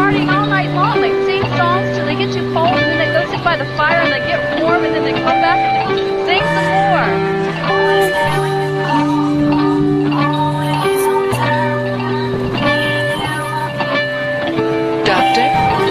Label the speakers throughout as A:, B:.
A: partying all night long. They sing songs till they get too cold, and then they go sit by the fire and they get warm, and then they come back and they sing some more. Doctor?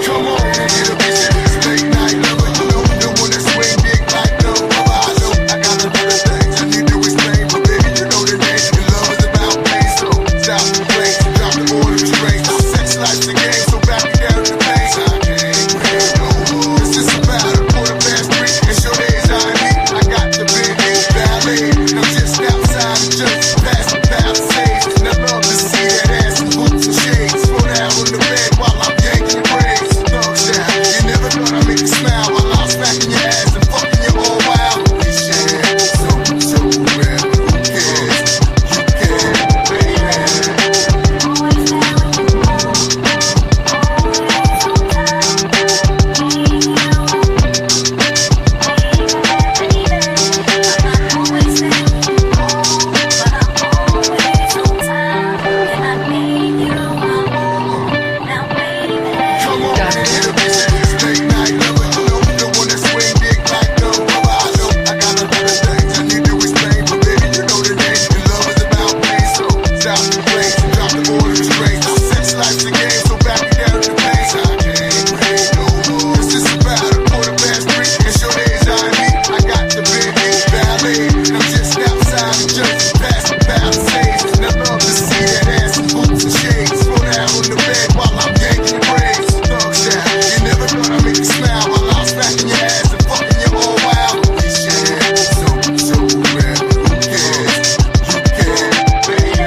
B: Come on, get a bitch in this late night lover. You know the one that swing big like no other. I know I got a lot of things I need to explain, but baby, you know the name. And love is about pain, so stop the plane, drop the order of restraint. Sex life's a game, so back me down to pain. I can't wait no more. It's just about a 3:15, and sure days I meet. I got the big ballet, and I'm just outside the church, past the Palisades. And I love to see that ass in boots and shades. Throw down on the bed while I'm yanking your braids. Thugs down, you never thought I'd make you smile while I'm smacking your ass and fucking you all wild. Holy shit, so real, who cares? You care, baby. Come on, get a bitch in this late night lover. You know the one that swing big like no other. I know I got a lot of things I need to explain, but baby, you know the name. And love is about pain, so stop the plane, drop the order of restraint. Sex life's a game, so back me down to pain. I can't wait no more. It's just about a 3:15, and sure days I meet. I got the big ballet, and I'm just outside the church, past the Palisades. And I love to see that ass in boots and shades. Throw down on the bed while I'm yanking your braids. Thugs down, you never thought I'd make you smile while I'm smacking your ass and fucking you all wild. Holy shit, so real, who cares? You care, baby.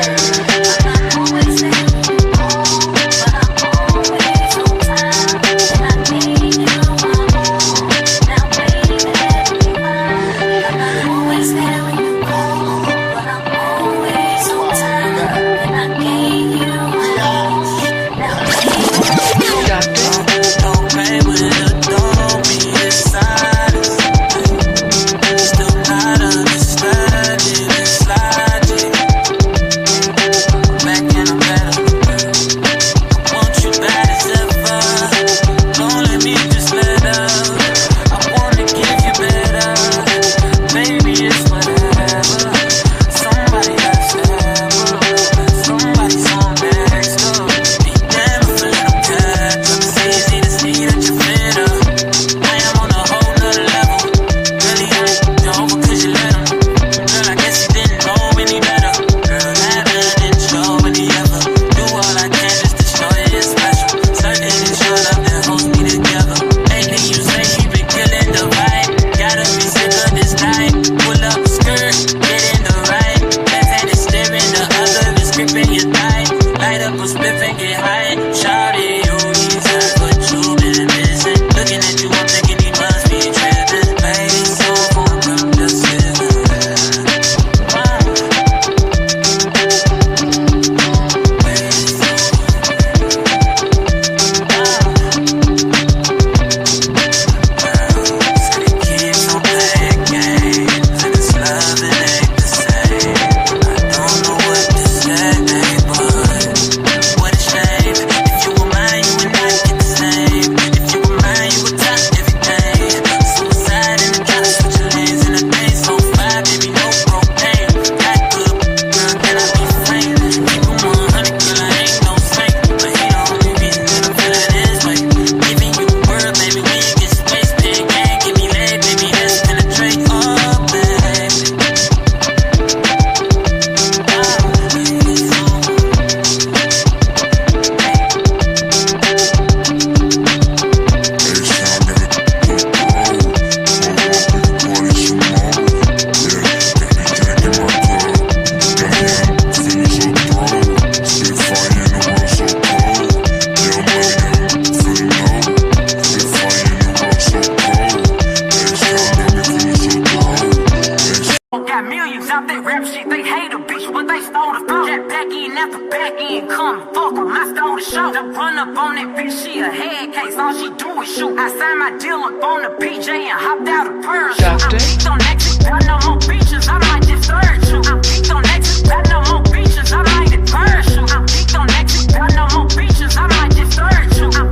C: Run up on that bitch, she a head case. All she do is shoot. I signed my deal up on the PJ and hopped out of parachute. I'm geeked on exit, got no more beaches. I might just third you. I'm geeked on exit, got no more beaches. I might just parachute. I'm geeked on exit, got no more beaches. I might just third you. I'm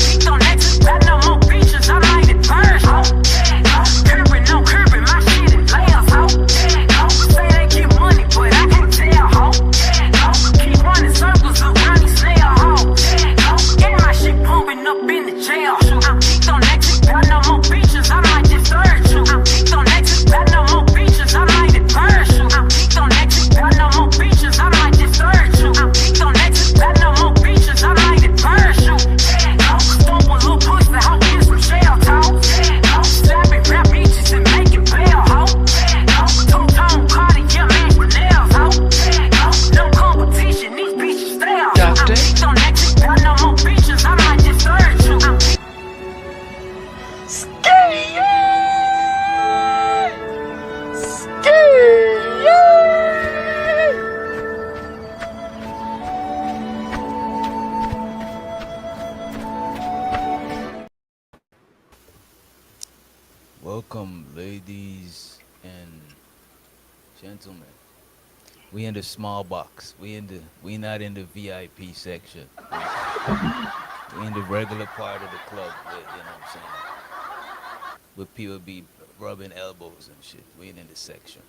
D: gentlemen, we in the small box. We not in the VIP section. We in the regular part of the club. You know what I'm saying? Where people be rubbing elbows and shit. We ain't in the section.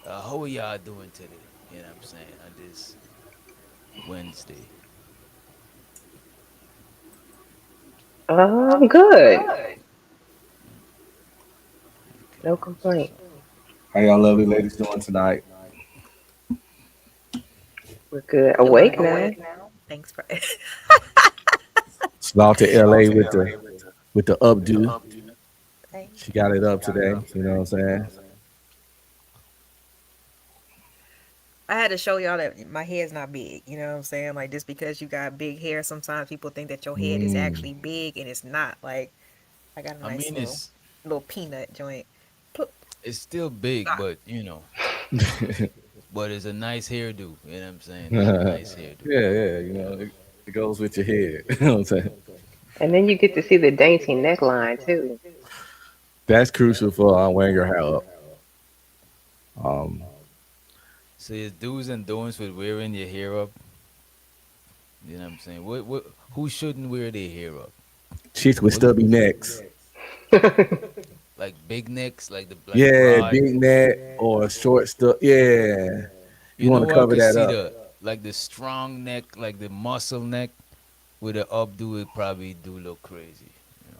D: How are y'all doing today? You know what I'm saying? On this Wednesday.
E: Good. No
D: Okay, that's what's
E: complaint.
D: up.
F: How y'all lovely ladies doing tonight?
E: We're good.
G: Doing
E: Awake now.
G: good. Thanks for
F: Shout out to LA with the updo.
G: thanks.
F: She got it up today. You know what I'm saying?
G: I had to show y'all that my hair's not big. You know what I'm saying? Like just because you got big hair, sometimes people think that your head is
F: Mm.
G: actually big and it's not. Like I got a
D: I
G: nice
D: mean,
G: little peanut joint. Put
D: it's still big,
G: ah,
D: but but it's a nice hairdo. You know what I'm saying? It's a nice hairdo.
F: Yeah,
D: You know.
F: it goes with your head. You know what I'm saying?
E: And then you get to see the dainty neckline too.
F: That's crucial for wearing your hair up. Um,
D: So it's do's and don'ts with wearing your hair up. You know what I'm saying? Who shouldn't wear their hair up?
F: chicks with
D: What
F: stubby necks.
D: like big necks, like
F: Yeah,
D: broad.
F: big neck or short stuff. Yeah, you
D: You
F: want
D: know
F: to
D: what? I
F: cover
D: could
F: that
D: see
F: up.
D: the strong neck, like the muscle neck with the updo. It probably do look crazy. You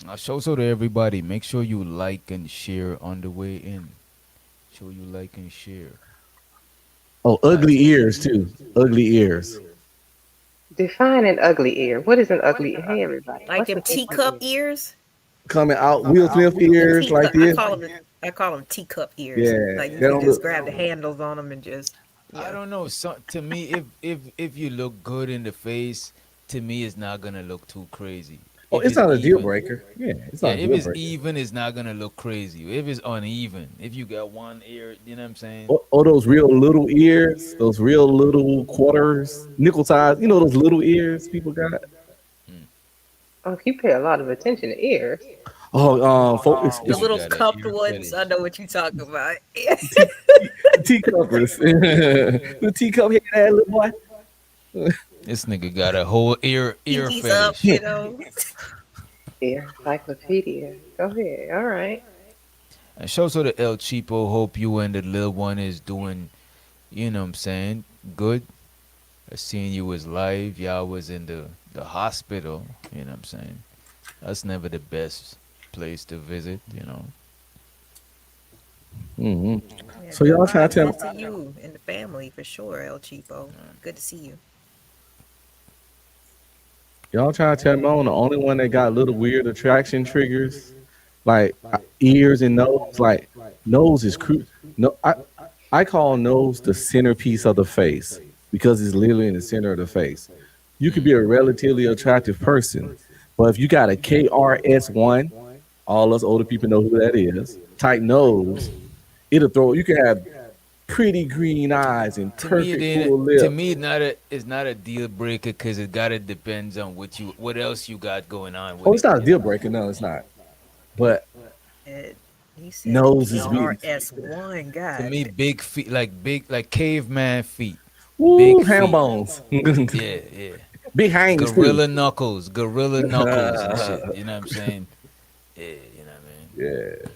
D: know. I show so to everybody. Make sure you like and share on the way in. Show you like and share.
F: Oh,
D: Guys,
F: ugly ears too. Ugly ears.
E: Define an ugly ear. What is an ugly ear? Hey everybody.
G: like
E: What's
G: them
E: an ugly
G: teacup
E: ear?
G: ears.
F: Coming out Will Smith
G: The
F: ears like
G: teacup. I
F: this.
G: call them. I call them teacup ears.
F: Yeah,
G: Like you
F: they
G: can
F: don't
G: just
F: look.
G: grab the handles on them and just
D: I
G: yeah.
D: don't know. So to me, if you look good in the face, to me it's not gonna look too crazy.
F: Oh,
D: If
F: it's
D: it's
F: not a deal
D: even,
F: breaker. Yeah, it's
D: yeah.
F: not a
D: If
F: deal
D: it's
F: breaker.
D: even, it's not gonna look crazy. If it's uneven, if you got one ear, you know what I'm saying?
F: Or those real little ears, those real little quarters, nickel size. You know those little ears people got.
D: Mm.
E: Oh, you pay a lot of attention to ears.
F: Oh,
G: The
D: Nigga
G: little
D: got an
G: cupped
D: ear
G: ones. I
D: fetish.
G: know what you talking about.
F: tea, teacuppers, the teacup head that little boy.
D: This nigga got a whole ear
G: Pinkies up.
D: fetish.
E: Ear encyclopedia. Go ahead. All right.
D: And show to the El Cheapo. Hope you and the little one is doing, you know what I'm saying, good. I seen you was live. Y'all was in the hospital. You know what I'm saying. That's never the best place to visit. You know.
F: Hmm.
G: Yeah,
F: So
G: good
F: y'all trying
G: vibes
F: to
G: out
F: tell
G: to you and the family for sure, El Cheapo. Good to see you.
F: me I'm the only one that got little weird attraction triggers, like ears and nose. Like nose is No, I call nose the centerpiece of the face because it's literally in the center of the face. You could be
D: Mm.
F: a relatively attractive person, but if you got a KRS1, all us older people know who that is, type nose, it'll throw. You can have pretty green eyes and
D: To me, it
F: perfect
D: ain't.
F: full
D: To
F: lips.
D: me, it's not a deal breaker because it gotta depends on what else you got going on
F: Oh,
D: with
F: it's
D: it.
F: not a
D: You know.
F: deal breaker. No, it's not. But
G: And he said the
F: nose is me.
G: KRS1.
D: To
G: God,
D: me, big feet, like caveman feet,
F: Woo,
D: big
F: ham
D: feet.
F: bones.
D: Yeah, yeah.
F: Big hangs too.
D: Gorilla knuckles and shit. You know what I'm saying? Yeah, you know what I mean.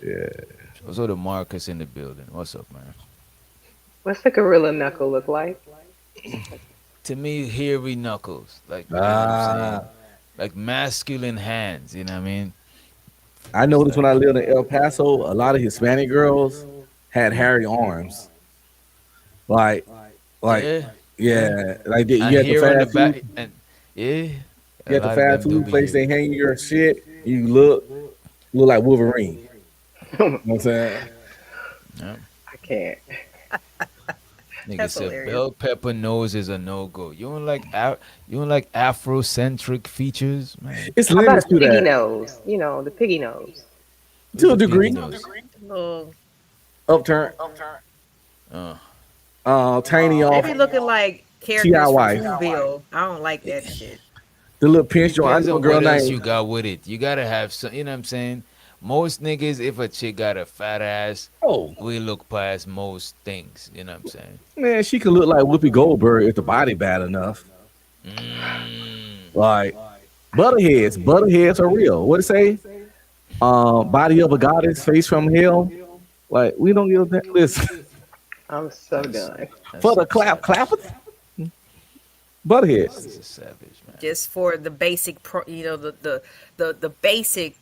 F: Yeah, yeah.
D: Also, the Marcus in the building. What's up, man?
E: What's the gorilla knuckle look like?
D: To me, hairy knuckles, like you know what I'm saying,
F: Ah,
D: like masculine hands. You know what I mean?
F: I
D: It's
F: noticed when
D: like,
F: I lived in El Paso, a lot of Hispanic girls had hairy arms. Like, like,
D: yeah, yeah.
F: yeah, like you
D: And
F: had the
D: hair on the
F: fast food,
D: back, and yeah,
F: you
D: a
F: had the
D: lot of
F: fast
D: them do
F: food
D: be
F: place. They
D: hairy.
F: hang your shit. You look like Wolverine. You know what I'm saying?
D: Yeah.
E: I can't.
D: Nigga
G: that's
D: said
G: hilarious.
D: bell pepper nose is a no go. You don't like Afrocentric features, man.
F: It's
E: How about a
F: limits to
E: piggy
F: that
E: nose? You know, the piggy nose.
D: Who's
F: to a
D: the piggy
F: degree.
D: nose?
G: Little,
F: Upturn,
D: Uh,
F: tiny
G: they
F: off
G: be looking like characters from
F: TIY.
G: Whoville. I don't like that shit.
F: The little pinch joint. I
D: depends
F: know a
D: on
F: girl
D: what else
F: named
D: you got with it. You gotta have some. You know what I'm saying? most niggas, if a chick got a fat ass,
F: Oh
D: we look past most things. You know what I'm saying?
F: man, she could look like Whoopi Goldberg if the body bad enough.
D: Mm.
F: Like butterheads are real. What it say? Body of a goddess, face from hell. Like we don't give that. Listen,
E: I'm so
D: That's
E: done.
F: for
D: that's
F: the
D: some
F: clappers,
D: savage.
F: butterheads.
D: That's a savage man.
G: Just for the basic, the basic,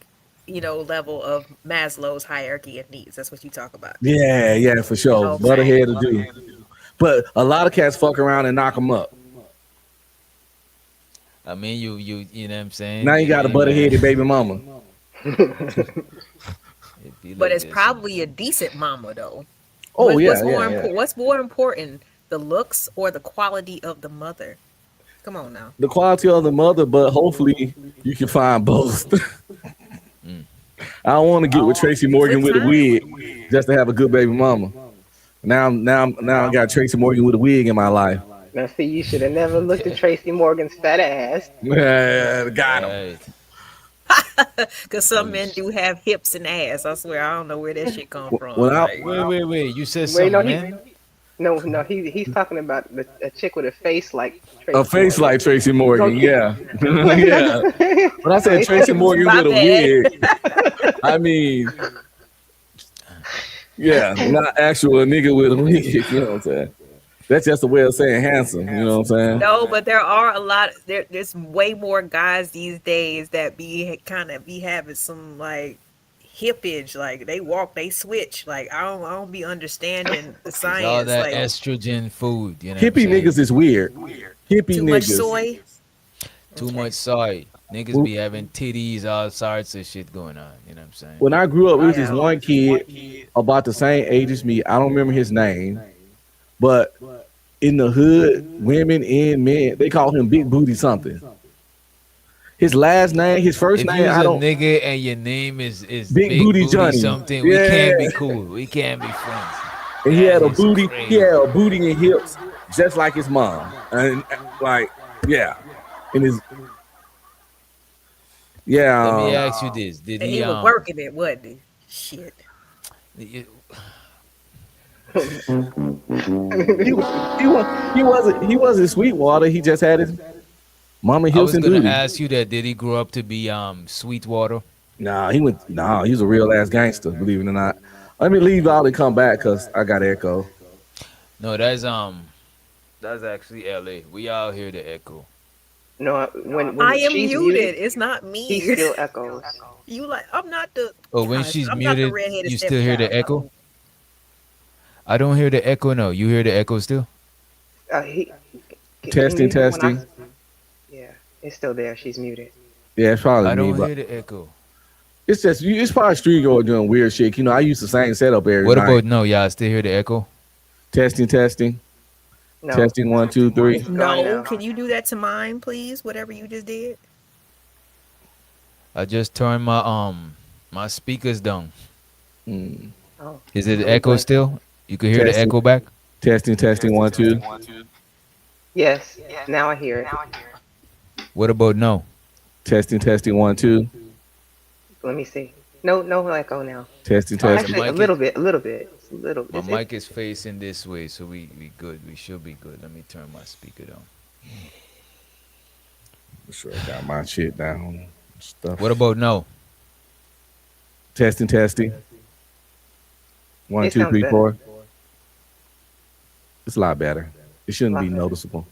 G: level of Maslow's hierarchy of needs. That's what you talk about.
F: Yeah, for sure.
G: Okay.
F: Butterhead to do. But a lot of cats fuck around and knock them up.
D: I mean, you know what I'm
F: Now
D: saying?
F: you got a
D: Yeah, man.
F: butterheaded baby mama.
D: It be
G: But
D: like
G: it's
D: this.
G: probably a decent mama though.
F: Oh yeah,
G: What's more
F: yeah, yeah.
G: important? What's more important, the looks or the quality of the mother? Come on now.
F: The quality of the mother, but hopefully you can find both.
D: Mm.
F: I don't want to get with Tracy Morgan
G: With
F: with a
G: time.
F: wig just to have a good baby mama. Now I got Tracy Morgan with a wig in my life.
E: Now, see, you should have never looked at Tracy Morgan's fat ass.
F: Yeah, got him.
D: Right.
G: Because some men do have hips and ass. I swear, I don't know where that shit come
F: When
G: from.
F: I
G: Like,
D: Wait. You said
E: Wait, no,
D: something, man.
E: no, he's talking about a chick with a face like Tracy
F: a face
E: Morgan.
F: like Tracy Morgan, yeah, yeah. When I said
E: Wait,
F: Tracy Morgan
G: My
F: with a
G: bad.
F: wig, I mean, yeah, not actual nigga with a wig. You know what I'm saying? That's just a way of saying handsome. You know what I'm saying?
G: no, but there are a lot. There's way more guys these days that kind of be having some like hippage. Like they walk, they switch. Like I don't be understanding the
D: It's all
G: science.
D: that
G: Like
D: estrogen food. You know what I'm
F: Hippie
D: saying?
F: niggas is weird. Hippie
G: too much
F: niggas.
G: soy.
D: Too
G: Okay.
D: much soy. Niggas
F: Well-
D: be having titties, all sorts of shit going on. You know what I'm saying?
F: When I grew up, it was this one kid about the same age as me. I don't remember his name, but in the hood, women and men, they call him Big Booty something. His last name, his first
D: If
F: name,
D: you's
F: I
D: a
F: don't.
D: nigga and your name is
F: Big
D: Big
F: Booty
D: Booty
F: Johnny.
D: something, we
F: Yeah.
D: can't be cool. We can't be friends.
F: And he
D: That
F: had a
D: is
F: booty. He
D: crazy.
F: had a booty and hips, just like his mom. And like, yeah, and his yeah.
D: Let me ask you this: Did
G: And
D: he
G: he was working it, wasn't he? Shit.
D: you-
F: He wasn't Sweetwater. He just had his mama
D: I
F: hips
D: was
F: and
D: gonna
F: booty.
D: ask you that. Did he grow up to be Sweetwater?
F: Nah, he went. Nah, he was a real ass gangster. Believe it or not. Let me leave out and come back because I got echo.
D: No, that's actually L.A. We out here to echo.
E: No, when
G: I am
E: she's
G: muted. It's not
E: he
G: me.
E: still echoes.
G: You like? I'm not the.
D: Oh, when
G: Gosh,
D: she's
G: I'm not the
D: muted,
G: redheaded
D: you still hear the
G: stepchild.
D: echo? I don't hear the echo. No, you hear the echo still?
E: He
F: Testing,
E: when I-
F: testing.
E: yeah, it's still there. She's muted.
F: Yeah, it's probably
D: I
F: me,
D: don't
F: but
D: hear the echo.
F: it's just it's probably street girl doing weird shit. You know, I used the same setup every
D: What
F: night.
D: about no? Y'all still hear the echo?
F: Testing,
E: No,
F: testing. 1, 2, 3.
E: It's gone
G: No,
E: now.
G: can you do that to mine, please? Whatever you just did.
D: I just turned my speakers down.
F: Mm.
E: Oh,
D: Is it echo still? You can hear the
F: Testing.
D: echo back?
F: Testing. 1, 2.
E: yes. Now I hear it.
D: What about no?
F: Testing. 1, 2.
E: Let me see. No echo now.
F: Testing.
E: Actually,
D: mic
E: a little bit. It's a little.
D: My
E: Is it?
D: mic is facing this way, so we good. We should be good. Let me turn my speaker down.
F: I'm sure I got my shit down. Stuff.
D: What about no?
F: Testing. 1,
E: It
F: 2,
E: sounds
F: 3,
E: better.
F: 4. It's a lot better. It shouldn't
E: Lot
F: be
E: better.
F: noticeable.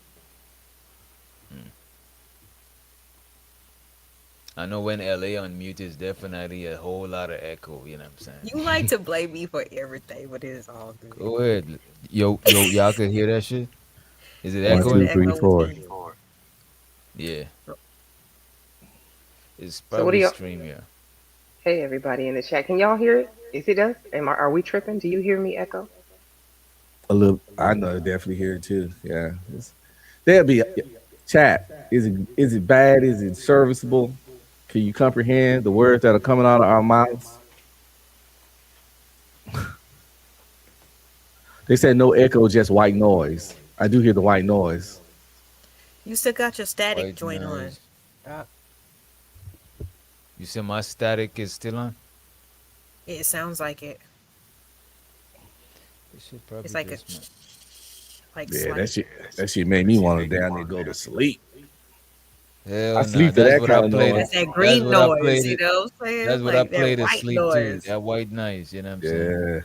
D: I know when LA unmute is definitely a whole lot of echo. You know what I'm saying?
G: You like to blame me for everything, but it is all good.
D: Go ahead. Yo, y'all could hear that shit? Is it
F: 1,
D: echoing?
F: 2, 3,
G: Echo
F: 4.
G: with me.
D: Yeah. It's
E: So what do
D: probably
E: y'all-
D: stream, yeah.
E: Hey, everybody in the chat. Can y'all hear it? Is it us? Are we tripping? Do you hear me echo?
F: A little. I know. Definitely hear it too. Yeah. There'll be chat. Is it bad? Is it serviceable? Can you comprehend the words that are coming out of our mouths? They said no echo, just white noise. I do hear the white noise.
G: You still got your static
D: White
G: joint on.
D: noise. You said my static is still on?
G: It sounds like it.
D: It should
G: It's
D: probably
G: like a
D: just
G: like
F: Yeah,
G: slight.
F: that shit made me want to down there go to sleep. I
D: hell nah.
F: sleep to
D: That's
F: that
D: what I
F: kind of
D: played.
F: noise.
G: That's that
D: That's
G: green
D: what I
G: noise,
D: played
G: you
D: it.
G: know what I'm saying?
D: That's what I
G: Like that
D: play to
G: white
D: sleep too.
G: noise.
D: That white noise. You know what I'm saying?
F: Yeah.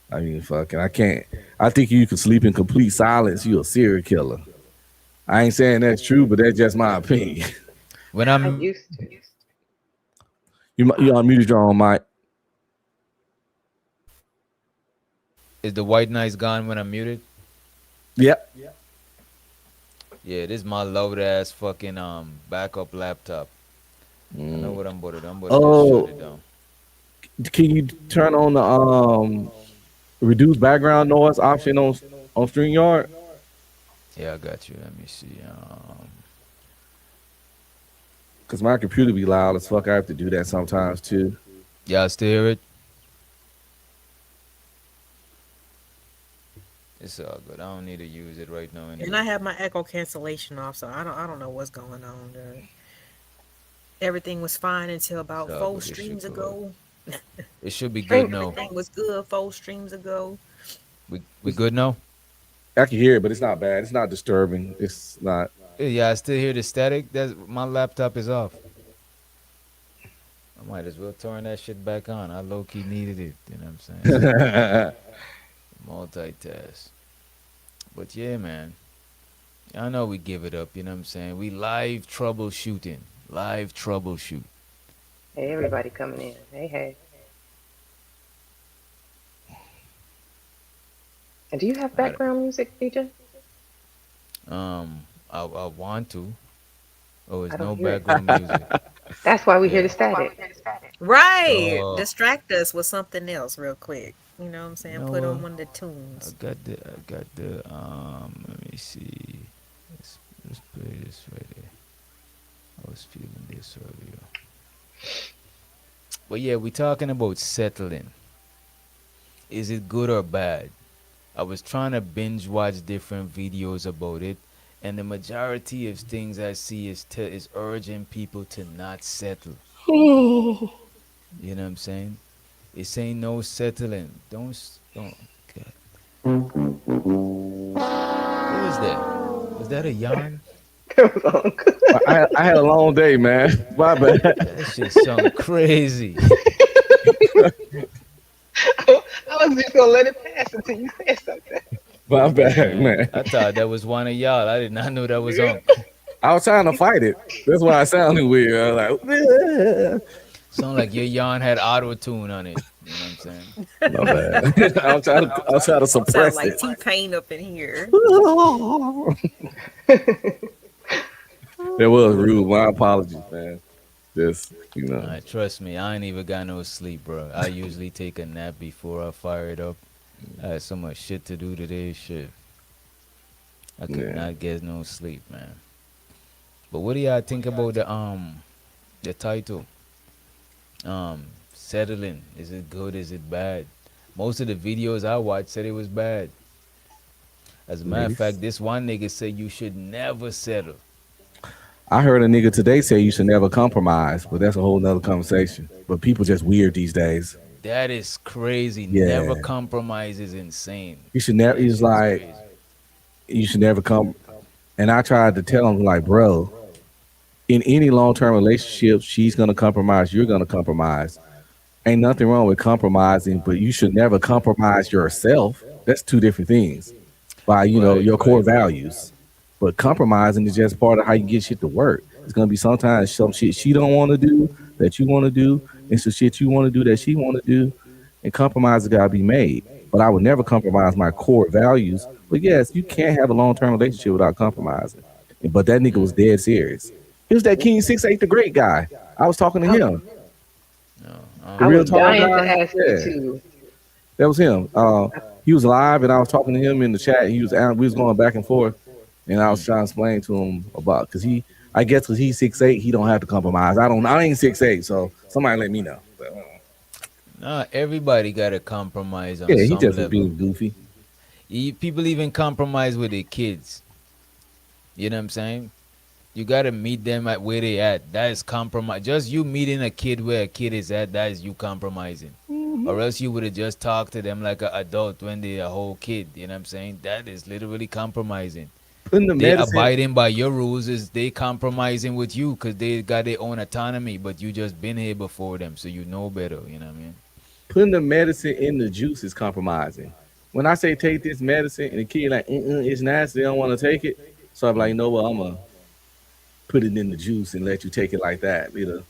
F: I mean, fucking, I can't. I think you can sleep in complete silence. You a serial killer. I ain't saying that's true, but that's just my opinion.
D: When
E: I
D: I'm
E: used to.
F: You unmuted your own mic.
D: is the white noise gone when I'm muted?
F: Yep.
D: Yeah, this is my loud ass fucking backup laptop. I know
F: Mm.
D: what I'm about to do. I'm about to just shut
F: Oh,
D: it down.
F: can you turn on the reduce background noise option on StreamYard?
D: Yeah, I got you. Let me see.
F: Cause my computer be loud as fuck. I have to do that sometimes too.
D: Y'all still hear it? It's all good. I don't need to use it right now
G: And I
D: anyway.
G: have my echo cancellation off, so I don't know what's going on there. Everything was fine until
D: It's
G: about
D: all
G: four
D: good. It should
G: streams
D: go.
G: ago.
D: It should be good
E: Stream.
D: now.
G: Everything was good 4 streams ago.
D: We good now?
F: I can hear it, but it's not bad. It's not disturbing. It's not.
D: Yeah, I still hear the static. That's my laptop is off. I might as well turn that shit back on. I low key needed it. You know what I'm saying? Multitask. But yeah, man. I know we give it up. You know what I'm saying? We live troubleshooting. Live troubleshoot.
E: Hey, everybody coming in. Hey, hey. And do you have
D: I gotta,
E: background music, DJ?
D: I want to. Oh,
E: I
D: it's
E: don't
D: no
E: hear it.
D: background music.
E: That's why we hear the
D: Yeah.
E: static.
G: Right.
D: Oh,
G: Distract us with something else real quick. You know what I'm
D: you
G: saying?
D: know
G: Put
D: what?
G: on one of the
D: I
G: tunes.
D: got the. Let me see. Let's play this right here. I was feeling this earlier. But yeah, we talking about settling. Is it good or bad? I was trying to binge watch different videos about it, and the majority of things I see is urging people to not settle. You know what I'm saying? It's saying no settling. Don't. God. What was that? Was that a yawn?
E: That was all good.
F: I had a long day, man. My bad.
D: That shit sound crazy.
E: I was just gonna let it pass until you said something.
F: My bad,
D: Man,
F: man.
D: I thought that was one of y'all. I did not know that was
E: Yeah.
D: on.
F: I was trying to fight it. That's why I sounded weird. I was like,
D: Sound like your yawn had auto tune on it. You know what I'm saying?
F: my bad. I was trying to
G: Sound
F: suppress
G: like
F: it.
G: T-Pain up in here.
F: That was rude. My apologies, man. Just, you know.
D: Trust me, I ain't even got no sleep, bro. I usually take a nap before I fire it up. I had so much shit to do today. Shit, I could
F: Yeah.
D: not get no sleep, man. But what do y'all think about the title? Settling. Is it good? Is it bad? Most of the videos I watched said it was bad. As a matter of fact, this one nigga said you should never settle.
F: I heard a nigga today say you should never compromise, but that's a whole nother conversation. But people just weird these days.
D: That is crazy.
F: Yeah.
D: Never compromise is insane.
F: You should never.
D: That
F: He's
D: shit is
F: like,
D: crazy.
F: you should never come. And I tried to tell him, like, bro, in any long term relationship, she's gonna compromise. You're gonna compromise. Ain't nothing wrong with compromising, but you should never compromise yourself. That's two different things. By
D: Right,
F: your core
D: right.
F: values. But compromising is just part of how you get shit to work. It's gonna be sometimes some shit she don't want to do that you want to do, and some shit you want to do that she want to do, and compromises gotta be made. But I would never compromise my core values. But yes, you can't have a long term relationship without compromising. But that nigga was dead serious. He was that King 6'8", the great guy. I was talking to
E: I,
F: him,
D: No,
F: the
E: I
F: real
E: was
F: tall
E: dying to
F: guy.
E: ask you
F: Yeah,
E: too.
F: that was him. He was live, and I was talking to him in the chat. We was going back and forth, and I was trying to explain to him about because I guess because he's 6'8", he don't have to compromise. I ain't 6'8", so somebody let me know. But,
D: nah, everybody got to compromise on
F: yeah, he
D: some
F: just was
D: level.
F: being goofy.
D: People even compromise with their kids. You know what I'm saying? You gotta meet them at where they at. That is compromise. Just you meeting a kid where a kid is at, that is you compromising. Or else you would have just talked to them like an adult when they're a whole kid. You know what I'm saying? That is literally compromising.
F: Putting the
D: They
F: medicine,
D: abiding by your rules is they compromising with you because they got their own autonomy, but you just been here before them, so you know better. You know what I mean?
F: putting the medicine in the juice is compromising. When I say take this medicine and the kid like, it's nasty, they don't want to take it. So I'm like, you know what, I'm gonna put it in the juice and let you take it like that. You know,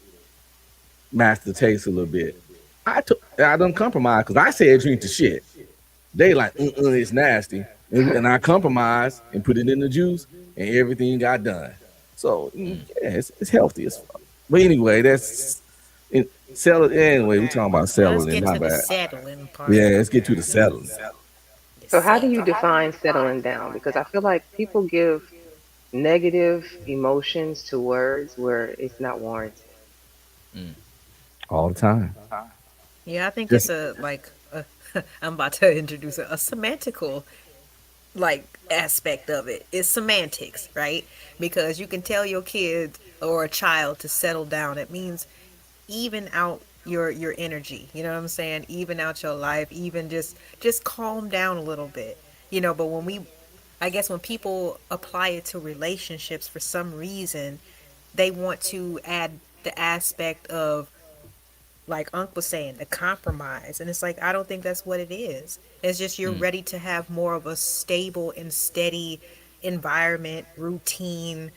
F: master the taste a little bit. I done compromise because I said drink the shit. They like, it's nasty. And I compromised and put it in the juice and everything got done. So yeah, it's healthy as fuck. But anyway, that's sell anyway, we talking about
G: Let's
F: settling,
G: get
F: my
G: to the
F: bad.
G: settling part.
F: Yeah, let's get to the settling.
E: So how do you define settling down? Because I feel like people give negative emotions to words where it's not warranted.
F: All the time.
G: Yeah, I think
F: Just
G: it's I'm about to introduce a semantical like aspect of it. It's semantics, right? Because you can tell your kid or a child to settle down. It means even out your energy. You know what I'm saying? Even out your life. Even just calm down a little bit. But I guess when people apply it to relationships for some reason, they want to add the aspect of, like Unc was saying, the compromise. And it's like, I don't think that's what it is. It's just you're ready to have more of a stable and steady environment, routine,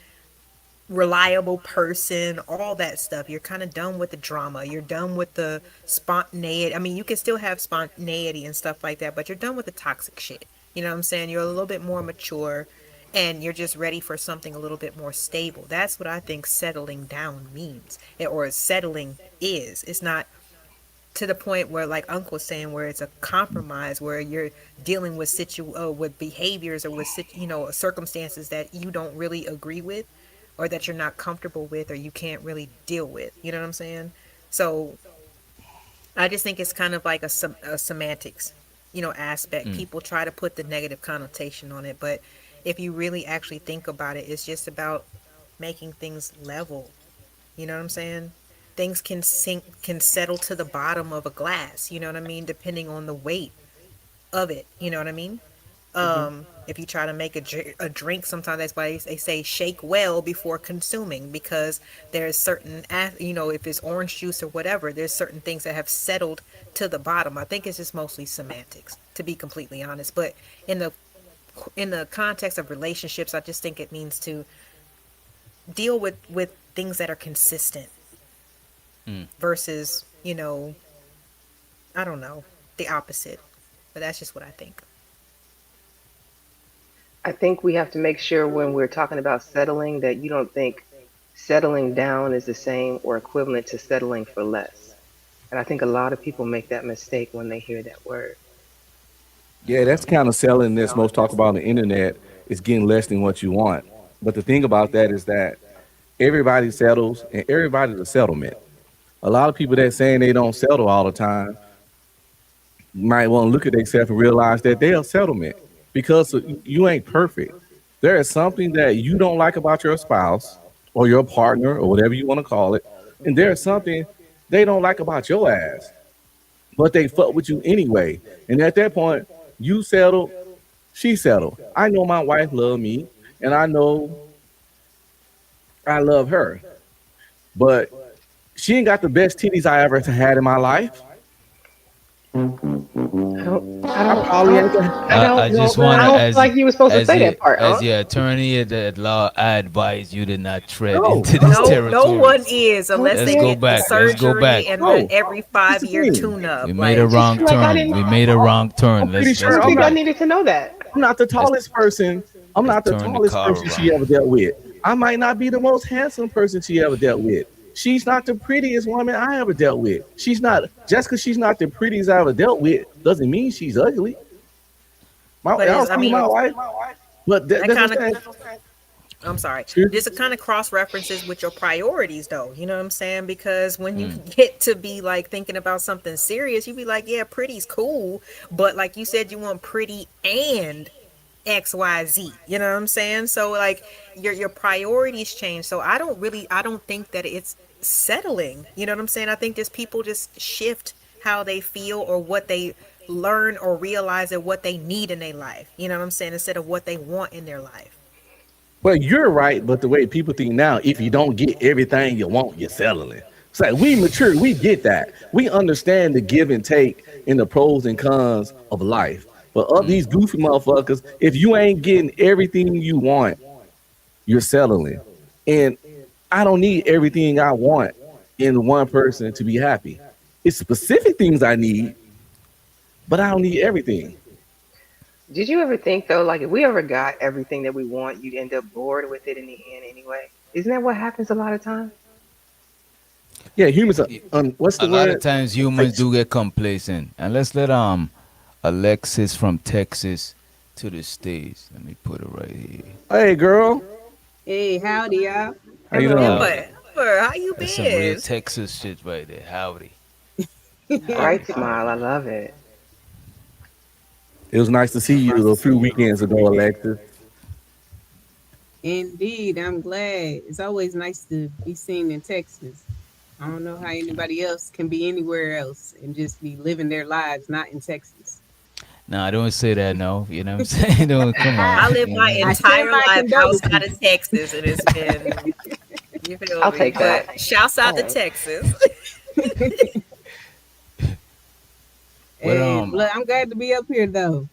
G: reliable person, all that stuff. You're kind of done with the drama. You're done with the spontaneity. I mean, you can still have spontaneity and stuff like that, but you're done with the toxic shit. You know what I'm saying? You're a little bit more mature and you're just ready for something a little bit more stable. That's what I think settling down means, or settling is. It's not to the point where, like Uncle was saying, where it's a compromise, where you're dealing with with behaviors or with circumstances that you don't really agree with, or that you're not comfortable with, or you can't really deal with. You know what I'm saying? So I just think it's kind of like a semantics, aspect. People try to put the negative connotation on it, but if you really actually think about it, it's just about making things level. You know what I'm saying? Things can settle to the bottom of a glass, you know what I mean, depending on the weight of it, you know what I mean? If you try to make a drink, sometimes that's why they say shake well before consuming, because there's certain, if it's orange juice or whatever, there's certain things that have settled to the bottom. I think it's just mostly semantics, to be completely honest. But in the context of relationships, I just think it means to deal with things that are consistent versus, I don't know, the opposite. But that's just what I think.
E: I think we have to make sure when we're talking about settling that you don't think settling down is the same or equivalent to settling for less. And I think a lot of people make that mistake when they hear that word.
F: Yeah, that's kind of selling this most talk about on the internet is getting less than what you want. But the thing about that is that everybody settles and everybody's a settlement. A lot of people that saying they don't settle all the time might want to look at themselves and realize that they're a settlement because you ain't perfect. There is something that you don't like about your spouse or your partner or whatever you want to call it, and there's something they don't like about your ass, but they fuck with you anyway. And at that point, you settle, she settled. I know my wife love me, and I know I love her, but she ain't got the best titties I ever had in my life.
E: I don't, I
F: I
E: don't,
F: probably ain't.
D: I just
E: I
D: want to,
E: don't feel like you were supposed to say that part,
D: as
E: huh?
D: your attorney at law, I advise you to not tread
F: No,
D: into this
G: No,
D: territory.
G: no one is, unless
D: Let's
G: they
D: go
G: get the
D: back. Let's go
G: surgery
D: back.
G: and
F: no.
G: every
F: This is the
G: 5-year
F: thing.
G: tune-up.
D: We made a
G: Like,
D: wrong
E: Like I
D: turn.
E: didn't.
D: We made a wrong turn.
F: I'm pretty
D: Let's
F: sure
D: go
E: I
D: back.
E: needed to know that.
F: I'm not the
D: Let's
F: tallest person. I'm
D: let's
F: not the
D: turn the
F: tallest
D: car
F: person she
D: around.
F: ever dealt with. I might not be the most handsome person she ever dealt with. She's not the prettiest woman I ever dealt with. She's not just because she's not the prettiest I ever dealt with doesn't mean she's ugly.
G: but
F: I'll
G: I
F: see
G: mean,
F: my wife, but
G: that
F: that's
G: kind
F: what I'm
G: of,
F: saying.
G: I'm sorry.
F: Sure.
G: This kind of cross references with your priorities, though. You know what I'm saying? Because when you get to be like thinking about something serious, you be like, yeah, pretty's cool, but like you said, you want pretty and XYZ. You know what I'm saying? So like your priorities change. So I don't think that it's settling. You know what I'm saying? I think just people just shift how they feel or what they learn or realize that what they need in their life. You know what I'm saying? Instead of what they want in their life.
F: Well, you're right, but the way people think now, if you don't get everything you want, you're settling. It's like we mature, we get that. We understand the give and take and the pros and cons of life. But of these goofy motherfuckers, if you ain't getting everything you want, you're settling. And I don't need everything I want in one person to be happy. It's specific things I need, but I don't need everything.
E: Did you ever think though, like if we ever got everything that we want, you'd end up bored with it in the end anyway? Isn't that what happens a lot of times?
F: Yeah, humans are, what's
D: A
F: the
D: lot of
F: word?
D: times
F: Like,
D: humans do get complacent. And let's let Alexis from Texas to the stage. Let me put it right here.
F: hey, girl,
H: Hey, howdy, y'all.
F: how you
G: Yeah,
E: Hello.
F: doing?
G: but Amber, how you
D: That's some real
G: been?
D: Texas shit right there. Howdy.
E: Bright
D: Howdy, howdy.
E: smile, I love it.
F: It was nice to see you a few weekends ago, Alexis.
H: Indeed, I'm glad. It's always nice to be seen in Texas. I don't know how anybody else can be anywhere else and just be living their lives, not in Texas.
D: No, I don't say that. No, you know what I'm saying? No, come on.
G: I live
D: You
G: my
D: know.
H: I send
G: entire
H: my
G: life outside
H: condolences.
G: of Texas, and it's been, you feel
E: I'll
G: me?
E: take that.
G: But shouts out
E: All
G: to
E: right.
G: Texas.
D: What
H: And look, I'm glad to be up here though.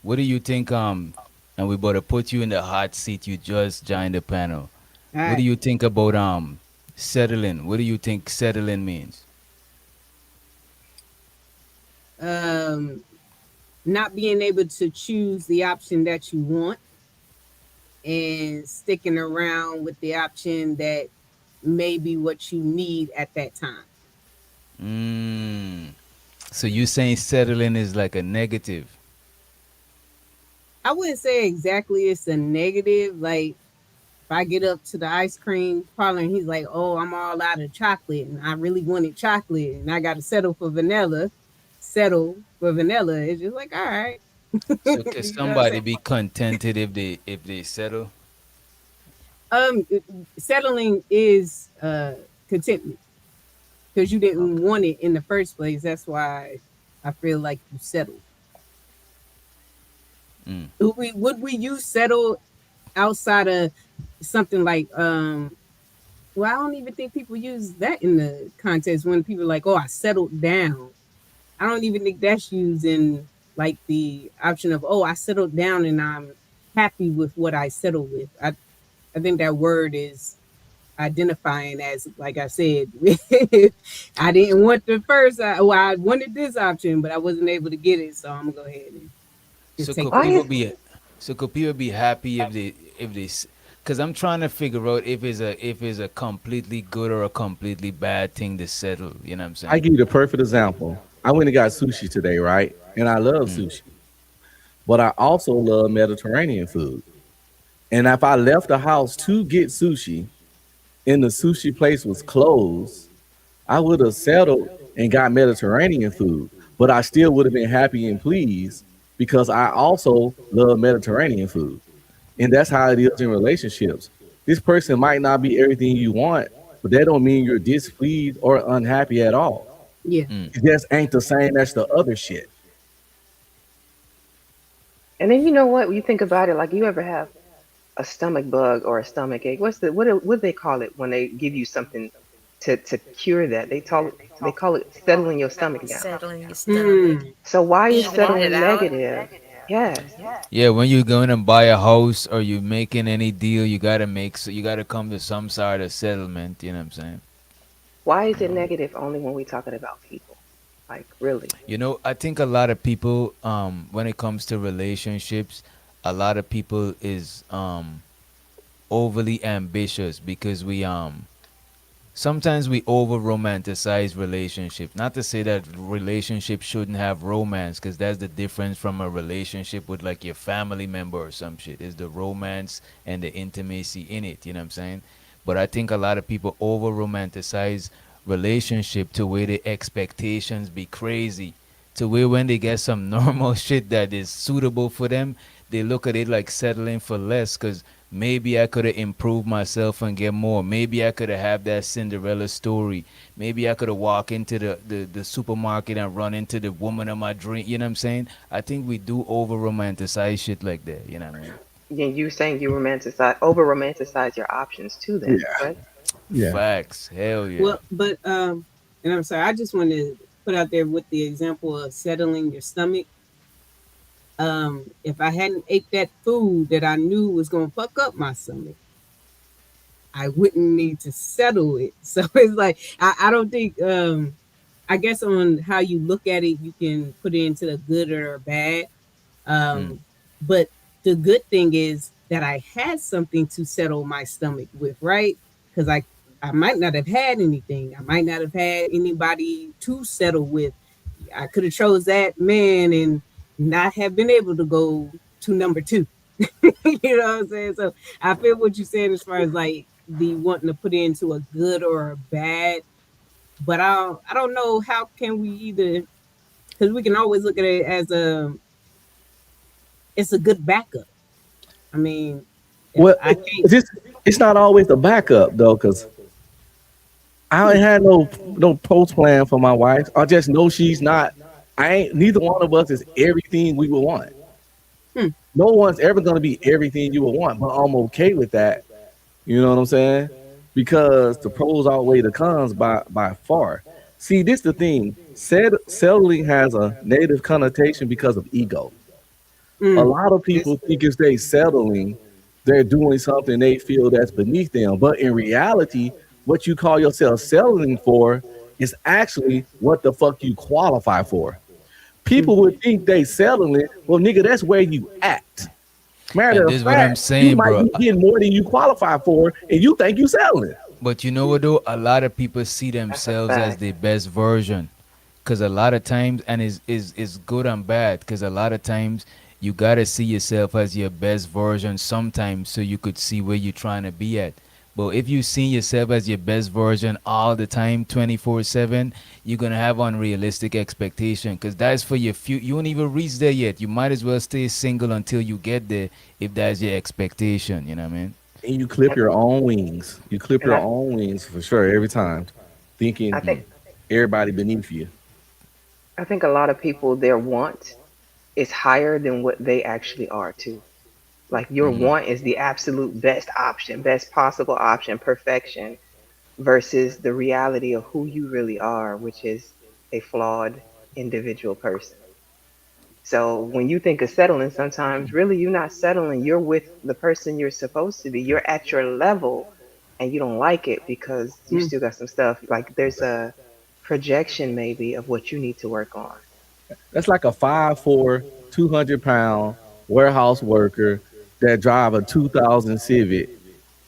D: what do you think? And we better put you in the hot seat. You just joined the panel.
H: All
D: What do
H: right.
D: you think about settling? What do you think settling means?
H: Um, Not being able to choose the option that you want and sticking around with the option that may be what you need at that time.
D: Mm. So you saying settling is like a negative?
H: I wouldn't say exactly it's a negative. Like if I get up to the ice cream parlor and he's like, "Oh, I'm all out of chocolate and I really wanted chocolate and I got to settle for vanilla." It's just like, all right,
D: So can
H: you know what I'm
D: somebody
H: saying?
D: be contented if they settle?
H: Um, Settling is contentment because you didn't
D: Okay.
H: want it in the first place. That's why I feel like you settled.
D: Mm.
H: Would we use settle outside of something like well, I don't even think people use that in the context when people are like, "Oh, I settled down." I don't even think that's used in like the option of, "Oh, I settled down and I'm happy with what I settled with." I think that word is identifying as, like I said, I didn't want the first. Well, I wanted this option, but I wasn't able to get it, so I'm gonna go ahead and just
D: So
H: take
D: could
H: that.
E: Why
D: people
E: is
D: be so could people be happy if they because I'm trying to figure out if it's a completely good or a completely bad thing to settle. You know what I'm
F: I
D: saying?
F: give you the perfect example. I went and got sushi today, right? And I love
D: Mm.
F: sushi, but I also love Mediterranean food. And if I left the house to get sushi and the sushi place was closed, I would have settled and got Mediterranean food, but I still would have been happy and pleased because I also love Mediterranean food. And that's how it is in relationships. This person might not be everything you want, but that don't mean you're displeased or unhappy at all.
H: Yeah.
D: Mm.
F: It just ain't the same as the other shit.
E: and then you know what? You think about it, like you ever have a stomach bug or a stomach ache? What do they call it when they give you something to cure that? They call it settling your stomach down.
G: Settling your stomach,
H: Hmm.
E: So why is
G: evening it
E: settling
G: out.
E: negative? Yes.
D: Yeah, when you're going to buy a house or you making any deal, you gotta make so you gotta come to some sort of settlement. You know what I'm saying?
E: Why is it negative only when we're talking about people? Like really?
D: You know, I think a lot of people, when it comes to relationships, a lot of people is overly ambitious because we sometimes we over romanticize relationship. Not to say that relationships shouldn't have romance, because that's the difference from a relationship with like your family member or some shit. Is the romance and the intimacy in it. You know what I'm saying? But I think a lot of people over romanticize relationship to where the expectations be crazy. To where when they get some normal shit that is suitable for them, they look at it like settling for less because maybe I could have improved myself and get more. Maybe I could have that Cinderella story. Maybe I could have walked into the supermarket and run into the woman of my dream. You know what I'm saying? I think we do over romanticize shit like that. You know what I mean?
E: Yeah, you saying you over romanticize your options too then,
F: Yeah,
E: right?
F: yeah.
D: Facts. Hell yeah.
H: Well, but and I'm sorry, I just want to put out there with the example of settling your stomach. If I hadn't ate that food that I knew was gonna fuck up my stomach, I wouldn't need to settle it. So it's like I don't think I guess on how you look at it, you can put it into the good or bad.
D: Mm.
H: Um, but the good thing is that I had something to settle my stomach with, right? Because I might not have had anything. I might not have had anybody to settle with. I could have chose that man and not have been able to go to number two. You know what I'm saying? So I feel what you're saying as far as like the wanting to put it into a good or a bad. But I don't know how can we either, because we can always look at it as it's a good backup. I mean, if
F: Well,
H: I can't,
F: it's not always the backup though, because I ain't had no post plan for my wife. I just know she's not. I ain't. Neither one of us is everything we would want.
H: hmm,
F: No one's ever gonna be everything you would want, but I'm okay with that. You know what I'm saying? Because the pros outweigh the cons by far. See, this the thing. Settling has a negative connotation because of ego. A
H: mm,
F: lot of
H: this,
F: people think if they settling, they're doing something they feel that's beneath them. But in reality, what you call yourself settling for is actually what the fuck you qualify for. People
H: mhm.
F: would think they settling. Well, nigga, that's where you at. Matter
D: And
F: of
D: this is what I'm
F: fact, you
D: saying,
F: might
D: bro.
F: be getting more than you qualify for, and you think you settling.
D: But you know what though? A lot of people see
E: That's a
D: themselves as
E: fact.
D: their best version. Cause a lot of times, and is good and bad. Cause a lot of times you gotta see yourself as your best version sometimes, so you could see where you're trying to be at. But if you see yourself as your best version all the time, 24/7, you're gonna have unrealistic expectation. Cause that's for your future. You won't even reach there yet. You might as well stay single until you get there, if that's your expectation. You know what I mean?
F: And you clip
E: And,
F: your own wings. You clip
E: and
F: your own wings for sure every time,
E: I
F: thinking
E: think
D: Mm.
F: everybody beneath you.
E: I think a lot of people their want is higher than what they actually are too. Like your
D: Mm.
E: want is the absolute best option, best possible option, perfection, versus the reality of who you really are, which is a flawed individual person. So when you think of settling, sometimes really you're not settling. You're with the person you're supposed to be. You're at your level and you don't like it because you
H: Mm.
E: still got some stuff. Like there's a projection maybe of what you need to work on.
F: That's like a 5'4", 200 pound warehouse worker that drive a 2000 Civic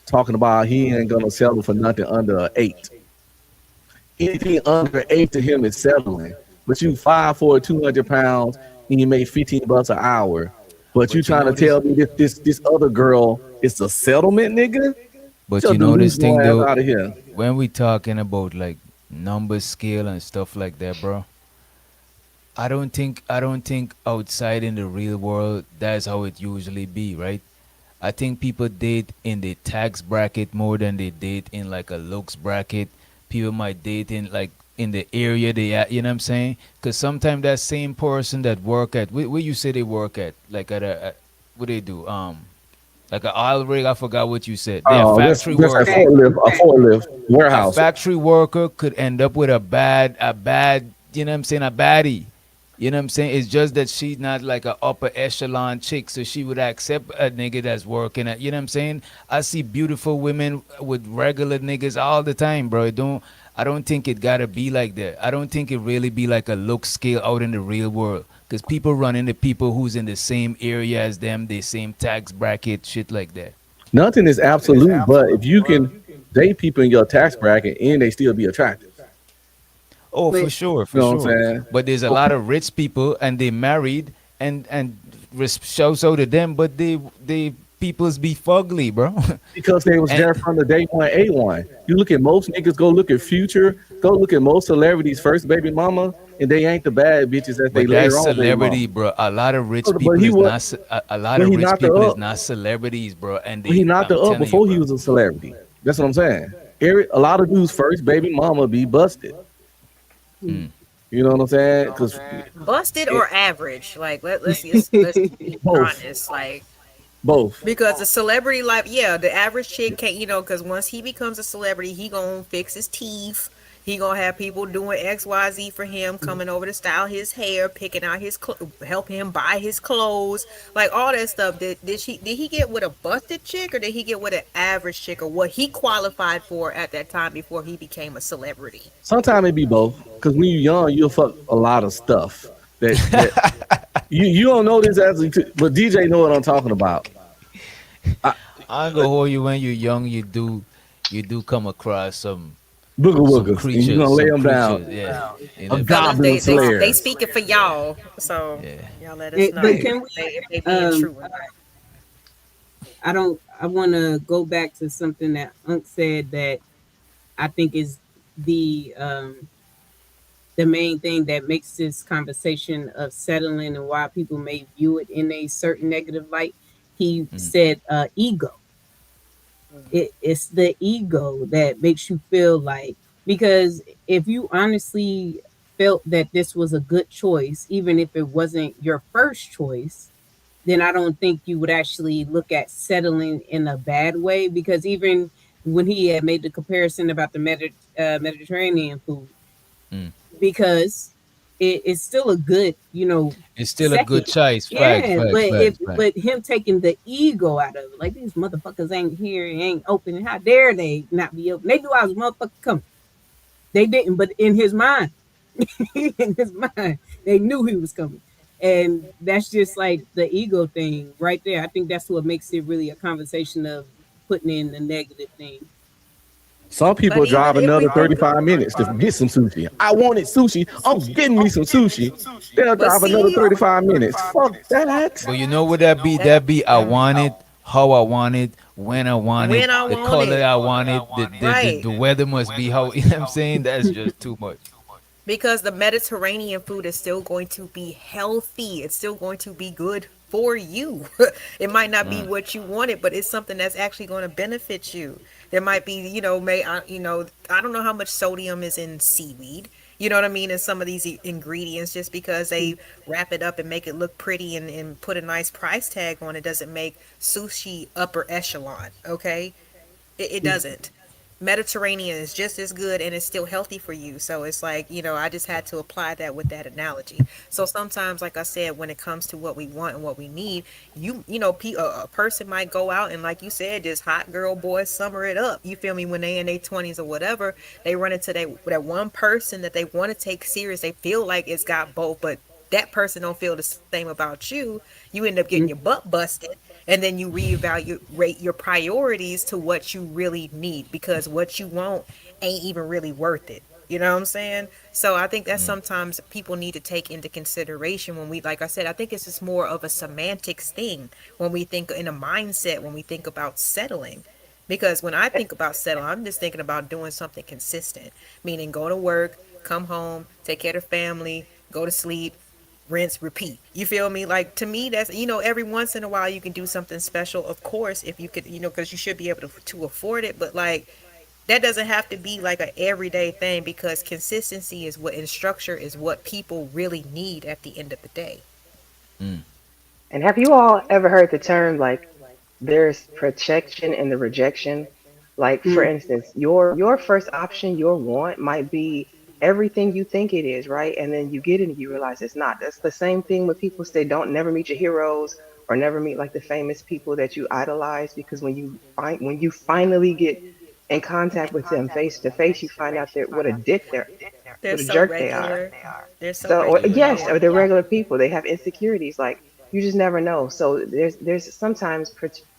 F: talking about he ain't gonna settle for nothing under an 8. Anything under 8 to him is settling. But you 5'4", 200 pounds and you make 15 bucks an hour. But you
D: But you
F: trying to
D: know this.
F: tell me that this other girl is a settlement, nigga? Get
D: But
F: your
D: you know this thing
F: delusional ass
D: though.
F: out of here.
D: When we talking about like number scale and stuff like that, bro. I don't think outside in the real world that's how it usually be, right? I think people date in the tax bracket more than they date in like a looks bracket. People might date in like in the area they at, you know what I'm saying? Because sometimes that same person that work at where you say they work at, like at what they do, like an oil rig. I forgot what you said. They're a
F: Oh, that's
D: factory
F: that's a
D: worker.
H: Factory, factory.
F: forklift
D: A
F: warehouse.
D: factory worker could end up with a bad, you know what I'm saying, a baddie. You know what I'm saying? It's just that she's not like a upper echelon chick, so she would accept a nigga that's working at. You know what I'm saying? I see beautiful women with regular niggas all the time, bro. It don't. I don't think it gotta be like that. I don't think it really be like a look scale out in the real world. Cause people run into people who's in the same area as them, the same tax bracket, shit like that.
F: Nothing is absolute, but if you can date people in your tax bracket and they still be attractive,
D: Oh, for
H: But
D: sure,
F: you
D: for
F: know what I'm
D: sure.
F: saying?
D: But there's a lot of rich people and they married and shouts out to them, but they peoples be fugly, bro.
F: Because they was
D: And
F: there from the day one, A1. You look at most niggas, go look at Future, go look at most celebrities' first baby mama. and they ain't the bad bitches that they
D: But that's
F: later on baby mama.
D: celebrity, bro. A lot of rich
F: But
D: people
F: he
D: is
F: was,
D: not a lot
F: but
D: of
F: he
D: rich
F: knocked her
D: people is
F: up.
D: not celebrities, bro. And
F: But he
D: they,
F: knocked
D: I'm
F: her up
D: telling you,
F: before he
D: bro.
F: was a celebrity. That's what I'm saying. A lot of dudes first baby mama be busted.
D: Mm.
F: You know what I'm saying? Because
G: Busted or average? Like let's be
F: both,
G: honest. Like
F: both.
G: because the celebrity life, yeah, the average chick can't, because once he becomes a celebrity, he gonna fix his teeth. He gonna have people doing X, Y, Z for him, coming over to style his hair, picking out his help him buy his clothes, like all that stuff. Did he get with a busted chick, or did he get with an average chick, or what he qualified for at that time before he became a celebrity?
F: Sometimes it be both. Because when you're young, you'll fuck a lot of stuff that you don't know this but DJ know what I'm talking about. I,
D: I ain't gonna hold you when you're young. You do come across
F: booger
D: some
F: woogers, and you're
D: creatures,
F: gonna lay
D: some
F: them down.
D: creatures. Yeah, in
F: A
D: the
G: Fellas,
F: goblin
G: they
F: slayer.
G: speaking for y'all, so
D: yeah.
G: y'all let us know
H: But
F: Hey,
H: can
G: if
H: we?
G: they being
H: Um,
G: true or not.
H: I don't. I want to go back to something that Unc said that I think is the um, the main thing that makes this conversation of settling and why people may view it in a certain negative light. He
D: Mm.
H: said, ego. It's the ego that makes you feel like, because if you honestly felt that this was a good choice, even if it wasn't your first choice, then I don't think you would actually look at settling in a bad way. Because even when he had made the comparison about the Mediterranean food,
D: Mm.
H: because it's still a good,
D: It's still a
H: second.
D: good choice. Facts,
H: Yeah,
D: facts,
H: but
D: facts, facts.
H: him taking the ego out of it, like these motherfuckers ain't here, ain't open. How dare they not be open? They knew I was motherfucking coming. They didn't, but in his mind, in his mind, they knew he was coming. And that's just like the ego thing right there. I think that's what makes it really a conversation of putting in the negative thing.
F: some
G: But
F: people
G: even
F: drive
G: if we
F: another
G: think,
F: 35 minutes to get some sushi. I wanted sushi. I'm getting me some sushi. They'll
G: but
F: drive another
G: see,
F: 35 minutes. Fuck that.
D: But you know what that be?
G: that
D: That be I want it, how I want it, when I want it,
G: when I
D: the
G: want
D: color
G: it,
D: I want it,
G: right?
D: the weather must be how you know what I'm saying? That's just too much.
G: Because the Mediterranean food is still going to be healthy. It's still going to be good for you. It might not be
D: Mm.
G: what you wanted, but it's something that's actually going to benefit you. There might be, I don't know how much sodium is in seaweed. You know what I mean? In some of these ingredients, just because they wrap it up and make it look pretty and put a nice price tag on it, doesn't make sushi upper echelon. Okay, it doesn't. Mediterranean is just as good and it's still healthy for you. So it's like, I just had to apply that with that analogy. So sometimes, like I said, when it comes to what we want and what we need, a person might go out and, like you said, just hot girl boys summer it up. You feel me? When they in their 20s or whatever, they run into that one person that they want to take serious. They feel like it's got both, but that person don't feel the same about you. You end up getting your butt busted, and then you reevaluate your priorities to what you really need, because what you want ain't even really worth it. You know what I'm saying? So I think that
D: Mm.
G: sometimes people need to take into consideration when we, like I said, I think it's just more of a semantics thing when we think in a mindset, when we think about settling. Because when I think about settling, I'm just thinking about doing something consistent, meaning go to work, come home, take care of the family, go to sleep, rinse, repeat. You feel me? Like, to me, that's, every once in a while you can do something special, of course, if you could, because you should be able to afford it. But like, that doesn't have to be like a everyday thing, because consistency is what, and structure is what people really need at the end of the day.
D: Mm.
E: And have you all ever heard the term like there's protection in the rejection? Like for
H: Mm,
E: instance, your first option, your want might be everything you think it is, right? And then you get it and you realize it's not. That's the same thing when people say don't never meet your heroes or never meet like the famous people that you idolize, because when you finally get in contact with them face to face, you find out that
G: They're
E: what a
G: so
E: jerk they are.
G: regular. They're so
E: So, or,
G: regular,
D: Yeah.
E: yes,
G: yeah.
E: or they're regular people. They have insecurities. Like you just never know. So there's sometimes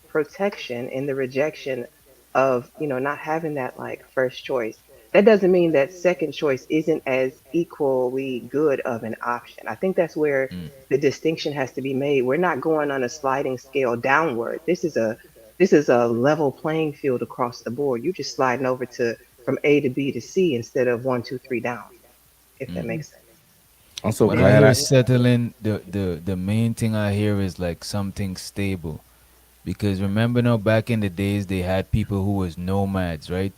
E: protection in the rejection of not having that like first choice. That doesn't mean that second choice isn't as equally good of an option. I think that's where
D: Mm.
E: the distinction has to be made. We're not going on a sliding scale downward. This is a level playing field across the board. You're just sliding over to from A to B to C instead of one, two, three down, if that
D: Mm.
E: makes sense.
F: I'm so
D: When I
F: glad
D: hear
F: I.
D: settling, the main thing I hear is like something stable. Because remember now, back in the days, they had people who was nomads, right?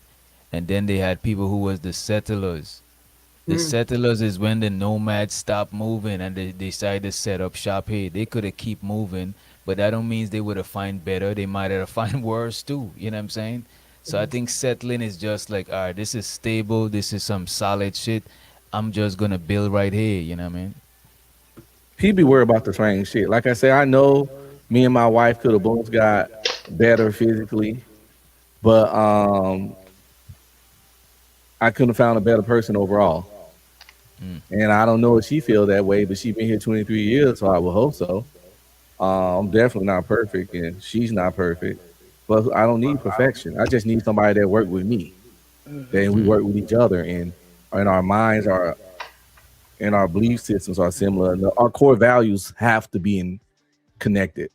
D: And then they had people who was the settlers. The settlers is when the nomads stop moving and they decide to set up shop here. They could have keep moving, but that don't mean they would have find better. They might have find worse too. You know what I'm saying? So I think settling is just like, all right, this is stable. This is some solid shit. I'm just gonna build right here. You know what I mean?
F: He be worried about the same shit. Like I said, I know me and my wife could have both got better physically, but I couldn't have found a better person overall.
D: Mm.
F: And I don't know if she feel that way, but she been here 23 years, so I would hope so. I'm definitely not perfect, and she's not perfect. But I don't need perfection. I just need somebody that work with me. Then we
D: Mm.
F: work with each other, and our minds are and our belief systems are similar. And our core values have to be connected.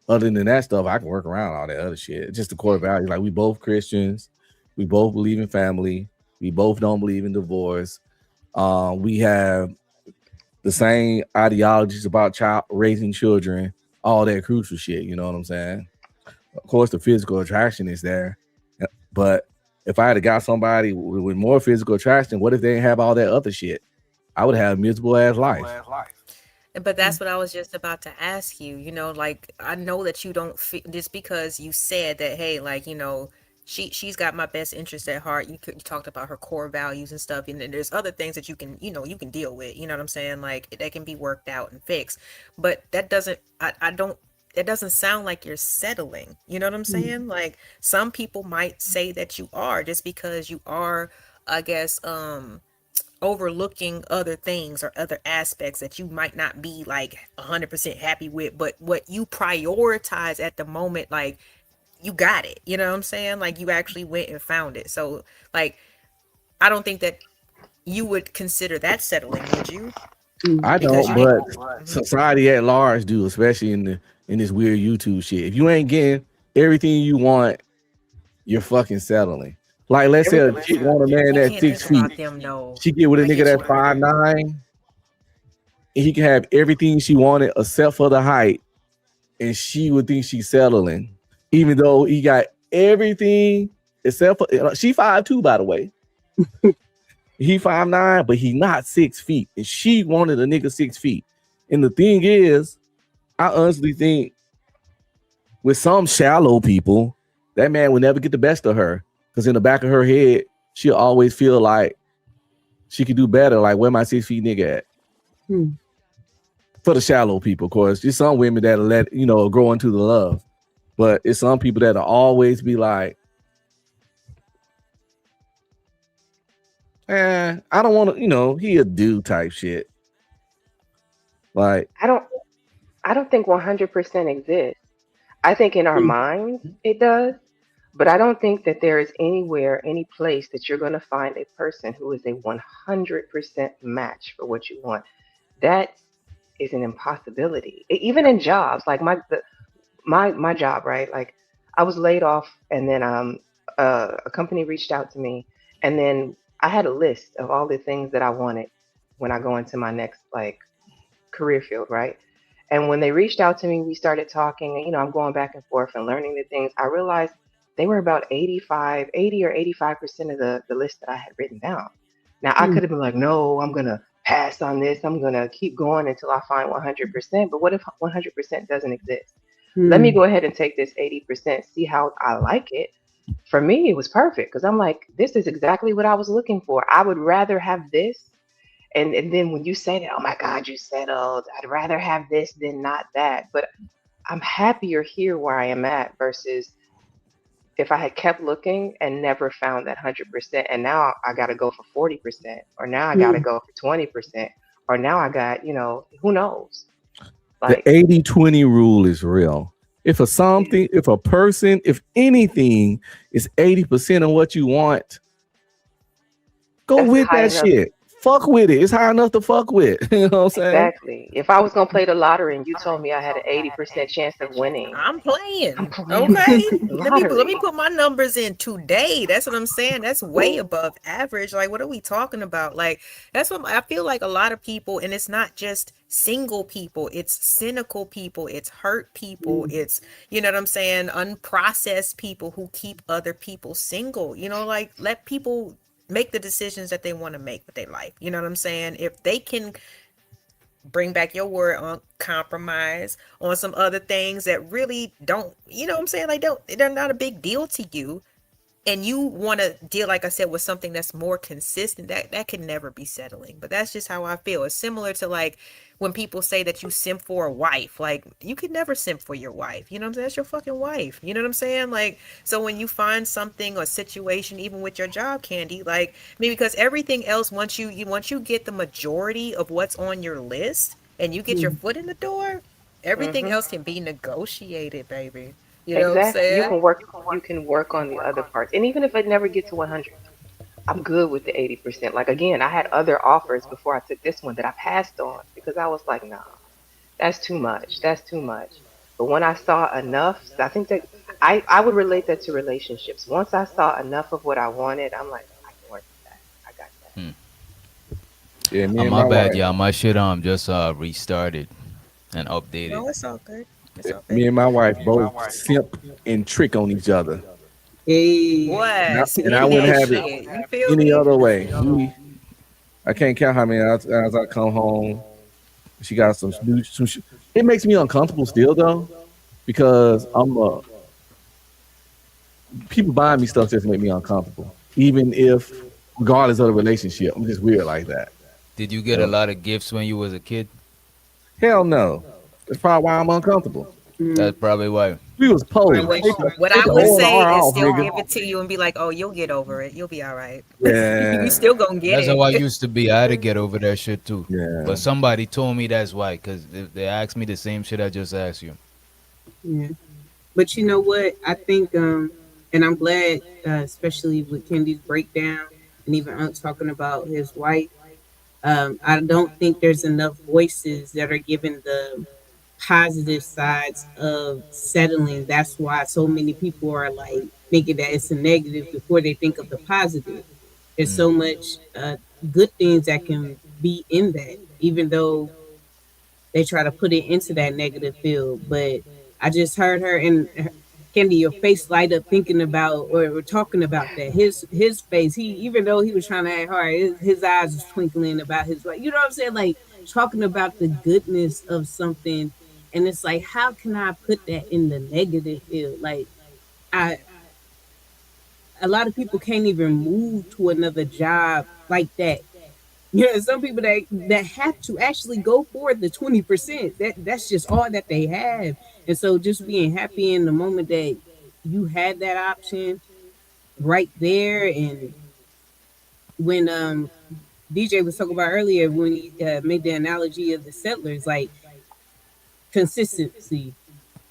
F: Other than that stuff, I can work around all that other shit. It's just the core values. Like we both Christians, we both believe in family, we both don't believe in divorce. We have the same ideologies about child raising children, all that crucial shit. You know what I'm saying? Of course, the physical attraction is there, but if I had got somebody with more physical attraction, what if they didn't have all that other shit? I would have a miserable ass life.
G: But that's what I was just about to ask you. You know, like I know that you don't feel just because you said that. Hey, like she's got my best interest at heart. You talked about her core values and stuff, and then there's other things that you can deal with. You know what I'm saying? Like that can be worked out and fixed. But that doesn't. I don't. That doesn't sound like you're settling. You know what I'm saying? Like some people might say that you are just because you are, I guess, overlooking other things or other aspects that you might not be like 100% happy with, but what you prioritize at the moment, like you got it. You know what I'm saying? Like you actually went and found it. So like I don't think that you would consider that settling, would you?
F: I
G: Because
F: don't,
G: you didn't.
F: but society at large do, especially in this weird YouTube shit. If you ain't getting everything you want, you're fucking settling. Like let's say a chick want a man
G: You
F: that's
G: can't
F: six
G: think
F: feet.
G: about them, no.
F: She get with a
G: I
F: nigga
G: get you
F: that's
G: on that.
F: 5'9", and he can have everything she wanted except for the height, and she would think she's settling, even though he got everything except for she 5'2", by the way. He 5'9", but he not 6 feet, and she wanted a nigga 6 feet. And the thing is, I honestly think with some shallow people, that man would never get the best of her because in the back of her head, she'll always feel like she could do better. Like where my 6 feet nigga at?
H: Hmm.
F: For the shallow people, of course. There's some women that'll let grow into the love, but it's some people that'll always be like, I don't want to, he a dude type shit. Like,
E: I don't think 100% exists. I think in our minds it does, but I don't think that there is anywhere, any place that you're going to find a person who is a 100% match for what you want. That is an impossibility. Even in jobs, like my job, right? Like I was laid off, and then a company reached out to me, and then I had a list of all the things that I wanted when I go into my next like career field, right? And when they reached out to me, we started talking, and I'm going back and forth and learning the things. I realized they were about 80 or 85% of the list that I had written down. Now I could have been like, no, I'm gonna pass on this. I'm gonna keep going until I find 100%. But what if 100% doesn't exist? Let me go ahead and take this 80%, see how I like it. For me, it was perfect because I'm like, this is exactly what I was looking for. I would rather have this. And then when you say that, oh my God, you settled. I'd rather have this than not that. But I'm happier here where I am at versus if I had kept looking and never found that 100%. And now I got to go for 40%, or now I got to go for 20%, or now I got, who knows?
F: the
E: Like,
F: 80-20 rule is real. If a person, if anything is 80% of what you want, go
E: that's
F: with
E: high
F: that
E: enough.
F: shit. fuck with it. It's high enough to fuck with. You know what I'm saying?
E: Exactly. If I was gonna play the lottery and you told me I had an 80% chance of winning,
G: I'm
E: I'm
G: playing.
E: playing
G: Okay.
E: the
G: Let me
E: lottery.
G: put my numbers in today. That's what I'm saying. That's way above average. Like, what are we talking about? Like, that's what I feel like a lot of people, and it's not just single people, it's cynical people, it's hurt people, it's, you know what I'm saying, unprocessed people who keep other people single. Like, let people make the decisions that they want to make with their life. You know what I'm saying? If they can bring back your word on compromise on some other things that really don't, you know what I'm saying, like, they're not a big deal to you, and you want to deal, like I said, with something that's more consistent, that can never be settling. But that's just how I feel. It's similar to, like, when people say that you simp for a wife. Like, you could never simp for your wife. You know what I'm saying? That's your fucking wife. You know what I'm saying? Like, so when you find something or situation, even with your job, Candy, like, I mean, because everything else, once you get the majority of what's on your list and you get your foot in the door, everything
E: Hmm.
G: else can be negotiated, baby. You know what I'm
E: Exactly. You
G: saying?
E: can work. You can work on the other parts, and even if it never gets to 100, I'm good with the 80%. Like again, I had other offers before I took this one that I passed on because I was like, nah, that's too much. That's too much. But when I saw enough, I think that I would relate that to relationships. Once I saw enough of what I wanted, I'm like, I can work with that. I got that.
D: Hmm.
F: Yeah, me and
D: My
F: my
D: bad,
F: wife.
D: y'all. My shit just restarted and updated.
G: No, it's all good. It's all good.
F: Me and my wife both simp and trick on each other.
H: Hey,
F: And I,
G: What?
F: and I
G: Spin
F: wouldn't
G: that
F: have it
G: shit. You feel
F: any
G: me?
F: other way. I can't count how many as I come home. She got it makes me uncomfortable still though, because people buying me stuff just make me uncomfortable. Even if regardless of the relationship. I'm just weird like that.
D: Did you get a
F: So,
D: lot of gifts when you was a kid?
F: hell no. That's probably why I'm uncomfortable.
D: That's probably why.
F: We was
G: Right,
F: poor.
G: what,
F: Take the
G: what
F: take
G: I
F: the
G: would
F: whole
G: say
F: R
G: is
F: off,
G: still
F: nigga.
G: give it to you and be like, oh, you'll get over it. You'll be all right. You
F: Yeah.
G: still gonna get
D: That's how I
G: it.
D: used to be. I had to get over that shit too.
F: Yeah.
D: But somebody told me that's why, because they asked me the same shit I just asked you.
H: yeah. But you know what? I think, and I'm glad, especially with Kendi's breakdown and even Unc talking about his wife. I don't think there's enough voices that are given the positive sides of settling. That's why so many people are like thinking that it's a negative before they think of the positive. There's
D: Mm.
H: so much good things that can be in that, even though they try to put it into that negative field. But I just heard her and Candy, your face light up thinking about or talking about that. His face, he even though he was trying to act hard, his eyes was twinkling about his like, you know what I'm saying? Like talking about the goodness of something. And it's like, how can I put that in the negative field? Like I a lot of people can't even move to another job like that. You know, some people that have to actually go for the 20%. That's just all that they have. And so just being happy in the moment that you had that option right there. And when DJ was talking about earlier when he made the analogy of the settlers, like consistency,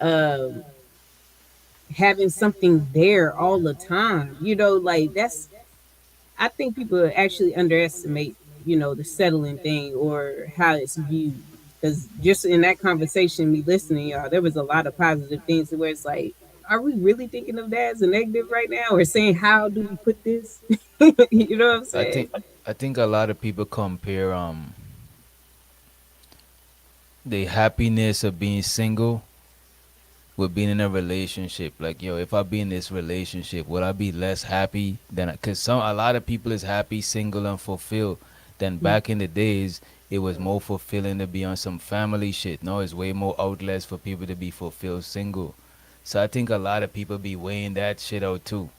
H: um, having something there all the time. You know, like that's I think people actually underestimate, the settling thing or how it's viewed. Because just in that conversation, me listening, y'all, there was a lot of positive things where it's like, are we really thinking of that as a negative right now, or saying how do we put this? You know what I'm
D: I
H: saying?
D: think I think a lot of people compare the happiness of being single with being in a relationship. Like, yo, if I be in this relationship, would I be less happy than? Because a lot of people is happy, single, and fulfilled. Than back in the days, it was more fulfilling to be on some family shit. No, it's way more outlets for people to be fulfilled single. So I think a lot of people be weighing that shit out too.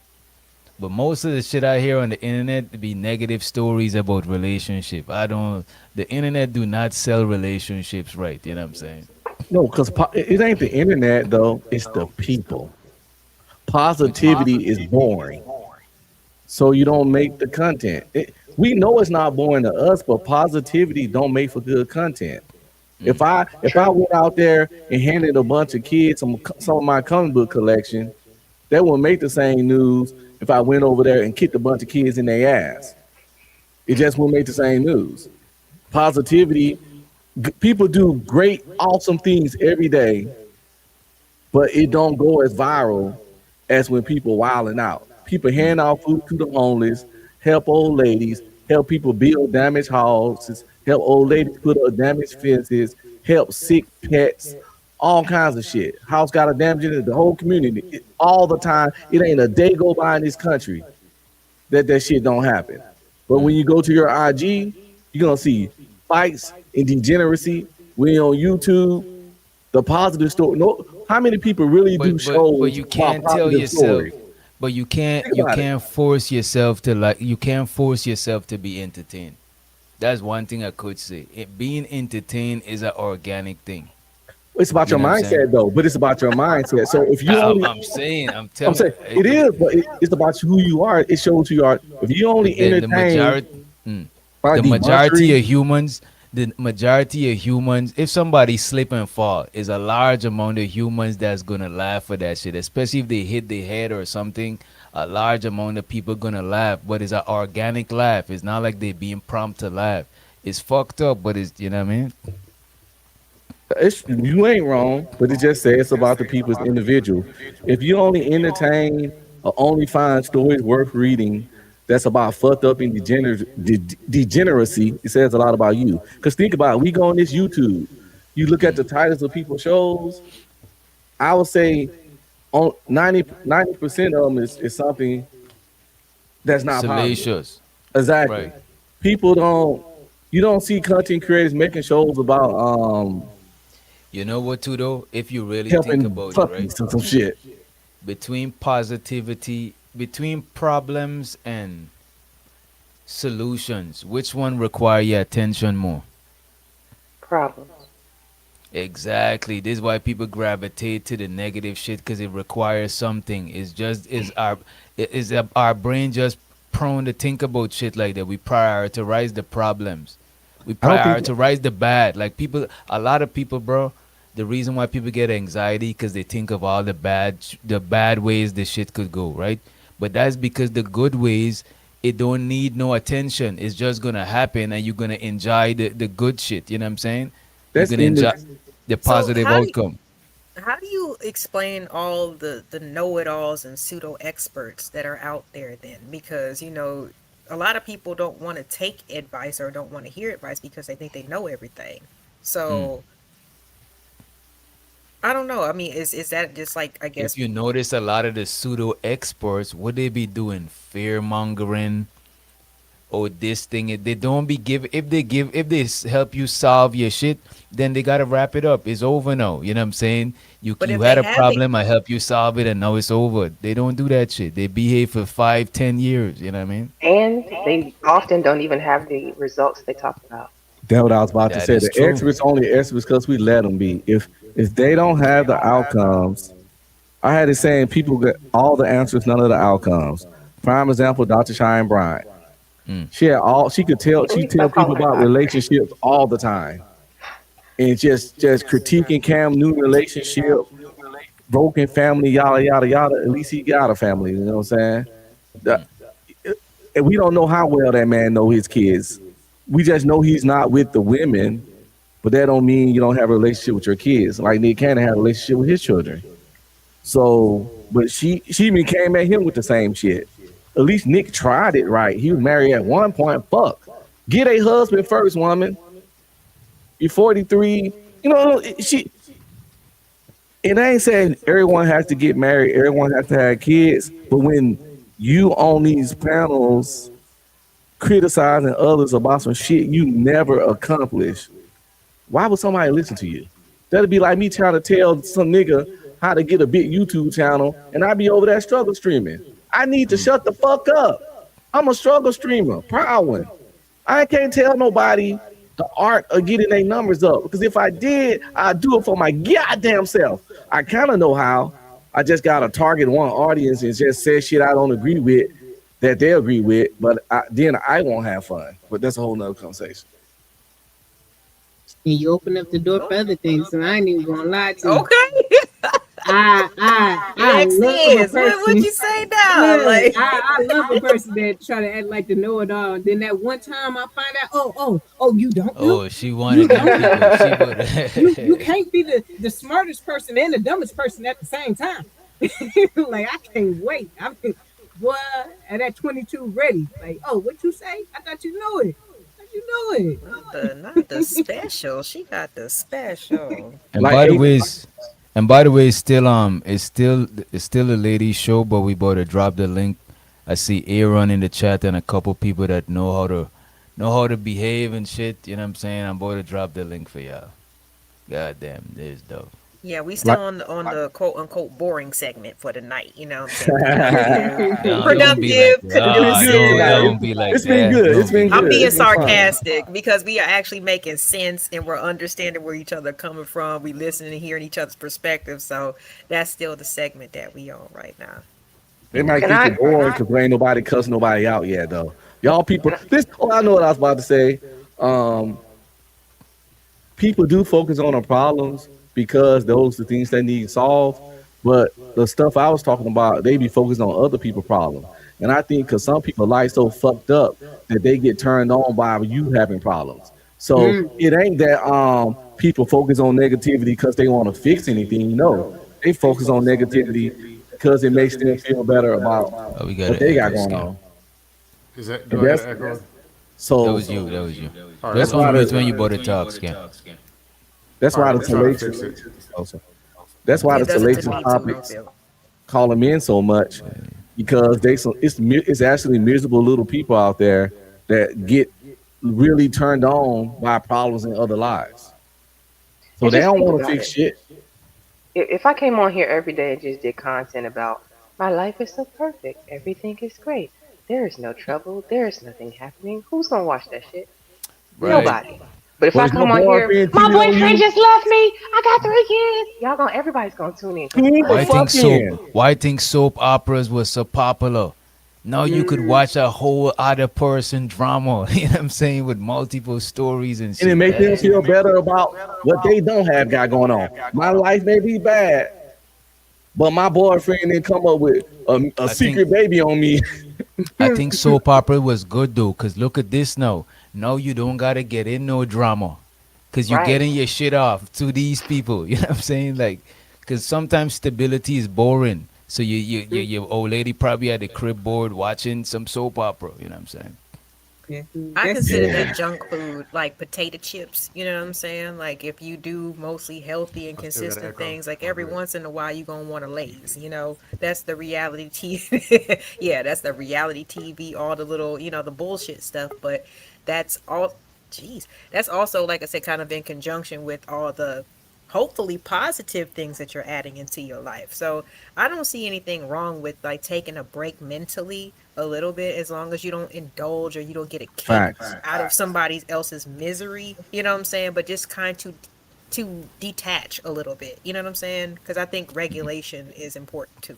D: But most of the shit I hear on the internet be negative stories about relationship. I don't. The internet do not sell relationships right. You know what I'm saying?
F: No, because it ain't the internet though. It's the people. Positivity is boring, so you don't make the content. We know it's not boring to us, but positivity don't make for good content. If I
E: True.
F: went out there and handed a bunch of kids some of my comic book collection, that wouldn't make the same news if I went over there and kicked a bunch of kids in their ass. It just won't make the same news. Positivity, people do great, awesome things every day, but it don't go as viral as when people wilding out. People hand out food to the homeless, help old ladies, help people build damaged houses, help old ladies put up damaged fences, help sick pets, all kinds of shit. House got a damage in it, the whole community, all the time. It ain't a day go by in this country that shit don't happen. But when you go to your IG, you're gonna see fights and degeneracy. We on YouTube, the positive story. No, how many people really do shows
D: but you
F: about
D: can't tell
F: positive
D: yourself.
F: stories?
D: But
F: Think
D: you
F: about it.
D: can't force yourself to like you can't force yourself to be entertained. That's one thing I could say. Being entertained is an organic thing.
F: It's about
D: You
F: your
D: know what I'm saying?
F: mindset though, but it's about your mindset. So if you only,
D: I'm
F: I'm
D: telling
F: saying it is, but it's about who you are. It shows who you are. If you only
D: the
F: entertain
D: majority
F: by
D: the majority
F: debauchery,
D: of humans if somebody slip and fall is a large amount of humans that's gonna laugh at that shit, especially if they hit their head or something. A large amount of people gonna laugh, but it's an organic laugh. It's not like they being prompt to laugh. It's fucked up, but it's, you know what I mean.
F: you ain't wrong, but it just says about the people as individual. If you only entertain or only find stories worth reading that's about fucked up and degeneracy, it says a lot about you. Because think about it, we go on this YouTube, you look at the titles of people's shows, I would say on 90% of them is something that's not positive.
D: Salacious,
F: Exactly.
D: right?
F: People don't, you don't see content creators making shows about
D: You know what, too, though? If you really think
F: helping
D: about it, right?
F: puppies and some shit.
D: Between positivity, between problems and solutions, which one require your attention more?
E: Problems.
D: Exactly. This is why people gravitate to the negative shit because it requires something. It's just our brain just prone to think about shit like that. We prioritize the problems. We
F: I don't think
D: prioritize the bad. Like people, a lot of people, bro. The reason why people get anxiety because they think of all the bad ways the shit could go, right? But that's because the good ways, it don't need no attention. It's just gonna happen, and you're gonna enjoy the good shit. You know what I'm saying? You're
F: that's
D: gonna
F: in
D: enjoy
F: the
D: the
G: So
D: positive outcome.
G: how do you explain all the know-it-alls and pseudo experts that are out there then? Because a lot of people don't want to take advice or don't want to hear advice because they think they know everything.
D: Mm.
G: So I don't know. I mean, is that just like, I
D: If
G: guess,
D: you notice a lot of the pseudo experts, what they be doing? Fear mongering. Oh, this thing. They don't be give. If they help you solve your shit, then they gotta wrap it up. It's over now. You know what I'm saying? You
G: but
D: you
G: if
D: had
G: they
D: a
G: haven't,
D: problem. I help you solve it, and now it's over. They don't do that shit. They behave for 5, 10 years. You know what I mean?
E: And they often don't even have the results they talk about.
F: That's what I was about to
D: That
F: say.
D: is
F: The
D: true.
F: experts only experts because we let them be. If they don't have the outcomes, I had it saying people get all the answers, none of the outcomes. Prime example, Dr. Shine Bryant.
D: Mm.
F: She had all she could tell. She tell
E: Stop
F: people
E: calling her
F: about
E: doctor.
F: relationships all the time, and just critiquing Cam new relationship, broken family, yada yada yada. At least he got a family. You know what I'm saying? The- and we don't know how well that man know his kids. We just know he's not with the women, but that don't mean you don't have a relationship with your kids. Like Nick Cannon had a relationship with his children. So, but she even came at him with the same shit. At least Nick tried it right. He was married at one point. Fuck, get a husband first, woman. You're 43. You know she. It ain't saying everyone has to get married. Everyone has to have kids. But when you on these panels criticizing others about some shit you never accomplished, why would somebody listen to you? That'd be like me trying to tell some nigga how to get a big YouTube channel, and I'd be over there struggle streaming. I need to shut the fuck up. I'm a struggle streamer, proud one. I can't tell nobody the art of getting their numbers up because if I did, I'd do it for my goddamn self. I kind of know how. I just gotta target one audience and just say shit I don't agree with that they agree with, but then I won't have fun. But that's a whole nother conversation.
H: And you open up the door for other things, and I ain't even gonna lie to you.
G: okay.
H: I
G: Next
H: love a
G: is what would
H: person.
G: you say now?
H: Look,
G: Like,
H: I love a person that try to act like the know-it-all. Then that one time I find out, oh, you don't know,
D: Oh, she
H: you
D: wanted them
H: don't know.
D: people. She would.
H: You can't be the smartest person and the dumbest person at the same time. Like I can't wait. I mean, boy, at that 22 ready. Like, oh, what you say? I thought you knew it. I thought you knew it.
G: not the special. She got the special.
D: And
F: Like
D: by the
F: eight.
D: way, it's still a ladies show, but we better drop the link. I see Aaron in the chat and a couple people that know how to behave and shit. You know what I'm saying? I'm about to drop the link for y'all. God damn, this dope.
G: Yeah, we still
F: Like
G: on the quote unquote boring segment for the night. You know what I'm saying? We trying to do
D: Don't be like
G: productive,
D: that. Ah,
F: good
G: conducive.
F: tonight.
D: don't be like
F: It's been
D: that.
F: good. It's
D: Don't be
F: been
D: like
G: I'm
F: good.
G: being
F: It's been fun.
G: sarcastic because we are actually making sense and we're understanding where each other are coming from. We listening and hearing each other's perspective. So that's still the segment that we on right now.
F: It might
E: And
F: get you
E: I
F: bored because ain't nobody cuss nobody out yet though. Y'all people, this. Oh, I know what I was about to say. Um, People do focus on the problems because those are the things they need solved. But the stuff I was talking about, they be focused on other people's problems. And I think because some people life so fucked up that they get turned on by you having problems. So it ain't that people focus on negativity because they want to fix anything. No, they focus on negativity because it makes them feel better about
D: Oh, we got
F: what
D: an
F: they got
D: echo
F: going
D: scam.
F: on.
I: Is that,
F: And
I: do I got an echo?
D: That
F: so
D: was you. That was you.
I: All right,
D: Just
F: that's why
D: unmute when
F: the
D: you bought a talk scam.
F: that's
I: all
F: why
I: right,
F: the
I: I'm trying to fix
F: salacious
I: it.
F: that's why
G: It
F: the
G: does it to
F: salacious
G: me too, don't
F: topics
G: feel.
F: call them in so much because it's actually miserable little people out there that get really turned on by problems in other lives. So
E: and
F: they
E: just
F: don't
E: think
F: want to
E: about
F: fix
E: it.
F: shit.
E: If I came on here every day and just did content about my life is so perfect, everything is great, there is no trouble, there is nothing happening, who's gonna watch that shit?
D: Right.
E: Nobody. But if
F: But
E: I
F: if your
E: come on here,
F: boyfriend
E: my
F: cheated on
E: boyfriend
F: you,
E: just left me. I got 3 kids. Y'all gonna everybody's gonna tune in because
F: tune the
D: Why
E: what?
D: think
F: fuck
D: soap?
F: in.
D: Why think soap operas was so popular? Now you could watch a whole other person drama. You know what I'm saying, with multiple stories and
F: And it
D: shit.
F: make them
D: That shit.
F: feel better about what they don't have got going on. My life may be bad, but my boyfriend didn't come up with a
D: I think
F: secret baby on me.
D: I think soap opera was good though, cause look at this now. Now you don't gotta get in no drama, cause you're
E: Right.
D: getting your shit off to these people. You know what I'm saying? Like, cause sometimes stability is boring. So your old lady probably at the crib bored watching some soap opera. You know what I'm saying?
H: Yeah,
G: I
H: that's
G: consider
F: Yeah.
G: that junk food, like potato chips. You know what I'm saying? Like if you do mostly healthy and
I: I still got an
G: consistent
I: echo.
G: things, like
I: My
G: every
I: bad.
G: once in a while you gonna want to Lay's. That's the reality TV. Yeah, that's the reality TV. All the little, the bullshit stuff. But that's all. Jeez, that's also, like I said, kind of in conjunction with all the hopefully positive things that you're adding into your life. So I don't see anything wrong with like taking a break mentally a little bit, as long as you don't indulge or you don't get a kick
F: Facts.
G: out of somebody else's misery. You know what I'm saying? But just kind to detach a little bit. You know what I'm saying? Because I think regulation is important too.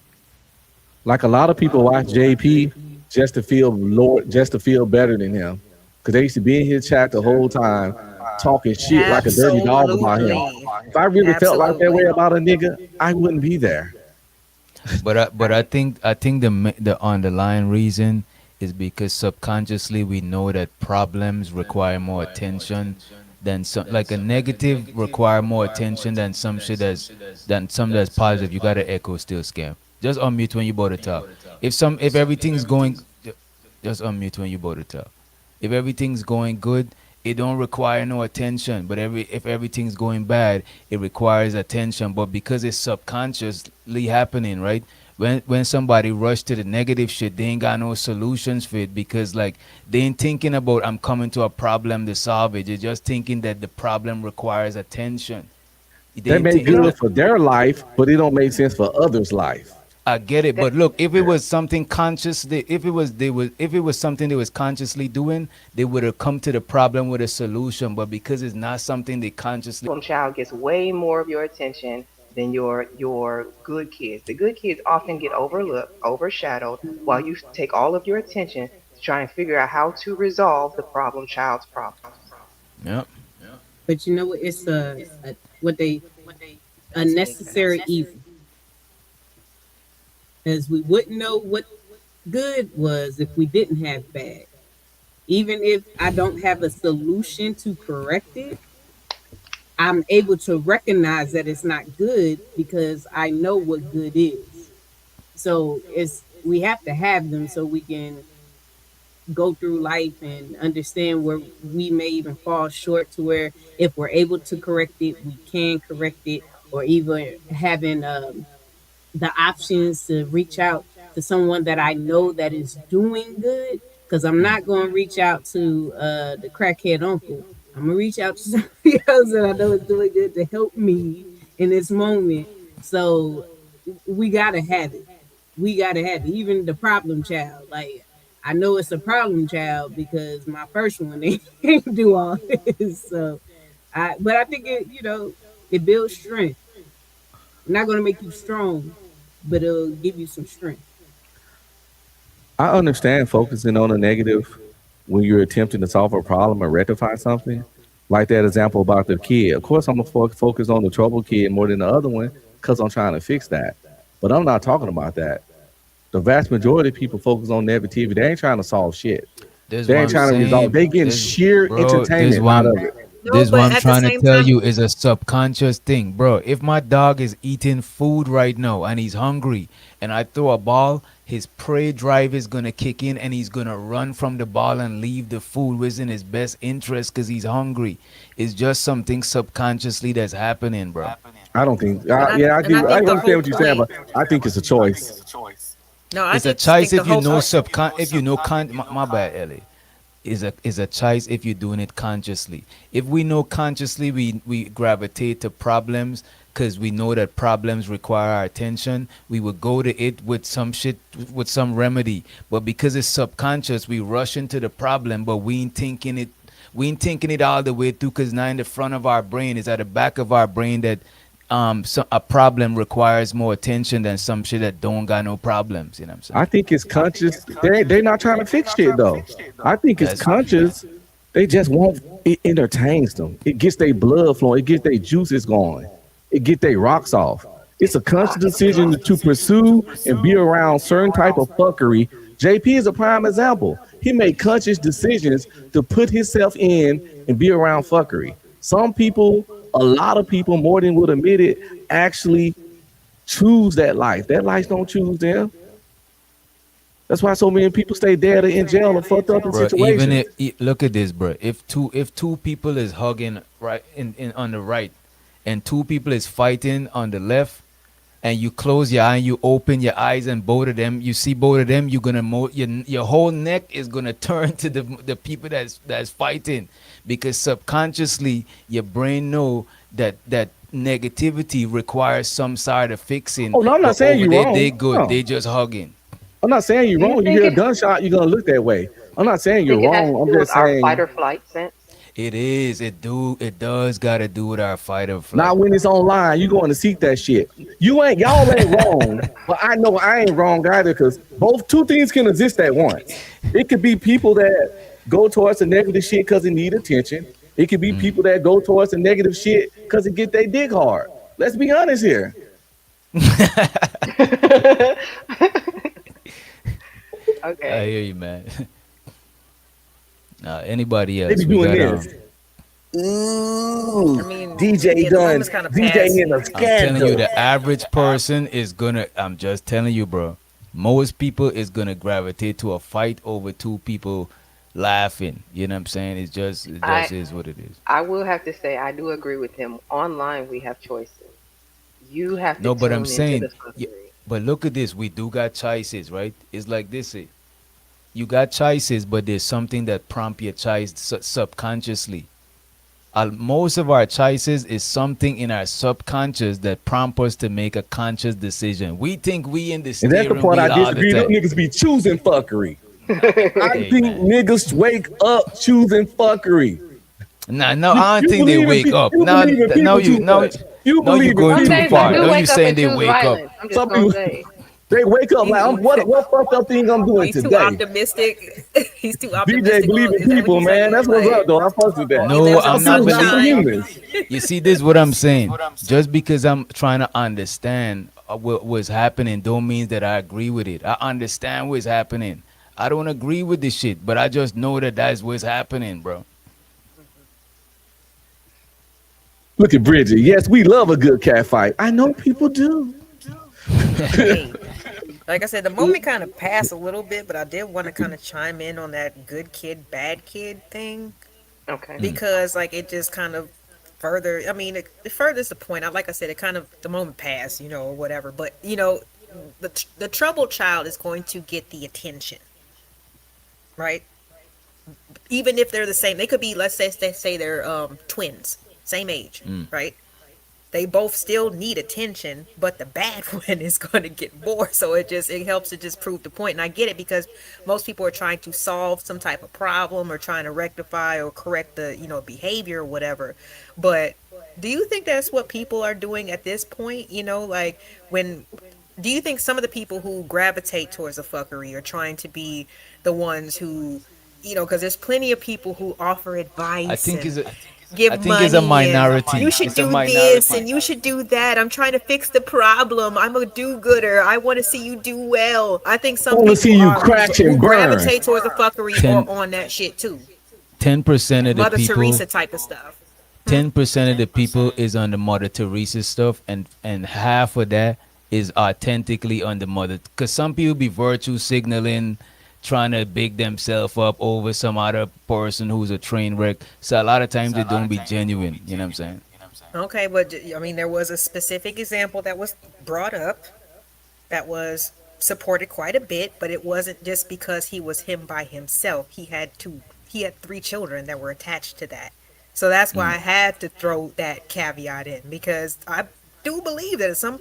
F: Like a lot of people watch JP just to feel better than him, because they used to be in his chat the whole time talking shit like a dirty dog about him.
G: Absolutely.
F: If I really felt like that way
G: Absolutely.
F: about a nigga, I wouldn't be there.
D: But I think the underlying reason is because subconsciously we know that problems require more attention than some, like a negative require more attention than some that's positive. You got to echo still scam. Just unmute when you about to talk. If everything's going, just unmute when you about to talk. If everything's going good, it don't require no attention. But if everything's going bad, it requires attention. But because it's subconsciously happening, right? When somebody rush to the negative shit, they ain't got no solutions for it, because like they ain't thinking about I'm coming to a problem to solve it. They're just thinking that the problem requires attention. They
F: That
D: ain't
F: make
D: think,
F: good for their life, but it don't make sense for others' life.
D: I get it,
E: That,
D: but look, if it was something conscious, if it was something they was consciously doing, they would have come to the problem with a solution. But because it's not something they consciously,
E: problem child gets way more of your attention than your good kids. The good kids often get overlooked, overshadowed, while you take all of your attention to try and figure out how to resolve the problem child's problem.
D: yeah,
H: but you know what? It's a what they a necessary evil, as we wouldn't know what Good was if we didn't have bad. Even if I don't have a solution to correct it, I'm able to recognize that it's not good because I know what good is. So it's we have to have them so we can go through life and understand where we may even fall short, to where if we're able to correct it, we can correct it, or even having the options to reach out to someone that I know that is doing good. Because I'm
D: Mm.
H: not going to reach out to the crackhead uncle. I'm going to reach out to somebody else that I know is doing good to help me in this moment. So we got to have it. We got to have it. Even the problem child. Like, I know it's a problem child because my first one, they ain't do all this. So, but I think it builds strength. Not going to make you strong, but it'll give you some strength.
F: I understand focusing on a negative when you're attempting to solve a problem or rectify something. Like that example about the kid. Of course, I'm gonna focus on the troubled kid more than the other one because I'm trying to fix that. But I'm not talking about that. The vast majority of people focus on negativity. They ain't trying to solve shit.
D: This
F: They
D: what
F: ain't
D: I'm
F: trying to resolve.
D: saying.
F: They getting
D: This,
F: sheer
D: bro.
F: entertainment out of it.
G: No,
D: This what
G: but
D: I'm
G: at the
D: trying to
G: same
D: tell
G: time,
D: you is a subconscious thing, bro. If my dog is eating food right now and he's hungry, and I throw a ball, his prey drive is gonna kick in, and he's gonna run from the ball and leave the food, which is in his best interest because he's hungry. It's just something subconsciously that's happening, bro.
F: I don't think. Yeah, I
G: and I
F: give. I
G: think the
F: understand
G: whole
F: what you're saying,
G: point.
F: but I think it's a choice.
G: No, I
D: It's a
G: just
D: choice
G: think the
D: if you
G: whole
D: know
G: point.
D: subcon. If you know my bad, Ellie. Is a choice if you're doing it consciously. If we know consciously, we gravitate to problems because we know that problems require our attention. We would go to it with some shit, with some remedy. But because it's subconscious, we rush into the problem, but we ain't thinking it. We ain't thinking it all the way through because now in the front of our brain is at the back of our brain that a problem requires more attention than some shit that don't got no problems. You know what I'm
F: I
D: saying?
F: think it's conscious. They're not trying to fix shit though. I think it's
D: That's
F: conscious. They just want it entertains them. It gets their blood flowing. It gets their juices going. It gets their rocks off. It's a conscious decision to pursue and be around certain type of fuckery. JP is a prime example. He made conscious decisions to put himself in and be around fuckery. Some people, a lot of people, more than would admit it, actually choose that life. That life don't choose them. That's why so many people stay dead or in jail or fucked up in
D: bro. Even if
F: situations.
D: look at this, bro. If two people is hugging right in on the right, and two people is fighting on the left, and you close your eye and you open your eyes and both of them, you see both of them, you're gonna your whole neck is gonna turn to the people that's fighting, because subconsciously your brain know that negativity requires some sort of fixing,
F: Oh no, I'm not
D: but
F: saying
D: over
F: you're
D: there they
F: wrong.
D: good,
F: No,
D: they just hugging.
F: I'm not saying you're
E: Do you
F: wrong. You
E: think
F: hear a
E: it?
F: gunshot, you're gonna look that way. I'm not saying you're
E: Think it has to
F: wrong. I'm
E: do with
F: just
E: our fight
F: saying
E: or flight sense?
D: It is. It does got to do with our fight or flight.
F: not when it's online. You going to seek that shit. Y'all ain't wrong, but I know I ain't wrong either because both two things can exist at once. It could be people that go towards the negative shit because they need attention. It could be
D: Mm.
F: people that go towards the negative shit because it get they dig hard. Let's be honest here.
D: I
E: Okay.
D: hear you, man. Anybody
F: They
D: else?
F: be
D: We
F: doing
D: got
F: this.
G: I
F: Ooh,
G: mean,
F: DJ
G: yeah, the
F: done.
G: moment's kind of
F: DJ
G: past.
F: in a
D: I'm telling you,
F: scandal.
D: the average person is gonna. I'm just telling you, bro. Most people is gonna gravitate to a fight over two people laughing. You know what I'm saying? It
E: I
D: just is what it is.
E: I will have to say I do agree with him. Online we have choices. You have to
D: No, but I'm
E: tune into the
D: saying, yeah,
E: fuckery.
D: but look at this. We do got choices, right? It's like this. You got choices, but there's something that prompt your choice subconsciously. Most of our choices is something in our subconscious that prompt us to make a conscious decision. We think we in the
F: And that's the
D: steering
F: part I
D: wheel all the
F: disagree. Those
D: time.
F: niggas be choosing fuckery. I
D: Hey
F: think
D: man,
F: niggas wake up choosing fuckery.
D: nah, no, I don't
F: You
D: think they
F: believe in
D: wake up.
F: you
D: No,
F: believe in
D: no,
F: people
D: you,
F: too
D: no,
F: much. You
D: no, you
F: believe in
D: going
E: Some
D: too
F: people
E: days
F: too
E: I
D: far.
E: do
D: No,
F: much.
D: you
E: wake up
D: saying
E: and
D: they
E: choose
D: wake up.
E: violence. I'm just
F: Some
E: gonna
F: people
E: say.
F: they wake up like
G: You,
F: what fucked up thing I'm doing
G: he's too
F: today.
G: optimistic. He's too
F: DJ
G: optimistic.
F: believe
G: On,
F: in
G: is that what
F: people,
G: you're
F: man.
G: saying?
F: That's what's up
G: Like,
F: though. I fucks with that.
D: No,
G: there's some
F: Some
D: I'm not
F: people not
D: believe.
G: sunshine.
F: humans.
D: You see, this is what I'm saying. Just because I'm trying to understand what's happening don't mean that I agree with it. I understand what's happening. I don't agree with this shit, but I just know that that's what's happening, bro.
F: Look at Bridget. Yes, we love a good cat fight. I know people do.
G: Hey, like I said, the moment kind of passed a little bit, but I did want to kind of chime in on that good kid, bad kid thing
E: Okay.
G: because, like, it just kind of further. I mean, it furthers the point. Like I said, it kind of the moment passed, or whatever. But the troubled child is going to get the attention, right? Even if they're the same, they could be. Let's say they're twins, same age, right? They both still need attention, but the bad one is going to get more. So it helps to just prove the point. And I get it because most people are trying to solve some type of problem or trying to rectify or correct the behavior or whatever. But do you think that's what people are doing at this point? Like do you think some of the people who gravitate towards the fuckery are trying to be the ones who, because there's plenty of people who offer advice.
D: I think
G: and,
D: it's a
G: give
D: I think
G: money
D: it's a
G: and
D: minority.
G: you should
D: It's a
G: do
D: minority.
G: this and you should do that. I'm trying to fix the problem. I'm a do-gooder. I want to see you do well. I think some
F: I wanna
G: people
F: see you
G: are
F: crash
G: who
F: and burn.
G: gravitate towards the fuckery
D: Ten-
G: or on that shit too.
D: 10% of the
G: Mother
D: people.
G: Teresa type of stuff.
D: 10% of the people is on the Mother Teresa stuff, and half of that is authentically on the mother. Because some people be virtue signaling, trying to big themselves up over some other person who's a train wreck. So a lot of times they don't be genuine. You know what I'm saying?
G: Okay, but I mean, there was a specific example that was brought up that was supported quite a bit, but it wasn't just because he was him by himself. He had 3 children that were attached to that. So that's why I had to throw that caveat in, because I do believe that some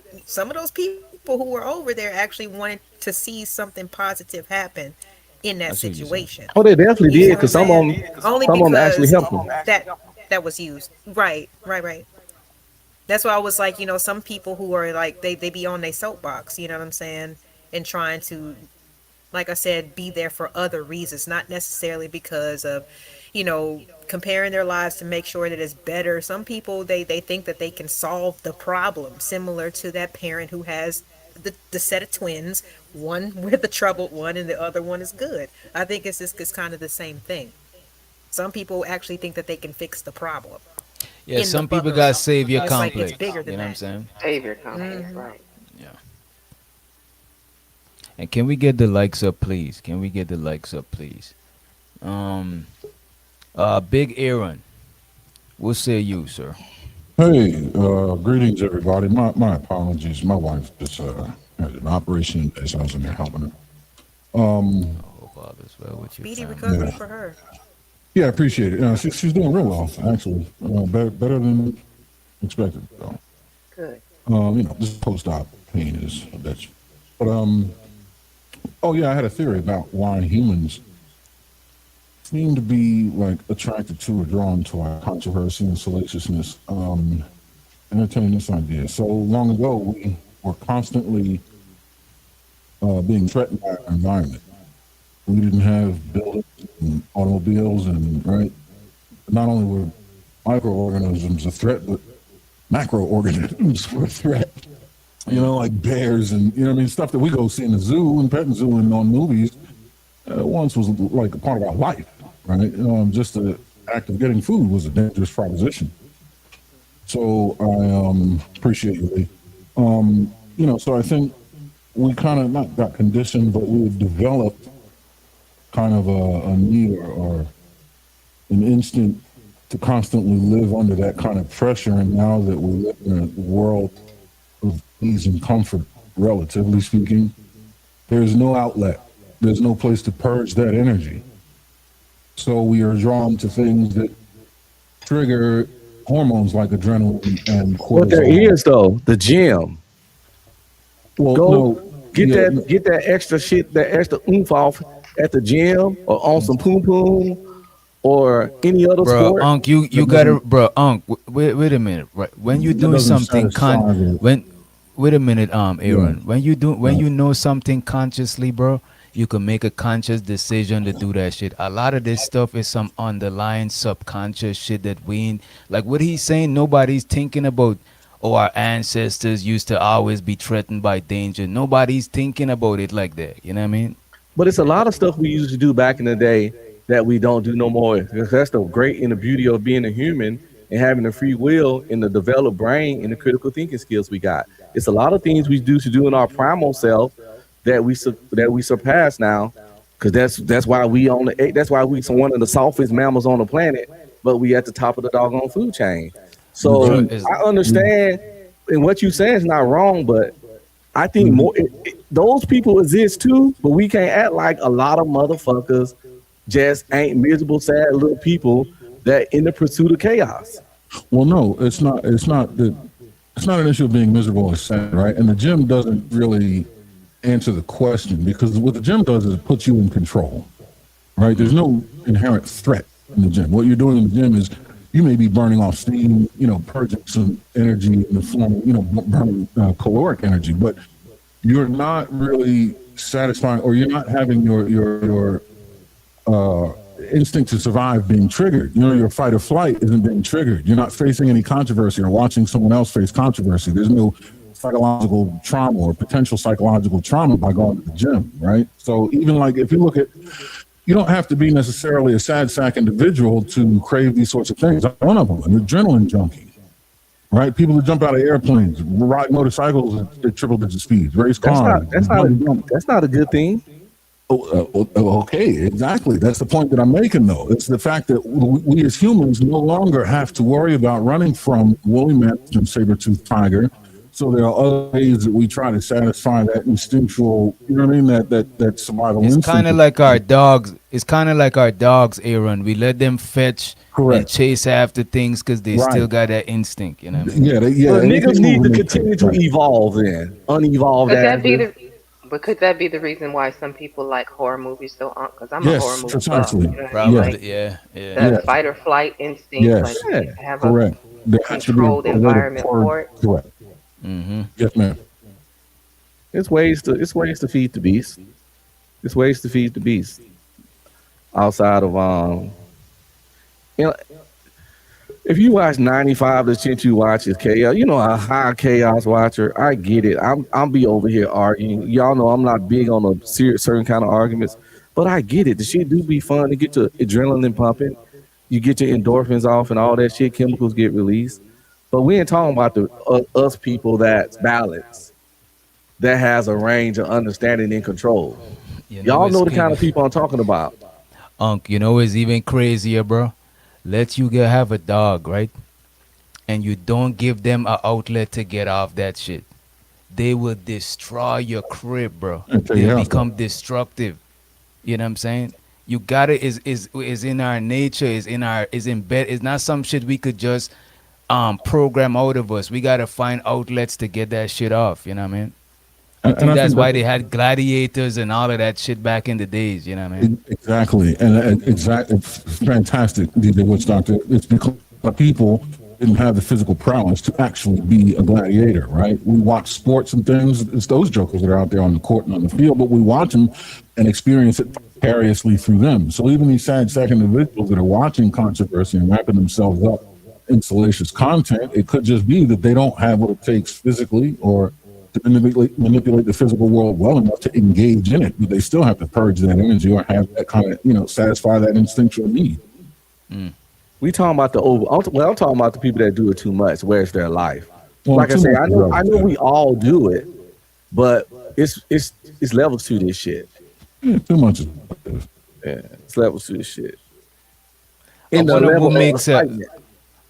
G: of those people who were over there actually wanted to see something positive happen in that
D: That's what you're saying.
G: situation.
F: Oh, they definitely
G: You
F: did
G: know
F: because
G: what
F: some
G: I'm
F: of them,
G: saying? Only
F: some of them actually
G: because
F: helped them.
G: that was used. Right. That's why I was like, some people who are like they be on their soapbox, you know what I'm saying, and trying to, like I said, be there for other reasons, not necessarily because of, comparing their lives to make sure that it's better. Some people, they think that they can solve the problem, similar to that parent who has the set of twins, one with the troubled one and the other one is good. I think it's kind of the same thing. Some people actually think that they can fix the problem.
D: Yeah,
G: In
D: some
G: the
D: people
G: fuckery.
D: got savior
G: It's like
D: complex.
G: it's bigger than
D: You know what I'm
G: that.
D: saying?
E: Savior complex, right?
D: Yeah. And can we get the likes up, please? Can we get the likes up, please? Big Aaron, what say you, sir?
I: Hey, greetings, everybody. My apologies. My wife just had an operation as I was in there helping her.
D: Hope all is well with your
G: Speedy
D: family.
G: recovery
I: Yeah.
G: for her.
I: Yeah, I appreciate it. She's doing real well, actually. Better than expected, though.
E: Good.
I: This post-op pain is a bitch. But, oh yeah, I had a theory about why humans seem to be like attracted to or drawn to our controversy and salaciousness. Entertain this idea. So long ago, we were constantly being threatened by our environment. We didn't have buildings and automobiles, and right. Not only were microorganisms a threat, but macroorganisms were a threat. Like bears and stuff that we go see in the zoo and petting zoo and on movies. Once was like a part of our life, right? Just the act of getting food was a dangerous proposition. So I appreciate you, Lee. So I think we kind of not got conditioned, but we developed kind of a need or an instinct to constantly live under that kind of pressure. And now that we live in a world of ease and comfort, relatively speaking, there's no outlet. There's no place to purge that energy. So we are drawn to things that trigger hormones like adrenaline and cortisol.
F: What there is though, the gym.
I: Well,
F: Go
I: no,
F: get
I: yeah,
F: get that extra shit, that extra oomph off at the gym or on some poom poom or any other
D: Bro,
F: sport.
D: Unc, you
I: That
D: gotta,
I: doesn't-
D: bro, Unc, wait a minute, right? When you
I: that
D: doing
I: doesn't
D: something
I: satisfy the-
D: wait a minute, Aaron.
I: Yeah.
D: When
I: Yeah.
D: you know something consciously, bro, you can make a conscious decision to do that shit. A lot of this stuff is some underlying subconscious shit that we ain't, like what he's saying. Nobody's thinking about oh, our ancestors used to always be threatened by danger. Nobody's thinking about it like that. You know what I mean?
F: But it's a lot of stuff we used to do back in the day that we don't do no more. Because that's the great and the beauty of being a human and having a free will and the developed brain and the critical thinking skills we got. It's a lot of things we do to do in our primal self that we surpass now. Because that's why we on the that's why we some one of the softest mammals on the planet, but we at the top of the doggone food chain. So I understand, and what you saying is not wrong, but I think more those people exist too, but we can't act like a lot of motherfuckers just ain't miserable, sad little people that in the pursuit of chaos.
I: Well, no, it's not. It's not that. It's not an issue of being miserable or sad, right? And the gym doesn't really answer the question, because what the gym does is it puts you in control, right? There's no inherent threat in the gym. What you're doing in the gym is you may be burning off steam, purging some energy in the form of, burning caloric energy, but you're not really satisfying, or you're not having your instinct to survive being triggered. Your fight or flight isn't being triggered. You're not facing any controversy or watching someone else face controversy. There's no psychological trauma or potential psychological trauma by going to the gym, right? So even like if you look at, you don't have to be necessarily a sad sack individual to crave these sorts of things. I'm one of them, an adrenaline junkie, right? People that jump out of airplanes, ride motorcycles at triple digit speeds, race cars.
F: That's not a good thing.
I: Okay, exactly. That's the point that I'm making, though. It's the fact that we as humans no longer have to worry about running from woolly mammoth and saber-toothed tiger. So there are other ways that we try to satisfy that instinctual, that survival instinct.
D: It's kind of like our dogs. It's kind of like our dogs, Aaron. We let them fetch and chase after things because they still got that instinct. You know what I mean?
F: Niggas need to continue to evolve then. Unevolved.
E: Could that be the reason why some people like horror movies so? Because I'm a horror movie
I: precisely.
E: buff.
D: Probably,
E: That fight or flight instinct. Like, have a controlled environment for it.
I: Correct.
D: Mm-hmm.
I: Yes, ma'am.
F: It's ways to feed the beast. It's ways to feed the beast. Outside of if you watch 95, the shit you watch is chaos. A high chaos watcher. I get it. I'm be over here arguing. Y'all know I'm not big on a certain kind of arguments, but I get it. The shit do be fun to get your adrenaline pumping. You get your endorphins off and all that shit. Chemicals get released. But we ain't talking about the us people that's balanced, that has a range of understanding and control. Y'all know the kind of people I'm talking about.
D: It's even crazier, bro. Let you have a dog, right? And you don't give them an outlet to get off that shit. They will destroy your crib, bro. They become destructive. You know what I'm saying? You gotta is in our nature, is embedded. It's not some shit we could just program out of us. We gotta find outlets to get that shit off. You know what I mean? I think that's why they had gladiators and all of that shit back in the days. You know what I mean?
I: Exactly, and exactly, it's fantastic, DJ Witch Doctor. It's because people didn't have the physical prowess to actually be a gladiator, right? We watch sports and things. It's those jokers that are out there on the court and on the field, but we watch them and experience it vicariously through them. So even these sad sack individuals that are watching controversy and wrapping themselves up in salacious content, it could just be that they don't have what it takes physically or to manipulate the physical world well enough to engage in it, but they still have to purge that energy or have that kind of, satisfy that instinctual need.
F: We talking about I'm talking about the people that do it too much, where it's their life. Well, like I say, I know we all do it, but it's levels to this shit.
I: Yeah, too much.
F: It's levels to this shit.
D: I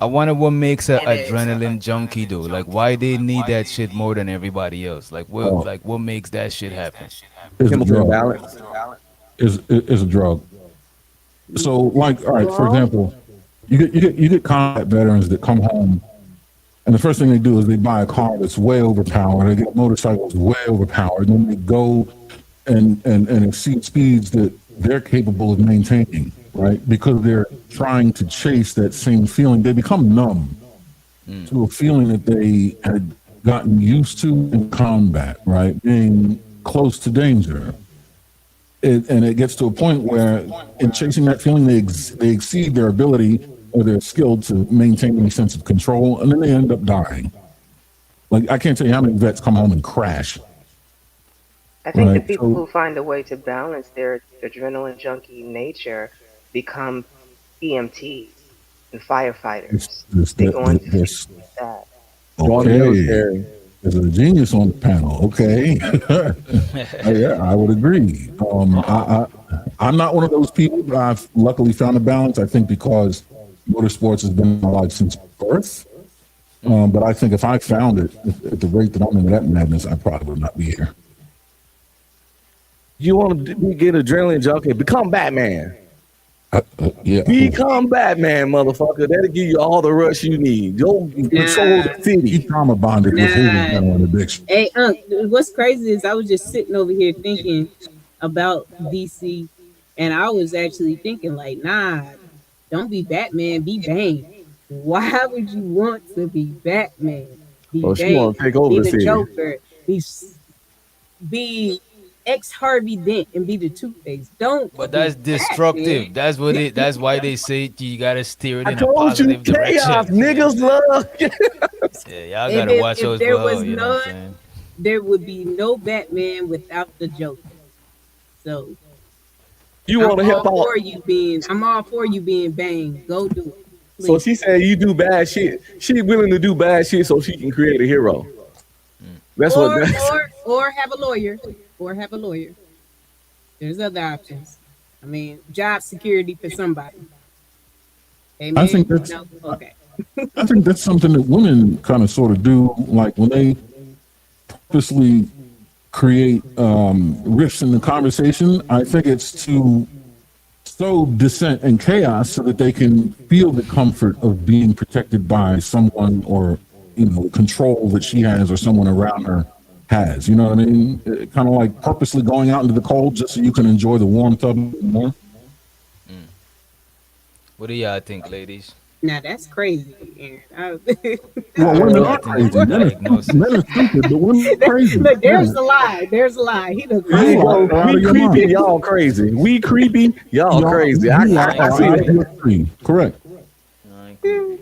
D: wonder what makes an adrenaline junkie though. Like, why they need that shit more than everybody else? Like, what makes that shit happen?
F: Chemical imbalance.
I: Is a drug. So, like, all right, for example, you get combat veterans that come home, and the first thing they do is they buy a car that's way overpowered. They get motorcycles way overpowered, and then they go and exceed speeds that they're capable of maintaining. Right, because they're trying to chase that same feeling. They become numb to a feeling that they had gotten used to in combat, right? Being close to danger. And it gets to a point where in chasing that feeling, they exceed their ability or their skill to maintain any sense of control, and then they end up dying. Like I can't tell you how many vets come home and crash.
E: I think the
I: Right.
E: people
I: So
E: who find a way to balance their adrenaline junkie nature become EMTs and firefighters.
I: this,
E: They
I: this,
E: go into fields
I: this,
E: like that.
F: Join the
I: okay.
F: military.
I: There's a genius on the panel. Okay. Yeah, I would agree. I'm not one of those people, but I've luckily found a balance. I think because motorsports has been in my life since birth. But I think if I found it at the rate that I'm in that madness, I probably would not be here.
F: You want to get adrenaline junkie? Become Batman.
I: Yeah.
F: Become Batman, motherfucker. That'll give you all the rush you need. Go patrol the
I: He
F: city.
I: trauma bonded with his
H: Nah.
I: adrenaline addiction.
H: Hey, what's crazy is I was just sitting over here thinking about DC, and I was actually thinking like, nah, don't be Batman, be Bane. Why would you want to be Batman? Be
F: Oh, she
H: Bane,
F: want to take over
H: be
F: the
H: the
F: city.
H: Joker, be ex Harvey Dent, and be the Two-Face. Don't.
D: But that's
H: be
D: destructive.
H: Batman.
D: That's why they say you gotta steer it
F: I
D: in a
F: told you,
D: positive
F: chaos,
D: direction.
F: niggas love.
D: Yeah, y'all gotta watch
H: If
D: out
H: there
D: for
H: was
D: her, you know what I'm
H: none,
D: saying?
H: there would be no Batman without the Joker. So
F: You want to help out?
H: I'm all for you being Bane. Go do it.
F: So
H: Please.
F: she said you do bad shit. She willing to do bad shit so she can create a hero. That's what.
H: Or have a lawyer. Or have a lawyer. There's other options. I mean, job security for somebody. Amen.
I: I think that's
H: No? Okay.
I: I think that's something that women kind of sort of do, like when they purposely create rifts in the conversation. I think it's to sow dissent and chaos so that they can feel the comfort of being protected by someone, or control that she has or someone around her has. You know what I mean? Kind of like purposely going out into the cold just so you can enjoy the warmth of it more.
D: What do y'all think, ladies?
H: Now that's crazy. Aaron.
I: Well, women
D: really
I: are
D: think
I: crazy.
D: it's a
I: Men
D: diagnosis.
I: are stupid, but women are crazy.
H: Look, there's
I: Yeah.
H: a lie. There's a lie. He done
F: There you
H: crazy.
F: go.
I: Out of
F: We
I: your
F: creepy,
I: mind.
F: y'all crazy. We creepy, y'all crazy. I see that.
I: agree. Correct.
D: I agree, man.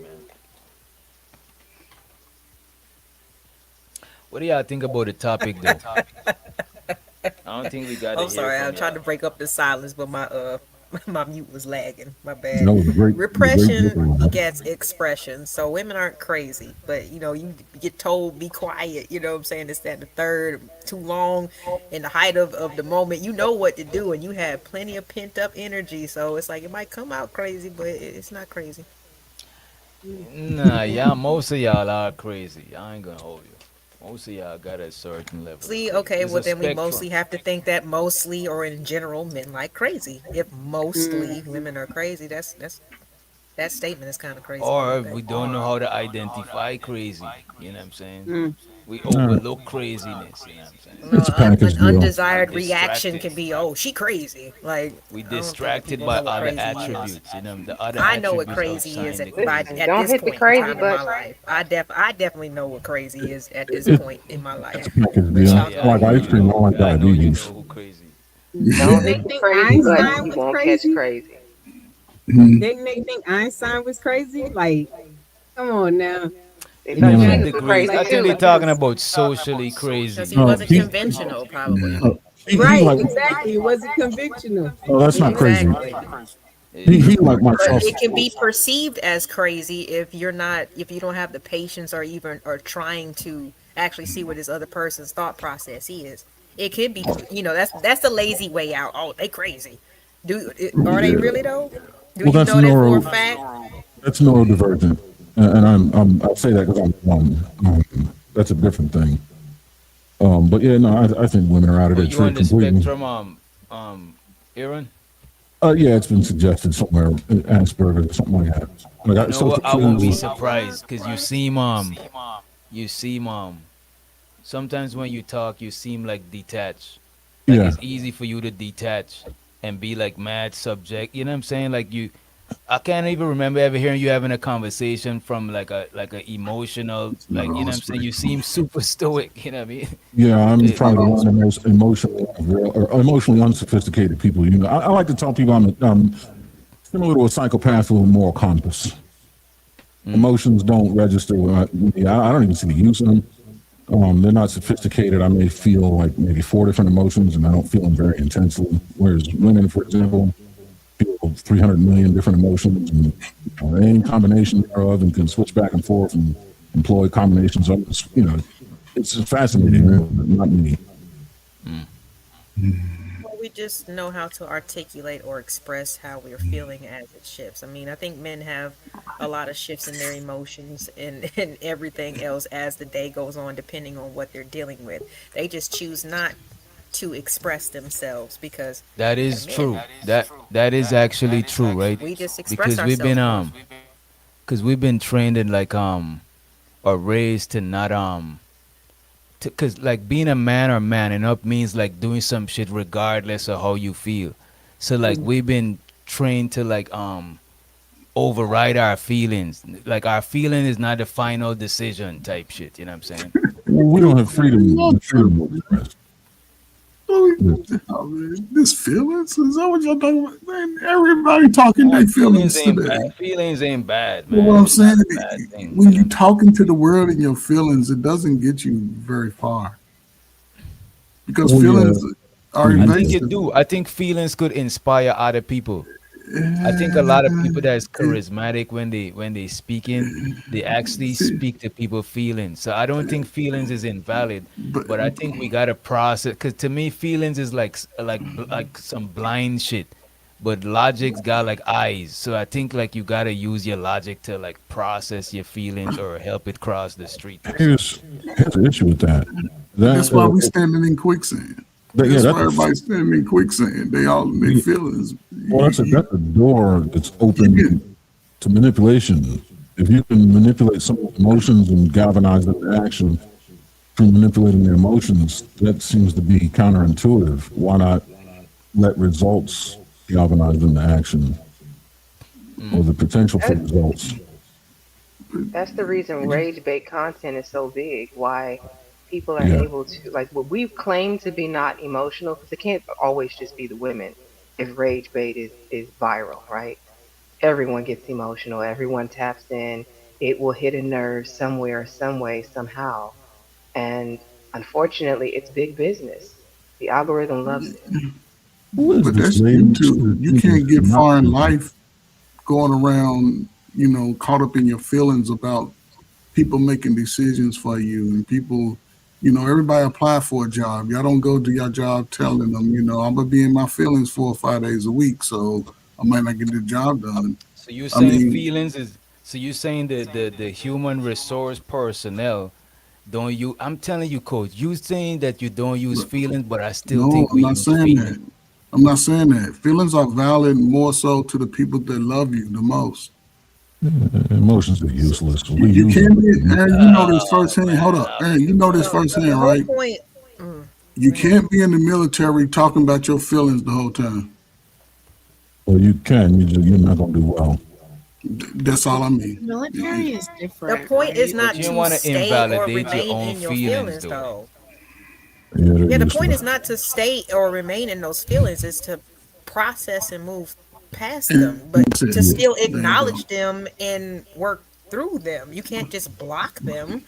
D: What do y'all think about the topic, though? I don't think we got.
G: I'm sorry, I'm trying to break up the silence, but my my mute was lagging. My bad.
I: That was a great
G: Repression
I: great
G: begets expression. So women aren't crazy, but you get told be quiet. You know what I'm saying? It's that and the third too long in the height of the moment. You know what to do, and you have plenty of pent up energy. So it's like it might come out crazy, but it's not crazy.
D: Nah, most of y'all are crazy. I ain't gonna hold you. Most of y'all got a certain level.
G: See, okay,
D: There's
G: well
D: a
G: then we
D: spectrum.
G: mostly have to think that mostly or in general men like crazy. If mostly women are crazy, that statement is kind of crazy.
D: Or
G: Okay.
D: we don't know how to identify crazy. You know what I'm saying? We overlook craziness. You know what I'm saying?
G: No,
I: It's a package
G: an
I: deal.
G: undesired
D: Distracted.
G: reaction can be, oh, she crazy. Like
D: We
G: I don't think
D: distracted
G: people
D: by
G: know what
D: other
G: crazy is.
D: attributes. You know, the other
G: I know what
D: attributes
G: crazy is
D: outside
G: at,
D: the
G: by,
D: crazy.
G: at
E: Don't
G: this
E: hit the
G: point in
E: crazy
G: time in my
E: button.
G: life. I definitely know what crazy is at this point in my life.
I: package deal.
G: Yeah,
I: Like ice cream, I like
D: I know you
I: diabetes.
D: know who crazy.
E: Don't
H: They
E: hit the
H: think
E: crazy button.
H: Einstein
E: You
H: was
E: won't catch
H: crazy.
E: crazy.
H: Didn't they think Einstein was crazy? Like, come on now.
E: They
D: To
E: thought
I: No.
E: she
D: what
E: was
D: degree?
E: crazy
D: I think
E: too.
D: they're talking about socially
G: because
D: crazy.
G: he wasn't
I: he-
G: conventional, probably.
I: He
H: Right,
I: like,
H: exactly. It wasn't conventional.
I: oh, that's not crazy.
G: Exactly.
I: He like my
G: But
I: trust.
G: it can be perceived as crazy if you don't have the patience or trying to actually see what this other person's thought process is. It could be, that's the lazy way out. Oh, they crazy. Are they really though? Do
I: Well,
G: you
I: that's
G: know that for
I: neuro-
G: a fact?
I: That's neurodivergent, and I say that because that's a different thing. But yeah, no, I think women are out of
D: But
I: their
D: you on
I: tree
D: the
I: completely.
D: spectrum, Aaron?
I: Yeah, it's been suggested somewhere, Asperger's or something like that. Like,
D: You know what? I won't be
I: cues-
D: surprised because you seem sometimes when you talk, you seem like detached. Like
I: Yeah.
D: it's easy for you to detach and be like mad subject. You know what I'm saying? Like I can't even remember ever hearing you having a conversation from like a emotional, like you know what I'm saying. You seem super stoic. You know what I mean?
I: Yeah, I'm
D: It-
I: probably one of the most emotionally unsophisticated people. I like to tell people I'm similar to a psychopath with a moral compass. Emotions don't register with me. I don't even see the use of them. They're not sophisticated. I may feel like maybe four different emotions, and I don't feel them very intensely. Whereas women, for example, feel 300 million different emotions and any combination thereof, and can switch back and forth and employ combinations of, it's fascinating, really, but not me.
G: Well, we just know how to articulate or express how we're feeling as it shifts. I mean, I think men have a lot of shifts in their emotions and everything else as the day goes on, depending on what they're dealing with. They just choose not to express themselves because
D: That
G: they're
D: is
G: men.
D: true. That is actually true, right?
G: We just express
D: Because we've been
G: ourselves more.
D: because we've been trained in like or raised to not because like being a man or manning up means like doing some shit regardless of how you feel. So like we've been trained to like override our feelings. Like our feeling is not the final decision type shit. You know what I'm saying?
I: Well, we don't have freedom. The freedom to express.
J: Oh, man, this feelings? Is that what y'all talking about? Man, everybody talking their feelings today.
D: Feelings ain't bad,
J: But what
D: man.
J: I'm
D: It's not
J: saying,
D: a bad thing.
J: when
D: You know
J: you
D: what I'm saying?
J: talking to the world in your feelings, it doesn't get you very far because
I: Well, yeah.
J: feelings are
D: I think you
J: invasive.
D: do. I think feelings could inspire other people. I think a lot of people that's charismatic when they speaking, they actually
J: See,
D: speak to people feelings. So I don't think feelings is invalid,
J: but
D: but I think we gotta process. Cause to me, feelings is like like some blind shit, but logic's got like eyes. So I think like you gotta use your logic to like process your feelings or help it cross the street or something.
I: Here's the issue with that.
J: that's why we standing in quicksand.
I: Yeah,
J: That's why
I: that's
J: everybody's standing in quicksand. They all in their
I: a,
J: feelings.
I: well, that's a door that's
J: You get
I: open to manipulation. If you can manipulate someone's emotions and galvanize them to action through manipulating their emotions, that seems to be counterintuitive. Why not let results galvanize them to action or the potential for
E: That,
I: results?
E: that's the reason rage bait content is so big. Why people are
I: Yeah.
E: able to, like, what we claim to be not emotional, because it can't always just be the women. If rage bait is viral, right? Everyone gets emotional. Everyone taps in. It will hit a nerve somewhere, some way, somehow. And unfortunately, it's big business. The algorithm loves it.
I: Who is
J: But
I: this
J: that's
I: lady?
J: YouTube. You can't get far in life going around, caught up in your feelings about people making decisions for you and people, everybody apply for a job. Y'all don't go to your job telling them, I'm gonna be in my feelings 4 or 5 days a week, so I might not get the job done.
D: So you
J: I
D: saying
J: mean,
D: feelings is so you saying the human resource personnel don't you? I'm telling you, coach. You saying that you don't use feelings, but I still
J: no,
D: think
J: I'm
D: we
J: not
D: use
J: saying
D: feelings.
J: that. I'm not saying that. Feelings are valid more so to the people that love you the most.
I: Emotions are useless. We
J: You
I: use them,
J: can't
I: but
J: be,
I: they're useless.
J: Aaron, you know this firsthand. Hold up, Aaron, you know this
G: The
J: firsthand,
G: whole
J: right?
G: point. Mm,
J: You
G: go ahead.
J: can't be in the military talking about your feelings the whole time.
I: Well, you can. You're not going to do well.
J: That's all I mean.
K: Military is
G: The
K: different,
G: point is
K: right?
D: But
G: not
D: you don't
G: to
D: want to
G: stay or
D: invalidate your
G: remain
D: own
G: in your
D: feelings,
G: feelings,
D: though.
G: though.
I: Yeah, they're
G: Yeah, the point
I: useless.
G: is not to stay or remain in those feelings, is to process and move past
J: And
G: them, but
J: that's it.
G: to
I: Yeah.
G: still
J: There you go.
G: acknowledge them and work through them. You can't just block them,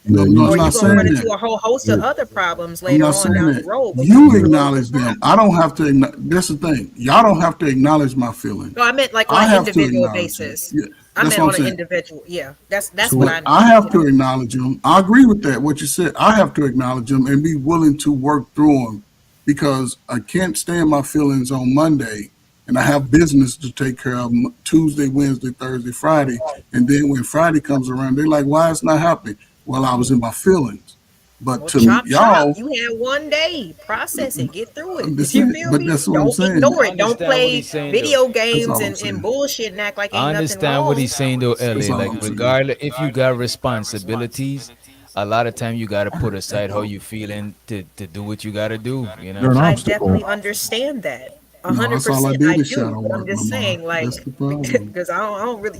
J: No,
I: Yeah,
J: no, I'm
G: or you're
J: not
G: going to
J: saying
G: run into
J: that.
G: a whole host of
I: yeah.
G: other problems
J: I'm
G: later
J: not
G: on
J: saying
G: down the
J: that.
G: road because
J: You
G: you close the
J: acknowledge them.
G: gap.
J: I don't have to. That's the thing. Y'all don't have to acknowledge my feelings.
G: No, I meant like on
J: I
G: an
J: have to
G: individual
J: acknowledge them.
G: basis.
J: Yeah,
G: I
J: that's
G: meant
J: what I'm
G: on an
J: saying.
G: individual. Yeah, that's what
I: So,
G: I
J: But
G: meant.
J: I have
G: You
J: to
G: know.
J: acknowledge them. I agree with that. What you said. I have to acknowledge them and be willing to work through them because I can't stand my feelings on Monday, and I have business to take care of Tuesday, Wednesday, Thursday, Friday, and then when Friday comes around, they're like, "Why it's not happening?" Well, I was in my feelings. But
G: Well,
J: to
G: chop chop.
J: y'all,
G: You had one day. Process it. Get through it.
J: I'm just
G: You
J: saying.
G: feel
J: But
G: me?
J: that's what I'm
G: Don't
J: saying.
G: ignore
D: I
G: it. Don't
D: understand what
G: play
D: he's saying, though.
G: video
J: That's
G: games
J: all I'm
G: and
J: saying.
G: bullshit and act like
D: I
G: ain't nothing
D: understand what
G: wrong.
D: he's saying, though,
J: That's
D: Ellie.
J: all
D: Like,
J: I'm saying.
D: regardless, if you got responsibilities, a lot of time you gotta put aside how you feeling to do what you gotta do. You know what
I: they're
D: I'm
I: an
G: I
D: saying?
G: definitely
I: obstacle.
G: understand that. A
J: No,
G: hundred
J: that's all I
G: percent,
J: did
G: I
J: is
G: do.
J: shadow
G: But I'm
J: work,
G: just
J: Lamar.
G: saying,
J: That's
G: like,
J: the problem.
G: because I don't really,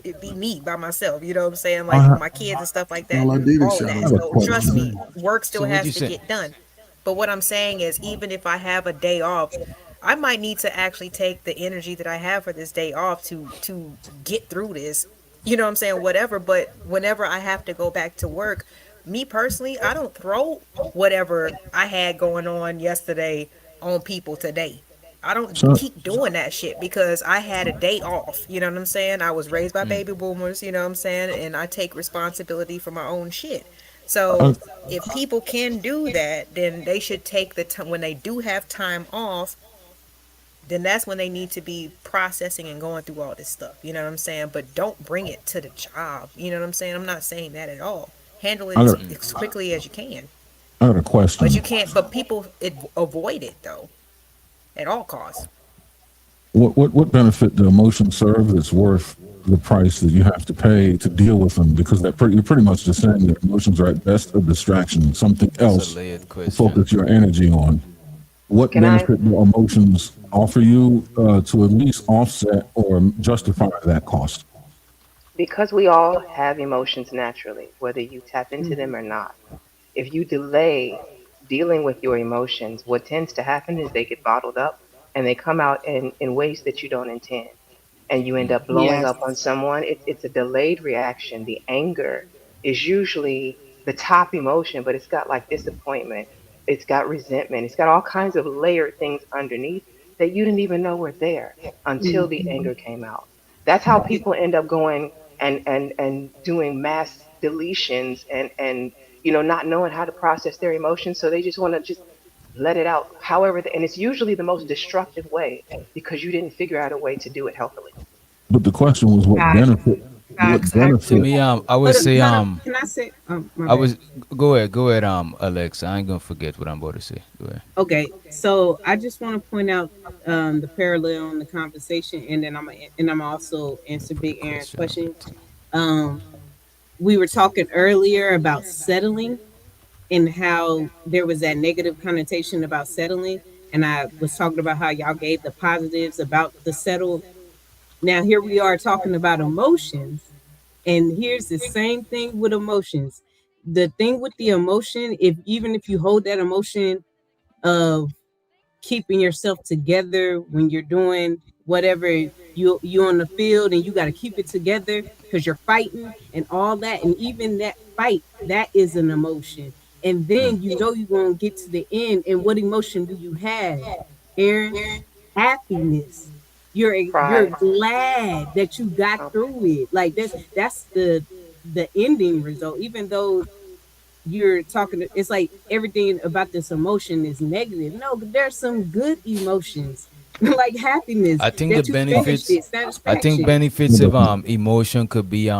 G: it be me by myself. You know what I'm saying?
I: I,
G: Like
I: ha-
G: my kids and stuff like that,
J: All I
G: and
J: did is
G: all of
J: shadow
I: I
G: that.
I: have a
J: work.
G: So
J: That's all
G: trust
J: I
G: me,
I: question.
J: did.
G: work
D: So
G: still
D: what you
G: has to
D: say?
G: get done. But what I'm saying is, even if I have a day off, I might need to actually take the energy that I have for this day off to get through this. You know what I'm saying? Whatever. But whenever I have to go back to work, me personally, I don't throw whatever I had going on yesterday on people today. I don't
I: So,
G: keep doing that shit because I had a day off. You know what I'm saying? I was raised by baby boomers, you know what I'm saying? And I take responsibility for my own shit.
I: uh,
G: So if people can do that, then they should take the time when they do have time off, then that's when they need to be processing and going through all this stuff. You know what I'm saying? But don't bring it to the job. You know what I'm saying? I'm not saying that at all. Handle it
I: I
G: as,
I: got,
G: as quickly as you can.
I: I got a
G: But you
I: question.
G: can't, but people avoid it though, at all costs.
I: What benefit do emotions serve that's worth the price that you have to pay to deal with them? Because you're pretty much just saying that emotions are at best a distraction, something
D: That's a
I: else
D: layered
I: to
D: question.
I: focus your energy on. What
E: Can I?
I: benefit do emotions offer you to at least offset or justify that cost?
E: Because we all have emotions naturally, whether you tap into them or not. If you delay dealing with your emotions, what tends to happen is they get bottled up and they come out in ways that you don't intend. And you end up blowing
H: Yes.
E: up on someone. It's a delayed reaction. The anger is usually the top emotion, but it's got like disappointment, it's got resentment, it's got all kinds of layered things underneath that you didn't even know were there until the
H: Mhm.
E: anger came out. That's how people end up going and doing mass deletions and not knowing how to process their emotions, so they just want to just let it out however and it's usually the most destructive way because you didn't figure out a way to do it healthily.
I: But the question was, what
H: Facts.
I: benefit? What
H: Facts. I
D: To
H: agree
I: benefit?
H: with
D: me,
H: that.
D: I would
H: Hold up.
D: say,
H: Hold up. Can I say? My
D: I
H: bad.
D: was go ahead, Alex. I ain't gonna forget what I'm about to say. Go ahead.
H: Okay. So I just want to point out the parallel in the conversation, and then I'm also answer
D: Put the
H: Big Aaron's
D: question up
H: question.
D: there too.
H: Um, we were talking earlier about settling and how there was that negative connotation about settling, and I was talking about how y'all gave the positives about the settle. Now here we are talking about emotions, and here's the same thing with emotions. The thing with the emotion, if even if you hold that emotion of keeping yourself together when you're doing whatever, you on the field and you got to keep it together because you're fighting and all that, and even that fight, that is an emotion. And then you're going to get to the end, and what emotion do you have, Aaron? Happiness. You're
E: Pride.
H: glad that you got
E: Okay.
H: through it. Like that's the ending result. Even though you're talking, it's like everything about this emotion is negative. No, but there's some good emotions like happiness,
D: I think the
H: that you finished
D: benefits
H: it,
D: I think
H: satisfaction.
D: benefits of emotion could be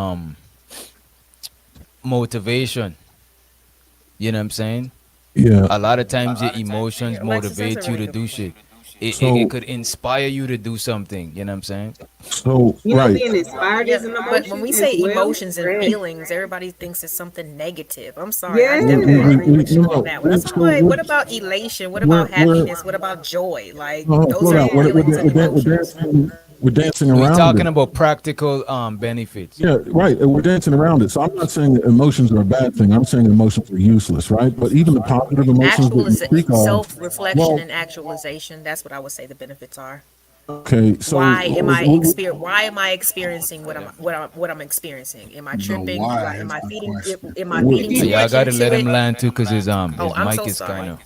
D: motivation. You know what I'm saying?
I: Yeah.
D: A lot of times your
G: Yeah,
D: emotions
G: Alexis, that's a
D: motivate you
G: really
D: to
G: good
D: do
G: point.
D: shit. It
I: So,
D: could inspire you to do something. You know what I'm saying?
I: right.
H: Being inspired
G: Yeah,
H: is an
G: but when
H: emotion
G: we
H: as
G: say
H: well.
G: emotions and
E: Great.
G: feelings, everybody thinks it's something negative. I'm sorry, I definitely
H: Yes.
G: agree with
I: No,
G: you on
I: no.
G: that one. That's
I: So
G: why. What about elation? What about
I: we're
G: happiness? What about joy? Like
I: no,
G: those
I: slow
G: are
I: down.
G: feelings and
I: We're
G: emotions.
I: dancing. We're dancing
D: We're
I: around
D: talking
I: it.
D: about practical benefits.
I: Yeah, right. We're dancing around it. So I'm not saying that emotions are a bad thing. I'm saying emotions are useless, right? But even the positive emotions that you speak of,
G: Self-reflection
I: well,
G: and actualization. That's what I would say the benefits are.
I: okay. So
G: Why am I experiencing what I'm experiencing? Am I
J: The
G: tripping?
J: why
G: Like,
J: is the question.
G: am I feeding too
D: Y'all
G: much
D: gotta
G: into
D: let him
G: it?
D: land too, cause
G: Oh,
D: his
G: I'm
D: mic
G: so
D: is kind
G: sorry.
D: of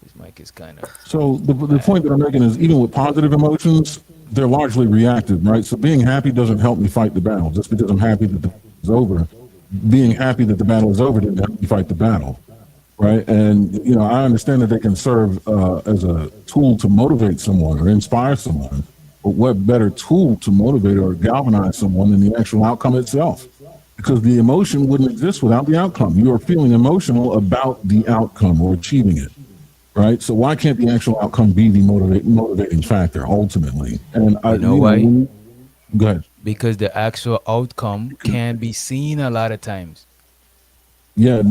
D: his mic is kind of
I: So the point that I'm making is even with positive emotions, they're largely reactive, right? So being happy doesn't help me fight the battle. Just because I'm happy that the battle is over, being happy that the battle is over didn't help me fight the battle, right? And I understand that they can serve as a tool to motivate someone or inspire someone. But what better tool to motivate or galvanize someone than the actual outcome itself? Because the emotion wouldn't exist without the outcome. You are feeling emotional about the outcome or achieving it, right? So why can't the actual outcome be the motivating factor ultimately? And
D: you know why?
I: go ahead.
D: Because the actual outcome can be seen a lot of times.
I: Yeah,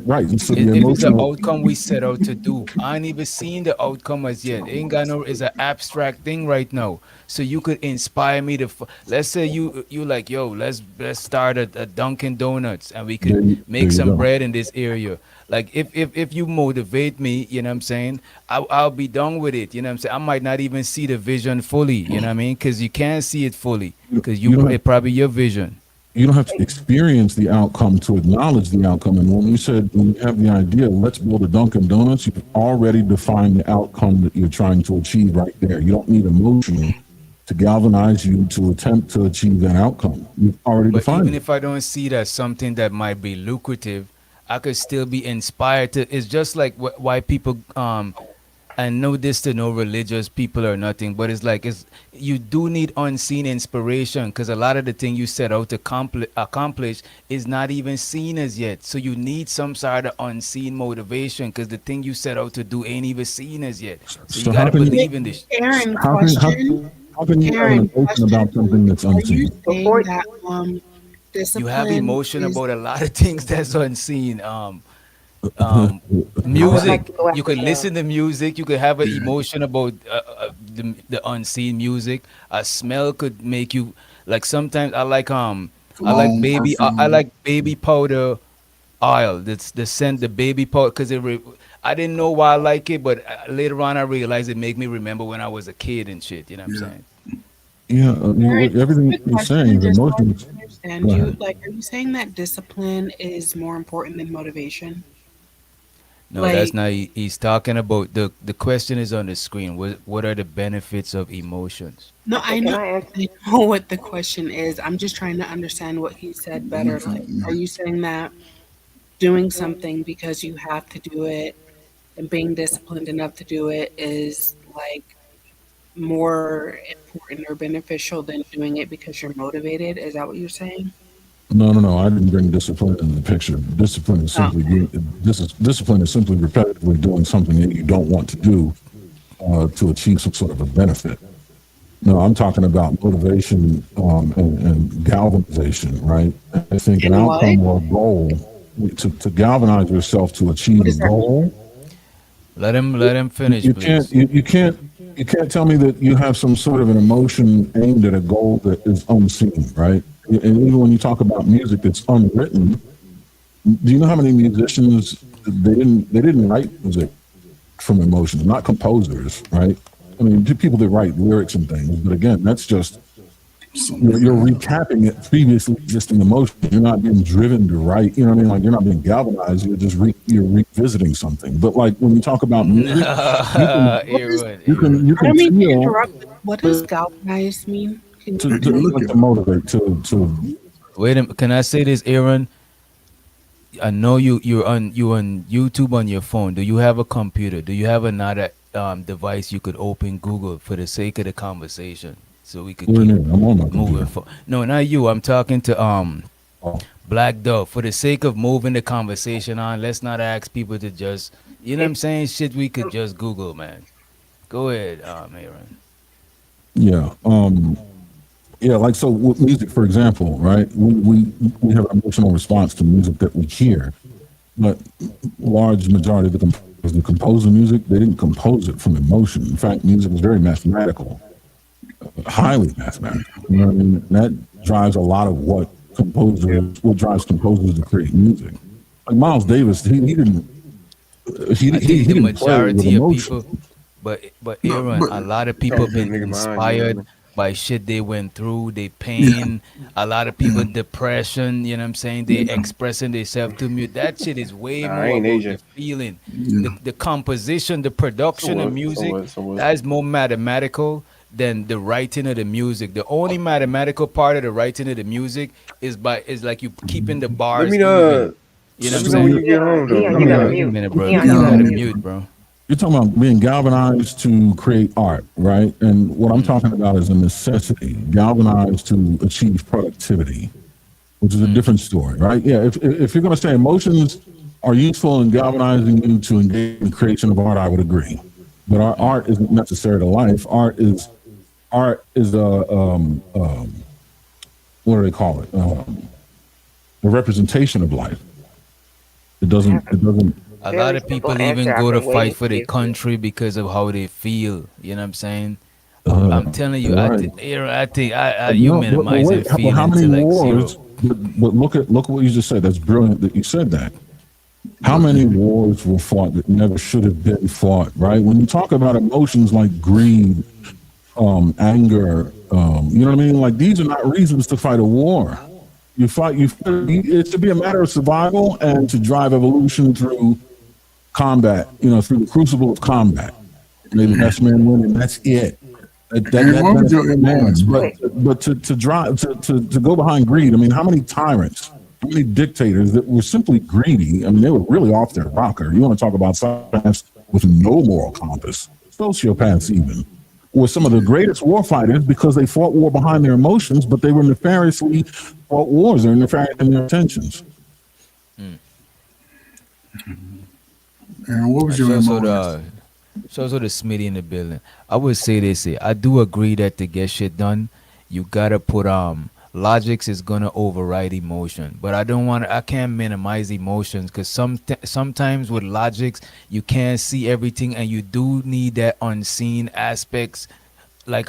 I: right. So the
D: It is the
I: emotional,
D: outcome we set out to do. I ain't even seen the outcome as yet. Ain't got no. It's an abstract thing right now. So you could inspire me to. Let's say you like, yo, let's start a Dunkin' Donuts and we could
I: there
D: make
I: you
D: some
I: go.
D: bread in this area. Like if you motivate me, you know what I'm saying, I'll be done with it. You know what I'm saying. I might not even see the vision fully. You know what I mean? Because you can't see it fully. Because
I: You don't have,
D: it probably your vision.
I: You don't have to experience the outcome to acknowledge the outcome. And when you have the idea, let's build a Dunkin' Donuts, you've already defined the outcome that you're trying to achieve right there. You don't need emotion to galvanize you to attempt to achieve that outcome. You've already
D: But
I: defined
D: even
I: it.
D: if I don't see it as something that might be lucrative, I could still be inspired to. It's just like why people. I know this to no religious people or nothing, but it's like you do need unseen inspiration because a lot of the thing you set out to accomplish is not even seen as yet. So you need some sort of unseen motivation because the thing you set out to do ain't even seen as yet. So you
I: So
D: got
I: how
D: to
I: can you
D: believe in this.
K: Aaron,
I: how can
K: question.
I: how can you have an
K: Aaron,
I: emotion
K: question.
I: about something that's
K: Are you
I: unseen?
K: saying
E: Before
K: that
D: You have
K: discipline
D: emotion
K: is
D: about a lot of things that's unseen.
E: I would
D: Music,
E: like to go
D: you
E: after
D: could
E: Sean.
D: listen to music, you could have an emotion about the unseen music. A smell could make you like sometimes
J: Cologne,
D: I
J: perfume.
D: like baby powder oil. That's the scent, the baby powder, because I didn't know why I like it, but later on I realized it made me remember when I was a kid and shit. You know what I'm
J: Yeah.
D: saying?
I: Yeah,
K: Aaron,
I: everything
K: quick
I: you're saying
K: question,
I: is
K: just so I
I: emotions.
K: can understand
I: Go
K: you.
I: ahead.
K: Like, are you saying that discipline is more important than motivation?
D: No, that's
K: Like,
D: not. He's talking about the question is on the screen. What are the benefits of emotions?
K: no,
E: Okay, can I answer?
K: I know what the question is. I'm just trying to understand what he said better. Like, are you saying that doing something because you have to do it and being disciplined enough to do it is like more important or beneficial than doing it because you're motivated? Is that what you're saying?
I: No, no, no. I didn't bring discipline in the picture.
K: Oh,
I: Discipline is simply repetitively doing something that you don't want to do to achieve some sort of a benefit. No, I'm talking about motivation and galvanization, right? I think an
K: and what?
I: outcome or a goal to galvanize yourself to
K: What
I: achieve a
K: does that mean?
I: goal.
D: Let him
I: You,
D: finish,
I: you can't
D: please.
I: you, you can't tell me that you have some sort of an emotion aimed at a goal that is unseen, right? And even when you talk about music that's unwritten, do you know how many musicians they didn't write music from emotion, not composers, right? I mean, people that write lyrics and things, but again, that's just you're recapping it previously existing emotion. You're not being driven to write. You know what I mean? Like you're not being galvanized. You're revisiting something. But like when you talk about music, you can
K: What does,
D: Aaron.
K: I don't mean to
I: feel
K: interrupt, but what does galvanize mean? Can you
J: Take a
K: explain?
J: look
I: like
J: at
I: to
J: it.
I: motivate to
D: Wait a minute. Can I say this, Aaron? I know you're on YouTube on your phone. Do you have a computer? Do you have another device you could open Google for the sake of the conversation so we could
I: we're
D: keep
I: near. I'm on my
D: moving
I: computer.
D: for No, not you. I'm talking to
I: Oh,
D: Black Dove. For the sake of moving the conversation on, let's not ask people to just you know what I'm
E: It,
D: saying? Shit we could
E: um,
D: just Google, man. Go ahead, Aaron.
I: yeah. Yeah, like so with music, for example, right? We have an emotional response to music that we hear, but large majority of the composers that compose the music, they didn't compose it from emotion. In fact, music is very mathematical, highly mathematical. You know what I mean? That drives a lot of what drives composers to create music. Like Miles Davis, he didn't
D: I think
I: he
D: the
I: didn't play with
D: majority of
I: emotion.
D: people, but
J: No,
D: Aaron,
J: but
D: a lot of people
L: Talking to a
D: been
L: nigga behind you,
D: inspired
L: man.
D: by shit they went through, they
J: yeah,
D: pain. A lot of people
J: yeah,
D: depression. You know what I'm saying? They
J: yeah,
D: expressing themselves to music. That shit is way
L: Nah, I
D: more
L: ain't
D: about the
L: Asian.
D: feeling,
J: yeah.
D: the composition, the
L: So
D: production of
L: what? So
D: music.
L: what? So what?
D: That is more mathematical than the writing of the music. The only mathematical part of the writing of the music is like you keeping the
L: Let
D: bars
L: me
D: even. You know what
L: let
D: I'm
L: me know when
I: So
L: you
D: saying?
L: get home though.
E: Dion,
L: Let
E: you
L: me
E: gotta
L: know.
D: Wait a
E: mute.
D: minute, bro.
E: Dion, you
D: You
E: gotta
D: gotta
J: Um,
E: mute.
D: mute, bro.
I: you're talking about being galvanized to create art, right? And what I'm talking about is a necessity, galvanized to achieve productivity, which is a different story, right? Yeah, if you're going to say emotions are useful in galvanizing you to engage in the creation of art, I would agree. But our art isn't necessary to life. Art is what do they call it? A representation of life. It
E: I
I: doesn't.
E: have a
I: It doesn't.
D: A lot
E: very
D: of
E: simple
D: people
E: answer
D: even
E: I've
D: go to
E: been
D: fight
E: waiting
D: for
E: to
D: their
E: give you.
D: country because of how they feel. You know what I'm saying? I'm
I: Uh,
D: telling you,
I: right.
D: I think you
I: No, but
D: minimizing
I: wait. But how
D: feeling
I: many
D: to like
I: wars?
D: zero.
I: But look at what you just said. That's brilliant that you said that. How
J: but
I: many wars were fought that never should have been fought? Right? When you talk about emotions like greed, anger, you know what I mean? Like these are not reasons to fight a war. You fight. It should be a matter of survival and to drive evolution through combat. Through the crucible of combat. May the best man win, and that's it.
J: And what was your
I: Man,
J: influence?
I: but to drive to go behind greed. I mean, how many tyrants, how many dictators that were simply greedy? I mean, they were really off their rocker. You want to talk about psychopaths with no moral compass, sociopaths even, were some of the greatest war fighters because they fought war behind their emotions, but they were nefariously fought wars. They're nefarious in their intentions.
J: And what was your influence?
D: So the Smitty in the building. I would say this here. I do agree that to get shit done, you gotta put logics is gonna override emotion. But I can't minimize emotions because sometimes with logics you can't see everything and you do need that unseen aspects like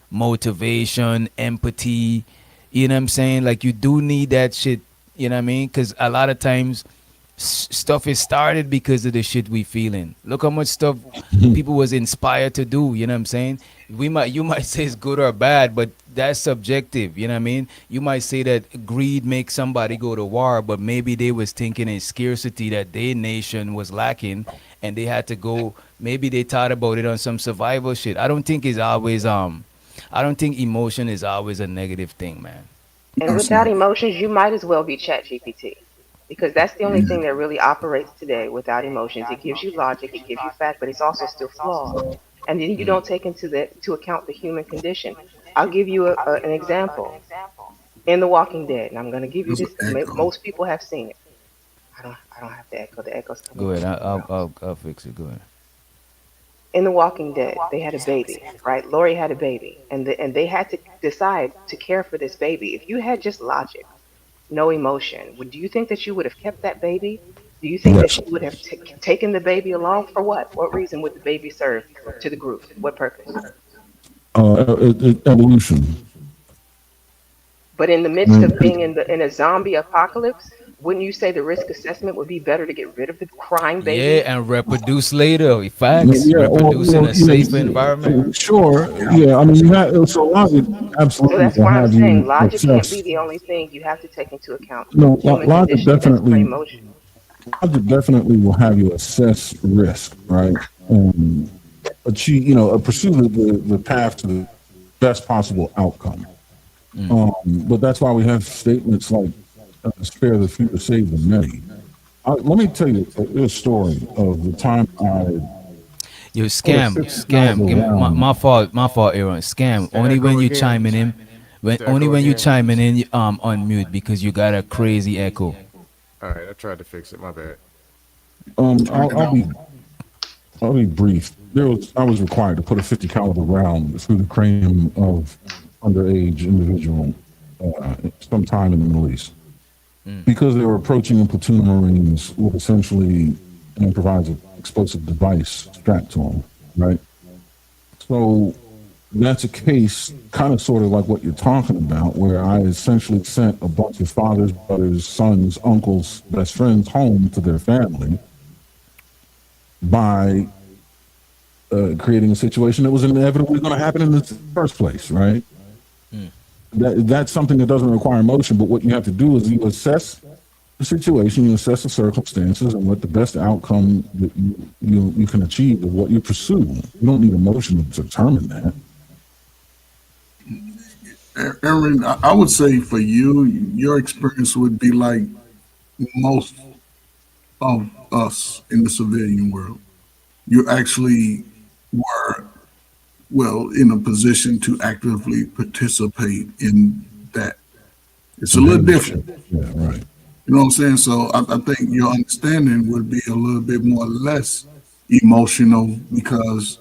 D: motivation, empathy. You know what I'm saying? Like you do need that shit. You know what I mean? Because a lot of times stuff is started because of the shit we feeling. Look how much stuff people was inspired to do. You know what I'm saying? You might say it's good or bad, but that's subjective. You know what I mean? You might say that greed makes somebody go to war, but maybe they was thinking in scarcity that their nation was lacking, and they had to go. Maybe they thought about it on some survival shit. I don't think it's always I don't think emotion is always a negative thing, man.
E: And without emotions, you might as well be ChatGPT. Because that's the only thing that really operates today without emotions. It gives you logic, it gives you fact, but it's also still flawed. And then you don't take into account the human condition. I'll give you an example. In The Walking Dead, and I'm going to give you this. Most people have seen it. I don't have to echo. The echo's coming.
D: Go ahead. I'll fix it. Go ahead.
E: In The Walking Dead, they had a baby, right? Lori had a baby, and they had to decide to care for this baby. If you had just logic, no emotion, do you think that you would have kept that baby? Do you think that you would have taken the baby along for what? What reason would the baby serve to the group? What purpose?
I: Evolution.
E: But in the midst of being in a zombie apocalypse, wouldn't you say the risk assessment would be better to get rid of the crying baby?
D: Yeah, and reproduce later. Facts. Reproduce in a safe environment.
I: Sure. Yeah. I mean, you have so logic absolutely.
E: So that's why I'm saying logic can't
I: assess.
E: be the only thing. You have to take into account.
I: No,
E: human
I: logic
E: condition,
I: definitely.
E: emotion.
I: Logic definitely will have you assess risk, right? And achieve, pursue the path to the best possible outcome. But that's why we have statements like spare the few to save the many. Let me tell you a story of the time
D: Yo, scam. Give me, my fault, Aaron. Scam. Only when you chiming in, when you chiming in, on mute because you got a crazy echo.
L: All right, I tried to fix it. My bad.
I: I'll be brief. I was required to put a 50 caliber round through the cranium of underage individual sometime in the Middle East because they were approaching a platoon of Marines with essentially an improvised explosive device strapped to them, right? So that's a case kind of sort of like what you're talking about, where I essentially sent a bunch of fathers, brothers, sons, uncles, best friends home to their family by creating a situation that was inevitably going to happen in the first place, right? That's something that doesn't require emotion, but what you have to do is you assess the situation, you assess the circumstances, and what the best outcome that you can achieve of what you pursue. You don't need emotion to determine that.
J: Aaron, I would say for you, your experience would be like most of us in the civilian world. You actually were, in a position to actively participate in that. It's a little different.
I: Yeah, right.
J: You know what I'm saying? So I think your understanding would be a little bit more or less emotional because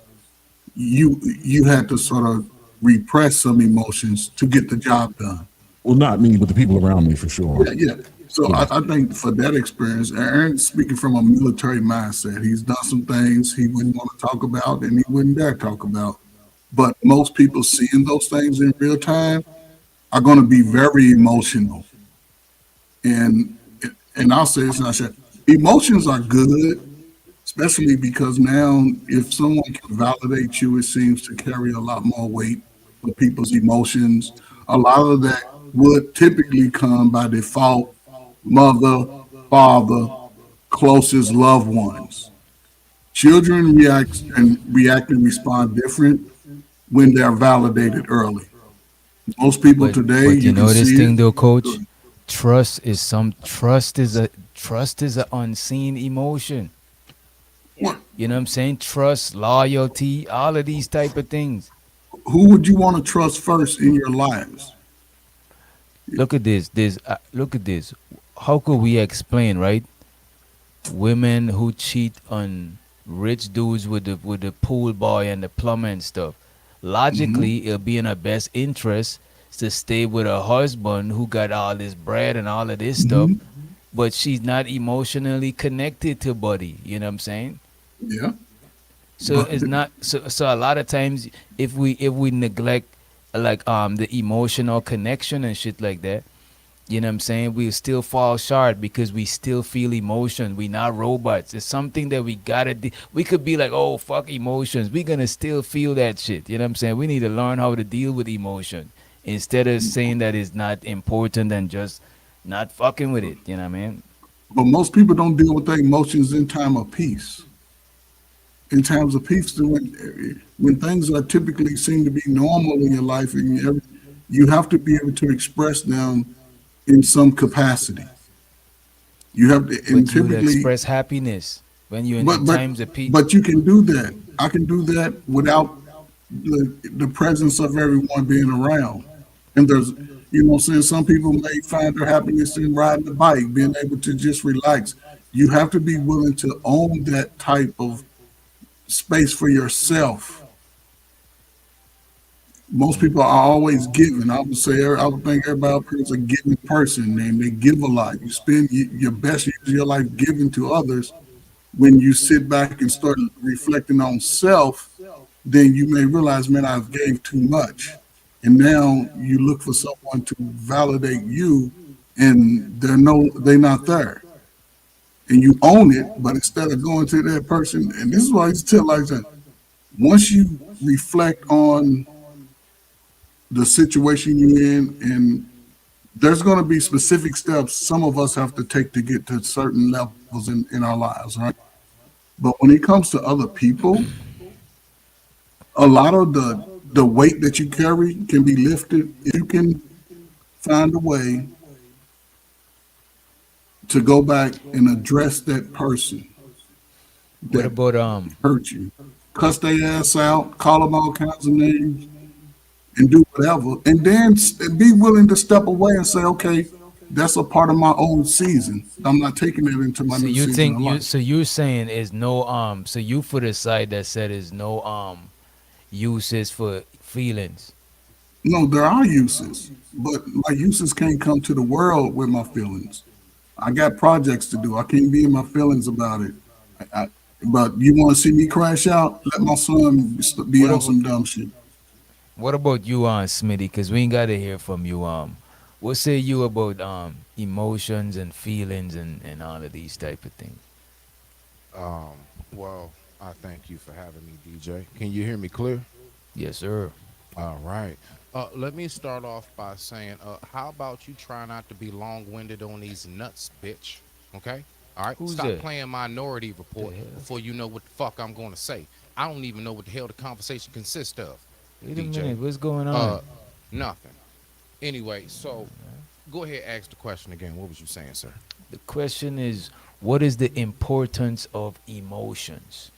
J: you had to sort of repress some emotions to get the job done.
I: Well, not me, but the people around me for sure.
J: Yeah. So I think for that experience, Aaron's speaking from a military mindset. He's done some things he wouldn't want to talk about and he wouldn't dare talk about. But most people seeing those things in real time are going to be very emotional. And I'll say this, and I said, emotions are good, especially because now if someone can validate you, it seems to carry a lot more weight with people's emotions. A lot of that would typically come by default: mother, father, closest loved ones. Children react and respond different when they're validated early. Most people today,
D: But you
J: you can
D: know this
J: see
D: thing
J: it.
D: though, coach? Trust is a unseen emotion.
E: Yeah.
J: What?
D: You know what I'm saying? Trust, loyalty, all of these type of things.
J: Who would you want to trust first in your lives?
D: Look at this. Look at this. How could we explain, right? Women who cheat on rich dudes with the pool boy and the plumber and stuff.
J: Hmm.
D: Logically, it'll be in her best interest to stay with her husband who got all this bread and all of this stuff,
J: Hmm.
D: but she's not emotionally connected to buddy. You know what I'm saying?
J: Yeah,
D: So
J: but
D: it's not so a lot of times if we neglect like the emotional connection and shit like that, you know what I'm saying, we still fall short because we still feel emotion. We not robots. It's something that we gotta we could be like, oh fuck emotions. We gonna still feel that shit. You know what I'm saying? We need to learn how to deal with emotion instead of saying that it's not important and just not fucking with it. You know what I mean?
J: most people don't deal with their emotions in time of peace. In times of peace, when things are typically seem to be normal in your life, and you have to be able to express them in some capacity. You have to, and
D: But you would
J: typically,
D: express happiness when you're in
J: but but
D: times of peace.
J: but you can do that. I can do that without the presence of everyone being around. And there's, what I'm saying, some people may find their happiness in riding a bike, being able to just relax. You have to be willing to own that type of space for yourself. Most people are always giving. I would say, I would think everybody up here is a giving person, and they give a lot. You spend your best years of your life giving to others. When you sit back and start reflecting on self, then you may realize, man, I've gave too much. And now you look for someone to validate you, and they're not there. And you own it, but instead of going to that person, and this is why I used to tell like that, once you reflect on the situation you're in, and there's going to be specific steps some of us have to take to get to certain levels in our lives, right? But when it comes to other people, a lot of the weight that you carry can be lifted if you can find a way to go back and address that person
D: What
J: that
D: about
J: hurt you, cuss their ass out, call them all kinds of names, and do whatever, and then be willing to step away and say, okay, that's a part of my old season. I'm not taking it into my
D: so
J: new
D: you
J: season
D: think
J: of
D: you
J: life.
D: so you're saying is no so you for the side that said is no uses for feelings.
J: No, there are uses, but my uses can't come to the world with my feelings. I got projects to do. I can't be in my feelings about it. I, but you want to see me crash out? Let my son be
D: What
J: on
D: about
J: some dumb shit.
D: what about you Smitty? Because we ain't gotta hear from you. What say you about emotions and feelings and all of these type of things?
L: Um, well, I thank you for having me, DJ. Can you hear me clear?
D: Yes, sir.
L: All right. Let me start off by saying, how about you try not to be long-winded on these nuts, bitch? Okay? All right?
D: Who's
L: Stop
D: that?
L: playing Minority
D: The
L: Report
D: hell?
L: before you know what the fuck I'm going to say. I don't even know what the hell the conversation consists of,
D: Wait a
L: DJ.
D: minute, what's going
L: Uh,
D: on?
L: nothing. Anyway, so go ahead, ask the question again. What was you saying, sir?
D: The question is, what is the importance of emotions?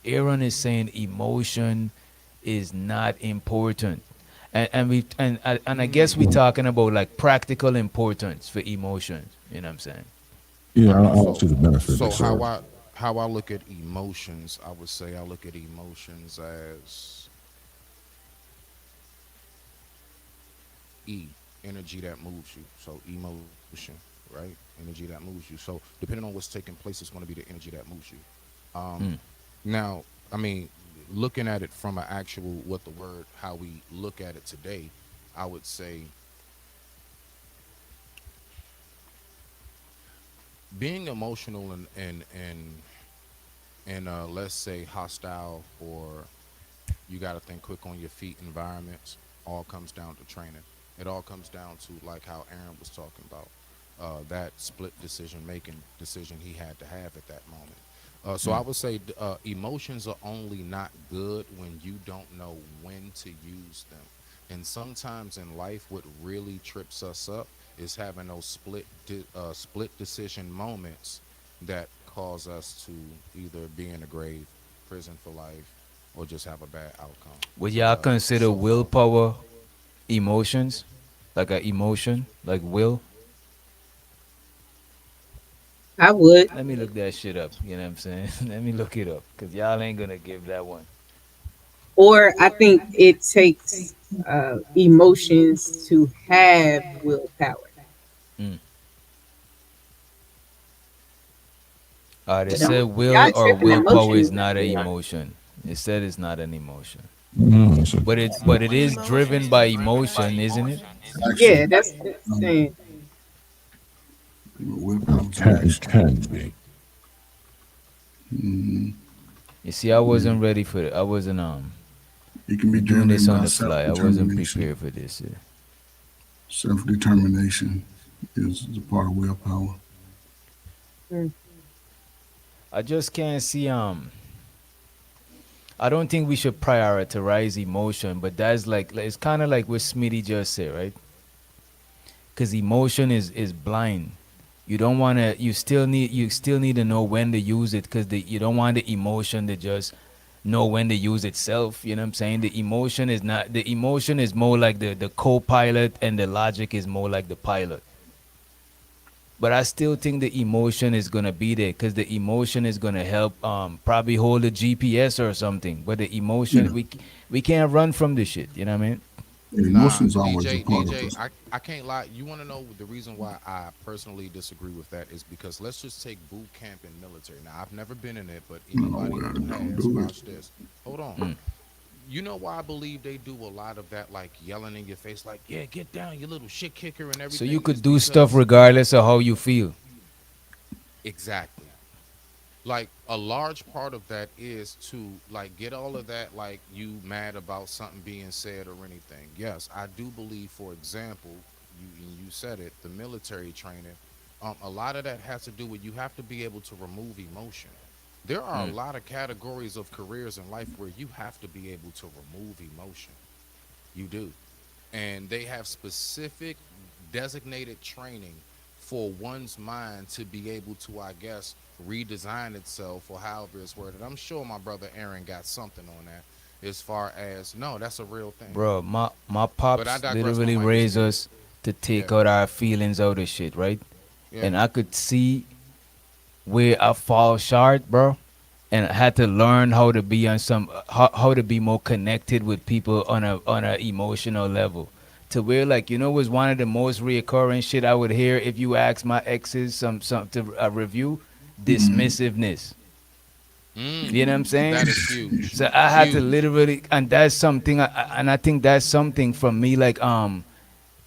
D: Aaron is saying emotion is not important, and I guess we're talking about like practical importance for emotions. You know what I'm saying?
I: Yeah,
L: All right.
I: I don't see the benefit they
L: So
I: serve.
L: how I look at emotions, I would say I look at emotions as E, energy that moves you. So emotion, right? Energy that moves you. So depending on what's taking place, it's going to be the energy that moves you. Um,
D: Mm.
L: now, I mean, looking at it from an actual what the word how we look at it today, I would say being emotional and let's say hostile or you got to think quick on your feet environments all comes down to training. It all comes down to like how Aaron was talking about that split decision making decision he had to have at that moment. So I would say emotions are only not good when you don't know when to use them. And sometimes in life, what really trips us up is having those split decision moments that cause us to either be in a grave, prison for life, or just have a bad outcome.
D: Would y'all consider
L: So far,
D: willpower emotions? Like a emotion? Like will?
H: I would.
D: Let me look that shit up. You know what I'm saying? Let me look it up. Because y'all ain't going to give that one.
H: Or I think it takes emotions to have willpower.
D: Mm. They
H: But don't
D: said
H: y'all
D: will or
H: tripping
D: willpower is
H: emotion?
D: not an emotion. It said it's not an emotion.
I: No, it's a
D: But it is driven
G: Emotions
D: by
G: is driven by
D: emotion, isn't it?
G: emotions.
J: action.
H: Yeah, that's the
J: Um,
H: thing.
J: willpower to
I: it
J: action.
I: can be.
J: Mhm.
D: You see, I
J: Yeah.
D: wasn't ready for it. I wasn't
J: It can be
D: we're doing this
J: driven
D: on
J: by
D: the
J: self
D: fly. I wasn't
J: determination.
D: prepared for this.
J: Self determination is a part of willpower.
H: Mm.
D: I just can't see I don't think we should prioritize emotion, but that's like it's kind of like what Smitty just said, right? Because emotion is blind. You don't want to. You still need to know when to use it because you don't want the emotion to just know when to use itself. You know what I'm saying? The emotion is not. The emotion is more like the co-pilot, and the logic is more like the pilot. But I still think the emotion is gonna be there because the emotion is gonna help probably hold the GPS or something. But the emotion
J: Yeah.
D: we can't run from this shit. You know what I mean?
J: And
L: nah,
J: emotions always a
L: DJ,
J: part of
L: DJ,
J: us.
L: I can't lie. You want to know the reason why I personally disagree with that is because let's just take boot camp and military. Now, I've never been in it, but
J: No,
L: anybody
J: well,
L: who
J: don't
L: has,
J: do it.
L: watch this. Hold on.
D: Mm.
L: You know why I believe they do a lot of that, like yelling in your face, like, yeah, get down, you little shit kicker and
D: So you
L: everything, is
D: could do stuff
L: because
D: regardless of how you feel.
L: exactly. Like a large part of that is to like get all of that like you mad about something being said or anything. Yes, I do believe, for example, you said it, the military training, a lot of that has to do with you have to be able to remove emotion. There are a
D: Mm.
L: lot of categories of careers in life where you have to be able to remove emotion. You do. And they have specific designated training for one's mind to be able to, I guess, redesign itself or however it's worded. I'm sure my brother Aaron got something on that as far as no, that's a real thing.
D: Bro, my
L: But I
D: pops
L: digress. My
D: literally
L: mic is
D: raised
L: muted.
D: us to
L: Yeah,
D: take out our feelings out of shit, right?
L: yeah.
D: And I could see where I fall short, bro. And I had to learn how to be on how to be more connected with people on a emotional level. To where like was one of the most reoccurring shit I would hear if you ask my exes some to a review,
J: Mhm.
D: dismissiveness.
L: Mm,
D: You know what I'm saying?
L: that is huge.
D: So I had to
L: Huge.
D: literally, and that's something, and I think that's something from me, like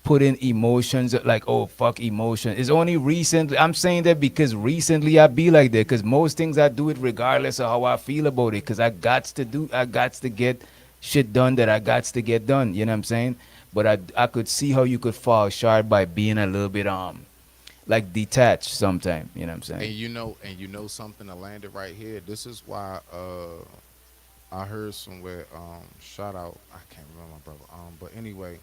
D: putting emotions, like oh fuck emotion. It's only recently I'm saying that because recently I be like that, because most things I do it regardless of how I feel about it, because I got to get shit done that I got to get done. You know what I'm saying? But I could see how you could fall short by being a little bit like detached sometime. You know what I'm saying?
L: And you know something that landed right here. This is why I heard somewhere shout out, I can't remember my brother. But anyway,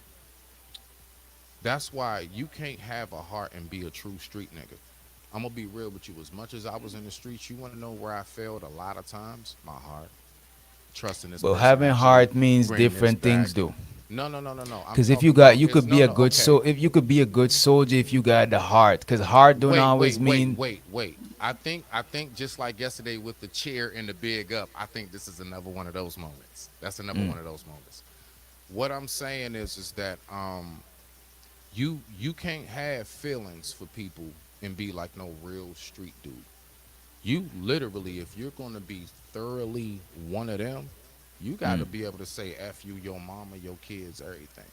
L: that's why you can't have a heart and be a true street nigga. I'm gonna be real with you. As much as I was in the streets, you want to know where I failed a lot of times? My heart. Trusting this
D: But
L: person
D: having
L: actually
D: heart means
L: bring this
D: different
L: back.
D: things, though.
L: No, no, no, no, no. I'm
D: Cause if you
L: talking
D: got,
L: about
D: you
L: it's
D: could be
L: no,
D: a
L: no.
D: good
L: Okay,
D: so if you could be a good soldier if you got the heart. Cause heart don't
L: wait,
D: always
L: wait, wait,
D: mean.
L: wait, wait. I think just like yesterday with the cheer and the big up, I think this is another one of those moments. That's another
D: Mm.
L: one of those moments. What I'm saying is that you can't have feelings for people and be like no real street dude. You literally, if you're gonna be thoroughly one of them, you got to
D: Mm.
L: be able to say "f you," your mama, your kids, everything.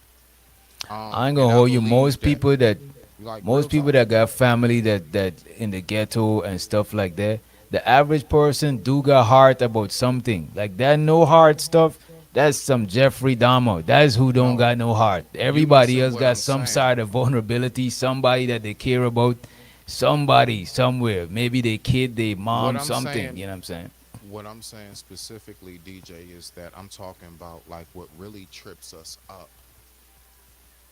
D: I ain't
L: And
D: gonna
L: I
D: hold you.
L: believe that, like real
D: Most people
L: talk.
D: that got family that in the ghetto and stuff like that, the average person do got heart about something like that. No heart stuff. That's some Jeffrey Dahmer. That's who don't
L: No,
D: got no heart.
L: you
D: Everybody
L: missing
D: else
L: what
D: got
L: I'm
D: some
L: saying.
D: side of vulnerability, somebody that they care about, somebody somewhere. Maybe they kid, they
L: What
D: mom,
L: I'm
D: something.
L: saying,
D: You know what I'm saying?
L: what I'm saying specifically, DJ, is that I'm talking about like what really trips us up.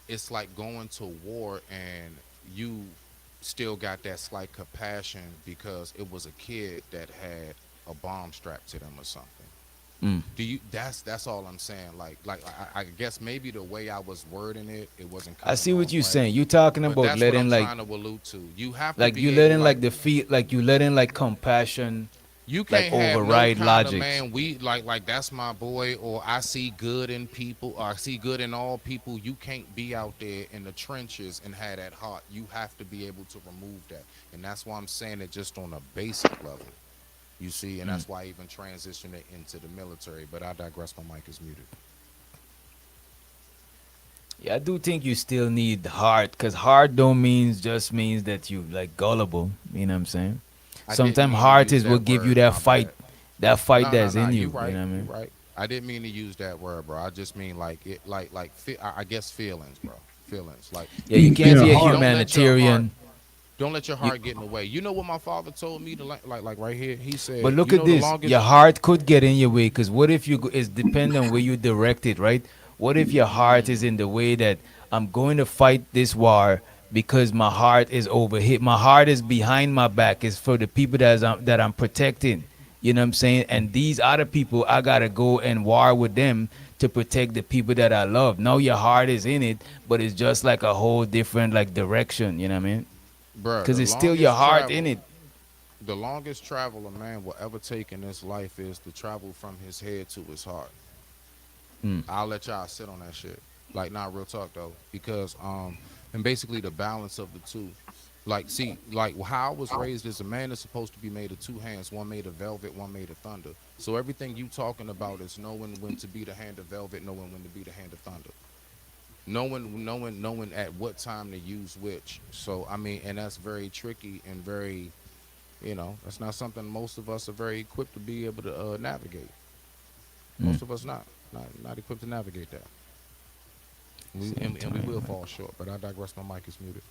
L: It's like going to war and you still got that slight compassion because it was a kid that had a bomb strapped to them or something.
D: Mm.
L: Do you? That's all I'm saying. I guess maybe the way I was wording it, it wasn't
D: I
L: coming
D: see what
L: off
D: you're
L: right.
D: saying. You talking
L: But
D: about
L: that's what I'm
D: letting
L: trying to allude to. You have to
D: like you
L: be able,
D: letting
L: like,
D: like the feel, like you letting like compassion,
L: you
D: like
L: can't have no
D: override
L: kind of
D: logics.
L: man. We like that's my boy, or I see good in people, or I see good in all people. You can't be out there in the trenches and have that heart. You have to be able to remove that, and that's why I'm saying it just on a basic level. You see, and
D: Mm.
L: that's why I even transitioned it into the military. But I digress. My mic is muted.
D: Yeah, I do think you still need heart, cause heart don't means just means that you like gullible. You know what I'm saying?
L: I didn't
D: Sometimes
L: mean to
D: heart
L: use
D: is
L: that
D: what give you
L: word.
D: that
L: My
D: fight,
L: bad.
D: that's
L: No.
D: in
L: You
D: you. You
L: right.
D: know what I
L: You
D: mean?
L: right. I didn't mean to use that word, bro. I just mean like it, I guess feelings, bro. Feelings. Like
D: Yeah, you can't
J: Yeah,
D: be a
J: heart.
L: don't let your heart,
D: humanitarian.
L: don't let your
D: You,
L: heart get in the way. You know what my father told me to like right here. He
D: but
L: said,
D: look
L: you
D: at
L: know, the
D: this. Your
L: longest.
D: heart could get in your way, cause what if you it's dependent on where you direct it, right? What if your heart is in the way that I'm going to fight this war because my heart is over here. My heart is behind my back. It's for the people that I'm protecting. You know what I'm saying? And these other people, I gotta go and war with them to protect the people that I love. Now your heart is in it, but it's just like a whole different like direction. You know what I mean?
L: Bruh,
D: Because it's still your heart in it.
L: the longest travel a man will ever take in this life is to travel from his head to his heart.
D: Mm.
L: I'll let y'all sit on that shit. Like, not real talk though, because and basically the balance of the two. Like, see, like how I was raised as a man is supposed to be made of two hands, one made of velvet, one made of thunder. So everything you talking about is knowing when to be the hand of velvet, knowing when to be the hand of thunder, knowing at what time to use which. So I mean, and that's very tricky and very, that's not something most of us are very equipped to be able to navigate.
D: Mm.
L: Most of us not equipped to navigate that.
D: Same
L: And we
D: time,
L: will
D: man.
L: fall short. But I digress. My mic is muted.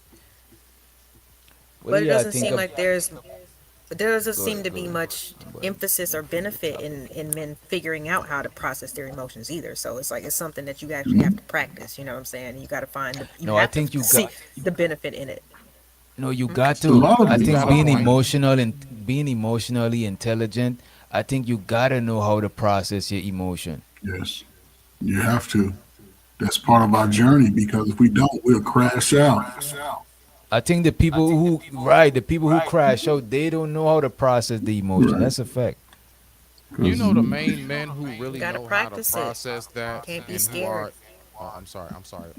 D: What do
G: But it
D: y'all
G: doesn't
D: think
G: seem
D: of?
G: like there doesn't
D: Go
G: seem
D: ahead,
G: to
D: go
G: be
D: ahead.
G: much
D: Go ahead.
G: emphasis or benefit in men figuring out how to process their emotions either. So it's like it's something that you actually have to practice. You know what I'm saying? You got to you
D: No, I
G: have to
D: think you
G: see
D: got.
G: the benefit in it.
D: No, you got
J: A
D: to.
J: lot of
D: I
L: You
D: think
L: got a
J: people.
D: being
L: point.
D: emotional and being emotionally intelligent. I think you gotta know how to process your emotion.
J: Yes, you have to. That's part of our journey because if we don't, we'll crash out.
D: I think the people who crash out, they don't know how to process the emotion.
J: Right.
D: That's a fact.
L: You
J: Because
L: know the main men who
G: You
L: really
G: got to
L: know how to
G: practice it.
L: process that
G: Can't be
L: and who
G: scared.
L: are. I'm sorry. I'm sorry.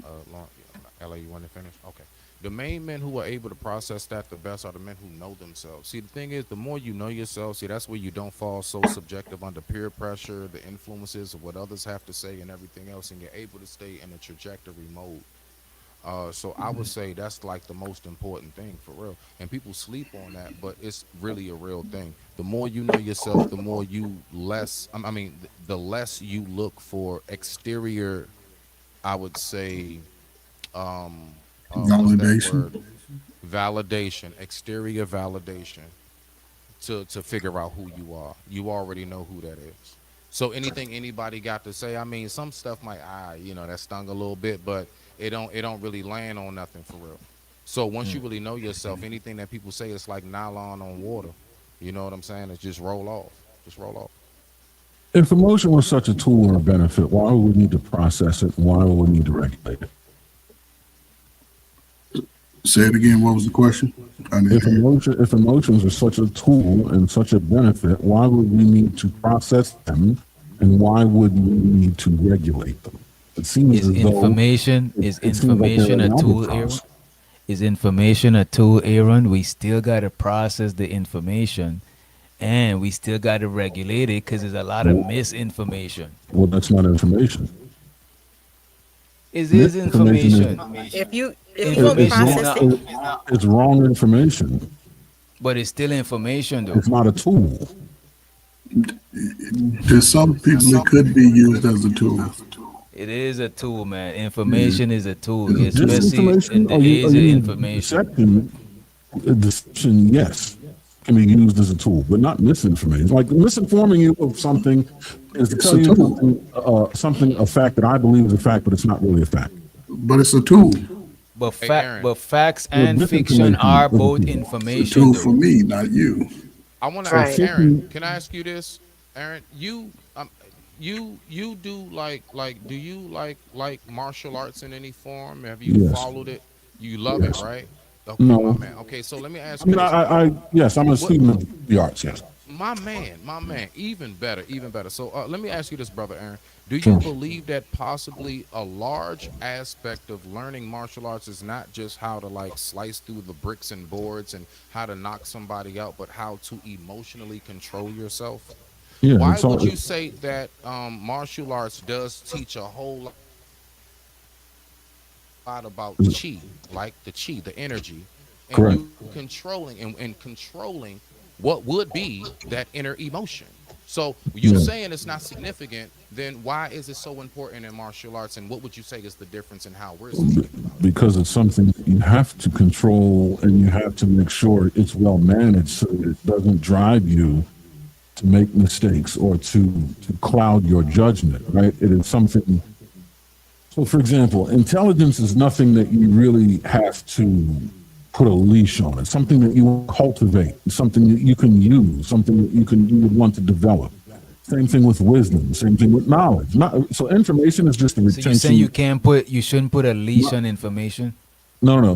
L: LA, you want to finish? Okay. The main men who are able to process that the best are the men who know themselves. See, the thing is, the more you know yourself, see, that's where you don't fall so subjective under peer pressure, the influences of what others have to say, and everything else, and you're able to stay in a trajectory mode. So I would say that's like the most important thing for real. And people sleep on that, but it's really a real thing. The more you know yourself, the more you less. I mean, the less you look for exterior. I would say, what's that
J: validation.
L: word? Validation, exterior validation to figure out who you are. You already know who that is. So anything anybody got to say, I mean, some stuff might that stung a little bit, but it don't really land on nothing for real. So once you really know yourself, anything that people say is like nylon on water. You know what I'm saying? It's just roll off. Just roll off.
I: If emotion was such a tool or a benefit, why would we need to process it? And why would we need to regulate it?
J: Say it again. What was the question? I didn't
I: If
J: hear.
I: if emotions are such a tool and such a benefit, why would we need to process them? And why would we need to regulate them? It seems
D: Is
I: as though
D: information is
I: it seems like they're
D: information
I: an
D: a tool, Aaron?
I: albatross.
D: Is information a tool, Aaron? We still gotta process the information, and we still gotta regulate it because there's a lot of
I: Well,
D: misinformation.
I: well, that's not information.
D: Is
I: Misinformation is
D: information.
G: If you gonna
I: it's
D: Information is
I: wrong.
G: process
D: not,
G: it,
I: It's wrong information.
D: but it's still information though.
I: It's not a tool.
J: To some people, it could be used as a tool.
D: It is a tool, man. Information is a tool, especially in
I: Disinformation,
D: the
I: or
D: age of
I: you mean
D: information.
I: deception? Deception, yes, can be used as a tool, but not misinformation. Like misinforming you of something is to
J: It's
I: tell
J: a
I: you
J: tool,
I: a fact that I believe is a fact, but it's not really a fact.
J: but it's a tool.
L: Hey, Aaron,
D: But facts
I: Well,
D: and fiction
I: disinformation
D: are
I: is a
D: both
I: tool.
J: It's a
D: information,
J: tool for
D: though.
J: me, not you.
L: I want to,
I: So
E: Right.
L: Aaron,
I: fiction,
L: can I ask you this? Aaron, you do do you like martial arts in any form? Have you
I: yes,
L: followed it? You love it,
I: yes,
L: right? Okay, my
I: no.
L: man. Okay, so let me
I: I
L: ask you
I: mean,
L: this.
I: yes, I'm a
L: What
I: student of the arts. Yes,
L: my man, even better, even better. So let me ask you this, brother Aaron. Do you
I: sure.
L: believe that possibly a large aspect of learning martial arts is not just how to like slice through the bricks and boards and how to knock somebody out, but how to emotionally control yourself?
I: Yeah,
L: Why
I: it's
L: would
I: all
L: you say that martial arts does teach a whole lot about chi, like the chi, the energy, and
I: correct.
L: you controlling and controlling what would be that inner emotion. So you
I: Yeah.
L: saying it's not significant, then why is it so important in martial arts? And what would you say is the difference in how we're speaking about it?
I: Because it's something that you have to control and you have to make sure it's well managed so that it doesn't drive you to make mistakes or to cloud your judgment, right? It is something. So, for example, intelligence is nothing that you really have to put a leash on. It's something that you cultivate, it's something that you can use, something that you would want to develop. Same thing with wisdom. Same thing with knowledge. Not, so information is just a
D: So you saying
I: retention.
D: you shouldn't put a leash
I: No,
D: on information?
I: no.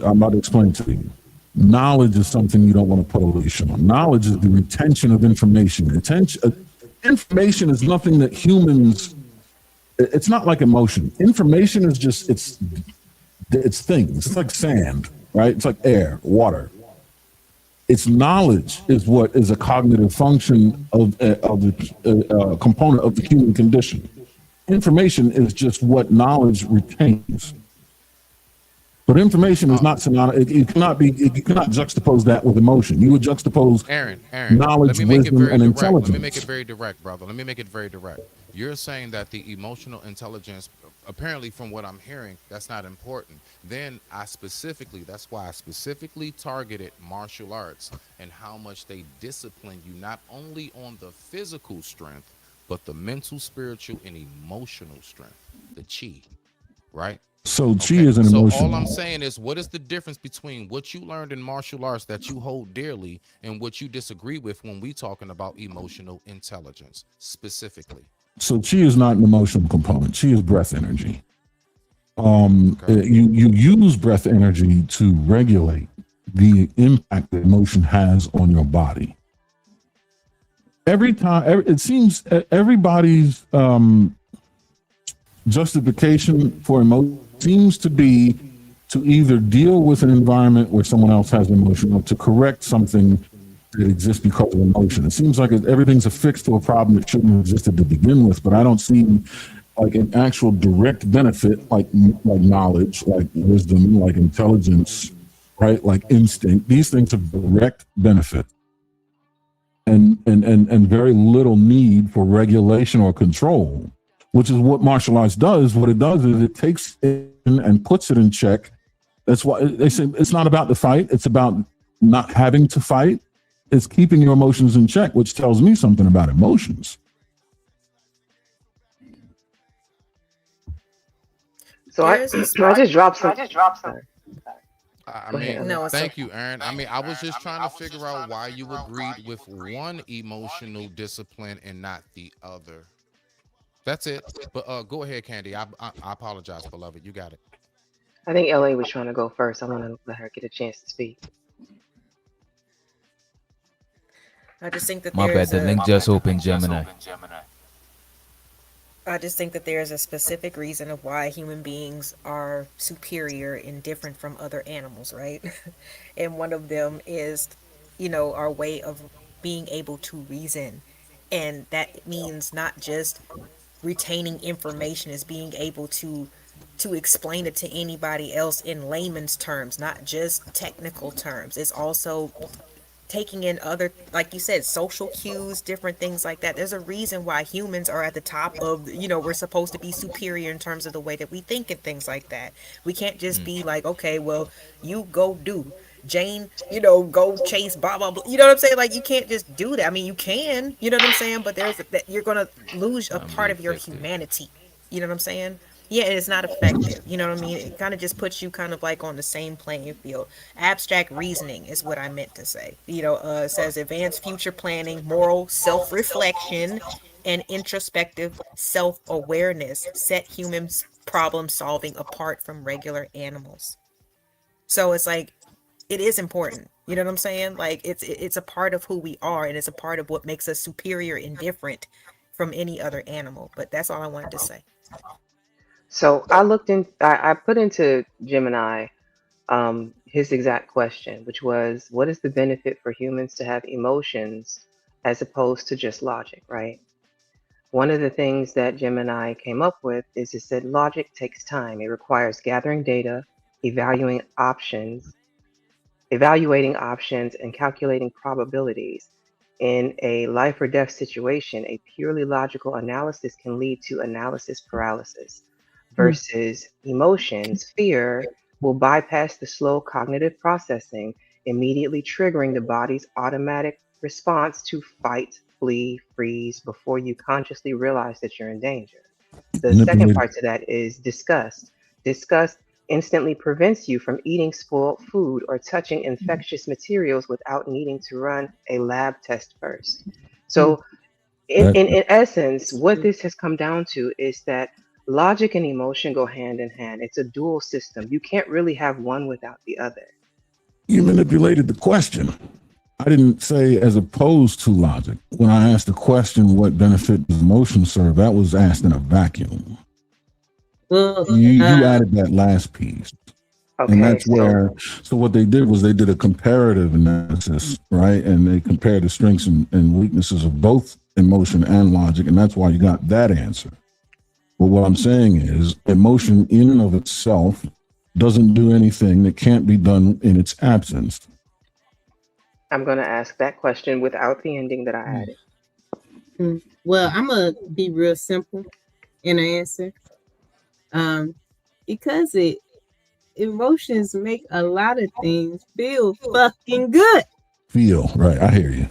I: I'm about to explain to you. Knowledge is something you don't want to put a leash on. Knowledge is the retention of information. Information is nothing that humans. It's not like emotion. Information is just it's things. It's like sand, right? It's like air, water. Its knowledge is what is a cognitive function of the component of the human condition. Information is just what knowledge retains. But information is
L: Uh,
I: not synonymous. It cannot be. You cannot juxtapose that with emotion. You would juxtapose
L: Aaron, let
I: knowledge,
L: me make it
I: wisdom,
L: very
I: and
L: direct. Let me make it
I: intelligence.
L: very direct, brother. Let me make it very direct. You're saying that the emotional intelligence, apparently from what I'm hearing, that's not important. Then that's why I specifically targeted martial arts and how much they discipline you, not only on the physical strength, but the mental, spiritual, and emotional strength, the chi, right?
I: So chi
L: Okay,
I: is an
L: so all I'm
I: emotion.
L: saying is, what is the difference between what you learned in martial arts that you hold dearly and what you disagree with when we talking about emotional intelligence specifically?
I: So chi is not an emotional component. Chi is breath energy.
L: Okay.
I: You use breath energy to regulate the impact that emotion has on your body. Every time, it seems everybody's justification for emotion seems to be to either deal with an environment where someone else has emotion or to correct something that exists because of emotion. It seems like everything's affixed to a problem that shouldn't have existed to begin with, but I don't see like an actual direct benefit, like knowledge, like wisdom, like intelligence, right? Like instinct. These things have direct benefit and very little need for regulation or control, which is what martial arts does. What it does is it takes it and puts it in check. That's why they say it's not about the fight. It's about not having to fight. It's keeping your emotions in check, which tells me something about emotions.
E: So I,
G: There's this.
E: I just dropped some. Sorry.
L: I
E: Go ahead,
L: mean,
E: Ellen.
G: No, it's
L: thank you, Aaron. I mean, I was just trying to figure out why you agreed with one emotional discipline and not the other. That's it. But go ahead, Candy. I apologize, beloved. You got it.
E: I think LA was trying to go first. I want to let her get a chance to speak.
G: I just think that
D: My bad.
G: there's
D: The
G: a
D: link just opened, Gemini.
G: I just think that there's a specific reason of why human beings are superior and different from other animals, right? And one of them is, our way of being able to reason. And that means not just retaining information, is being able to explain it to anybody else in layman's terms, not just technical terms. It's also taking in other, like you said, social cues, different things like that. There's a reason why humans are at the top of, we're supposed to be superior in terms of the way that we think and things like that. We can't just be like, okay, well, you go do Jane, go chase blah blah blah. You know what I'm saying? Like, you can't just do that. I mean, you can, you know what I'm saying, but there's that you're gonna lose a
D: Can't be
G: part of your
D: effective.
G: humanity. You know what I'm saying? Yeah, and it's not effective. You know what I mean? It kind of just puts you kind of like on the same playing field. Abstract reasoning is what I meant to say. It says advanced future planning, moral self reflection, and introspective self awareness set humans problem solving apart from regular animals. So it's like, it is important. You know what I'm saying? Like, it's a part of who we are, and it's a part of what makes us superior and different from any other animal. But that's all I wanted to say.
E: So I put into Gemini his exact question, which was, what is the benefit for humans to have emotions as opposed to just logic, right? One of the things that Gemini came up with is it said logic takes time. It requires gathering data, evaluating options, evaluating options, and calculating probabilities. In a life or death situation, a purely logical analysis can lead to analysis paralysis versus emotions. Fear will bypass the slow cognitive processing, immediately triggering the body's automatic response to fight, flee, freeze before you consciously realize that you're in danger. The second
I: Manipulated.
E: part to that is disgust. Disgust instantly prevents you from eating spoiled food or touching infectious materials without needing to run a lab test first. So,
I: That
E: in essence, what this has come down to is that logic and emotion go hand in hand. It's a dual system. You can't really have one without the other.
I: you manipulated the question. I didn't say as opposed to logic. When I asked the question, what benefit does emotion serve? That was asked in a vacuum.
H: Well,
I: You added that last piece. And
E: Okay,
I: that's where, so what they did was they did a comparative analysis, right? And they compared the strengths and weaknesses of both emotion and logic. And that's why you got that answer. But what I'm saying is, emotion in and of itself doesn't do anything that can't be done in its absence.
E: I'm going to ask that question without the ending that I added.
H: well, I'm gonna be real simple in the answer. Because emotions make a lot of things feel fucking good.
I: Feel, right? I hear you.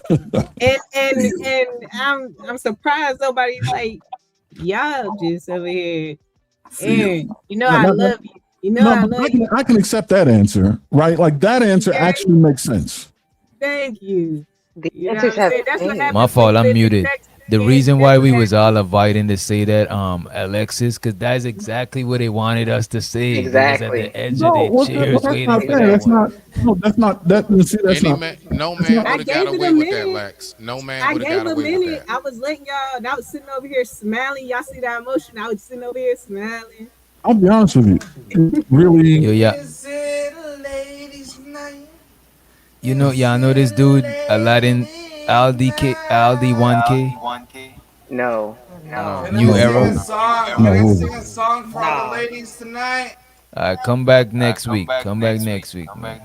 H: And I'm surprised nobody like y'all just over here. Aaron,
I: No,
H: I
I: no, no,
H: love you.
I: no,
H: I
I: but
H: love you.
I: I can accept that answer, right? Like that answer
H: Thank,
I: actually makes sense.
H: thank you.
E: The
H: You know what
E: answers
H: I'm
E: have
H: saying? That's what
E: changed.
D: My
H: happens when
D: fault,
H: you
D: I'm
H: live in
D: muted.
H: Texas.
D: The
H: Man.
D: reason
H: That's
D: why
H: what
D: we
H: happens.
D: was all inviting to say that, Alexis, because that's exactly what they wanted us to say. We was at the
E: Exactly.
D: edge of
I: No,
D: their
I: well,
D: chairs
I: that's
D: waiting
I: not
D: for
I: fair.
D: that
I: That's
E: Exactly.
D: one.
I: not. No, that's not. That. See, that's
L: Any
I: not.
L: man, no
I: That's
L: man
I: not.
H: I
L: would have got
H: gave it
L: away
H: a
L: with that,
H: minute.
L: Lex. No man
H: I
L: would have
H: gave
L: got
H: a
L: away with
H: minute.
L: that.
H: I was letting y'all, and I was sitting over here smiling. Y'all see that emotion? I was sitting over here smiling.
I: I'll be honest with you. It really.
D: Yo, yeah, y'all know this dude, Aladdin, Aldi 1K,
E: No.
G: No.
D: New Era.
I: No. Who is it?
G: No.
D: Come back next week. Come back next week, man.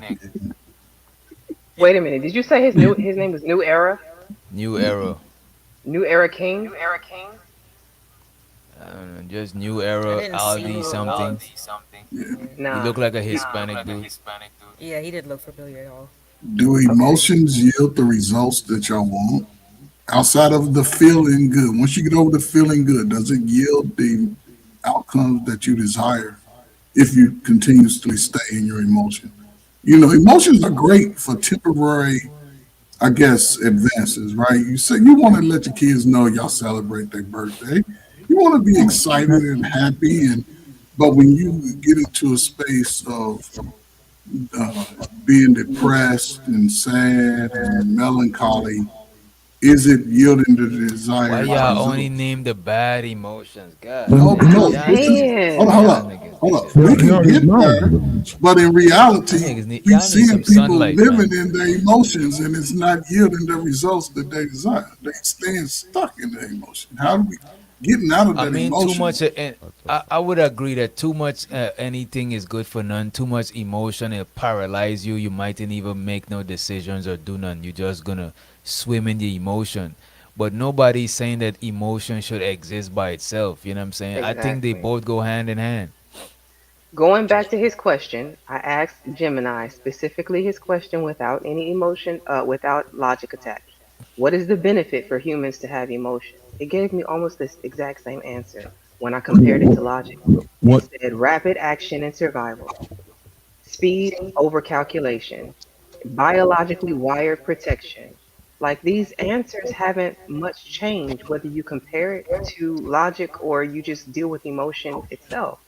E: Wait a minute. Did you say his name was New Era?
D: New Era.
E: New Era King?
D: I don't know, just New
G: I
D: Era,
G: didn't see
D: Aldi
G: who it
D: something.
G: was.
D: He
E: Nah.
D: looked like a Hispanic dude.
G: Yeah, he did look familiar, y'all.
J: Do
E: Okay.
J: emotions yield the results that y'all want? Outside of the feeling good, once you get over the feeling good, does it yield the outcomes that you desire if you continuously stay in your emotion? Emotions are great for temporary, I guess, advances, right? You say you want to let your kids know y'all celebrate their birthday. You want to be excited and happy, but when you get into a space of uh, being depressed and sad and melancholy, is it yielding to the
D: Why
J: desired
D: y'all
J: result?
D: only name the bad emotions? God
J: No,
D: damn.
J: no,
E: I'm
D: Y'all
J: this is
D: niggas,
E: saying.
J: hold
D: y'all
J: on,
D: niggas
J: hold
D: need
J: on.
D: to
J: We
F: He
J: can
F: already
J: get
F: acknowledged
J: there,
F: it.
J: but in
D: y'all
J: reality,
D: niggas need
J: we
D: y'all need
J: seeing
D: some
J: people
D: sunlight,
J: living
D: man.
J: in their emotions and it's not yielding the results that they desire. They staying stuck in their emotion. How do we getting out of
D: I
J: that
D: mean, too
J: emotion?
D: much, and I would agree that too much anything is good for none. Too much emotion it paralyze you. You mightn't even make no decisions or do none. You're just gonna swim in the emotion. But nobody's saying that emotion should exist by itself. You know what I'm saying? I think they
E: Exactly.
D: both go hand in hand.
E: Going back to his question, I asked Gemini specifically his question without any emotion, without logic attached. What is the benefit for humans to have emotion? It gave me almost this exact same answer when I compared it to logic. It
F: What
E: said rapid action and survival, speed over calculation, biologically wired protection. Like these answers haven't much changed whether you compare it to logic or you just deal with emotion itself.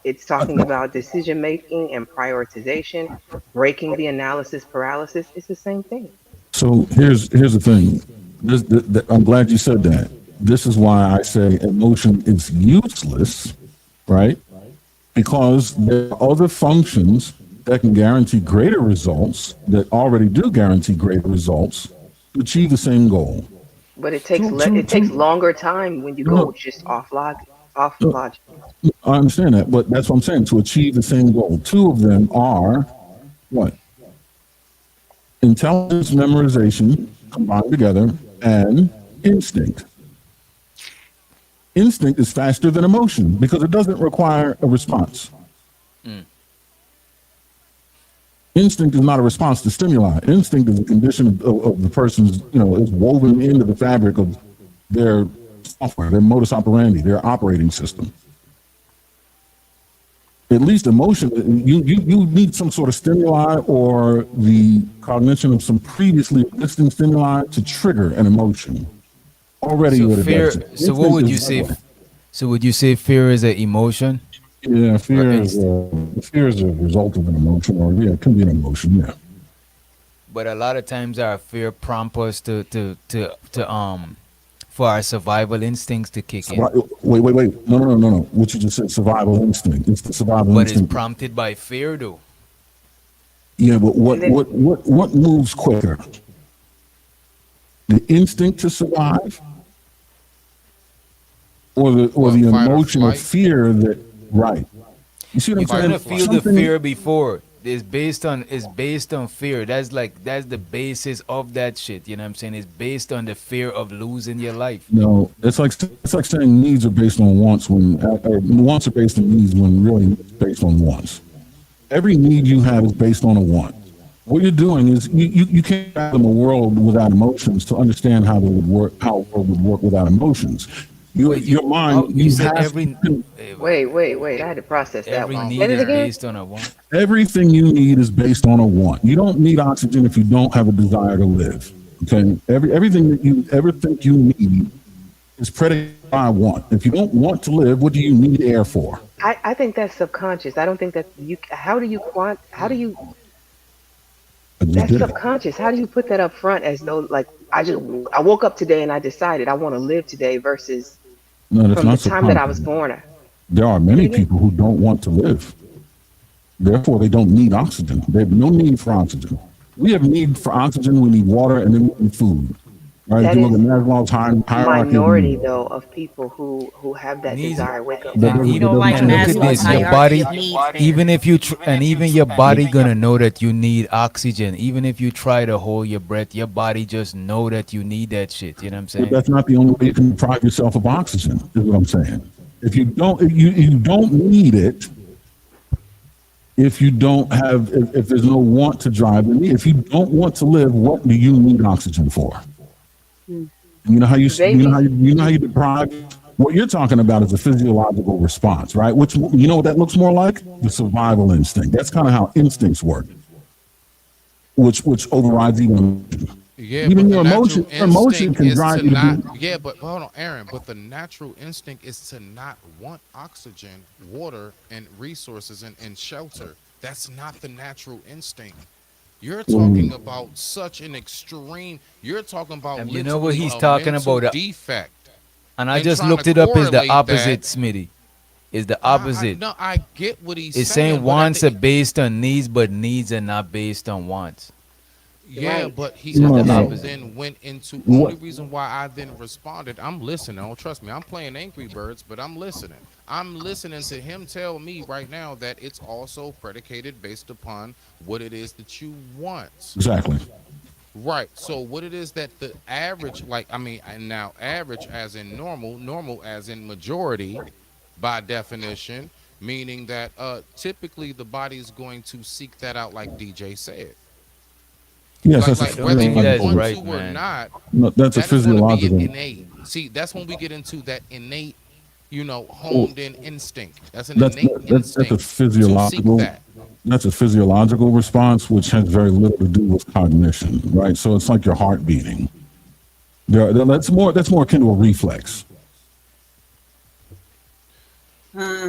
E: It's talking about decision making and prioritization, breaking the analysis paralysis. It's the same thing.
F: So here's the thing. I'm glad you said that. This is why I say emotion is useless, right? Because there are other functions that can guarantee greater results that already do guarantee greater results to achieve the same goal.
E: But it takes it takes
F: To
E: longer time when you
F: no,
E: go
F: no,
E: just off logic. Off
F: no,
E: logic.
F: I understand that, but that's what I'm saying. To achieve the same goal, two of them are what? Intelligence memorization combined together and instinct. Instinct is faster than emotion because it doesn't require a response.
D: Mm.
F: Instinct is not a response to stimuli. Instinct is a condition of the person's, is woven into the fabric of their software, their modus operandi, their operating system. At least emotion, you need some sort of stimuli or the cognition of some previously existing stimuli to trigger an emotion. Already
D: So
F: what it does.
D: fear. So what
F: Instinct
D: would
F: is
D: you say?
F: that way.
D: So would you say fear is an emotion
F: Yeah,
D: or
F: fear is a result of an emotion, or yeah, it can be an emotion. Yeah.
D: But a lot of times our fear prompt us to for our survival instincts to kick in.
F: Wait. No. What you just said, survival instinct. It's the survival
D: But it's
F: instinct.
D: prompted by fear though.
F: Yeah, but
E: And then
F: what moves quicker? The instinct to survive, or
L: What,
F: the
L: fight or
F: emotion of
L: flight?
F: fear that right? You see what I'm
D: You're
L: Fight or
D: gonna
F: saying?
L: flight.
D: feel the
F: Something.
D: fear before. It's based on fear. That's the basis of that shit. You know what I'm saying? It's based on the fear of losing your life.
F: No, it's like saying needs are based on wants when wants are based on needs when really it's based on wants. Every need you have is based on a want. What you're doing is you can't fathom a world without emotions to understand how they would work, how a world would work without emotions.
D: Wait,
F: Your mind,
D: you
F: you
D: said
F: have
E: wait. I had to process that
D: every
E: one. Say
D: need
E: it
D: is
E: again.
D: based on a want.
F: everything you need is based on a want. You don't need oxygen if you don't have a desire to live. Okay, everything that you ever think you need is predicated by want. If you don't want to live, what do you need air for?
E: I think that's subconscious. I don't think that you. How do you?
F: I just
E: That's
F: did it.
E: subconscious. How do you put that up front as though like I woke up today and I decided I want to live today versus
F: No, that's
E: from the
F: not
E: time that I was
F: subconscious.
E: born.
F: There are
E: Say it
F: many
E: again.
F: people who don't want to live. Therefore, they don't need oxygen. They have no need for oxygen. We have need for oxygen. We need water, and then we need food. Right? If
E: That
F: you look at
E: is
F: Maslow's hierarchy of
E: minority
F: needs,
E: though of people who have that
D: Needs
E: desire. Wake up.
F: that
G: You
F: doesn't,
G: don't like
D: and look at
G: Maslow's
D: this. Your
G: hierarchy of
D: body,
G: needs, then.
D: even if and even your body gonna know that you need oxygen. Even if you try to hold your breath, your body just know that you need that shit. You know what I'm
F: but
D: saying?
F: that's not the only way you can deprive yourself of oxygen. Is what I'm saying. If you don't need it, if you don't have, if there's no want to drive the need, if you don't want to live, what do you need oxygen for? You know how
E: Babies.
F: you know how you deprive. What you're talking about is a physiological response, right? Which you know what that looks more like? The survival instinct. That's kind of how instincts work, which overrides
L: Yeah, but
F: even
L: the
F: your emotion.
L: natural
F: Your emotion
L: instinct
F: can
L: is
F: drive
L: to
F: you to
L: not.
F: do.
L: Yeah, but hold on, Aaron. But the natural instinct is to not want oxygen, water, and resources and shelter. That's not the natural instinct. You're
I: Mm.
L: talking about such an extreme. You're talking about
D: And you know what
L: literally
D: he's
L: a
D: talking
L: mental
D: about?
L: defect,
D: And I
L: and
D: just
L: trying to
D: looked it up. Is the
L: correlate that.
D: opposite, Smitty? Is the opposite?
L: No, I get what he's
D: It's saying
L: saying, but
D: wants are based on needs, but needs are not based on wants.
L: yeah,
E: Right.
L: but he
D: Says
I: No,
D: the
I: no.
L: also
D: opposite.
L: then went into only
I: What?
L: reason why I then responded. I'm listening. Don't trust me. I'm playing Angry Birds, but I'm listening. I'm listening to him tell me right now that it's also predicated based upon what it is that you want.
I: Exactly.
L: Right. So what it is that the average, like I mean, and now average as in normal, normal as in majority, by definition, meaning that typically the body is going to seek that out, like DJ said.
I: Yes,
L: Like
I: that's a
D: I
L: like
D: don't
L: whether
D: think
L: you
D: that's
L: want
I: physiological.
L: to
D: right,
L: or
D: man.
L: not,
I: No, that's a
L: that is going to be an
I: physiological.
L: innate. See, that's when we get into that innate,
I: Well,
L: honed in instinct. That's an innate
I: that's a
L: instinct to seek
I: physiological.
L: that.
I: That's a physiological response, which has very little to do with cognition, right? So it's like your heart beating. That's more akin to a reflex.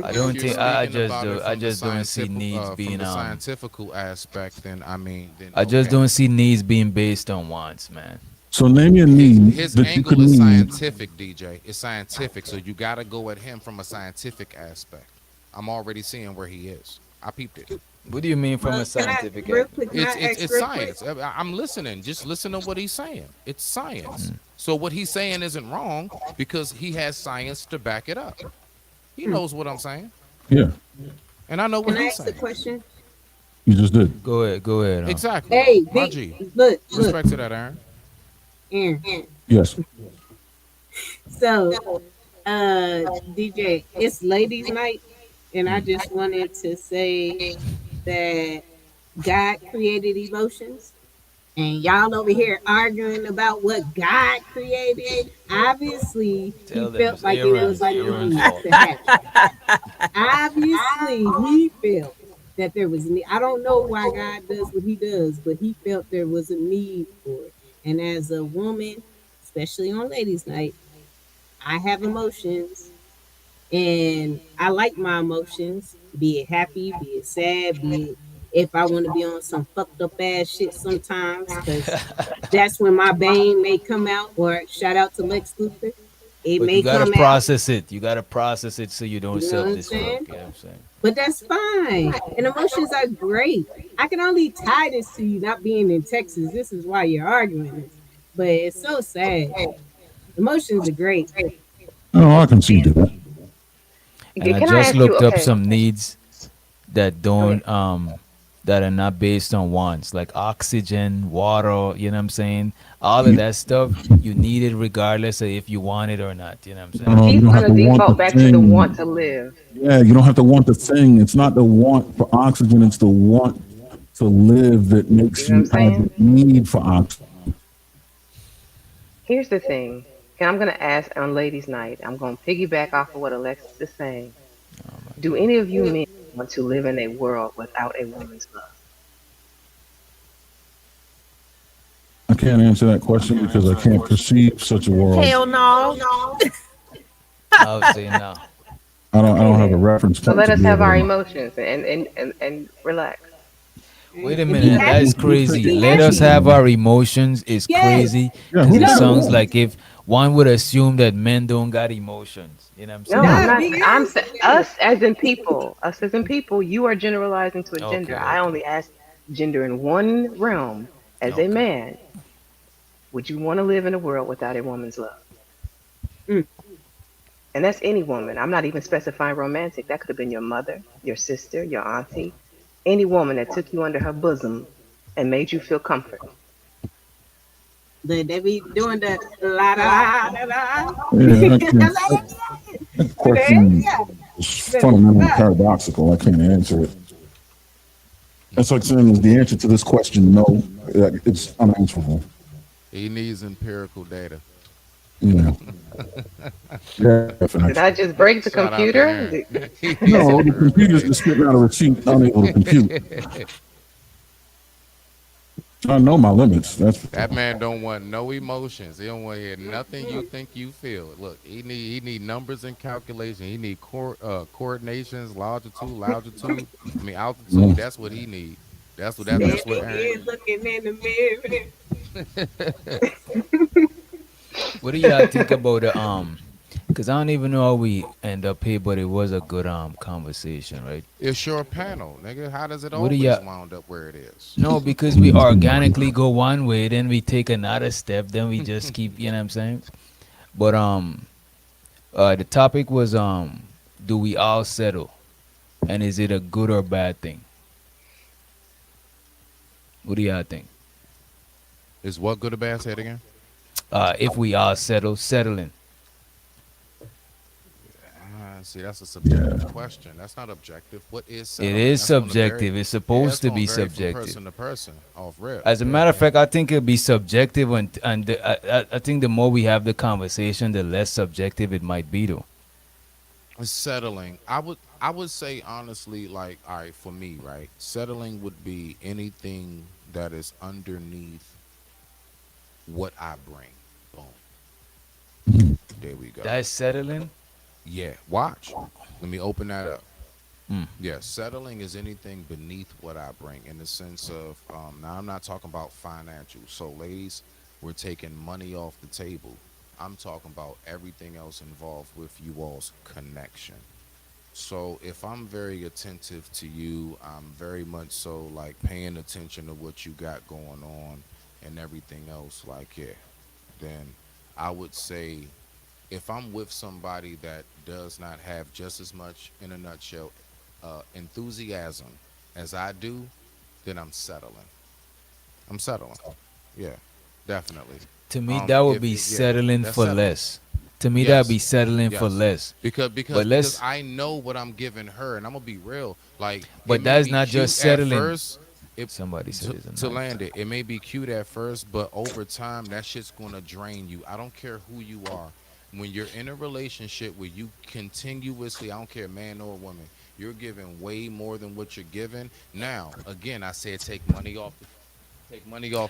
D: I
L: If
D: don't
L: you're
D: think I
L: speaking
D: just
L: about
D: do.
L: it
D: I
L: from the
D: just don't see
L: scientific
D: needs
L: from
D: being
L: the scientifical aspect, then I mean, then
D: I just
L: okay.
D: don't see needs being based on wants, man.
I: So name me a
L: his
I: need
L: his
I: that you could
L: angle is
I: need.
L: scientific, DJ. It's scientific, so you got to go at him from a scientific aspect. I'm already seeing where he is. I peeped it.
D: What do you mean from a
H: Can I
D: scientific
H: real
D: aspect?
H: quick? Can
L: It's
H: I
L: it's
H: ask
L: it's
H: real quick?
L: science. I'm listening. Just listen to what he's saying. It's science. So what he's saying isn't wrong because he has science to back it up. He knows what I'm saying,
I: Yeah,
L: and I know what
H: Can I
L: he's
H: ask a
L: saying.
H: question?
I: you just did.
D: Go ahead. Go ahead.
L: Exactly.
H: Hey,
L: My
H: Vic,
L: G.
H: look,
L: Respect to that, Aaron.
H: Aaron.
I: Yes.
H: So, DJ, it's ladies' night, and I just wanted to say that God created emotions, and y'all over here arguing about what God created. Obviously, he
D: Tell them
H: felt
D: it's
H: like it was
D: Aaron's
H: a
D: Aaron's
H: need
D: fault.
H: to happen. Obviously, he felt that there was a need. I don't know why God does what he does, but he felt there was a need for it. And as a woman, especially on ladies' night, I have emotions and I like my emotions, be it happy, be it sad, be it if I want to be on some fucked up ass shit sometimes, because that's when my bane may come out, or shout out to Lex Luthor. It
D: But you
H: may
D: gotta
H: come out,
D: process it. You gotta process it so you don't
H: you know what I'm
D: self-destruct.
H: saying?
D: You know what I'm saying?
H: But that's fine. And emotions are great. I can only tie this to you not being in Texas. This is why you're arguing this. But it's so sad. Emotions are great.
I: Oh, I can see that.
D: And I
E: Can I
D: just
E: ask you?
D: looked up
E: Okay,
D: some needs that
E: go ahead.
D: don't that are not based on wants, like oxygen, water, you know what I'm saying? All of
I: You,
D: that stuff, you need it regardless of if you want it or not, you know what I'm saying?
I: you
E: He's
I: don't have
E: gonna
I: to want the
E: default back to the want
I: thing.
E: to live.
I: Yeah, you don't have to want the thing. It's not the want for oxygen. It's the want to live that
E: See
I: makes
E: what I'm
I: you have
E: saying?
I: the need for oxygen.
E: Here's the thing. I'm gonna ask on ladies' night. I'm gonna piggyback off of what Alexis is saying.
D: Oh my
E: Do
D: god.
E: any of you men want to live in a world without a woman's love?
I: I can't answer that question because I can't perceive such a world.
G: Hell no.
D: I would say no.
I: I
E: Okay
I: don't have a
E: then.
I: reference
E: So
I: point
E: let
I: to
E: us
I: be
E: have
I: able
E: our
I: to.
E: emotions and relax.
D: Wait a
H: And be
D: minute,
I: Who,
H: happy.
D: that's
I: who's
D: crazy.
I: taking
H: Be
D: Let
I: emotions
D: us
H: happy.
D: have
I: away?
D: our emotions is
H: Yes.
D: crazy
I: Yeah,
D: because
I: who's
D: it
I: taking
H: No.
D: sounds
I: emotions?
D: like if one would assume that men don't got emotions. You know what I'm
E: No, I'm
D: saying?
H: Nah,
E: not.
H: big
E: I'm
H: ass.
E: us as in people. Us as in people. You are generalizing to a gender.
D: Okay,
E: I
D: okay,
E: only asked gender in one realm. As a
D: okay.
E: man, would you want to live in a world without a woman's love?
H: Mm.
E: And that's any woman. I'm not even specifying romantic. That could have been your mother, your sister, your auntie, any woman that took you under her bosom and made you feel comfort.
H: They be doing the la da da da
I: Yeah, I
H: da.
I: can't. That question is fundamentally paradoxical. I can't answer it. That's like saying, is the answer to this question no? It's unanswerable.
L: He needs empirical data.
I: You know,
E: Did I
I: definition.
E: just break the
L: Shout out to
E: computer?
L: Aaron. He needs
I: No, the
L: empirical
I: computer's
L: data.
I: just spitting out a receipt unable to compute. I know my limits. That's for
L: That
I: sure.
L: man don't want no emotions. He don't want to hear nothing you think you feel. Look, he need numbers and calculation. He need coordinations, longitude. I mean altitude.
I: Yeah.
L: That's what he need. That's what
H: Standing
L: Aaron
H: here
L: need.
H: looking in the mirror.
D: What do y'all think about the Cause I don't even know how we end up here, but it was a good conversation, right?
L: It's your panel, nigga. How does it
D: What do
L: always
D: y'all?
L: wound up where it is?
D: No, because we organically go one way, then we take another step, then we just keep. You know what I'm saying? But the topic was do we all settle, and is it a good or bad thing? What do y'all think?
L: Is what good or bad? Say it again.
D: If we all settle, settling.
L: See, that's a subjective question. That's not objective. What is
D: It
L: settling?
D: is
L: That's going to vary.
D: subjective. It's
L: Yeah,
D: supposed
L: that's
D: to
L: going
D: be
L: to vary from
D: subjective.
L: person to person. Off rip.
D: As a matter of fact, I think it'll be subjective, I think the more we have the conversation, the less subjective it might be, though.
L: Settling. I would say honestly, like, all right, for me, right? Settling would be anything that is underneath what I bring. Boom. There we go.
D: That's settling.
L: Yeah. Watch. Let me open that up.
D: Mm.
L: Yeah, settling is anything beneath what I bring in the sense of now I'm not talking about financial. So ladies, we're taking money off the table. I'm talking about everything else involved with you all's connection. So if I'm very attentive to you, I'm very much so like paying attention to what you got going on and everything else, like, yeah, then I would say if I'm with somebody that does not have just as much, in a nutshell, enthusiasm as I do, then I'm settling. I'm settling. Yeah, definitely.
D: To me, that would be
L: Yeah,
D: settling
L: that's
D: for
L: settling.
D: less. To me, that'd
L: Yes,
D: be settling for
L: yes.
D: less.
L: Because
D: But
L: because because
D: let's.
L: I know what I'm giving her, and I'm gonna be real. Like it
D: But
L: may
D: that's
L: be
D: not just
L: cute at
D: settling.
L: first. It
D: Somebody said
L: to,
D: it's a
L: to
D: knife.
L: land it, it may be cute at first, but over time, that shit's gonna drain you. I don't care who you are. When you're in a relationship where you continuously, I don't care man or woman, you're giving way more than what you're giving. Now, again, I said take money off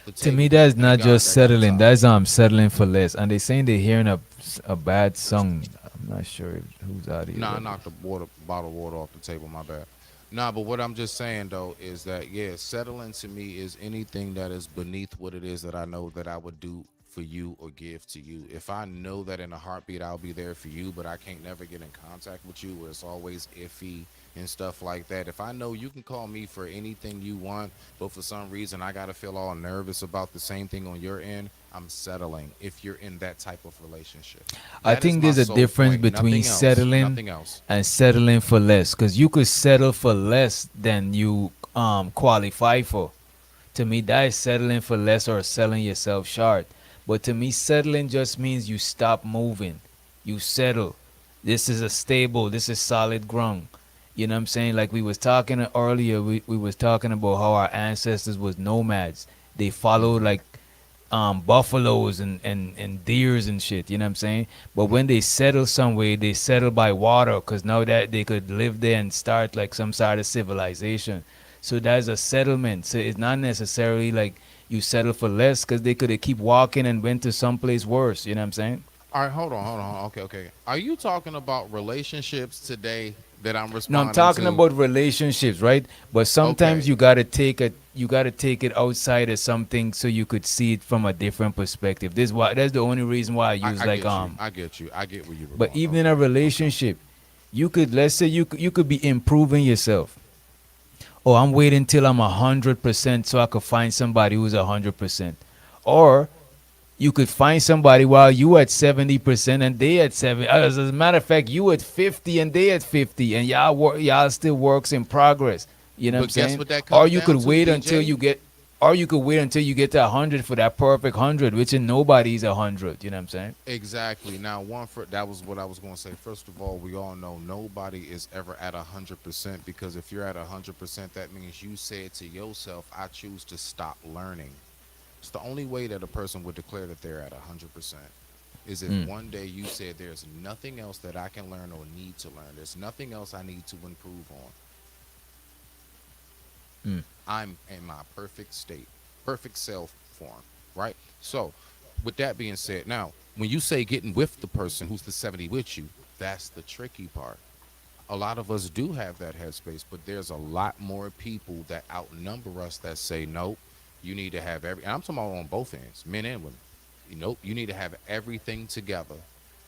L: the
D: To me,
L: table.
D: that's
L: Thank
D: not
L: God
D: just
L: that got
D: settling.
L: top.
D: That's settling for less. And they saying they're hearing a bad song. I'm not sure whose audio.
L: Nah, I
D: That is.
L: knocked the bottle of water off the table. My bad. Nah, but what I'm just saying though is that yeah, settling to me is anything that is beneath what it is that I know that I would do for you or give to you. If I know that in a heartbeat I'll be there for you, but I can't never get in contact with you, where it's always iffy and stuff like that. If I know you can call me for anything you want, but for some reason I gotta feel all nervous about the same thing on your end, I'm settling. If you're in that type of relationship,
D: I
L: that is
D: think
L: my
D: there's a
L: sole
D: difference
L: point.
D: between
L: Nothing else.
D: settling
L: Nothing else.
D: and settling for less. Because you could settle for less than you qualify for. To me, that is settling for less or selling yourself short. But to me, settling just means you stop moving. You settle. This is a stable, this is solid ground. You know what I'm saying? Like we was talking earlier, we was talking about how our ancestors was nomads. They followed like buffaloes and deers and shit, you know what I'm saying? But when they settle somewhere, they settle by water because now that they could live there and start like some sort of civilization. So that's a settlement. So it's not necessarily like you settle for less because they could keep walking and went to someplace worse, you know what I'm saying?
L: All right, hold on. Okay, okay. Are you talking about relationships today that I'm
D: No, I'm
L: responding
D: talking
L: to?
D: about relationships, right? But sometimes
L: Okay,
D: you gotta take it outside of something so you could see it from a different perspective. This why that's the only reason why I use
L: I
D: like
L: get you. I get you. I get where you were
D: but
L: going.
D: even in
L: Okay,
D: a
L: okay.
D: relationship, you could let's say you could be improving yourself. Oh, I'm waiting till I'm 100% so I could find somebody who's 100%. Or you could find somebody while you at 70% and they at 70. As a matter of fact, you at 50 and they at 50, and y'all still works in progress. You know what I'm
L: But guess
D: saying?
L: what that
D: Or
L: comes
D: you could
L: down to,
D: wait until
L: DJ?
D: you get, or you could wait until you get to 100 for that perfect 100, which in nobody's 100. You know what I'm saying?
L: Exactly. Now, that was what I was going to say. First of all, we all know nobody is ever at 100% because if you're at 100%, that means you said to yourself, "I choose to stop learning." It's the only way that a person would declare that they're at 100% is if
D: Mm,
L: one day you said, "There's nothing else that I can learn or need to learn. There's nothing else I need to improve on.
D: mm.
L: I'm in my perfect state, perfect self form." Right? So, with that being said, now, when you say getting with the person who's the 70 with you, that's the tricky part. a lot of us do have that headspace, but there's a lot more people that outnumber us that say, nope, you need to have every, and I'm talking about on both ends, men and women. Nope, you need to have everything together.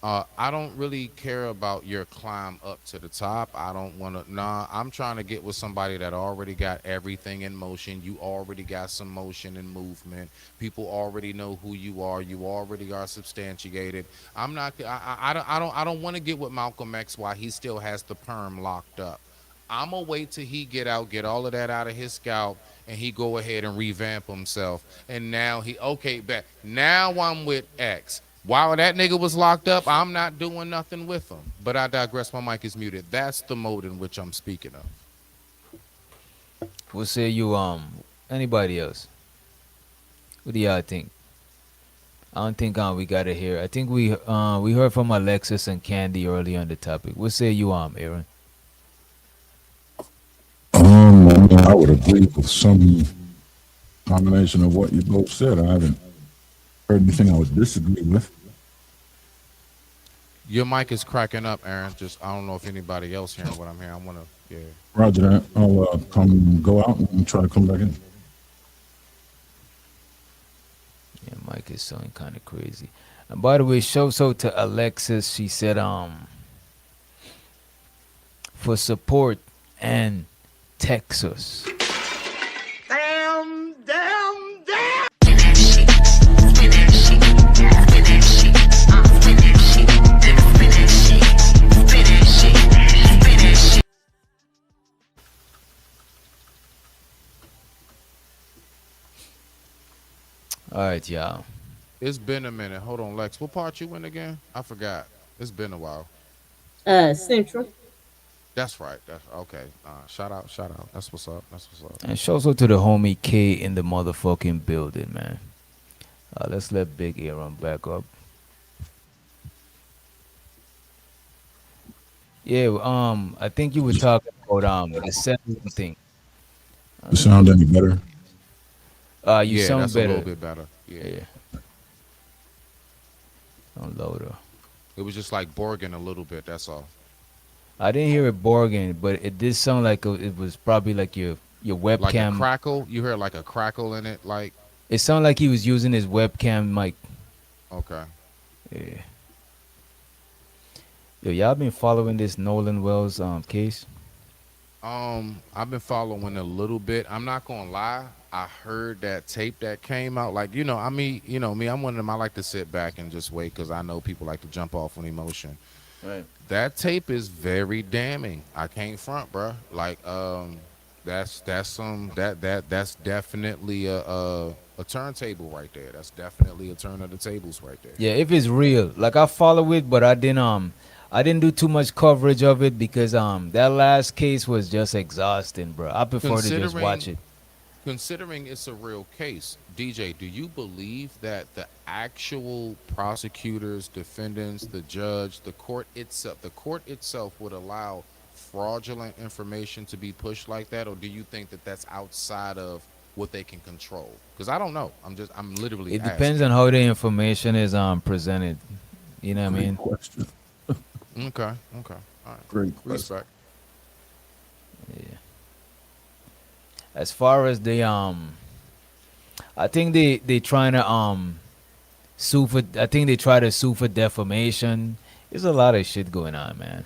L: I don't really care about your climb up to the top. I don't want to. Nah, I'm trying to get with somebody that already got everything in motion. You already got some motion and movement. People already know who you are. You already are substantiated. I'm not. I don't want to get with Malcolm X while he still has the perm locked up. I'm gonna wait till he get out, get all of that out of his scalp, and he go ahead and revamp himself. And now he okay back. Now I'm with X. While that nigga was locked up, I'm not doing nothing with him. But I digress. My mic is muted. That's the mode in which I'm speaking of.
D: What say you? Anybody else? What do y'all think? I don't think we got it here. I think we heard from Alexis and Candy earlier on the topic. What say you, Aaron?
I: I mean, I would agree with some combination of what you both said. I haven't heard anything I would disagree with.
L: Your mic is cracking up, Aaron. Just I don't know if anybody else hearing what I'm hearing. I want to, yeah.
I: Roger that. I'll go out and try to come back in.
D: Yeah, Mike is sounding kind of crazy. And by the way, show so to Alexis. She said for support and Texas.
B: Damn, damn, damn.
D: All right, y'all.
L: It's been a minute. Hold on, Lex. What part you in again? I forgot. It's been a while.
H: Central.
L: That's right. That's okay. Shout out. Shout out. That's what's up. That's what's up.
D: And show so to the homie K in the motherfucking building, man. Let's let Big Aaron back up. Yeah, I think you were talking about the settling thing.
I: You sound any better?
D: You
L: Yeah,
D: sound
L: that's
D: better.
L: a little bit better. Yeah.
D: On loader.
L: It was just like Borgin a little bit. That's all.
D: I didn't hear it Borgin, but it did sound like it was probably like your webcam.
L: Like a crackle. You heard like a crackle in it. Like
D: it sounded like he was using his webcam mic.
L: okay.
D: Yeah. Yo, y'all been following this Nolan Wells case?
L: I've been following a little bit. I'm not gonna lie. I heard that tape that came out. Like me. I'm one of them. I like to sit back and just wait because I know people like to jump off on emotion.
D: Right.
L: That tape is very damning. I can't front, bro. Like that's definitely a turntable right there. That's definitely a turn of the tables right there.
D: Yeah, if it's real. Like I follow it, but I didn't do too much coverage of it because that last case was just exhausting, bro. I prefer to just watch it.
L: Considering it's a real case, DJ, do you believe that the actual prosecutors, defendants, the judge, the court itself would allow fraudulent information to be pushed like that, or do you think that that's outside of what they can control? Because I don't know. I'm literally.
D: It depends on how the information is presented. You know what I mean?
I: Question.
L: Okay. All right.
I: Great question.
L: Respect.
D: Yeah. As far as the I think they trying to sue for. I think they try to sue for defamation. There's a lot of shit going on, man.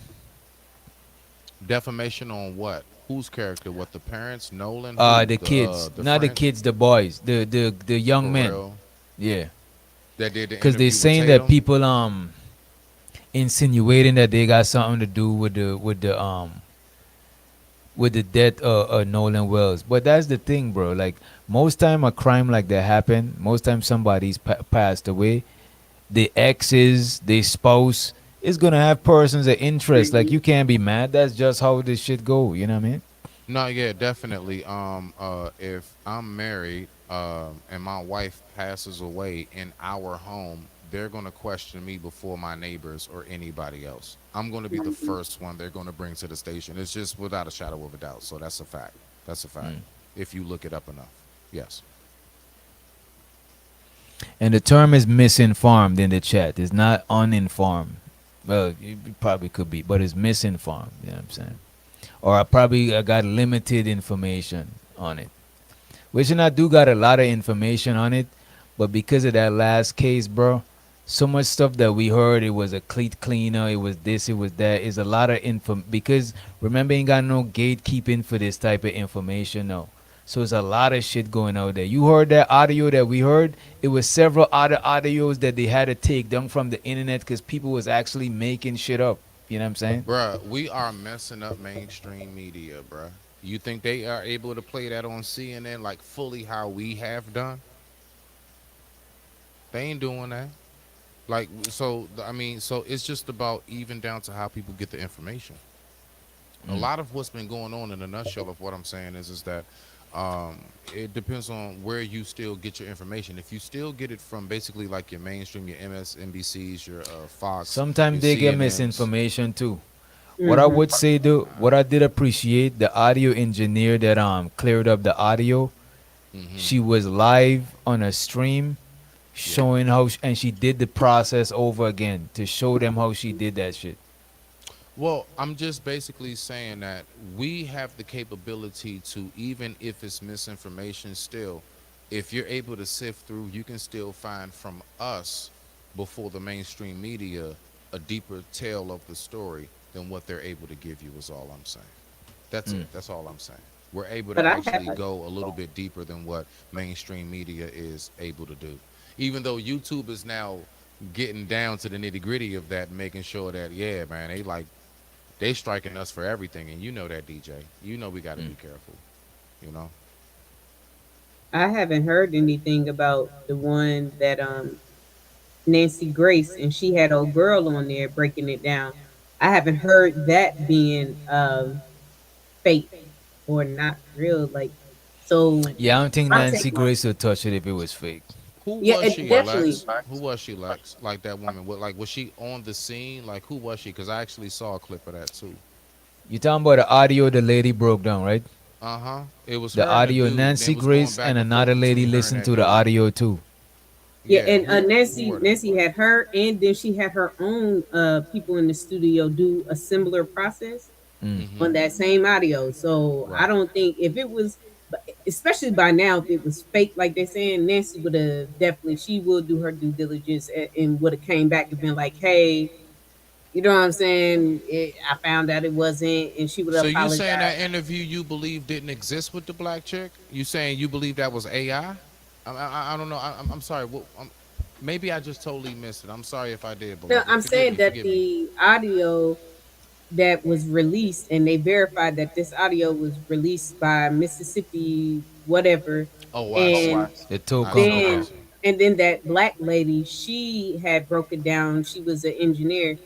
L: Defamation on what? Whose character? What, the parents? Nolan?
D: The kids, not the
L: friends?
D: kids, the boys, the young
L: For
D: men.
L: real?
D: Yeah,
L: That did the
D: because
L: interview
D: they're
L: with
D: saying that
L: Tatum?
D: people insinuating that they got something to do with the death of Nolan Wells. But that's the thing, bro. Like most time a crime like that happen, most time somebody's passed away, the exes, the spouse is gonna have persons of interest. Like you can't be mad. That's just how this shit go. You know what I mean?
L: No, yeah, definitely. If I'm married, and my wife passes away in our home, they're gonna question me before my neighbors or anybody else. I'm gonna be the first one they're gonna bring to the station. It's just without a shadow of a doubt. So that's a fact. That's a fact. If you look it up enough, yes.
D: And the term is misinformed in the chat. It's not uninformed. Well, it probably could be, but it's misinformed. You know what I'm saying? Or I got limited information on it. Which and I do got a lot of information on it, but because of that last case, bro, so much stuff that we heard, it was a cleat cleaner, it was this, it was that, is a lot of info. Because remember, ain't got no gatekeeping for this type of information, no. So it's a lot of shit going out there. You heard that audio that we heard? It was several other audios that they had to take down from the internet because people was actually making shit up. You know what I'm saying?
L: Bruh, we are messing up mainstream media, bruh. You think they are able to play that on CNN like fully how we have done? They ain't doing that. Like, so, I mean, so it's just about even down to how people get the information. A lot of what's been going on in a nutshell of what I'm saying is that it depends on where you still get your information. If you still get it from basically like your mainstream, your MSNBCs, your Fox,
D: Sometimes
L: your
D: they get
L: CNNs.
D: misinformation too. What I would say though, what I did appreciate, the audio engineer that cleared up the audio, she was live on a stream showing how and she did the process over again to show them how she did that shit.
L: Well, I'm just basically saying that we have the capability to, even if it's misinformation still, if you're able to sift through, you can still find from us before the mainstream media a deeper tale of the story than what they're able to give you is all I'm saying. That's it. That's all I'm saying. We're able
H: But
L: to
H: I have
L: actually go a little bit deeper than what mainstream media is able to do. Even though YouTube is now getting down to the nitty gritty of that, making sure that, yeah, man, they striking us for everything, and you know that, DJ. You know we got to be careful. You know.
H: I haven't heard anything about the one that Nancy Grace and she had old girl on there breaking it down. I haven't heard that being fake or not real. Like so,
D: Yeah, I don't think
H: my take
D: Nancy
H: on
D: Grace would touch it if it was fake.
L: Who
H: yeah,
L: was
H: it
L: she,
H: definitely.
L: Lex? Who was she, Lex? Like that woman? What? Like was she on the scene? Like who was she? Because I actually saw a clip of that too.
D: You talking about the audio the lady broke down, right?
L: It was
D: The
L: her and a
D: audio,
L: dude. They
D: Nancy
L: was going
D: Grace
L: back
D: and
L: and forth
D: another lady
L: between her and
D: listened
L: that
D: to the
L: dude.
D: audio too.
H: Yeah,
L: Yeah.
H: and
L: Who
H: Nancy
L: were they?
H: Nancy had her, and then she had her own people in the studio do a similar process
L: Mm-hmm.
H: on that same audio. So I
L: Right.
H: don't think if it was, especially by now, if it was fake, like they're saying, Nancy would have definitely she would do her due diligence and would have came back and been like, hey, you know what I'm saying? I found out it wasn't, and she would
L: So
H: have
L: you saying that
H: apologized.
L: interview you believe didn't exist with the black chick? You saying you believe that was I don't know. I'm sorry. Maybe I just totally missed it. I'm sorry if I did,
H: No,
L: beloved.
H: I'm
L: Forgive
H: saying
L: me.
H: that
L: Forgive me.
H: the audio that was released and they verified that this audio was released by Mississippi whatever
L: Oh, watch.
H: and
D: The tow
L: I see. I
H: then
D: company.
L: see.
H: and then that black lady she had broken down she was an engineer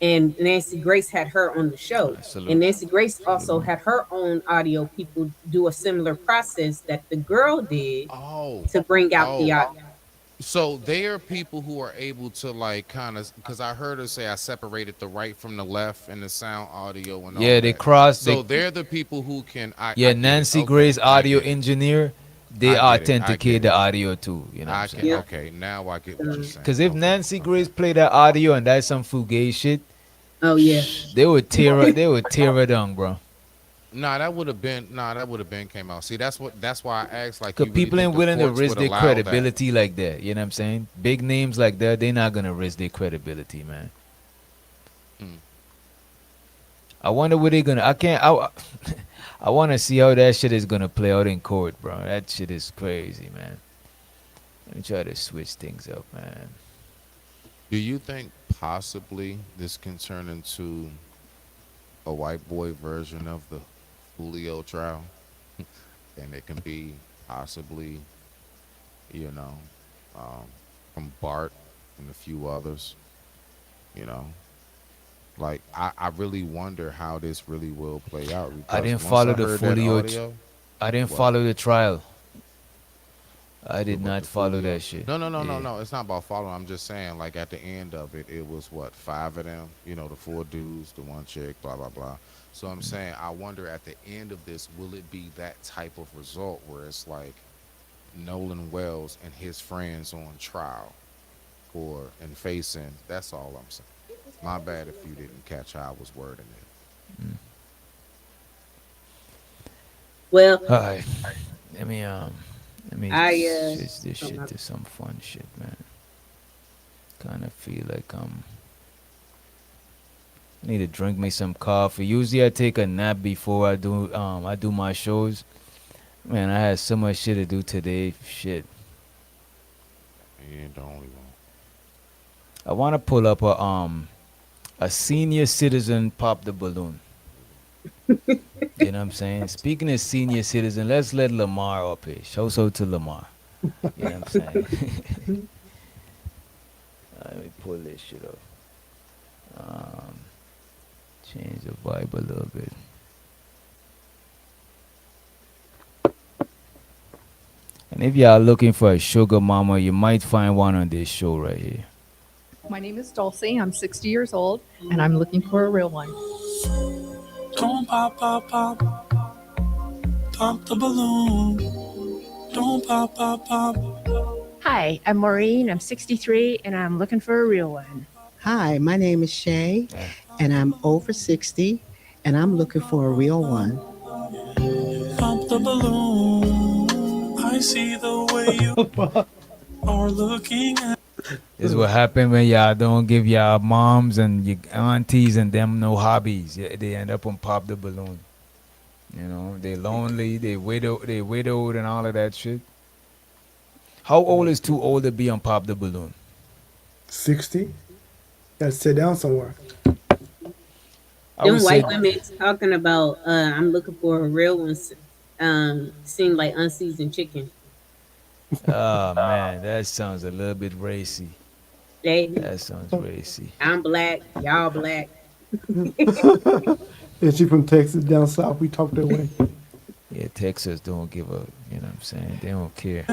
H: and Nancy Grace had her on the show and
D: Salute.
H: Nancy Grace
D: Salute.
H: also had her own audio people do a similar process that the girl did
L: Oh,
H: to bring out the
L: oh.
H: audio.
L: So they are people who are able to like kind of because I heard her say I separated the right from the left and the sound audio and all
D: Yeah, they
L: that.
D: crossed.
L: So they're the people who can.
D: Yeah,
L: I get it.
D: Nancy
L: Okay,
D: Grace,
L: I
D: audio
L: get it.
D: engineer, they
L: I get it. I
D: authenticate
L: get
D: the
L: it.
D: audio too. You know what I'm
L: I can.
D: saying?
H: Yeah.
L: Okay, now I get what you're saying.
D: Because if
L: Okay,
D: Nancy
L: okay.
D: Grace play that audio and that's some fugazi shit,
H: Oh yeah.
D: they would tear her. They would tear her down, bro.
L: Nah, that would have been. Nah, that would have been came out. See, that's what. That's why I asked. Like,
D: Cause
L: you really
D: people
L: think
D: ain't
L: the
D: willing to
L: courts
D: risk
L: would
D: their
L: allow that?
D: credibility like that. You know what I'm saying? Big names like that, they not gonna risk their credibility, man.
L: Hmm.
D: I wonder what they gonna. I can't. I want to see how that shit is gonna play out in court, bro. That shit is crazy, man. Let me try to switch things up, man.
L: Do you think possibly this can turn into a white boy version of the Julio trial, and it can be possibly, you know, um, from Bart and a few others, you know? Like, I really wonder how this really will play out
D: I
L: because
D: didn't
L: once
D: follow
L: I
D: the
L: heard that
D: folio.
L: audio,
D: I didn't
L: what?
D: follow the trial. I
L: The
D: did
L: what,
D: not
L: the
D: follow
L: Fulio?
D: that shit.
L: No, no, no, no,
D: Yeah.
L: no. It's not about following. I'm just saying, like at the end of it, it was what, five of them. You know, the four dudes, the one chick, blah blah blah. So I'm saying, I wonder at the end of this, will it be that type of result where it's like Nolan Wells and his friends on trial for and facing? That's all I'm saying. My bad if you didn't catch how I was wording it.
H: Well,
D: All right. Let me
H: I
D: switch this
H: oh,
D: shit
H: my-
D: to some fun shit, man. Kind of feel like I need to drink me some coffee. Usually I take a nap before I do my shows. Man, I had so much shit to do today. Shit.
L: You ain't the only one.
D: I want to pull up a senior citizen pop the balloon. You know what I'm saying? Speaking of senior citizen, let's let Lamar up here. Show so to Lamar. You know what I'm saying? Let me pull this shit up. Um, change the vibe a little bit. And if y'all looking for a sugar mama, you might find one on this show right here.
M: My name is Dulcie. I'm 60 years old, and I'm looking for a real one.
N: Don't pop, pop, pop, pop the balloon. Don't pop, pop, pop.
O: Hi, I'm Maureen. I'm 63 and I'm looking for a real one.
P: Hi, my name is Shay, and I'm over 60, and I'm looking for a real one.
N: Pop the balloon. I see the way you are looking at.
D: This is what happen when y'all don't give y'all moms and your aunties and them no hobbies. Yeah, they end up on pop the balloon. You know, they lonely, they widowed and all of that shit. How old is too old to be on pop the balloon?
Q: 60. Gotta sit down somewhere.
D: I
H: them
D: would
H: white
D: say,
H: women talking about I'm looking for a real one seem like unseasoned chicken.
D: oh man, that sounds a little bit racy.
H: They
D: That sounds racy.
H: I'm black, y'all black.
Q: And she from Texas down south. We talk that way.
D: Yeah, Texas don't give a, you know what I'm saying? They don't care.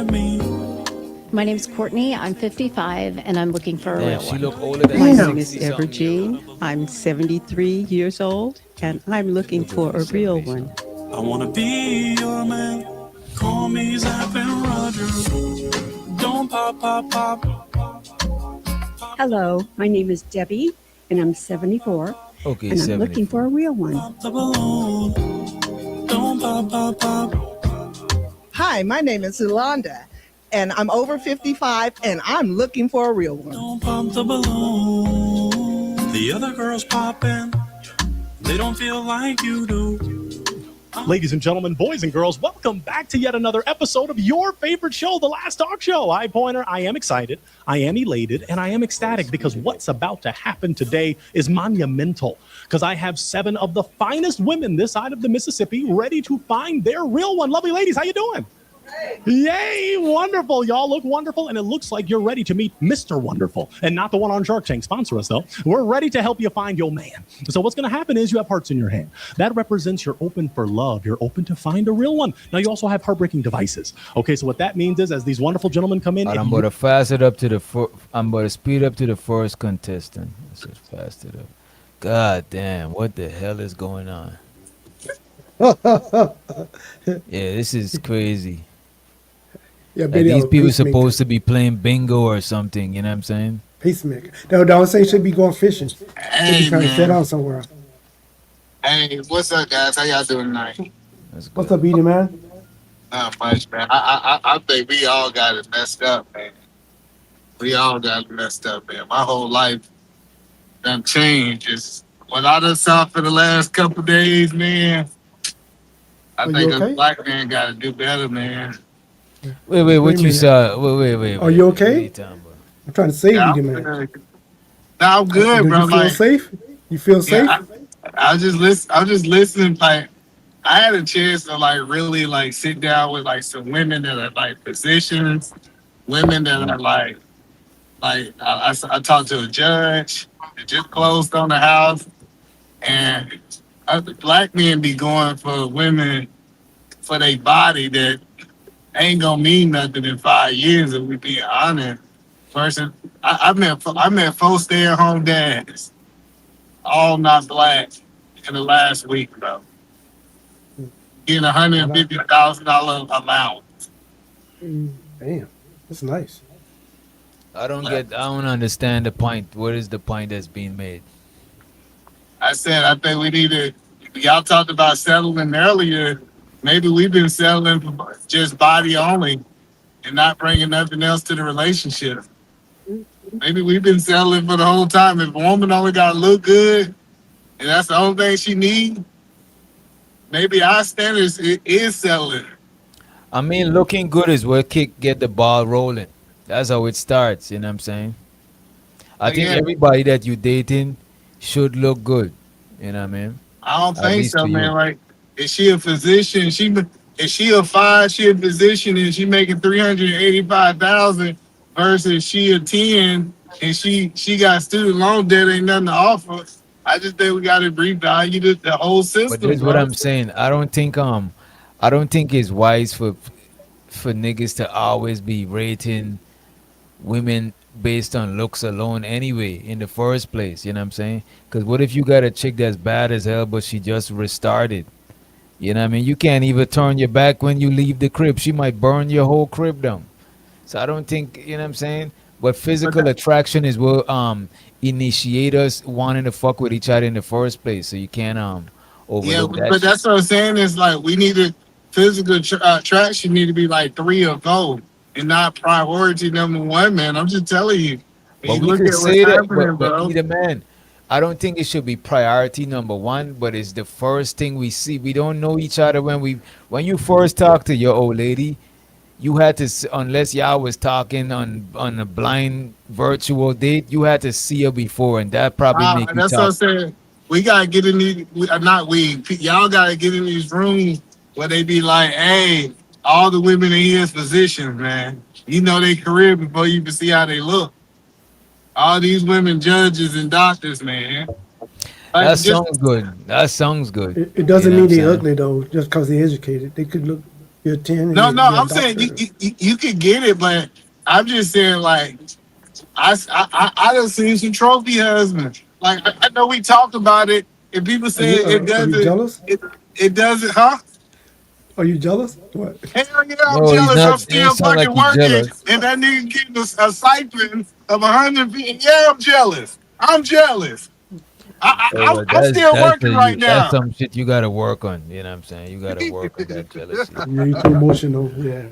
R: My name's Courtney. I'm 55 and I'm looking for a
D: Damn,
R: real
D: she
R: one.
D: look older than
S: My
D: Damn.
S: name is
D: 60
S: Deborah
D: something years old.
S: Jean. I'm 73 years old and I'm looking for a real one.
N: I wanna be your man. Call me Zap and Roger. Don't pop, pop, pop.
T: Hello, my name is Debbie, and I'm 74,
D: Okay,
T: and I'm looking
D: 74.
T: for a real one.
N: Pop the balloon. Don't pop, pop, pop.
U: Hi, my name is Yolanda, and I'm over 55, and I'm looking for a real one.
N: Don't pop the balloon. The other girls popping. They don't feel like you do.
V: Ladies and gentlemen, boys and girls, welcome back to yet another episode of your favorite show, The Last Talk Show. I, Pointer, I am excited, I am elated, and I am ecstatic because what's about to happen today is monumental. Because I have 7 of the finest women this side of the Mississippi ready to find their real one. Lovely ladies, how you doing? Yay, wonderful. Y'all look wonderful, and it looks like you're ready to meet Mr. Wonderful, and not the one on Shark Tank. Sponsor us, though. We're ready to help you find your man. So what's going to happen is you have hearts in your hand. That represents you're open for love. You're open to find a real one. Now, you also have heartbreaking devices. Okay, so what that means is as these wonderful gentlemen come in,
D: All right,
V: if
D: I'm
V: you-
D: going to fast it up to I'm going to speed up to the first contestant. Let's just fast it up. God damn, what the hell is going on? Yeah, this is crazy.
Q: Yeah,
D: Like
Q: Billy,
D: these
Q: I'm a
D: people
Q: peacemaker.
D: supposed to be playing bingo or something, you know what I'm saying?
Q: Peacemaker. No, don't say you should be going fishing. Should
B: Hey,
Q: be trying to sit
B: man.
Q: down somewhere.
B: Hey, what's up, guys? How y'all doing tonight?
Q: What's up, Edie, man?
B: Not much, man. I think we all got it messed up, man. We all got it messed up, man. My whole life done changed. Just what I done saw for the last couple days, man. I
Q: Are you
B: think a
Q: okay?
B: black man got to do better, man.
D: Wait,
Q: Wait a
D: what you
Q: minute.
D: saw? Wait.
Q: Are you
D: What are
Q: okay?
D: you talking about?
Q: I'm trying to save
B: Yeah,
Q: Edie,
B: I'm
Q: man.
B: good. Nah, I'm good,
Q: Do
B: bro.
Q: you feel
B: Like,
Q: safe? You feel safe?
B: yeah, I just listen. I'm just listening. Like, I had a chance to like really like sit down with like some women that are like physicians, women that are I talked to a judge that just closed on the house, and black men be going for women for their body that ain't gonna mean nothing in 5 years if we be honest. Person, I met 4 stay-at-home dads, all not black, in the last week, bro. Getting $150,000 amount.
Q: Damn, that's nice.
D: I don't understand the point. What is the point that's being made?
A: I said I think we need to. Y'all talked about settling earlier. Maybe we've been settling for just body only and not bringing nothing else to the relationship. Maybe we've been settling for the whole time. If a woman only got to look good and that's the only thing she needs, maybe our standards is settling.
D: I mean, looking good is what get the ball rolling. That's how it starts. You know what I'm saying? I think
A: Yeah,
D: everybody that you dating should look good. You know what I mean?
A: I don't
D: At
A: think
D: least
A: so,
D: to
A: man.
D: you.
A: Like, is she a physician? Is she a 5? She a physician and she making 385,000 versus she a 10 and she got student loan debt. Ain't nothing to offer. I just think we got to revalue the whole
D: But
A: system,
D: this is what
A: bro.
D: I'm saying. I don't think it's wise for niggas to always be rating women based on looks alone anyway in the first place. You know what I'm saying? Because what if you got a chick that's bad as hell, but she just restarted? You know what I mean? You can't even turn your back when you leave the crib. She might burn your whole crib down. So I don't think, you know what I'm saying? But
A: But
D: physical attraction is what initiate us wanting to fuck with each other in the first place. So you can't
A: yeah,
D: overlook that
A: but
D: shit.
A: that's what I'm saying. Is like we need to physical attraction need to be like 3 or 4 and not priority number 1, man. I'm just telling you. When
D: But
A: you
D: we
A: look
D: could
A: at what's
D: say that,
A: happening,
D: but
A: bro.
D: either man, I don't think it should be priority number one, but it's the first thing we see. We don't know each other when you first talk to your old lady, you had to unless y'all was talking on a blind virtual date, you had to see her before, and that probably make you
A: That's what I'm
D: talk.
A: saying. We gotta get in these. Not we. Y'all gotta get in these rooms where they be like, "Hey, all the women in here is physicians, man. You know their career before you can see how they look. All these women judges and doctors, man.
D: That
A: Like just
D: sounds good. That sounds good.
Q: It
D: You
Q: doesn't
D: know what
Q: mean
D: I'm
Q: they're
D: saying?
Q: ugly though, just because they're educated. They could look. You're 10 and
A: no, no.
Q: you're a
A: I'm saying
Q: doctor.
A: you could get it, but I'm just saying like I done seen some trophy husbands. Like I know we talked about it, and people say
Q: Are you jealous?
A: it doesn't, huh?
Q: Are you jealous? What?
A: Hell yeah, I'm
D: No, he's
A: jealous.
D: not.
A: I'm
D: It ain't
A: still
D: sound like
A: fucking
D: he's
A: working,
D: jealous.
A: and that nigga getting a stipend of 150. Yeah, I'm jealous. I'm jealous.
D: Oh,
A: I'm still working right
D: that's
A: now.
D: some shit you gotta work on. You know what I'm saying? You gotta work on that jealousy.
Q: Yeah, you too emotional. Yeah.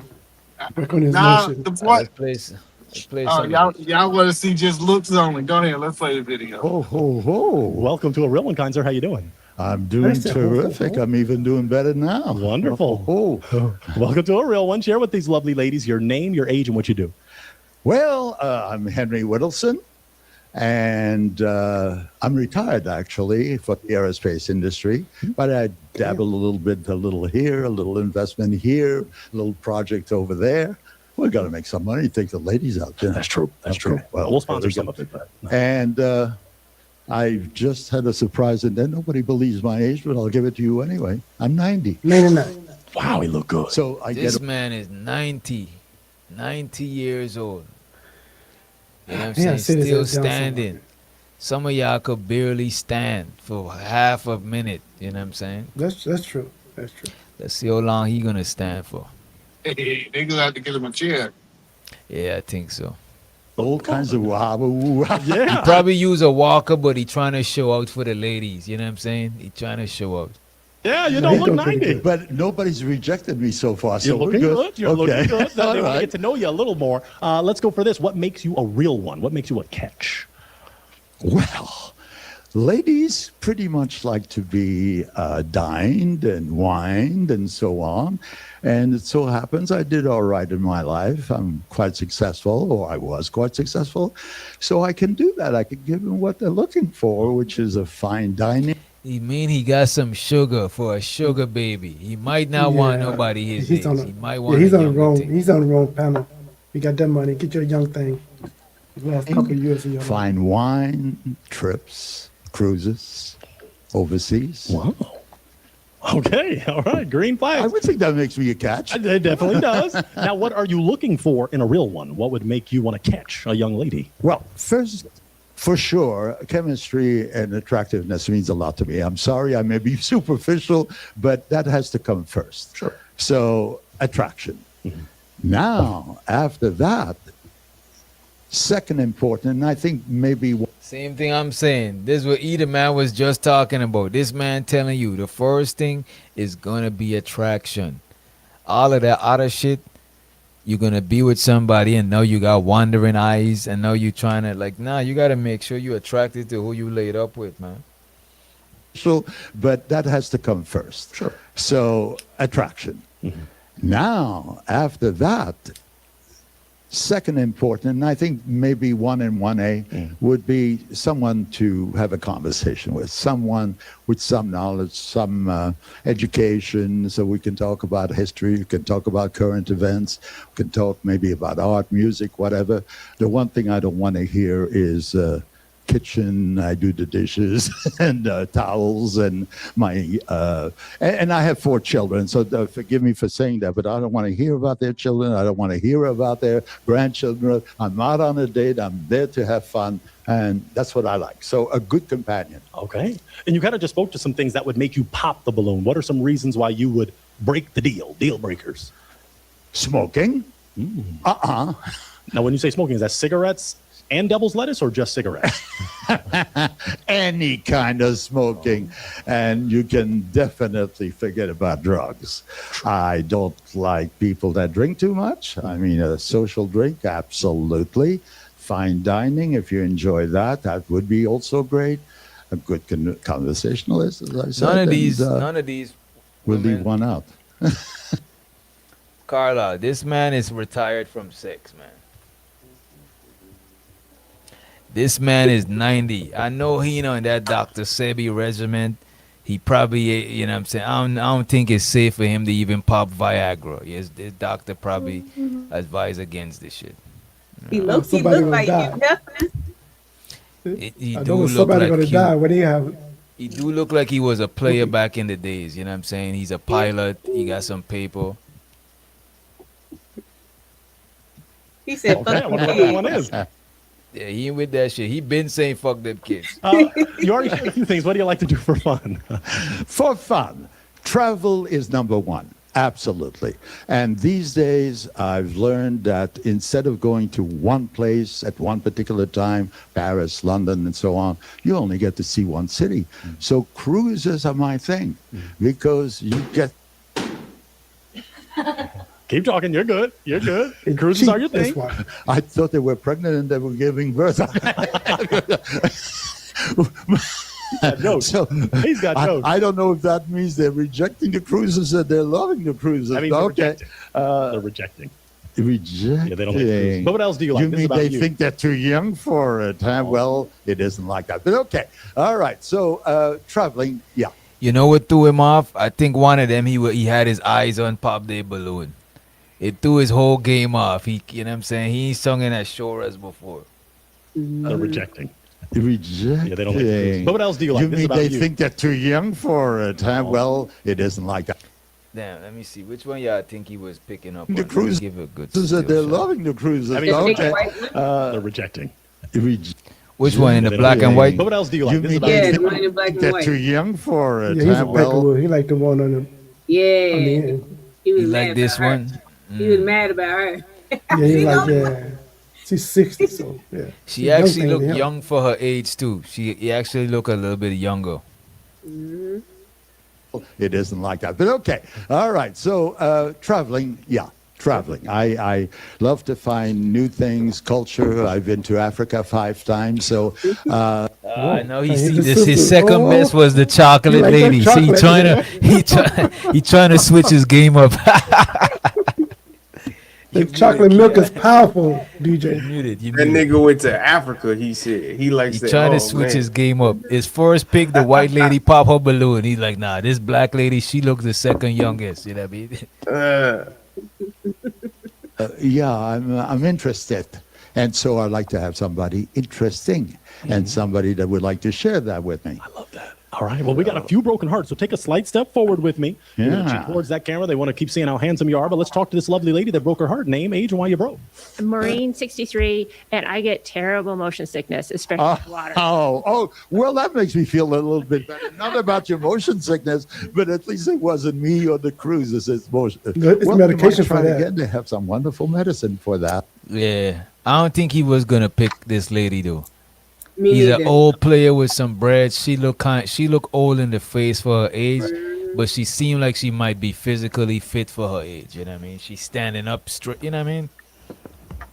Q: Work on his
A: Nah,
Q: emotion.
A: the point.
D: Let's play
A: Oh,
D: some of this.
A: y'all want to see just looks only? Go ahead, let's play the video.
V: Ho, ho, ho. Welcome to A Real One, kind sir. How you doing?
C: I'm doing terrific. I'm even doing better now.
V: Wonderful.
C: Oh.
V: Welcome to A Real One. Share with these lovely ladies your name, your age, and what you do.
C: Well, I'm Henry Whittleson, and I'm retired actually for the aerospace industry, but I dabble a little bit, a little here, a little investment here, a little project over there. We got to make some money. Take the ladies out there.
V: That's true. That's
C: Okay.
V: true.
C: Well,
V: We'll sponsor
C: there we
V: some
C: go.
V: of it. But
C: And I just had a surprise, and then nobody believes my age, but I'll give it to you anyway. I'm 90.
Q: 99.
V: Wow, he look good.
C: So I
D: This
C: get
D: man is 90 years old. You know what I'm
Q: Yeah,
D: saying?
Q: sit his
D: Still
Q: ass down
D: standing. Some of y'all could barely stand for half a minute. You know what I'm saying?
Q: That's true. That's true.
D: Let's see how long he gonna stand for.
A: They gonna have to get him a chair.
D: Yeah, I think so.
C: all kinds of wahoo.
D: He probably use a walker, but he trying to show out for the ladies. You know what I'm saying? He trying to show out.
V: yeah, you don't look 90.
C: But nobody's rejected me so far, so
V: You're
C: we're
V: looking good. You're looking good. Now
C: All
V: they want to
C: right.
V: get to know you a little more. Let's go for this. What makes you a real one? What makes you a catch?
C: Well, ladies pretty much like to be dined and wined and so on. And it so happens I did all right in my life. I'm quite successful, or I was quite successful. So I can do that. I can give them what they're looking for, which is a fine dining.
D: He mean he got some sugar for a sugar baby. He might not want nobody his age. He might want
Q: he's
D: a
Q: on the
D: younger
Q: wrong.
D: thing.
Q: He's on the wrong panel. You got that money. Get your young thing. The last couple of years of your life.
C: Fine wine, trips, cruises, overseas.
V: Wow. Okay, all right, green flag.
C: I would think that makes me a catch.
V: It definitely does. Now, what are you looking for in a real one? What would make you want to catch a young lady?
C: Well, first, for sure, chemistry and attractiveness means a lot to me. I'm sorry, I may be superficial, but that has to come first.
V: Sure.
C: So, attraction. Now, after that, Second important, and I think maybe
D: Same thing I'm saying. This is what Eda man was just talking about. This man telling you the first thing is gonna be attraction. All of that other shit, you're gonna be with somebody and now you got wandering eyes and now you trying to like, nah, you gotta make sure you're attracted to who you laid up with, man.
C: so, but that has to come first.
V: Sure.
C: So attraction. Now, after that, second important, and I think maybe 1 and 1A would be someone to have a conversation with, someone with some knowledge, some education, so we can talk about history, we can talk about current events, we can talk maybe about art, music, whatever. The one thing I don't want to hear is kitchen, I do the dishes and towels and my and I have 4 children, so forgive me for saying that, but I don't want to hear about their children. I don't want to hear about their grandchildren. I'm not on a date. I'm there to have fun, and that's what I like. So a good companion.
V: Okay. And you kind of just spoke to some things that would make you pop the balloon. What are some reasons why you would break the deal breakers?
C: Smoking.
V: Now, when you say smoking, is that cigarettes and devil's lettuce or just cigarettes?
C: Any kind of smoking, and you can definitely forget about drugs. I don't like people that drink too much. I mean, a social drink, absolutely. Fine dining, if you enjoy that, that would be also great. A good conversationalist, as I said.
D: None of these.
C: We'll
D: women-
C: leave one out.
D: Carla, this man is retired from sex, man. This man is 90. I know he, in that Dr. Sebi regimen, he probably, you know what I'm saying, I don't think it's safe for him to even pop Viagra. Yes, this doctor probably advised against this shit.
H: He looks
Q: Somebody
H: like
Q: gonna
H: you
Q: die.
H: definitely.
D: He
Q: I
D: do
Q: know
D: look
Q: somebody
D: like
Q: gonna
D: he,
Q: die. What do you have?
D: he do look like he was a player back in the days, you know what I'm saying? He's a pilot, he got some paper.
H: He said,
V: Okay, I
H: "Fuck
V: wonder what
H: you."
V: that one is.
D: Yeah, he ain't with that shit. He been saying fuck them kids.
V: You already said a few things. What do you like to do for fun?
C: For fun, travel is number one. Absolutely. And these days, I've learned that instead of going to one place at one particular time, Paris, London, and so on, you only get to see one city. So cruises are my thing because you get.
V: Keep talking. You're good. You're good. Cruises are your thing.
C: I thought they were pregnant and they were giving birth. So,
V: He's got jokes.
C: I don't know if that means they're rejecting the cruises or they're loving the cruises.
V: That means they're
C: Okay.
V: rejecting. They're rejecting.
C: Rejecting.
V: Yeah, they don't like cruises. But what else do you like?
C: You
V: This is
C: mean
V: about
C: they
V: you.
C: think they're too young for it, huh? Well, it isn't like that. But okay. All right. So traveling, yeah.
D: You know what threw him off? I think one of them, he had his eyes on Pop Day Balloon. It threw his whole game off. You know what I'm saying? He ain't sung in as sure as before.
V: They're rejecting.
C: Rejecting.
V: Yeah, they don't like cruises. But what else do you like?
C: You
V: This is
C: mean
V: about
C: they
V: you.
C: think they're too young for it, huh? Well, it isn't like that.
D: Damn, let me see. Which one y'all think he was picking up
C: The
D: on? Let me
C: cruises,
D: give it a good
C: they're
D: still shot.
C: loving the cruises.
V: I mean,
C: okay.
V: they're rejecting.
D: Which one, in the black and white?
V: But what else do you like? This is
C: mean
V: about
C: they
H: Yeah,
V: you.
H: the one in black and
C: they're
H: white.
C: too young for it,
Q: Yeah, he's
C: huh?
Q: a
C: Well,
Q: peckerwood. He like the one on the
H: Yeah,
Q: on the end.
H: he was
D: You
H: mad
D: like this
H: about her.
D: one?
H: He was mad about her.
Q: Yeah, he's like, yeah. She's 60, so yeah.
D: She
Q: She's young
D: actually
Q: thing to
D: looked
Q: him.
D: young for her age too. He actually looked a little bit younger.
C: it isn't like that. But okay. All right. So traveling, yeah. Traveling. I love to find new things, culture. I've been to Africa 5 times. So
D: I know he
Q: Hey,
D: see
Q: the
D: this. His
Q: sisters.
D: second
Q: Oh,
D: best was the chocolate
Q: you like that
D: lady. See,
Q: chocolate?
D: he trying to switch his game up.
Q: The chocolate milk is powerful, DJ.
D: Muted.
J: That nigga went to Africa, he said. He likes
D: He
J: that.
D: trying
J: Oh,
D: to switch
J: man.
D: his game up. His first pick, the white lady pop her balloon. He's like, nah, this black lady, she looks the second youngest. You know what I mean?
C: yeah, I'm interested. And so I like to have somebody interesting and somebody that would like to share that with me.
V: I love that. All right. Well, we got a few broken hearts, so take a slight step forward with me. You're gonna
C: Yeah.
V: cheek towards that camera. They want to keep seeing how handsome you are, but let's talk to this lovely lady that broke her heart. Name, age, and why you broke.
O: I'm Maureen, 63, and I get terrible motion sickness, especially with water.
C: Well, that makes me feel a little bit better. Not about your motion sickness, but at least it wasn't me or the cruises. It's motion.
Q: It's
C: well,
Q: medication
C: you might try
Q: for that.
C: again. They have some wonderful medicine for that.
D: Yeah. I don't think he was gonna pick this lady though.
H: Me
D: He's an
H: neither.
D: old player with some bread. She look old in the face for her age, but she seemed like she might be physically fit for her age. You know what I mean? She's standing up straight. You know what I mean?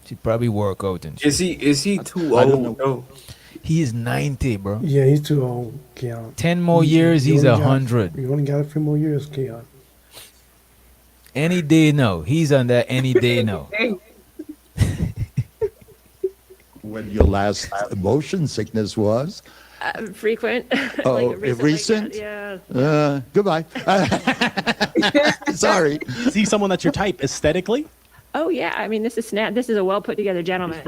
D: She probably work out and shit.
J: Is he too
C: I don't know.
J: old though?
D: He is 90, bro.
Q: Yeah, he's too old, Keon.
D: 10 more years, he's
Q: only got-
D: 100.
Q: You only got a few more years, Keon.
D: Any day now. He's on that any day now.
C: When your last motion sickness was?
F: Frequent.
C: Oh, recent?
F: Yeah.
C: Goodbye. Sorry.
V: Is he someone that's your type aesthetically?
F: Oh yeah. I mean, this is a well put together gentleman.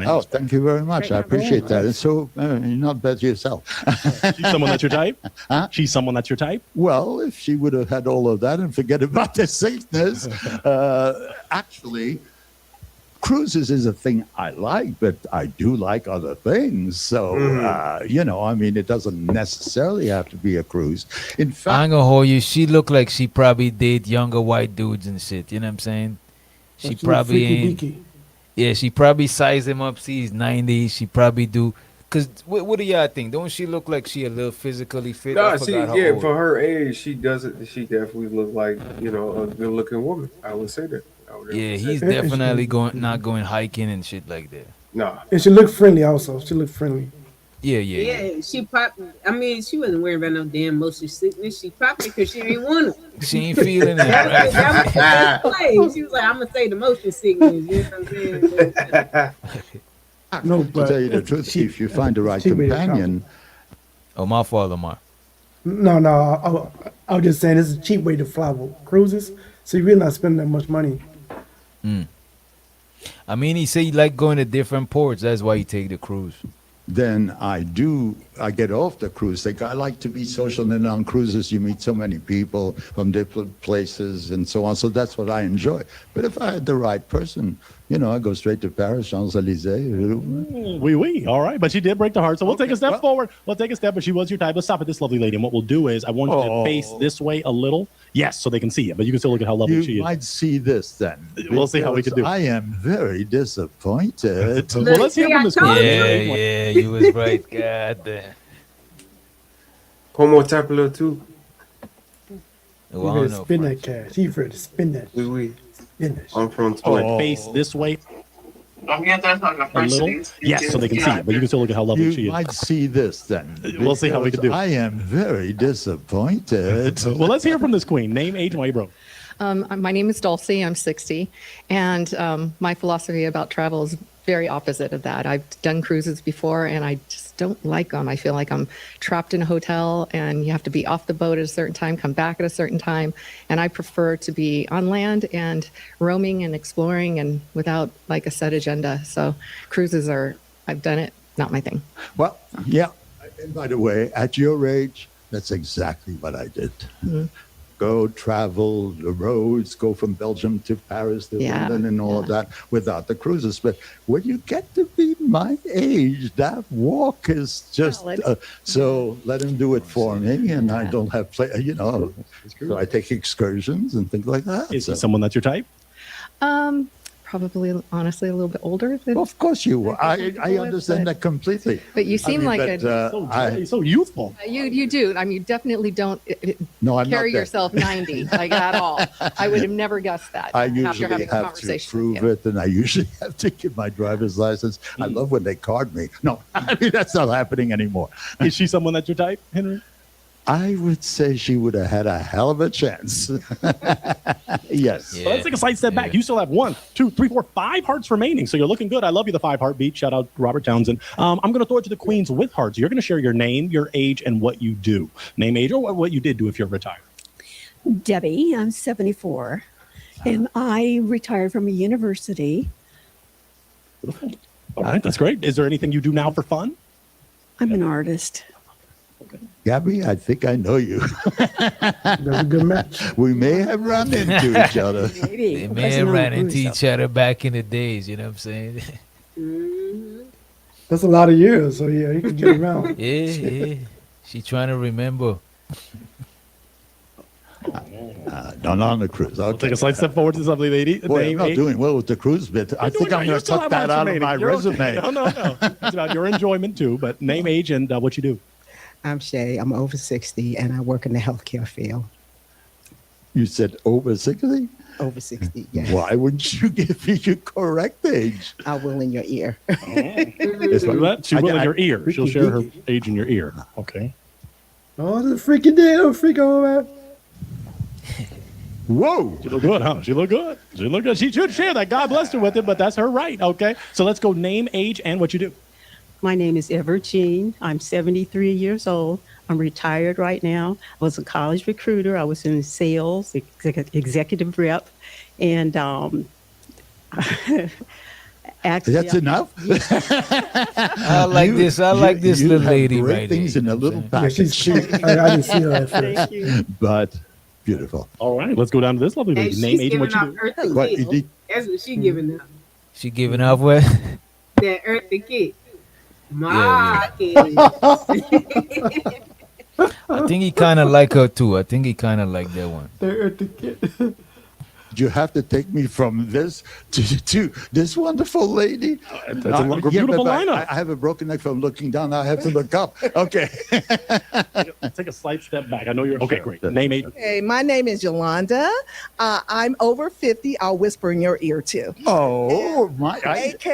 C: Oh, thank you very much. I appreciate that. And so, you're not bad yourself.
V: She's someone that's your type?
C: Huh?
V: She's someone that's your type?
C: Well, if she would have had all of that and forget about the sickness, actually, cruises is a thing I like, but I do like other things. So, I mean, it doesn't necessarily have to be a cruise. In
D: I
C: fact,
D: ain't gonna hold you. She look like she probably date younger white dudes and shit. You know what I'm saying? She
Q: That's
D: probably
Q: freaky
D: ain't.
Q: deaky.
D: Yeah, she probably size him up. See, he's 90. She probably do. Cause what do y'all think? Don't she look like she a little physically fit? I
J: No, she
D: forgot how
J: yeah,
D: old.
J: for her age, she doesn't. She definitely look like a good looking woman. I would say that. I would
D: Yeah,
J: definitely say
D: he's
J: that.
D: definitely not going hiking and shit like that.
J: Nah.
Q: And she looked friendly also. She looked friendly.
D: Yeah, yeah.
H: Yeah, she probably. I mean, she wasn't worried about no damn motion sickness. She probably because she ain't want it.
D: She ain't feeling it,
H: That
D: right?
H: was the best play. She was like, "I'm gonna say the motion sickness." You know what I'm saying?
Q: No,
C: to
Q: but
C: tell you the truth, if you find the right
Q: she made it
C: companion,
D: Oh, my fault, Lamar.
Q: No, I was just saying this is a cheap way to fly with cruises. So you're really not spending that much money.
D: I mean, he said he like going to different ports. That's why he take the cruise.
C: then I get off the cruise. Like, I like to be social, and on cruises you meet so many people from different places and so on. So that's what I enjoy. But if I had the right person, I go straight to Paris, Champs-Élysées.
V: Oui. All right. But she did break the heart. So we'll take a step forward. We'll take a step, but she was your type. Let's stop at this lovely lady. And what we'll do is I want you to face this way a little. Yes, so they can see you, but you can still look at how lovely she
C: You
V: is.
C: might see this then.
V: We'll see how we can do.
C: I am very disappointed.
V: Well, let's hear from this one.
D: Yeah, you was right. God damn.
J: Como tapalo too.
Q: You ready to spend that cash. You ready to spend that.
J: Oui.
Q: Spend that.
J: I'm from
V: So face this way a little. Yes, so they can see you, but you can still look at how lovely she
C: You
V: is.
C: might see this then.
V: We'll see how we can do.
C: I am very disappointed.
V: Well, let's hear from this queen. Name, age, and why you broke.
M: My name is Dulcie. I'm 60. And my philosophy about travel is very opposite of that. I've done cruises before and I just don't like them. I feel like I'm trapped in a hotel and you have to be off the boat at a certain time, come back at a certain time. And I prefer to be on land and roaming and exploring and without like a set agenda. So cruises I've done it, not my thing.
C: Well, yeah. And by the way, at your age, that's exactly what I did. Go travel the roads, go from Belgium to Paris to London and all of that without the cruises. But when you get to be my age, that walk is just so let him do it for me, and I don't have so I take excursions and things like that.
V: Is he someone that's your type?
M: Probably, honestly, a little bit older. Than
C: Of course you were. I understand that completely.
M: But you seem like
V: so youthful.
M: You do. I mean, you definitely don't
C: No, I'm
M: carry
C: not that.
M: yourself 90 like at all. I would have never guessed that.
C: I
M: after
C: usually
M: having a
C: have to
M: conversation.
C: prove it, and I usually have to give my driver's license. I love when they card me. No, I mean, that's not happening anymore.
V: Is she someone that's your type, Henry?
C: I would say she would have had a hell of a chance. Yes.
V: So let's take a slight step back. You still have 1, 2, 3, 4, 5 hearts remaining. So you're looking good. I love you, the 5 heartbeat. Shout out Robert Townsend. I'm going to throw it to the queens with hearts. You're going to share your name, your age, and what you do. Name, age, or what you did do if you're retired.
T: Debbie, I'm 74, and I retired from a university.
V: All right, that's great. Is there anything you do now for fun?
T: I'm an artist.
C: Gabby, I think I know you.
Q: That's a good match.
C: We may have run into each other.
T: Maybe.
D: They may have ran into each other back in the days, you know what I'm saying?
Q: That's a lot of years, so yeah, you can get around.
D: Yeah. She trying to remember.
C: Not on the cruise.
V: We'll
C: Okay.
V: take a slight step forward to the lovely lady.
C: Boy, I'm
V: Name
C: not
V: age.
C: doing well with the cruise bit. I think I'm going to tuck that out of my resume.
V: No. It's about your enjoyment too. But name, age, and what you do.
P: I'm Shay. I'm over 60 and I work in the healthcare field.
C: You said over 60?
P: Over 60, yes.
C: Why wouldn't you give me your correct age?
P: I will in your ear.
V: She will in your ear. She'll share her age in your ear. Okay.
Q: Oh, the freaking damn freak on, man.
C: Whoa.
V: She look good, huh? She look good. She look good. She should share that. God blessed her with it, but that's her right. Okay. So let's go name, age, and what you do.
S: My name is Ever Jean. I'm 73 years old. I'm retired right now. I was a college recruiter. I was in sales, executive rep, and actually,
C: That's enough?
D: I like this. I like this
C: you
D: little
C: have
D: lady
C: great
D: right
C: things
D: here.
C: in a little
Q: Yeah,
C: package.
Q: she's cute. I didn't see her at
S: Thank
Q: first.
S: you.
C: But beautiful.
V: All right. Let's go down to this lovely
H: Hey,
V: lady.
H: she's
V: Name, age, and
H: giving
V: what you
H: off
V: do.
H: earthy
C: What,
H: kick.
C: you did-
H: That's what she giving up.
D: She giving off what?
H: That earthy kick. My kids.
D: I think he kind of like her too. I think he kind of like that one.
Q: They're at the kid.
C: You have to take me from this to this wonderful lady.
V: That's a beautiful
C: but
V: lineup.
C: I have a broken neck from looking down. I have to look up. Okay.
V: Take a slight step back. I know you're okay. Great. Name, age.
U: Hey, my name is Yolanda. I'm over 50. I'll whisper in your ear too.
C: Oh my!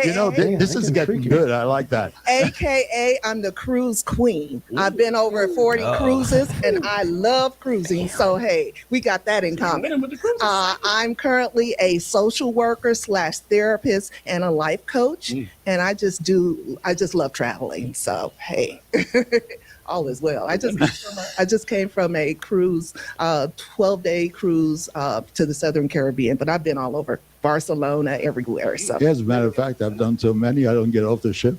C: You know, this is getting good. I like that.
U: AKA, I'm the cruise queen. I've been over 40 cruises and I love cruising. So, hey, we got that in common. I'm currently a social worker / therapist and a life coach. And I just love traveling. So, hey, all is well. I just came from a cruise, 12-day cruise to the Southern Caribbean, but I've been all over Barcelona, everywhere. So.
C: Yeah, as a matter of fact, I've done so many, I don't get off the ship.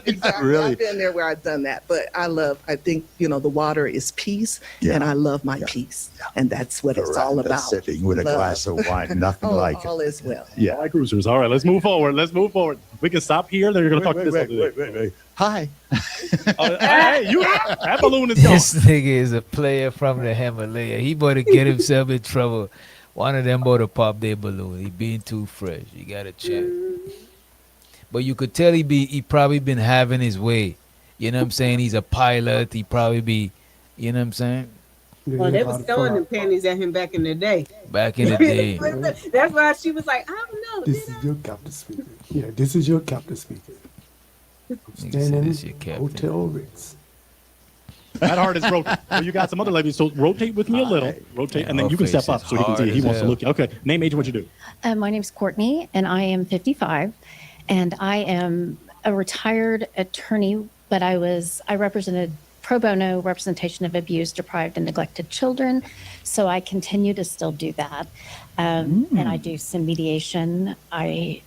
U: Exactly.
C: Really.
U: I've been there where I've done that, but I think, the water is peace, and I love my peace, and that's what it's all about.
C: Sitting with a
U: Love.
C: glass of wine, nothing like it.
U: All is well.
C: Yeah.
V: All right, cruisers. All right, let's move forward. We can stop here. Then you're going to talk to this lovely lady.
C: Wait. Hi.
V: Hey, that balloon is gone.
D: This nigga is a player from the Himalaya. He better get himself in trouble. One of them better pop their balloon. He being too fresh. You gotta check. But you could tell he probably been having his way. You know what I'm saying? He's a pilot. He probably be, you know what I'm saying?
H: Well, they was throwing them panties at him back in the day.
D: Back in the day.
H: That's why she was like, I don't know.
Q: This is your captain speaking. Yeah, this is your captain speaking. Standing
D: this your captain.
Q: Hotel Ritz.
V: That heart is broken. Well, you got some other ladies, so rotate with me a little. Rotate, and then you can step up so he can see. He wants to look. Okay, name, age, what you do.
R: My name's Courtney, and I am 55, and I am a retired attorney, but I represented pro bono representation of abused, deprived, and neglected children. So I continue to still do that. And I do some mediation. I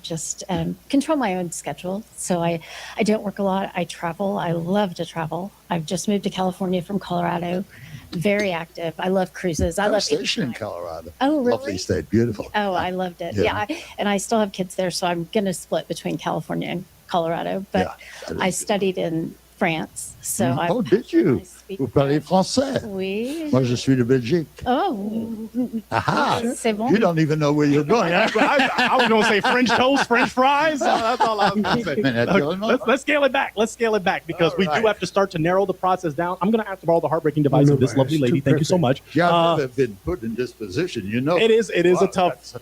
R: just control my own schedule. So I don't work a lot. I travel. I love to travel. I've just moved to California from Colorado. Very active. I love cruises. I love
C: stationed in Colorado.
R: Oh, really?
C: Lovely state, beautiful.
R: Oh, I loved it.
C: Yeah.
R: Yeah, and I still have kids there, so I'm going to split between California and Colorado. But I studied in France, so I.
C: Oh, did you? Vous parlez français?
R: Oui.
C: Moi, je suis de Belgique.
R: Oh.
C: Aha.
R: C'est bon.
C: You don't even know where you're going.
V: I was going to say French toast, French fries. That's all I was going to say. Let's scale it back. Let's scale it back because we do have to start to narrow the process down. I'm going to have to borrow the heartbreaking device of this lovely lady. Thank you so much.
C: Yeah, I've never been put in this position. You know,
V: it is a tough.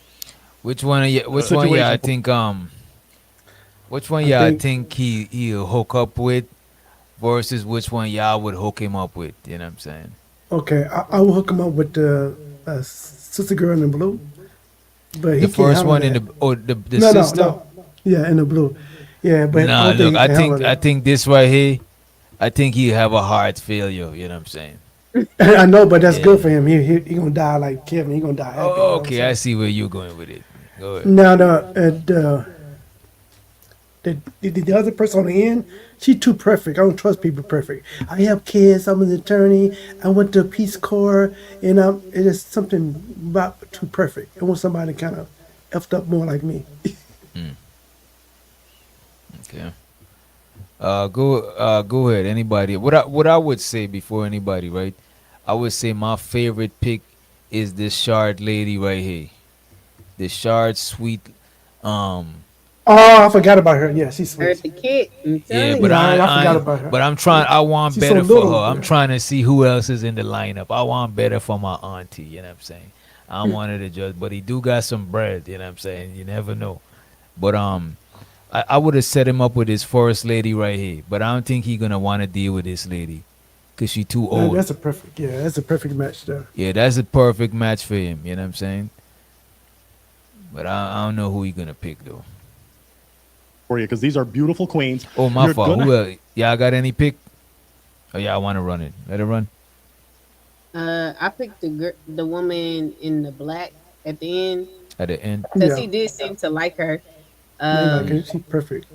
D: Which one? Which one? Yeah, I think. Which one? Yeah, I think he'll hook up with, versus which one y'all would hook him up with. You know what I'm saying?
Q: Okay, I will hook him up with the sister girl in the blue. But he
D: The
Q: can't
D: first
Q: handle
D: one
Q: that.
D: in the
Q: No,
D: sister.
Q: no. Yeah, in the blue. Yeah, but
D: Nah, look,
Q: I think
D: I think this right here, I think he have a heart failure. You know what I'm saying?
Q: I know, but that's good for him. He gonna die like Kevin. He gonna die happy.
D: Oh, okay, I see where you're going with it. Go ahead.
Q: Now the other person on the end, she's too perfect. I don't trust people perfect. I have kids. I'm an attorney. I went to Peace Corps, and it is something about too perfect. I want somebody kind of effed up more like me.
D: Okay. Go ahead. Anybody? What I would say before anybody, right? I would say my favorite pick is this shard lady right here. The shard sweet.
Q: Oh, I forgot about her. Yeah, she's sweet.
H: Heard the kid. I'm
D: Yeah,
H: telling
D: but
H: you.
Q: I forgot about her.
D: but I'm trying. I want
Q: She's so
D: better for
Q: little,
D: her. I'm
Q: yeah.
D: trying to see who else is in the lineup. I want better for my auntie. You know what I'm saying? I don't want her to judge, but he do got some bread. You know what I'm saying? You never know. But I would have set him up with his first lady right here. But I don't think he gonna want to deal with this lady, cause she too
Q: Man,
D: old.
Q: that's a perfect match there.
D: Yeah, that's a perfect match for him. You know what I'm saying? But I don't know who he gonna pick though.
V: For you, because these are beautiful queens.
D: Oh, my
V: You're
D: fault.
V: gonna-
D: Who else? Yeah, I got any pick? Oh yeah, I want to run it. Let it run.
H: I picked the woman in the black at the end
D: At the end.
H: because he did seem to like her.
Q: She's perfect.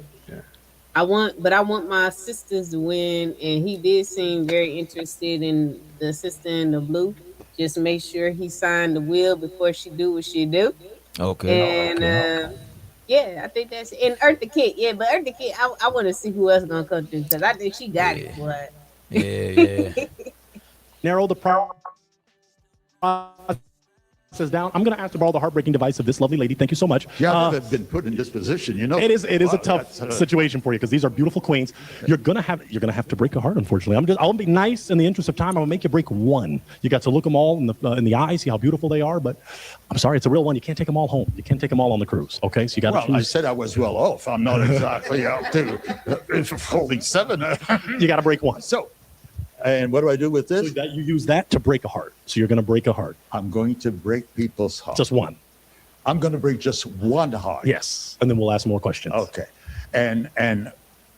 H: I want my sisters to win, and he did seem very interested in the sister in the blue. Just make sure he signed the will before she do what she do.
D: Okay.
H: And
D: okay.
H: yeah, I think that's and Eartha Kitt. Yeah, but Eartha Kitt, I want to see who else gonna come through because I think she got it. But
D: Yeah.
V: Narrow the process down. I'm going to ask to borrow the heartbreaking device of this lovely lady. Thank you so much.
C: Yeah, I've never been put in this position, you know.
V: It is a
C: Wow,
V: tough
C: that's,
V: situation for you because these are beautiful queens. You're gonna have to break a heart, unfortunately. I'll be nice in the interest of time. I'm gonna make you break one. You got to look them all in the eye, see how beautiful they are. But I'm sorry, it's a real one. You can't take them all home. You can't take them all on the cruise. Okay, so you got to.
C: Well, I said I was well off. I'm not exactly out to holding 7.
V: You got to break one.
C: So, and what do I do with this?
V: So that you use that to break a heart. So you're going to break a heart.
C: I'm going to break people's hearts.
V: Just one.
C: I'm going to break just one heart.
V: Yes, and then we'll ask more questions.
C: Okay, and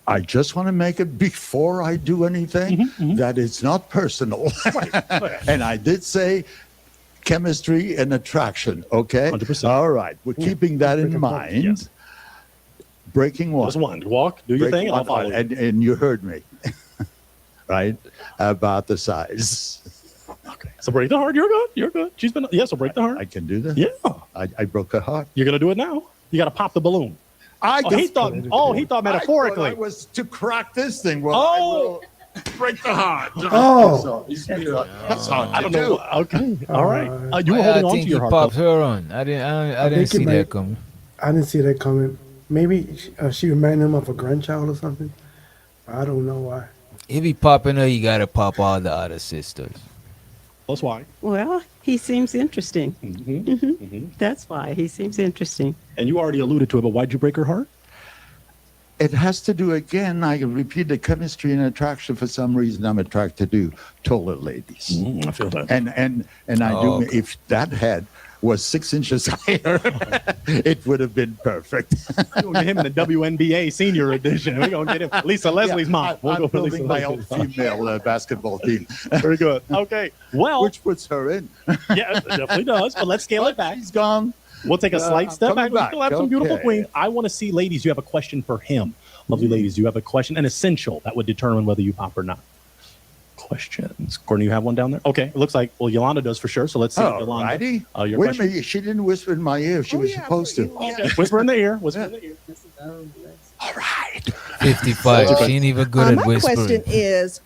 C: I just want to make it before I do anything that it's not personal. And I did say chemistry and attraction. Okay,
V: 100%.
C: All right, we're keeping that in mind.
V: Yes.
C: Breaking one.
V: Just one. Walk, do your thing, and I'll follow you.
C: And you heard me, right, about the size.
V: Okay, so break the heart. You're good. You're good. She's been. Yeah, so break the heart.
C: I can do that.
V: Yeah.
C: I broke her heart.
V: You're gonna do it now. You got to pop the balloon. He thought metaphorically.
C: I was to crack this thing. Well,
V: Oh.
C: I will break the heart.
Q: Oh.
C: That's hard
V: I
C: to
V: don't
C: do.
V: know. Okay. All right. You were
D: I
V: holding on
D: think
V: to your
D: he
V: heart.
D: popped
V: though.
D: her on. I didn't
Q: think
D: see
Q: it
D: that
Q: might-
D: coming.
Q: I didn't see that coming. Maybe she reminded him of a grandchild or something. I don't know why.
D: If he popping her, you gotta pop all the other sisters.
V: That's why.
S: Well, he seems interesting. That's why he seems interesting.
V: And you already alluded to it, but why'd you break her heart?
C: It has to do again. I repeat the chemistry and attraction. For some reason, I'm attracted to taller ladies.
V: I feel that.
C: And I do.
D: Okay.
C: If that head was 6 inches higher, it would have been perfect.
V: We're gonna get him in the WNBA senior edition. We're gonna get him. Lisa Leslie's mom. We'll
C: I'm
V: go for Lisa
C: building my own
V: Leslie's mom.
C: female basketball team,
V: Very good. Okay. Well,
C: which puts her in.
V: yeah, it definitely does. But let's scale it back.
C: She's gone.
V: We'll take a slight step
C: coming
V: back. We
C: back.
V: still have some beautiful
C: Okay.
V: queens. I want to see, ladies, you have a question for him. Lovely ladies, you have a question, an essential that would determine whether you pop or not. Questions. Courtney, you have one down there? Okay. It looks like, well, Yolanda does for sure. So let's see.
C: Oh,
V: Yolanda.
C: righty.
V: Your
C: Wait
V: question.
C: a minute. She didn't whisper in my ear. She was supposed to.
V: Okay. Whisper in the ear. Whisper in the ear.
C: All right.
D: 55. She ain't even good at
U: My
D: whispering.
U: question is,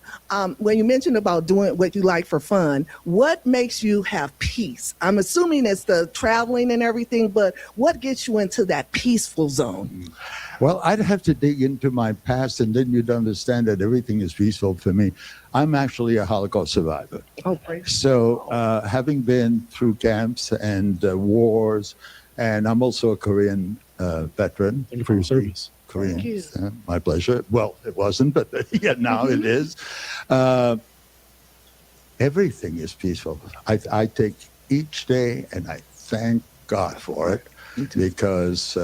U: when you mentioned about doing what you like for fun, what makes you have peace? I'm assuming it's the traveling and everything, but what gets you into that peaceful zone?
C: Well, I'd have to dig into my past, and then you'd understand that everything is peaceful for me. I'm actually a Holocaust survivor.
U: Oh, great.
C: So, having been through camps and wars, and I'm also a Korean veteran.
V: Thank you for your service.
C: Koreans, my pleasure. Well, it wasn't, but yeah, now it is. Everything is peaceful. I take each day, and I thank God for it, because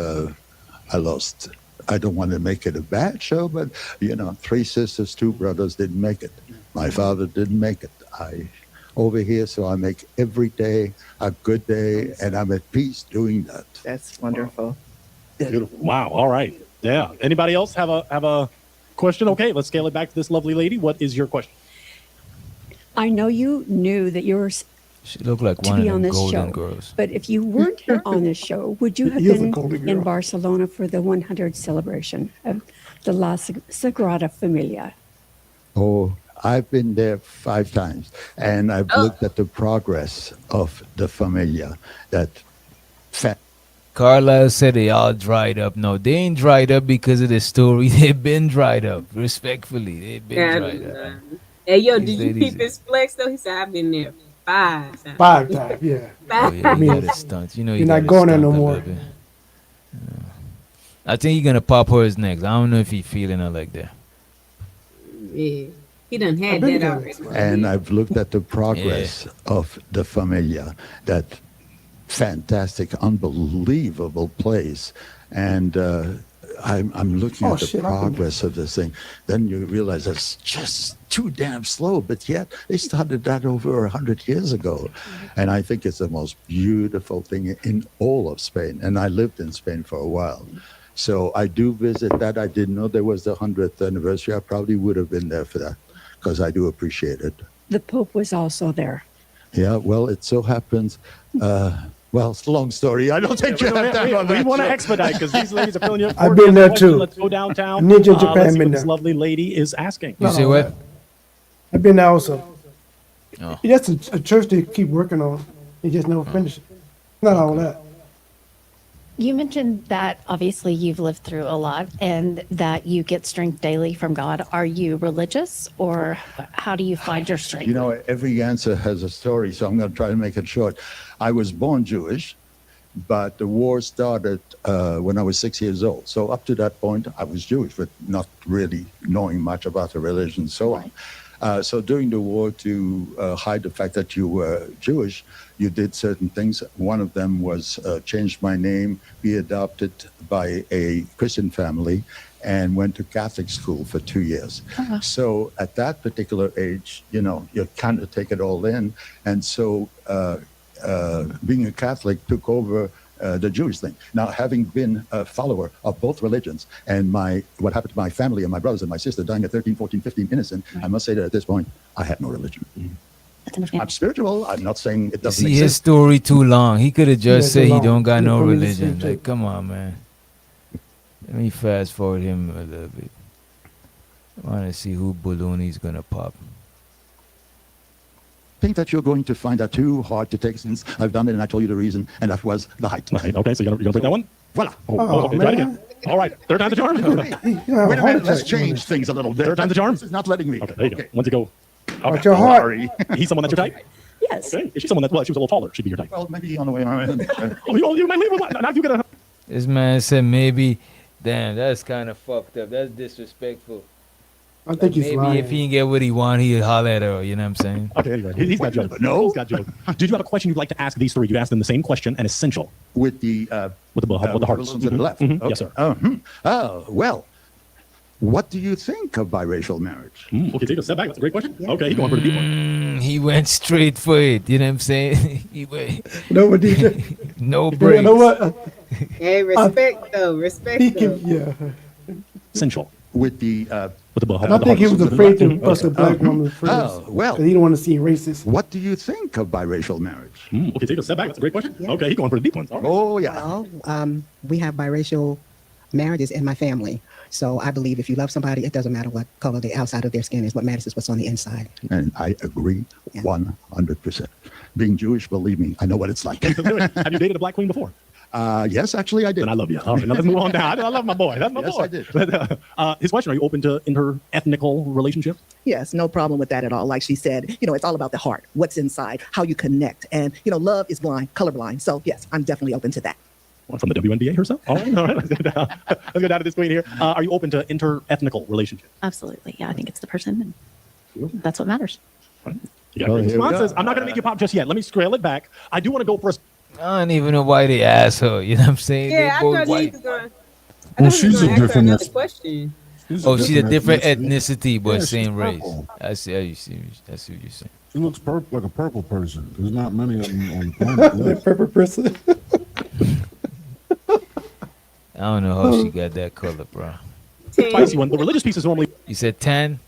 C: I don't want to make it a bad show, but 3 sisters, 2 brothers didn't make it. My father didn't make it. Over here, so I make every day a good day, and I'm at peace doing that.
U: That's wonderful.
V: Beautiful. Wow. All right. Yeah. Anybody else have a question? Okay, let's scale it back to this lovely lady. What is your question?
T: I know you knew that you were
D: She looked like
T: to
D: one of
T: be on
D: them
T: this
D: golden
T: show,
D: girls.
T: but if you weren't on this show, would you have
Q: He is a
T: been
Q: golden
T: in
Q: girl.
T: Barcelona for the 100 celebration of the La Sagrada Familia?
C: Oh, I've been there 5 times, and I've looked at the progress of the familia. That
D: Carlisle said they all dried up. No, they ain't dried up because of the story. They've been dried up. Respectfully, they've been dried up.
H: Hey, yo,
D: These
H: did you
D: ladies-
H: peep his flex though? He said, I've been there 5 times.
Q: 5 times, yeah.
D: Oh, yeah,
Q: I
D: you
Q: mean,
D: got to stunt. You know,
Q: you're
D: you
Q: not
D: gotta
Q: going there no
D: stunt a
Q: more.
D: little bit. Yeah. I think he's gonna pop hers next. I don't know if he's feeling her like that.
H: Yeah. He done had
Q: been
H: that
Q: there.
H: already.
C: And I've looked at the progress of the familia, that fantastic, unbelievable place. And I'm looking
Q: Oh,
C: at the
Q: shit,
C: progress of this thing. Then you realize it's just too damn slow, but yet they started that over 100 years ago. And I think it's the most beautiful thing in all of Spain. And I lived in Spain for a while. So I do visit that. I didn't know there was the 100th anniversary. I probably would have been there for that, because I do appreciate it.
T: The Pope was also there.
C: Yeah, well, it so happens. Well, it's a long story. I don't think you have time on
V: We
C: that.
V: want to
C: show.
V: expedite because these ladies are filling you.
Q: I've been there too.
V: Let's go downtown.
Q: Ninja in Japan
V: Let's see
Q: been
V: what this
Q: there.
V: lovely lady is asking.
D: You say what?
Q: I've been there also.
D: Oh.
Q: It's just a church they keep working on. They just never finish it. Not all that.
R: You mentioned that obviously you've lived through a lot and that you get strength daily from God. Are you religious, or how do you find your strength?
C: You know, every answer has a story, so I'm going to try to make it short. I was born Jewish, but the war started when I was 6 years old. So up to that point, I was Jewish, but not really knowing much about the religion and so on. So during the war, to hide the fact that you were Jewish, you did certain things. One of them was change my name, be adopted by a Christian family, and went to Catholic school for 2 years. So at that particular age, you know, you kind of take it all in. And so being a Catholic took over the Jewish thing. Now, having been a follower of both religions, and what happened to my family and my brothers and my sister dying at 13, 14, 15 innocent, I must say that at this point, I have no religion. I'm spiritual. I'm not saying it doesn't
D: See, his
C: exist.
D: story too long. He could have just
C: Yeah,
D: said
C: too
D: he
C: long.
D: don't got no
C: Let me
D: religion.
C: see,
D: Like, come on, man. Let me fast forward him a little bit. I want to see who Ballooney's gonna pop.
C: Think that you're going to find that too hard to take, since I've done it and I told you the reason, and that was the height.
V: Right, okay, so you're gonna take that one?
C: Voila.
V: Okay, try it again. All right, third time's the charm.
C: Wait a minute, let's change things a little bit.
V: Third time's the charm.
C: This is not letting me.
V: Okay, there you go. Once you go.
Q: Watch your heart.
C: Sorry.
V: He's someone that's your type?
T: Yes.
V: Okay. Is she someone that, well, she was a little taller. She'd be your type.
C: Well, maybe on the way around.
V: You might leave with what? Now you gotta.
D: This man said maybe. Damn, that's kind of fucked up. That's disrespectful.
Q: I think he's
D: Maybe
Q: lying.
D: if he didn't get what he want, he'd holler at her. You know what I'm saying?
V: Okay, anyway, he's got jokes.
C: No.
V: He's got jokes. Did you have a question you'd like to ask these three? You asked them the same question and essential.
C: With the
V: with the hearts.
C: balloons to the left.
V: Mhm. Yes, sir.
C: Oh, well, what do you think of biracial marriage?
V: Okay, take a step back. That's a great question. Okay, going for the deep one.
D: He went straight for it. You know what I'm saying? He went.
Q: No, but DJ.
D: No
Q: You
D: breaks.
Q: know what?
H: Hey, respect though. Respect
Q: He
H: though.
Q: can, yeah.
V: Essential.
C: With the
Q: I think he was afraid to bust a black woman first.
C: Oh, well.
Q: 'Cause he didn't want to seem racist.
C: What do you think of biracial marriage?
V: Okay, take a step back. That's a great question. Okay, going for the deep ones. All right.
C: Oh, yeah.
P: Well, we have biracial marriages in my family. So I believe if you love somebody, it doesn't matter what color the outside of their skin is. What matters is what's on the inside.
C: And I agree 100%. Being Jewish, believe me, I know what it's like.
V: Have you dated a black queen before?
C: Yes, actually, I did.
V: Then I love you. All right, now let's move on down. I love my boy. That's my
C: Yes,
V: boy.
C: I did.
V: His question: are you open to inter-ethnical relationships?
U: Yes, no problem with that at all. Like she said, it's all about the heart, what's inside, how you connect. And, love is blind, colorblind. So, yes, I'm definitely open to that.
V: One from the WNBA herself. All right, all right. Let's go down to this queen here. Are you open to inter-ethnical relationships?
R: Absolutely. Yeah, I think it's the person, and that's what matters.
V: You got responses. I'm not going to make you pop just yet. Let me scale it back. I do want to go for a.
D: I don't even know why they asked her. You know what I'm saying?
H: Yeah, I
D: They both
H: thought he
D: white.
H: was going.
I: Well, she's a different.
H: Another question.
D: Oh, she's a different ethnicity, but
I: Yeah, she's
D: same race.
I: purple.
D: I see. I see. That's what you're saying.
I: She looks like a purple person. There's not many of them on the planet.
Q: That purple person.
D: I don't know how she got that color, bro.
V: Spicy one. The religious piece is normally.
D: You said 10?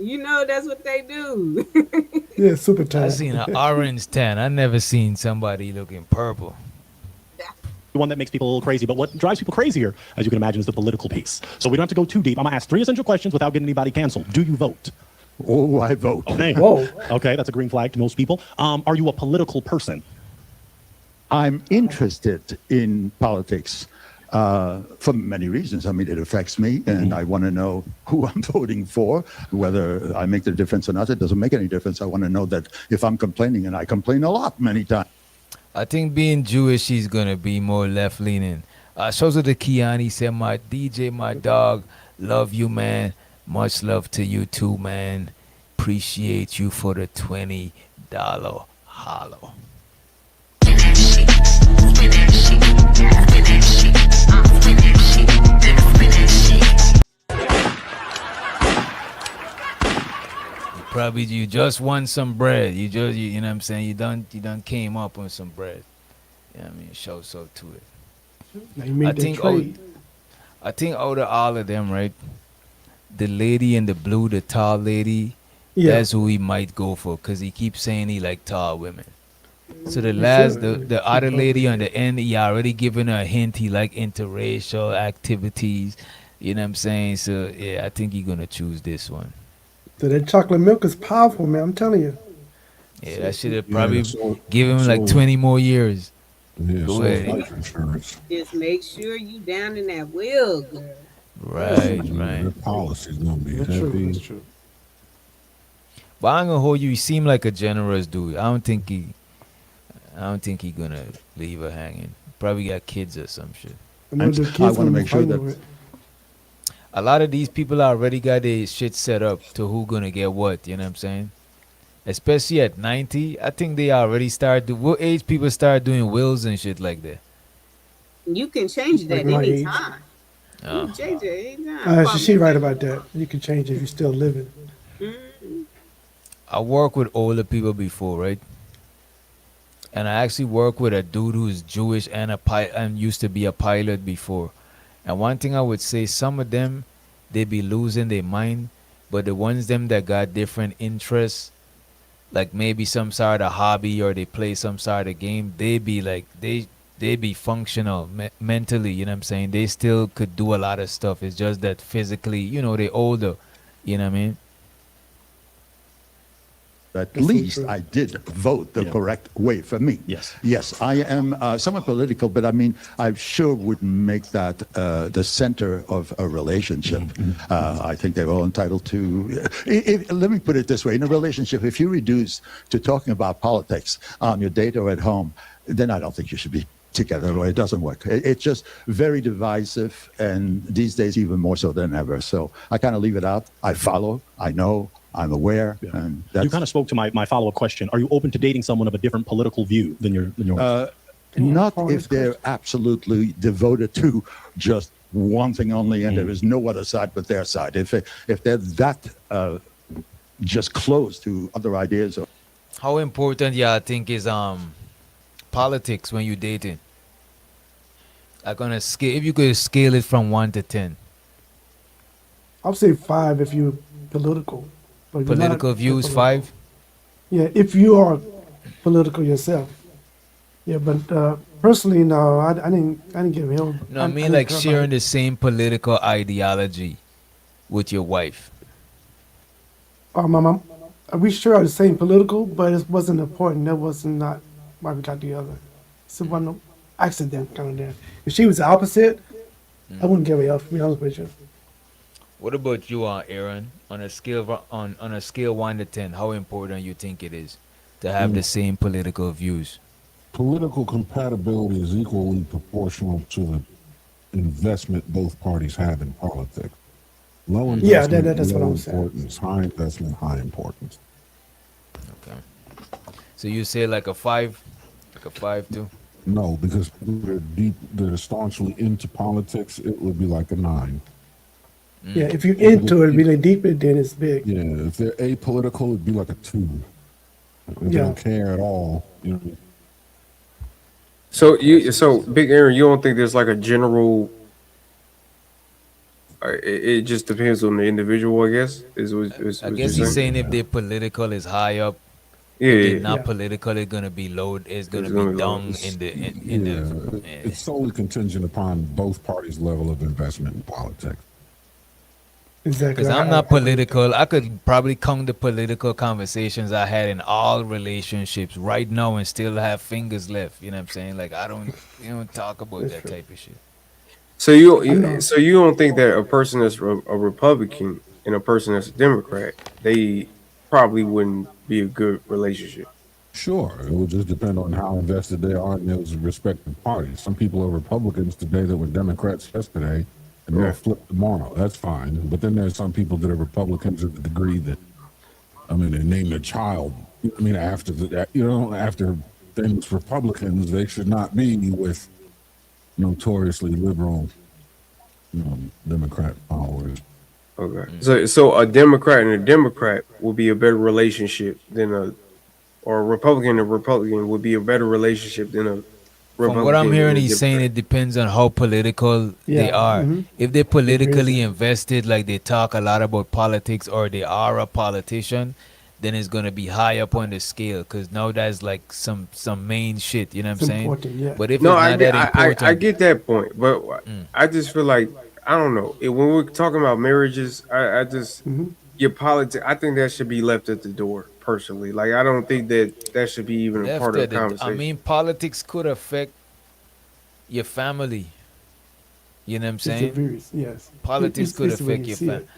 H: You know that's what they do.
Q: Yeah, super
D: I
Q: tight.
D: seen an orange 10. I never seen somebody looking purple.
V: The one that makes people a little crazy, but what drives people crazier, as you can imagine, is the political piece. So we don't have to go too deep. I'm gonna ask three essential questions without getting anybody canceled. Do you vote?
C: Oh, I vote.
V: Okay.
Q: Whoa.
V: Okay, that's a green flag to most people. Are you a political person?
C: I'm interested in politics for many reasons. I mean, it affects me, and I want to know who I'm voting for, whether I make the difference or not. It doesn't make any difference. I want to know that if I'm complaining, and I complain a lot many times.
D: I think being Jewish, he's gonna be more left leaning. Shows of the Kiani said, "My DJ, my dog, love you, man. Much love to you too, man. Appreciate you for the $20 hollow." Probably you just won some bread. You know what I'm saying? You done came up on some bread. You know what I mean? Show so to it.
Q: Now you made that trade.
D: I think out of all of them, right? The lady in the blue, the tall lady, that's who he might go for, because he keeps saying he like tall women. So the other lady on the end, he already given her a hint he like interracial activities. You know what I'm saying? So yeah, I think he's gonna choose this one.
Q: So that chocolate milk is powerful, man. I'm telling you.
D: Yeah, that should have probably give him like 20 more years.
I: Yeah,
D: Go
I: so
D: ahead.
I: life insurance.
H: Just make sure you down in that wheel, girl.
D: Right.
I: Their policy's gonna be heavy.
Q: That's true.
D: But I'm gonna hold you. He seemed like a generous dude. I don't think he gonna leave her hanging. Probably got kids or some shit.
C: I want to make sure that
D: A lot of these people already got their shit set up to who gonna get what. You know what I'm saying? Especially at 90, I think they already start. What age people start doing wills and shit like that?
H: You can change that
Q: Like my age.
H: anytime. You
D: Oh.
H: can change it anytime.
Q: She's right about that. You can change it if you're still living.
D: I worked with older people before, right? And I actually worked with a dude who's Jewish and and used to be a pilot before. And one thing I would say, some of them, they be losing their mind, but the ones them that got different interests, like maybe some sort of hobby or they play some sort of game, they be like they be functional mentally. You know what I'm saying? They still could do a lot of stuff. It's just that physically, you know, they older. You know what I mean?
C: at least I did vote the correct way for me.
V: Yes.
C: Yes, I am somewhat political, but I mean, I sure wouldn't make that the center of a relationship. I think they're all entitled to. Let me put it this way: in a relationship, if you reduce to talking about politics on your date or at home, then I don't think you should be together, or it doesn't work. It's just very divisive, and these days even more so than ever. So I kind of leave it out. I follow, I know, I'm aware, and that's...
V: You kind of spoke to my follow-up question. Are you open to dating someone of a different political view than yours?
C: Not if they're absolutely devoted to just one thing only, and there is no other side but their side. If they're that just closed to other ideas.
D: How important, I think, is politics when you're dating? Like on a scale, if you could scale it from 1 to 10.
Q: I'll say 5 if you're political. But you're
D: Political
Q: not
D: views,
Q: political.
D: 5?
Q: Yeah, if you are political yourself. Yeah, but personally, no, I didn't give him.
D: No, I mean like sharing the same political ideology with your wife.
Q: My mom, we share the same political, but it wasn't important. That wasn't not why we got together. It's one accident kind of there. If she was the opposite, I wouldn't give her up. To be honest with you.
D: What about you, Aaron? On a scale on a scale 1 to 10, how important you think it is to have the same political views?
I: Political compatibility is equally proportional to the investment both parties have in politics. Low investment,
Q: that's what
I: low
Q: I'm saying.
I: importance. High investment, high importance.
D: Okay. So you say like a 5? Like a 5 too?
I: No, because they're staunchly into politics, it would be like a 9.
Q: Yeah, if you're into it really deep, then it's big.
I: Yeah, if they're apolitical, it'd be like a 2. If they don't care at all, you know.
J: So Big Aaron, you don't think there's like a general? It just depends on the individual, I guess.
D: I guess he's saying if they're political, is high up.
J: Yeah,
D: if they're not political, it's gonna be low. It's gonna be down in the.
I: It's solely contingent upon both parties' level of investment in politics.
Q: Exactly.
D: Because I'm not political. I could probably count the political conversations I had in all relationships right now and still have fingers left. You know what I'm saying? Like I don't, you don't talk about that type of shit.
J: So you don't think that a person that's a Republican and a person that's a Democrat, they probably wouldn't be a good relationship?
I: Sure, it would just depend on how invested they are in those respective parties. Some people are Republicans today that were Democrats yesterday, and they'll flip tomorrow. That's fine. But then there's some people that are Republicans to the degree that, I mean, they name their child. I mean, after after things Republicans, they should not be with notoriously liberal, Democrat followers.
J: Okay. So a Democrat and a Democrat will be a better relationship than or a Republican and a Republican would be a better relationship than a Republican.
D: From what I'm hearing,
J: and a
D: he's saying
J: Democrat.
D: it depends on how political they
Q: Yeah,
D: are.
Q: mhm.
D: If they're politically invested, like they talk a lot about politics, or they are a politician, then it's gonna be high up on the scale. Cause now that's like some main shit. You know what I'm
Q: It's
D: saying?
Q: important, yeah.
D: But if
J: No,
D: it's
J: I
D: not
J: get,
D: that important,
J: I get that point, but I just feel like I don't know. When we're talking about marriages, I just your politics. I think that should be left at the door. Personally, like I don't think that should be even a
D: left
J: part of
D: at
J: the
D: the,
J: conversation.
D: I mean, politics could affect your family. You know what I'm
Q: It's a
D: saying?
Q: very- yes.
D: Politics
Q: It's-
D: could
Q: it's the way
D: affect
Q: you
D: your
Q: see
D: family.
Q: it.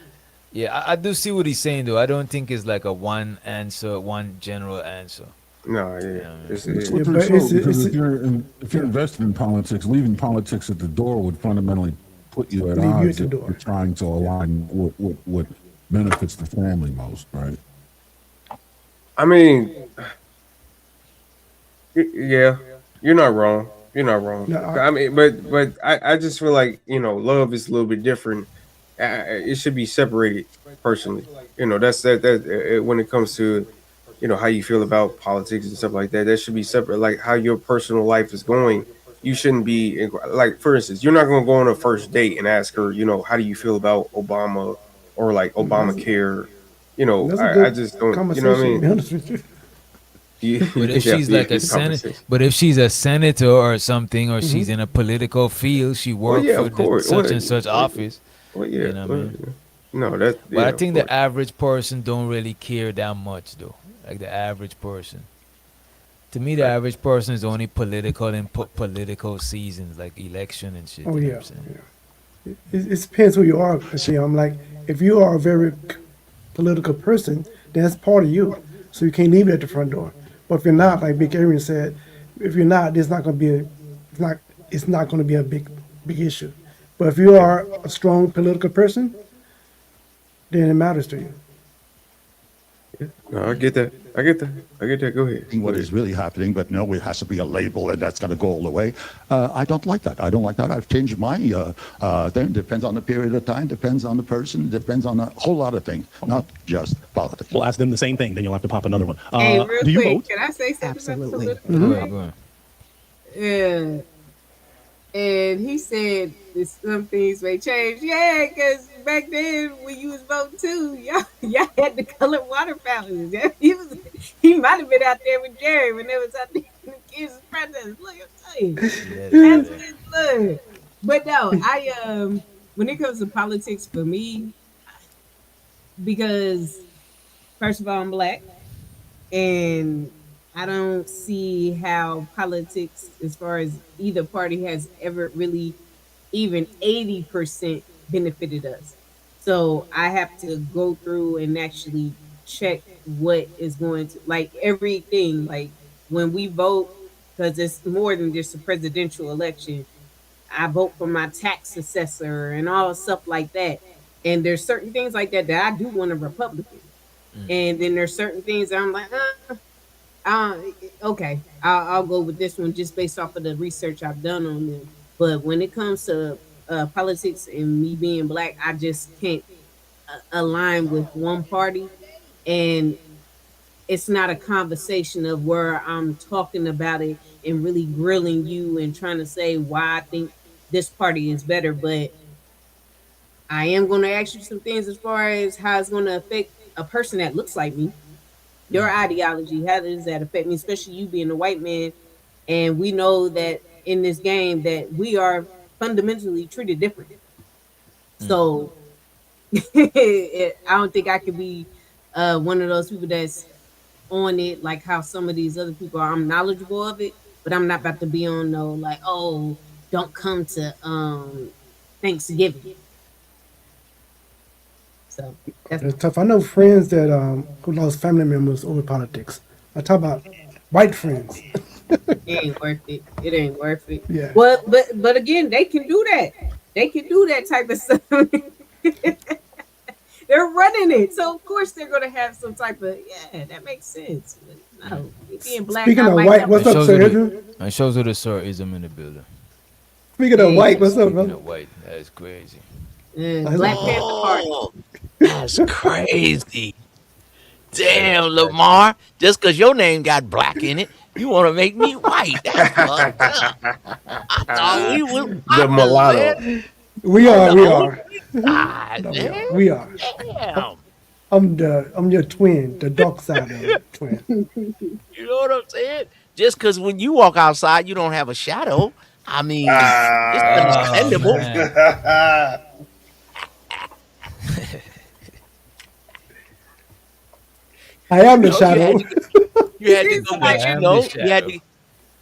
D: Yeah, I do see what he's saying though. I don't think it's like a one answer, one general answer.
J: No, yeah,
I: It's
Q: Yeah,
I: slippery
Q: but
I: slope
Q: it's-
I: because
Q: it's-
I: if you're invested in politics, leaving politics at the door would fundamentally put you at
Q: Leave you
I: odds
Q: at the
I: if
Q: door.
I: you're trying to align with what benefits the family most, right?
J: I mean, yeah, you're not wrong. You're not wrong.
Q: No,
J: I mean, but I just feel like love is a little bit different. It should be separated. Personally, that's that when it comes to how you feel about politics and stuff like that. That should be separate. Like how your personal life is going. You shouldn't be like, for instance, you're not going to go on a first date and ask her, how do you feel about Obama or like Obamacare?
Q: That's a
J: I
Q: good
J: just don't. You know what I
Q: conversation, to be
J: mean?
Q: honest with you.
D: But if
J: Yeah,
D: she's
J: be a
D: like a
J: good
D: senator,
J: conversation.
D: but if she's a senator or something, or she's in a political field, she works
J: yeah,
D: for
J: of course.
D: such and such office.
J: Well, yeah.
D: You know what I mean?
J: No, that.
D: But
J: Yeah,
D: I
J: of
D: think
J: course.
D: the average person don't really care that much though. Like the average person. To me, the average person is only political in political seasons, like election and shit.
Q: Oh,
D: you know
Q: yeah,
D: what I'm saying?
Q: It depends who you are. See, I'm like, if you are a very political person, then that's part of you. So you can't leave it at the front door. But if you're not, like Big Aaron said, if you're not, there's not going to be it's not going to be a big issue. But if you are a strong political person, then it matters to you.
J: No, I get that. I get that. Go ahead.
C: What is really happening, but no, it has to be a label and that's going to go all the way. I don't like that. I've changed my thing. Depends on the period of time, depends on the person, depends on a whole lot of things, not just politics.
V: We'll ask them the same thing, then you'll have to pop another one.
H: Hey, real
V: do you
H: quick,
V: vote?
H: can I say something?
P: Absolutely.
H: About
D: Go ahead, go ahead.
H: Yeah. And he said that some things may change. Yeah, because back then when you was voting too, y'all had the colored water fountains. Yeah, he might have been out there with Jerry when they was out there in the kids' protest. Look, I'm telling you. Look. But no, I when it comes to politics for me, because first of all, I'm black, and I don't see how politics, as far as either party, has ever really even 80% benefited us. So I have to go through and actually check what is going to, like everything, like when we vote, because it's more than just a presidential election. I vote for my tax assessor and all stuff like that. And there's certain things like that that I do want a Republican. And then there's certain things that I'm like, okay, I'll go with this one just based off of the research I've done on them. But when it comes to politics and me being black, I just can't align with one party. And it's not a conversation of where I'm talking about it and really grilling you and trying to say why I think this party is better. But I am going to ask you some things as far as how it's going to affect a person that looks like me. Your ideology, how does that affect me, especially you being a white man? And we know that in this game that we are fundamentally treated different. So I don't think I could be one of those people that's on it like how some of these other people are. I'm knowledgeable of it, but I'm not about to be on no like, oh, don't come to Thanksgiving. So
Q: It's tough. I know friends that who lost family members over politics. I talk about white friends.
H: it ain't worth it. It ain't worth it.
Q: Yeah.
H: Well, but again, they can do that. They can do that type of stuff. They're running it, so of course they're gonna have some type of that makes sense. But no, being black.
Q: Speaking
H: not
Q: of
H: like
Q: white,
H: that.
Q: what's up, Sir Adrian?
D: It shows you the sirrism in the building.
Q: Speaking of white, what's up,
D: Speaking
Q: brother?
D: of white, that's crazy.
H: Black Panther Party.
G: That's crazy. Damn, Lamar. Just because your name got black in it, you want to make me white. That's fucked up. I thought we were
J: The
G: partners,
J: mulatto.
G: man.
Q: We
G: On
Q: are.
G: the
Q: We
G: only
Q: are.
G: side,
Q: No,
G: man.
Q: we are.
G: Damn.
Q: I'm your twin, the dark side of the twin.
G: You know what I'm saying? Just because when you walk outside, you don't have a shadow. I mean, it's understandable.
Q: I am the
G: You know,
Q: shadow.
G: you had to go
D: I
G: get,
D: am the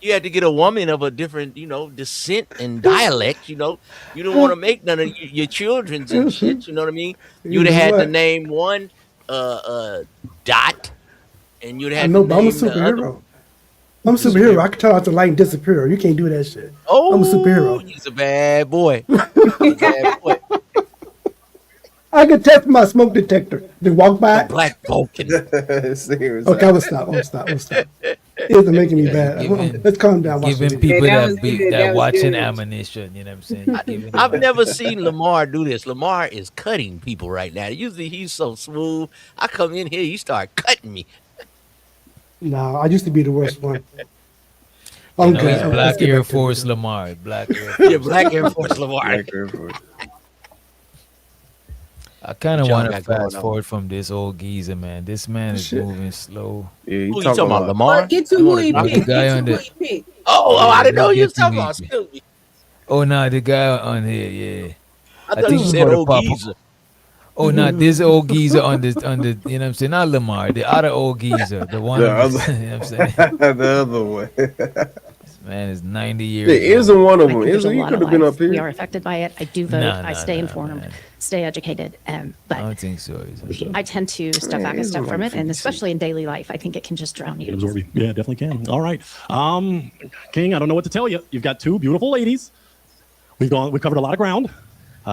G: you had to get a woman of a different, descent and dialect. You don't want to make none of your children's and shit. You know what I mean? You'd have
Q: You know
G: had to
Q: what?
G: name one Dot, and you'd
Q: I
G: have to
Q: know, but I'm a
G: name the other.
Q: superhero. I'm a superhero. I can turn out the light and disappear. You can't do that shit.
G: Oh,
Q: I'm a superhero.
G: he's a bad boy. He's a bad boy.
Q: I can test my smoke detector. They walk by.
G: Black Vulcan.
J: Seriously.
Q: Okay, I'm gonna stop. I'm gonna stop. I'm gonna stop. It's making me bad. Let's calm down. Watch
D: Giving
Q: the video.
D: people
H: that
D: that,
H: was
D: be
H: good.
D: that
H: That was
D: watching
H: good.
D: ammunition, you know what I'm saying? Giving them
G: I've never
D: ammunition.
G: seen Lamar do this. Lamar is cutting people right now. Usually he's so smooth. I come in here, you start cutting me.
Q: No, I used to be the worst one.
D: You
Q: I'm
D: know,
Q: good.
D: he's
Q: Let's
D: Black
Q: get
D: Air
Q: back to the
D: Force
Q: video.
D: Lamar. Black Air
G: Yeah,
D: Force.
G: Black Air Force Lamar.
J: Black Air Force.
D: I kind of
G: What y'all
D: want to
G: got going
D: fast
G: on?
D: forward from this old geezer, man. This man is
Q: Shit.
D: moving slow.
J: Yeah,
G: Who
J: you
G: you
J: talking
G: talking about,
J: about
G: Lamar?
H: Well, get to
G: You
H: who
G: want to
H: he
G: drop
D: The
H: picked.
G: it?
D: guy
H: Get to
D: on
H: who
D: the
H: he picked.
G: Oh,
D: yeah,
G: I didn't know
D: let's
G: you
D: get
G: was
D: to
G: talking about.
D: Weezy.
G: Excuse me.
D: Oh no, the guy on here, yeah.
G: I
D: I
G: thought
D: think
G: you
D: he's
G: said
D: about to
G: old
D: pop.
G: geezer.
D: Oh no, this old geezer on the you know what I'm saying? Not Lamar, the other old geezer, the one
J: the
D: on
J: other,
D: the you know what I'm saying?
J: the other one?
D: This man is 90
J: Yeah,
D: years
J: isn't
D: old.
J: one of
R: I
J: them?
R: think there's a
J: Isn't he
R: lot
J: could
R: of
J: have been
R: life.
J: up
R: We
J: here?
R: are affected by it. I do vote.
D: No,
R: I
D: no,
R: stay
D: no,
R: informed,
D: man.
R: stay educated.
D: I
R: But
D: don't think so.
R: I tend to step
J: Man,
R: back a
J: isn't
R: step
J: like
R: from it, and
J: 50
R: especially in daily life, I think it can just drown you.
V: Absorb you. Yeah, definitely can. All right. King, I don't know what to tell you. You've got two beautiful ladies. We've covered a lot of ground.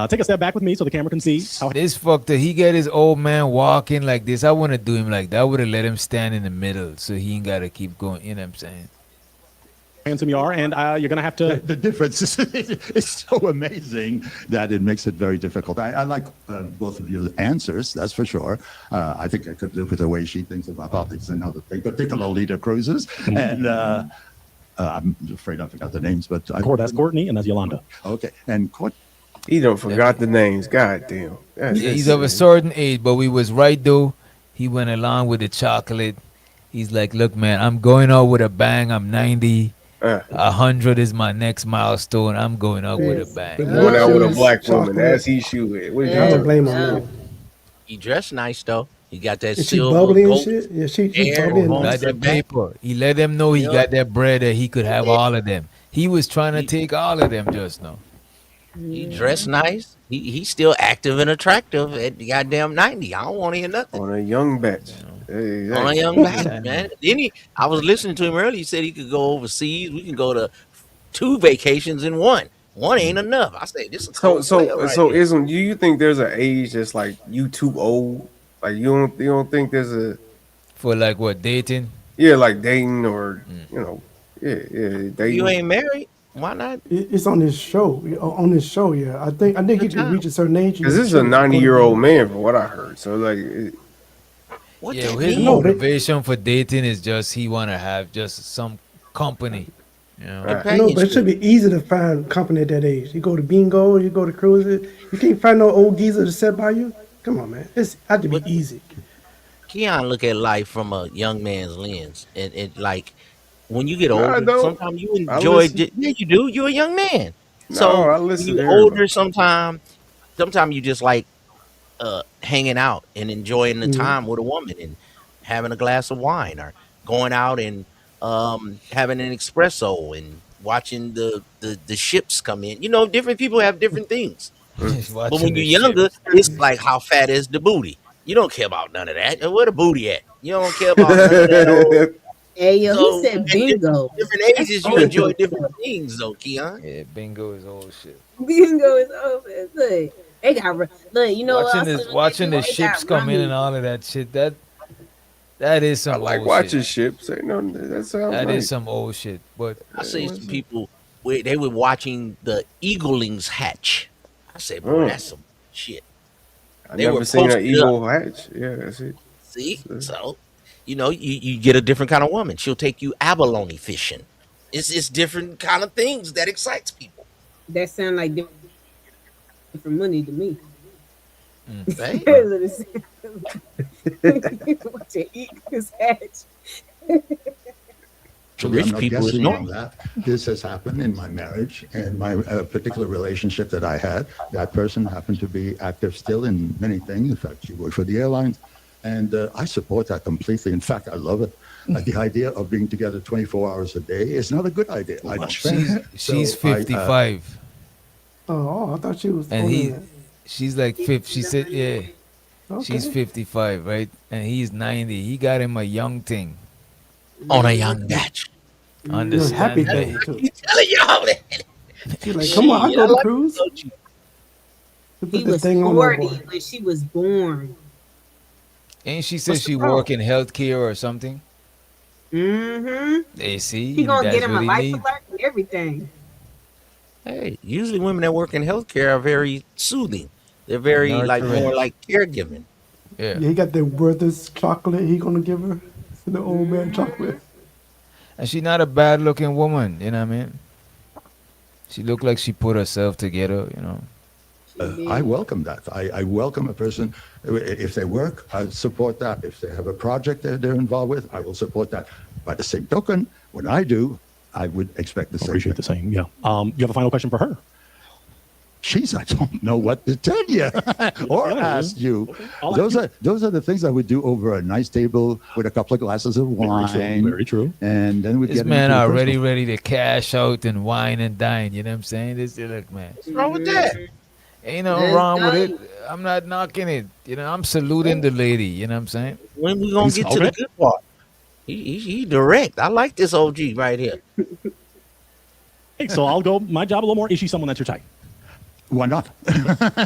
V: Take a step back with me so the camera can see how
D: This fucked up. He got his old man walking like this. I want to do him like that. I would have let him stand in the middle so he ain't got to keep going. You know what I'm saying?
V: handsome you are, and you're gonna have to.
C: The difference is so amazing that it makes it very difficult. I like both of your answers, that's for sure. I think I could live with the way she thinks about politics and other things, particularly the cruises. And I'm afraid I forgot the names, but
V: That's Courtney, and that's Yolanda.
C: Okay, and
J: He don't forgot the names. God damn.
D: Yeah, he's of a certain age, but we was right though. He went along with the chocolate. He's like, look, man, I'm going out with a bang. I'm 90. 100 is my next milestone. I'm going out with a bang.
J: Going out with a black woman. As he should. What
Q: I don't blame him.
G: He dressed nice though. He got that
Q: Is she
G: silver
Q: bubbly and
G: gold
Q: shit? Yeah, she
G: hair
Q: bubbly and
G: on
Q: nice.
D: Got
G: the
D: that
G: back.
D: paper. He let them know he got that bread that he could have all of them. He was trying to take all of them just now.
G: He dressed nice. He's still active and attractive at the goddamn 90. I don't want to hear nothing.
J: On a young batch.
G: On a young batch, man. Then I was listening to him earlier. He said he could go overseas. We can go to 2 vacations in one. One ain't enough. I say this is
J: So isn't do you think there's an age that's like you too old? Like you don't think there's a
D: For like what, dating?
J: yeah, like dating or dating.
G: You ain't married? Why not?
Q: It's on this show. On this show, yeah. I think you can reach a certain age.
J: Because this is a 90-year-old man, from what I heard. So like,
D: Yeah, his motivation for dating is just he want to have just some company. You know?
Q: No, but it should be easy to find company at that age. You go to bingo, you go to cruises. You can't find no old geezer to sit by you. Come on, man. It's had to be easy.
G: Keon look at life from a young man's lens, and it like when you get
J: No, I
G: older,
J: don't.
G: sometimes you
J: I
G: enjoy.
J: listen.
G: Yeah, you do. You're a young man,
J: No,
G: so
J: I
G: when
J: listen
G: you
J: to
G: get
J: everybody.
G: older, sometimes you just like hanging out and enjoying the time with a woman and having a glass of wine, or going out and having an espresso and watching the ships come in. You know, different people have different things.
D: Just
G: But
D: watching
G: when
D: the
G: you're younger,
D: ships.
G: it's like how fat is the booty. You don't care about none of that. Where the booty at? You don't care about none of that.
H: Hey, yo,
G: So
H: he said
G: at
H: bingo.
G: different ages, you enjoy different things, though, Keon.
D: Yeah, bingo is old shit.
H: Bingo is over. Look, they got look. You know
D: Watching
H: what?
D: this, watching the ships come in and all of that shit. That is
J: I
D: some
J: like
D: old
J: watching
D: shit.
J: ships. Ain't no, that sounds
D: That
J: nice.
D: is some old shit. But
G: I see some people where they were watching the eaglings hatch. I say, boy, that's some shit.
J: I
G: They were
J: never seen an
G: posted
J: eagle
G: up.
J: hatch. Yeah, that's it.
G: See, so you know, you get a different kind of woman. She'll take you abalone fishing. It's different kind of things that excites people.
H: That sound like different money to me.
G: Right?
H: What you eat is hatch.
C: Actually,
G: Rich
C: I'm not
G: people is
C: guessing on
G: normal.
C: that. This has happened in my marriage and my particular relationship that I had. That person happened to be active still in many things. In fact, she worked for the airlines. And I support that completely. In fact, I love it. The idea of being together 24 hours a day is not a good idea.
D: she's 55,
Q: Oh, I thought she was.
D: and
Q: older
D: he,
Q: than that.
D: she's like 50. She said, yeah, she's
Q: Okay.
D: 55, right? And he's 90. He got him a young thing.
G: On a young batch.
Q: happy
D: Understand that?
Q: thing, too.
G: You telling y'all that?
Q: She's like, come on, I go to
G: like
Q: cruise.
G: it,
Q: You put
H: He
Q: the
H: was
Q: thing on her
H: 40
Q: boy.
H: when she was born.
D: Ain't she said
H: What's the
D: she
H: problem?
D: work in healthcare or something?
H: Mm-hmm.
D: They see,
H: He gonna
D: that's
H: get him
D: what
H: a
D: he
H: life
D: need.
H: alert and everything.
G: Hey, usually women that work in healthcare are very soothing. They're very like
D: Nurturing.
G: more like caregiving.
D: Yeah.
Q: Yeah, he got the Werther's chocolate he gonna give her. The old man chocolate.
D: And she not a bad looking woman, you know what I mean? She look like she put herself together, you know.
C: I welcome that. I welcome a person. If they work, I support that. If they have a project that they're involved with, I will support that. By the same token, when I do, I would expect the same.
V: Appreciate the same. Yeah. You have a final question for her?
C: Jeez, I don't know what to tell you or ask you.
V: I'll
C: Those are the things I would do over a nice table with a couple of glasses of wine.
V: Very true.
C: And then we
D: This
C: get
D: man
C: into the
D: already
C: personal.
D: ready to cash out and wine and dine, you know what I'm saying? This look, man.
G: What's wrong with that?
D: Ain't nothing
H: Let's
D: wrong with
H: go.
D: it. I'm not knocking it. You know, I'm saluting the lady, you know what I'm saying?
G: When we gonna get to the good part? He direct. I like this OG right here.
V: Hey, so I'll go my job a little more. Is she someone that's your type?
C: Why not?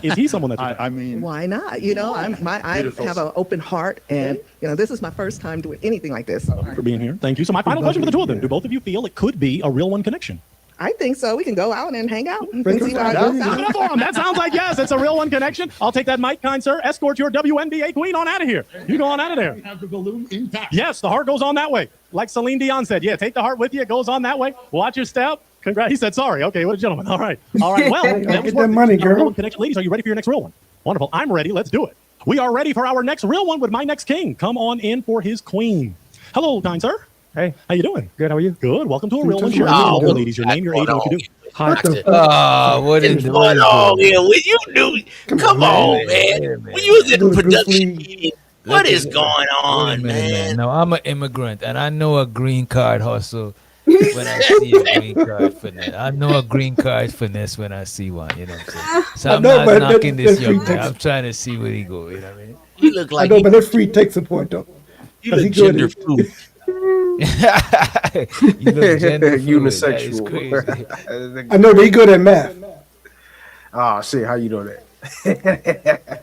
V: Is he someone that's your type?
C: I mean,
U: Why not? You know, I
C: Beautiful.
U: have an open heart, and you know, this is my first time doing anything like this.
V: For being here. Thank you. So my final question for the two of them. Do both of you feel it could be a real one connection?
U: I think so. We can go out and hang out and
Q: Break
U: see
Q: them
U: how it
Q: down.
U: goes.
V: Give it up for him. That sounds like yes, it's a real one connection. I'll take that mic, kind sir. Escort your WNBA queen on out of here. You go on out of there.
C: have the balloon intact.
V: Yes, the heart goes on that way. Like Celine Dion said, yeah, take the heart with you. It goes on that way. Watch your step. Congrats. He said sorry. Okay, what a gentleman. All right. All right. Well,
Q: Get
V: that was
Q: that
V: worth it.
Q: money,
V: Our real
Q: girl.
V: one connection. Ladies, are you ready for your next real one? Wonderful. I'm ready. Let's do it. We are ready for our next real one with my next king. Come on in for his queen. Hello, kind sir.
E: Hey,
V: How you doing?
E: good. How are you?
V: Good. Welcome to a real one.
Q: just
V: Share
Q: like
V: your
Q: you.
V: name, ladies. Your name, your age, and what you do.
E: Hi.
D: Ah, what is
G: What's going on here? What you do? Come on,
D: Wait a
G: man.
D: minute.
G: We was in
Q: Do the
G: production.
Q: Bruce
G: meeting. What
D: Look
G: is
D: at-
G: going
D: Wait a
G: on,
D: minute,
G: man?
D: man. No, I'm an immigrant, and I know a green card hustle when I see a green card finesse. I know a green card finesse when I see one, you know what I'm saying? So
Q: I
D: I'm
Q: know,
D: not
Q: but
D: knocking this
Q: that's
D: young
Q: free
D: man.
Q: text.
D: I'm trying to see where he go, you know what I mean?
G: You look
Q: I
G: like
Q: know, but that's free tech support though.
G: you
Q: 'cause he
G: look
Q: good
G: gender
Q: at-
G: fluid.
D: You look gender fluid. That is
J: Unisexual.
D: crazy.
Q: I know, but he good at math.
J: Oh shit, how you know that?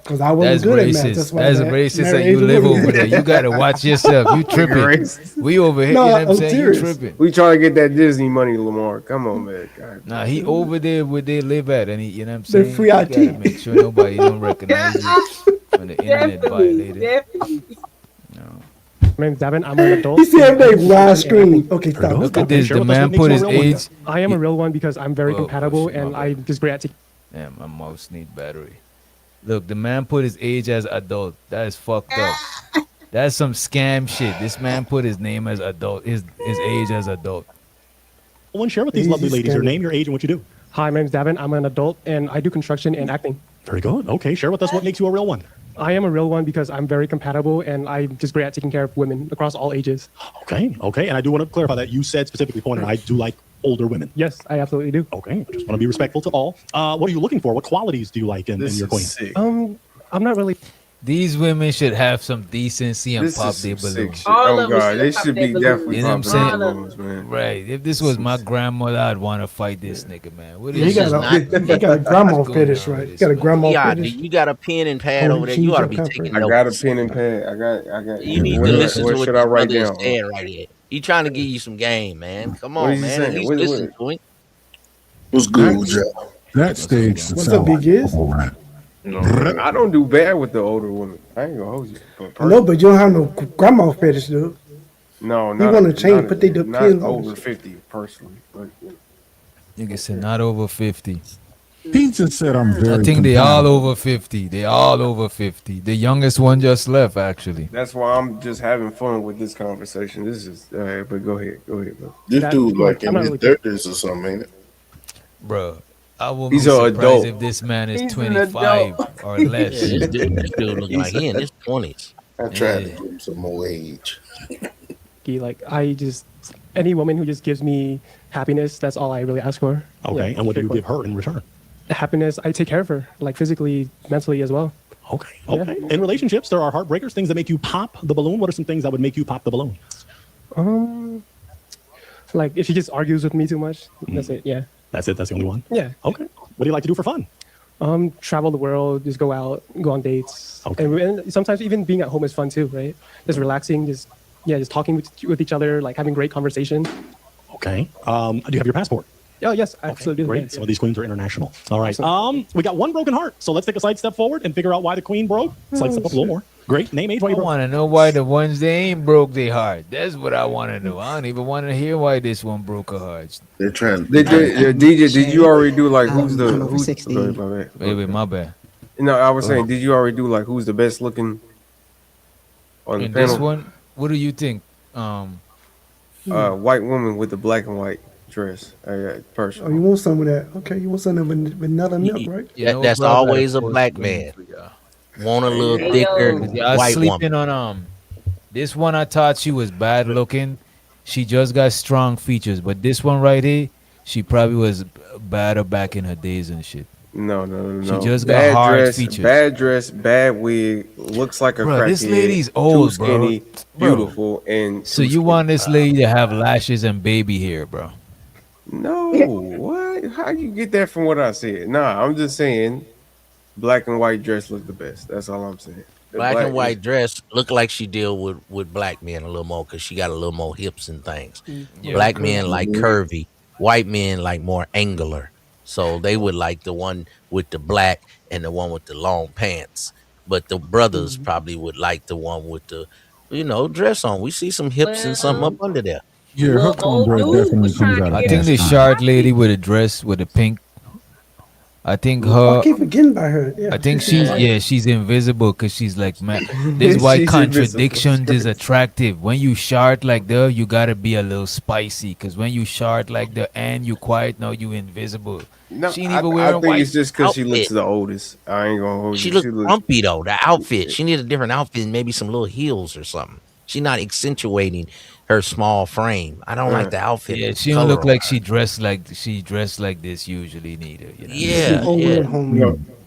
Q: Cause I wasn't
D: That's
Q: good at math.
D: racist.
Q: That's why
D: That's
Q: I
D: racist
Q: married
D: that you
Q: Asian
D: live
Q: women.
D: over there. You gotta watch yourself. You tripping.
J: Racist.
D: We over here,
Q: No,
D: you know what I'm
Q: I'm
D: saying?
Q: serious.
D: You tripping.
J: We trying to get that Disney money, Lamar. Come on, man. God.
D: Nah, he over there where they live at, and he, you know what I'm
Q: They're
D: saying?
Q: free
D: You
Q: IT.
D: gotta make sure nobody don't recognize you from the internet
H: Definitely,
D: violator.
H: definitely.
E: My name's Devin. I'm an adult.
Q: He said everything live stream. Okay,
V: There you go.
Q: stop.
D: Look at
V: Okay,
D: this.
V: share
D: The
V: with us
D: man
V: what makes
D: put
V: you a
D: his
V: real one.
D: age.
E: I am a real one because I'm very
D: Oh,
E: compatible
D: shit, my
E: and
D: bad.
E: I'm just great at
D: Damn, my mouse need battery. Look, the man put his age as adult. That is fucked up. That's some scam shit. This man put his name as adult, his age as adult.
V: One share with these
Q: Easy
V: lovely ladies. Your
Q: scam.
V: name, your age, and what you do.
E: Hi, my name's Devin. I'm an adult and I do construction and acting.
V: Very good. Okay, share with us what makes you a real one.
E: I am a real one because I'm very compatible and I'm just great at taking care of women across all ages.
V: Okay. And I do want to clarify that you said specifically, Pointer, I do like older women.
E: Yes, I absolutely do.
V: Okay. I just want to be respectful to all. What are you looking for? What qualities do you like in your queen?
E: I'm not really.
D: These women should have some decency and
J: This
D: pop
J: is
D: their
J: some sick
D: balloons.
J: shit. All Oh, of us God, should they pop should their be balloons. definitely
D: You know what I'm
J: popping
D: saying?
J: their balloons, man.
D: Right. If this was my grandmother, I'd want to fight this nigga, man. What
Q: Yeah,
D: is
Q: you
D: this?
Q: got a grandma fetish, right? You got a grandma
G: Yeah,
Q: fetish.
G: you got a pen and pad over there. You ought to be taking
J: I
G: notes.
J: got a pen and pad. I got.
G: You need
J: what
G: to
J: do I-
G: listen
J: what
G: to what
J: should
G: this
J: I write
G: brother is
J: down?
G: saying right here. He trying to give you some game, man. Come
J: What
G: on,
J: is he
G: man. At
J: saying?
G: least
J: What-
G: listen to him.
I: What's good, That stage.
Q: What's up, Big Giz?
J: No, I don't do bad with the older women. I ain't gonna hold you.
Q: No, but you don't have no grandma fetish, dude.
J: No,
Q: You
J: not
Q: want to change,
J: not-
Q: put they
J: not
Q: depend
J: over
Q: on.
J: 50 personally. But,
D: Nigga said not over 50.
I: He just said I'm very.
D: I think they all
I: compatible.
D: over 50. They all over 50. The youngest one just left, actually.
J: that's why I'm just having fun with this conversation. This is but go ahead, bro.
K: This
E: That-
K: dude like
E: I'm
K: in
E: not
K: his
E: really-
K: 30s or something, ain't it?
D: Bro, I will
J: He's
D: be
J: an
D: surprised
J: adult.
D: if this man is
J: He's an
D: 25
J: adult.
D: or
G: Yeah,
D: less.
G: this dude looking like he in his 20s.
K: I tried to give him some more age.
E: Like I just any woman who just gives me happiness, that's all I really ask for.
V: Okay.
E: Yeah,
V: And what do you give
E: straightforward.
V: her in return?
E: Happiness. I take care of her, like physically, mentally as well.
V: Okay. In relationships, there are heartbreakers, things that make you pop the balloon. What are some things that would make you pop the balloon?
E: Like if she just argues with me too much, that's it. Yeah.
V: That's it. That's the only one.
E: Yeah.
V: Okay. What do you like to do for fun?
E: Travel the world, just go out, go on dates, and sometimes even being at home is fun too, right? Just relaxing, just talking with each other, like having great conversation.
V: Okay. Do you have your passport?
E: Oh yes, absolutely.
V: Great.
E: Yeah.
V: Some of these queens are international. All right. We got one broken heart. So let's take a side step forward and figure out why the queen broke. Side step up a little more. Great. Name, age, why
D: I
V: you broke.
D: want to know why the ones they ain't broke their heart. That's what I want to know. I don't even want to hear why this one broke her heart.
K: They're trying.
J: DJ, did you already do like who's the
P: I'm over
J: who's
P: 60.
J: Go ahead, my bad.
D: Wait, my bad.
J: No, I was saying, did you already do like who's the best looking on the
D: And
J: panel?
D: this one, what do you think?
J: White woman with the black and white dress.
Q: Oh,
J: Personally.
Q: you want some of that? Okay, you want some of the vanilla milk, right?
D: You know,
G: That's
D: bro, I got
G: always a
D: post
G: black
D: for
G: man.
D: y'all.
G: Want a little thicker
D: Y'all
G: white
D: sleeping
G: woman.
D: on this one. I thought she was bad looking. She just got strong features, but this one right here, she probably was badder back in her days and shit.
J: No.
D: She just got
J: bad
D: hard
J: dress,
D: features.
J: Bad dress, bad wig, looks like a
D: Bro, this
J: crackhead,
D: lady's old,
J: too
D: bro.
J: skinny,
D: Bro.
J: beautiful, and
D: So
J: too
D: you
J: skinny.
D: want this lady to have lashes and baby hair, bro?
J: No, what? How you get that from what I said? Nah, I'm just saying, black and white dress look the best. That's all I'm saying. The
G: Black and white dress look like she deal with black men a little more because she got a little more hips and things.
D: Yeah.
G: Black men like curvy, white men like more angular. So they would like the one with the black and the one with the long pants. But the brothers probably would like the one with the, dress on. We see some hips and something up under there.
I: Yeah, her cornbread definitely comes out.
D: I think the short lady with a dress with a pink. I think her.
Q: I keep forgetting about her. Yeah.
D: I think she's invisible because she's like, man, this why
J: She's
D: contradictions
J: invisible.
D: is attractive. When you short like that, you gotta be a little spicy. Cause when you short like that and you quiet, now you invisible.
J: No,
D: She ain't
J: I
D: even wearing
J: think
D: white
J: it's just because she looks
G: outfit.
J: the oldest. I ain't gonna hold
G: She
J: you.
G: look grumpy though. The outfit. She need a different outfit and maybe some little heels or something. She not accentuating her small frame. I don't like the outfit.
D: Yeah,
G: and
D: she don't look
G: color
D: like she dressed like this usually neither. You know?
G: Yeah.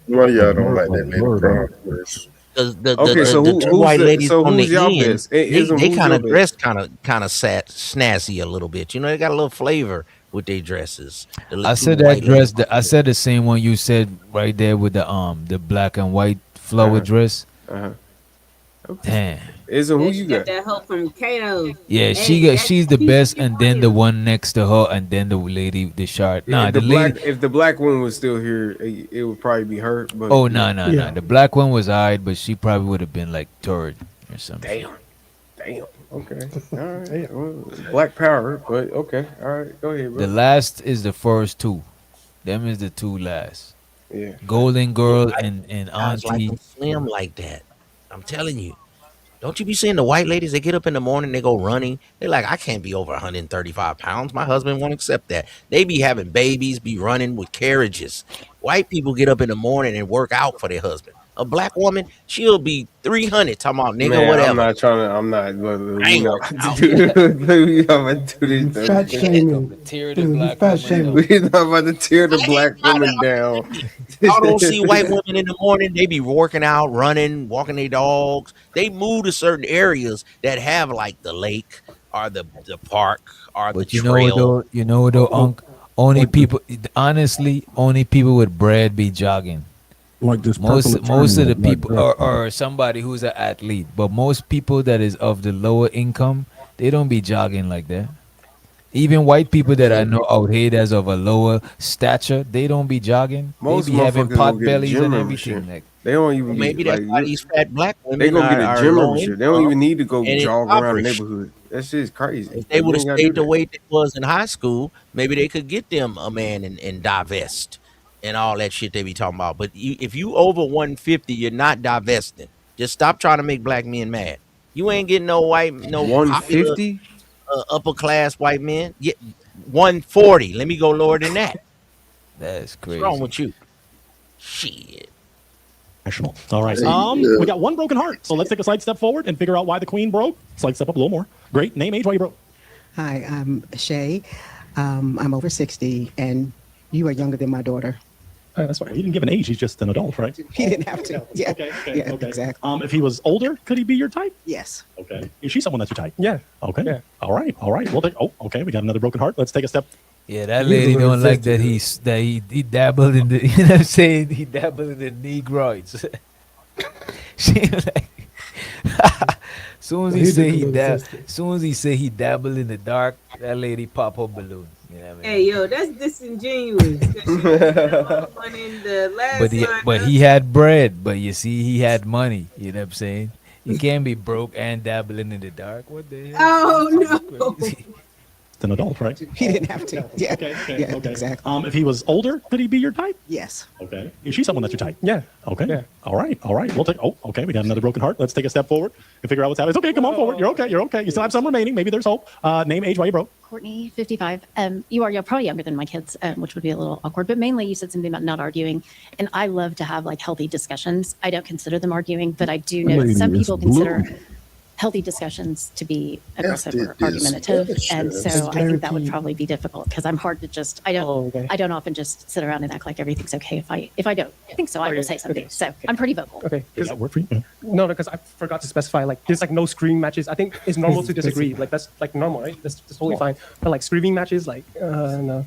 K: Why y'all don't like that lady brown dress?
J: Okay, so
G: the two
J: who's
G: white
J: the-
G: ladies
J: so
G: on the
J: who's y'all
G: end,
J: best? Ism,
G: they
J: who's
G: kind
J: your
G: of
J: best?
G: dress kind of snazzy a little bit. They got a little flavor with their dresses.
D: I said that dress. I said the same one you said right there with the black and white flower dress. Damn.
J: Ism, who
H: She
J: you
H: got
J: got?
H: that help from Kato.
D: Yeah,
H: Hey,
D: she's the best, and then the one next to her, and then the lady, the short. Nah,
J: if
D: the lady.
J: if the black one was still here, it would probably be her. But
D: Oh no. The black one was alright, but she probably would have been like third or something.
J: Damn. Okay. All right. Well, black power, but okay. All right. Go ahead, bro.
D: The last is the first two. Them is the two last.
J: Yeah.
D: Golden Girl and
G: Guys like
D: Auntie.
G: them slim like that. I'm telling you. Don't you be seeing the white ladies? They get up in the morning, they go running. They're like, I can't be over 135 pounds. My husband won't accept that. They be having babies, be running with carriages. White people get up in the morning and work out for their husband. A black woman, she'll be 300 talking about nigga,
J: Man,
G: whatever.
J: I'm not trying to. I'm not. We
G: Ain't
J: not
G: working
J: about
G: out.
J: to do. We not about to do this.
Q: Fat shaming.
D: Tear the
Q: You
D: black
Q: fat
D: woman
Q: shaming.
J: We not about to tear the black woman down.
G: Y'all don't see white women in the morning. They be working out, running, walking their dogs. They move to certain areas that have like the lake or the park or the
D: But you know
G: trail.
D: though, only people, honestly, only people with bread be jogging.
I: Like this
D: Most
I: purple
D: of the
I: attorney, like
D: people,
I: that.
D: or somebody who's an athlete, but most people that is of the lower income, they don't be jogging like that. Even white people that I know out here that's of a lower stature, they don't be jogging.
J: Most
D: They be having
J: motherfuckers gonna
D: pot
J: get a
D: bellies
J: gym
D: and
J: membership.
D: everything. Like,
J: They don't even
G: Well,
J: be
G: maybe
J: like
G: that's why these fat black
J: they
G: women
J: gonna get a
G: are
J: gym
G: low
J: membership. They don't
G: income
J: even need to go
G: and
J: jog around the
G: impoverished.
J: neighborhood. That shit's crazy.
G: If they
J: Like, you
G: would have
J: ain't gotta do
G: stayed the
J: that.
G: way they was in high school, maybe they could get them a man and divest and all that shit they be talking about. But if you over 150, you're not divesting. Just stop trying to make black men mad. You ain't getting no popular
J: 150?
G: upper class white men. Yeah, 140. Let me go lower than that.
D: that's
G: What's wrong
D: crazy.
G: with you? Shit.
V: National. All right.
K: Yeah.
V: We got one broken heart. So let's take a side step forward and figure out why the queen broke. Slide step up a little more. Great. Name, age, why you broke.
P: Hi, I'm Shay. I'm over 60, and you are younger than my daughter.
V: That's fine. He didn't give an age. He's just an adult, right?
P: He didn't have to. Yeah.
V: Okay.
P: Yeah, exactly.
V: If he was older, could he be your type?
P: Yes.
V: Okay. Is she someone that's your type?
E: Yeah.
V: Okay.
E: Yeah.
V: All right. We'll take. Oh, okay. We got another broken heart. Let's take a step.
D: Yeah, that lady don't like that he dabbled in the, you know what I'm saying? He dabbled in the negroids. She like, soon as he say he dabbled in the dark, that lady pop her balloon. You know what I mean?
H: Hey, yo, that's disingenuous. 'Cause she was the one in the last
D: But he had bread. But you see, he had money. You know what I'm saying? You can't be broke and dabbling in the dark. What the hell?
H: Oh no.
V: An adult, right?
P: He didn't have to. Yeah.
V: Okay.
P: Yeah, exactly.
V: If he was older, could he be your type?
P: Yes.
V: Okay. Is she someone that's your type?
E: Yeah.
V: Okay.
E: Yeah.
V: All right. We'll take. Oh, okay. We got another broken heart. Let's take a step forward and figure out what's happening. It's okay. Come on forward. You're okay. You still have some remaining. Maybe there's hope. Name, age, why you broke.
R: Courtney, 55. You're probably younger than my kids, which would be a little awkward. But mainly, you said something about not arguing, and I love to have like healthy discussions. I don't consider them arguing, but I do know that some people consider healthy discussions to be aggressive or argumentative, and so I think that would probably be difficult because I'm hard to just. I don't often just sit around and act like everything's okay. If I don't think so, I will say something. So I'm pretty vocal.
E: Okay.
V: Does that work for you?
E: No, because I forgot to specify. Like, there's like no screaming matches. I think it's normal to disagree. Like that's like normal, right? That's totally fine. But like screaming matches, like no.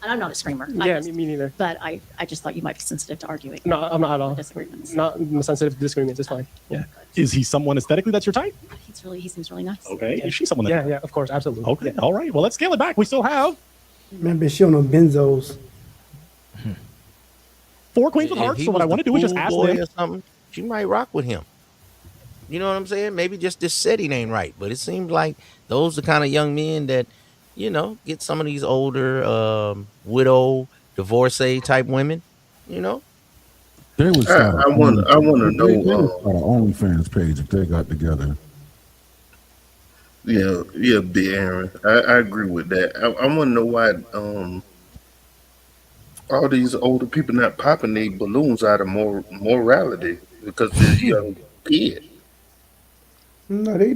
R: And I'm not a screamer.
E: Yeah, me neither.
R: But I just thought you might be sensitive to arguing.
E: No, I'm not at all.
R: Disagreements.
E: Not sensitive to disagreements. It's fine. Yeah.
V: Is he someone aesthetically that's your type?
R: He seems really nice.
V: Okay. Is she someone?
E: Yeah, of course, absolutely.
V: Okay. All right. Well, let's scale it back. We still have
Q: Remember, she on them benzos.
V: 4 queens with
G: If
V: hearts.
G: he
V: So what I
G: was
V: want to
G: the
V: do is just
G: pool
V: ask
G: boy
V: them.
G: or something, she might rock with him. You know what I'm saying? Maybe just this setting ain't right, but it seems like those are the kind of young men that, get some of these older widow, divorcee type women.
I: They would start.
K: I want to know.
I: They would start an OnlyFans page if they got together.
K: Yeah, Big Aaron. I agree with that. I want to know why all these older people not popping their balloons out of morality because they're young kids.
Q: No, they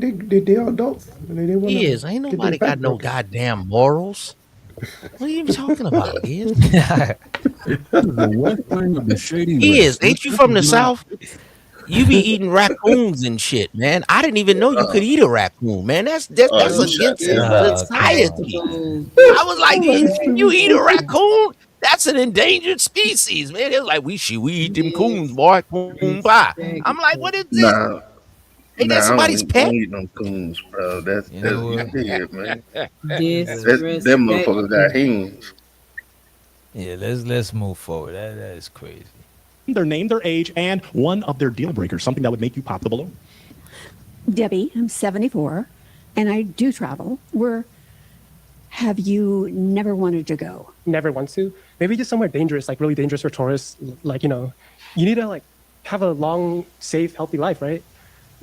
Q: are adults. They wanna
G: He is. Ain't
Q: get their
G: nobody
Q: back
G: got no
Q: broken.
G: goddamn morals. What are you even talking about, kid?
I: The West Wing of the Shady
G: He
I: West.
G: is. Ain't you from the South? You be eating raccoons and shit, man. I didn't even know you could eat a raccoon, man. That's against society. I was like, you eat a raccoon? That's an endangered species, man. It was like, we eat them coons, boy. Coon pie. I'm like, what is this?
K: Nah,
G: Ain't that somebody's
K: I
G: pet?
K: don't eat them coons, bro. That's you dead, man. That
H: Disrespect.
K: motherfucker got hands.
D: Yeah, let's move forward. That is crazy.
V: Their name, their age, and one of their deal breakers, something that would make you pop the balloon.
T: Debbie, I'm 74, and I do travel. Where have you never wanted to go?
E: Never wants to. Maybe just somewhere dangerous, like really dangerous for tourists. Like you need to like have a long, safe, healthy life, right?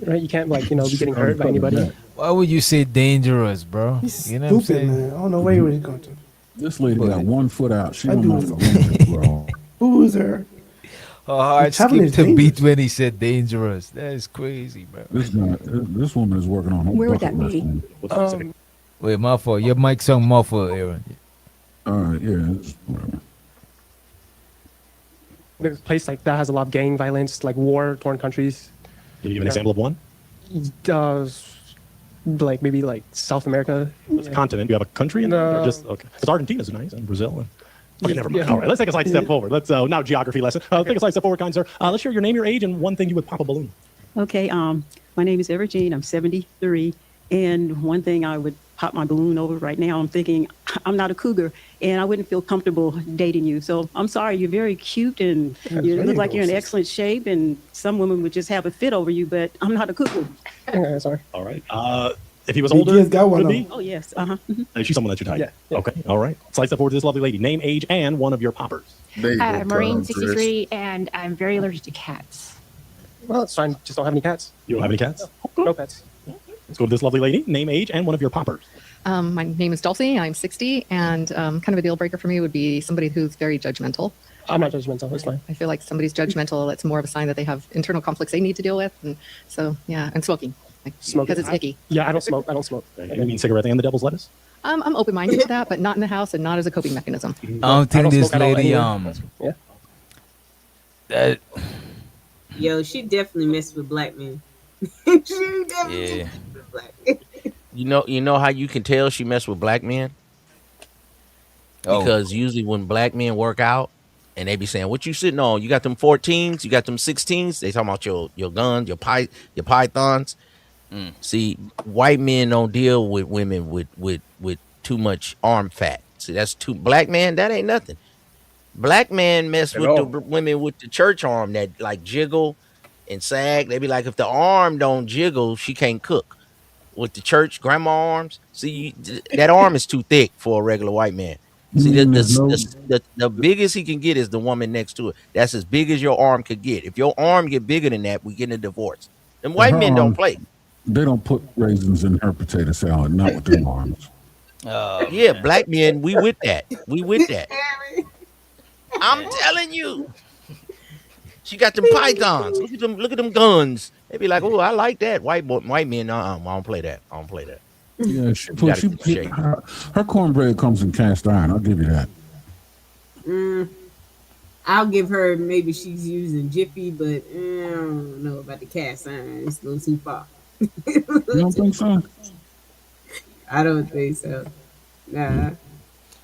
E: Right? You can't like be getting hurt by anybody.
D: Why would you say dangerous, bro? You know what I'm
Q: Stupid,
D: saying?
Q: man. I don't know where he was going to.
I: This lady got 1 foot out. She
Q: I
I: don't
Q: do.
I: know the limit, bro.
Q: Who's her?
D: Her heart
Q: traveling
D: skipped
Q: is
D: a beat
Q: dangerous.
D: when he said dangerous. That is crazy, bro.
I: This woman is working on her
T: Where would
I: bucket
T: that
I: list.
T: be?
I: Man.
D: Wait, muffle. Your mic sound muffled, Aaron.
I: All right, yeah, whatever.
E: There's a place like that has a lot of gang violence, like war-torn countries.
V: Can you give an example of one?
E: Like maybe like South America.
V: It's a continent. You have a country in there? Or just okay. Because Argentina's nice and Brazil. And, okay, never mind.
E: Yeah.
V: All right, let's take a slight step forward. Let's now geography lesson. Take a slight step forward, kind sir. Let's share your name, your age, and one thing you would pop a balloon.
S: Okay, my name is Evergene. I'm 73, and one thing I would pop my balloon over right now. I'm thinking I'm not a cougar, and I wouldn't feel comfortable dating you. So I'm sorry. You're very cute, and you look like you're in excellent shape, and some women would just have a fit over you. But I'm not a cougar.
E: Sorry.
V: All right. If he was
Q: He
V: older,
Q: just got one
V: could be.
S: Oh yes.
V: Is she someone that you're tight?
E: Yeah.
V: Okay. All right. Slight step forward to this lovely lady. Name, age, and one of your poppers.
O: Maureen, 63, and I'm very allergic to cats.
E: Well, it's fine. Just don't have any cats.
V: You don't have any cats?
E: No pets.
V: Let's go to this lovely lady. Name, age, and one of your poppers.
M: My name is Dulcie. I'm 60, and kind of a deal breaker for me would be somebody who's very judgmental.
E: I'm not judgmental. It's fine.
M: I feel like somebody's judgmental. It's more of a sign that they have internal conflicts they need to deal with, and so yeah, and smoking. Because it's icky.
E: Yeah, I don't smoke. I don't smoke.
V: You mean cigarette and the devil's lettuce?
M: I'm open-minded to that, but not in the house and not as a coping mechanism.
D: I don't think this
E: smoke at all
D: lady
E: anyway. Yeah.
D: that
H: Yo, she definitely messed with black men. She definitely
D: yeah.
H: messed with black men.
G: You know how you can tell she messed with black men?
D: Oh.
G: Because usually when black men work out and they be saying, "What you sitting on? You got them 14s, you got them 16s." They talking about your guns, your pythons. See, white men don't deal with women with too much arm fat. See, that's too black man. That ain't nothing. Black man mess with the women with the church arm that like jiggle and sag. They be like, if the arm don't jiggle, she can't cook. With the church grandma arms, see that arm is too thick for a regular white man. See, the biggest he can get is the woman next to it. That's as big as your arm could get. If your arm get bigger than that, we get a divorce. And white men don't play.
I: They don't put raisins in her potato salad, not with them arms.
G: Yeah, black men, we with that. We with that. I'm telling you. She got them pythons. Look at them guns. They be like, "Oh, I like that." White men, I don't play that. I don't play that.
I: Yeah, her cornbread comes in cast iron. I'll give you that.
H: I'll give her maybe she's using Jiffy, but I don't know about the cast iron. It's a little too far.
I: You don't think so?
H: I don't think so. Nah.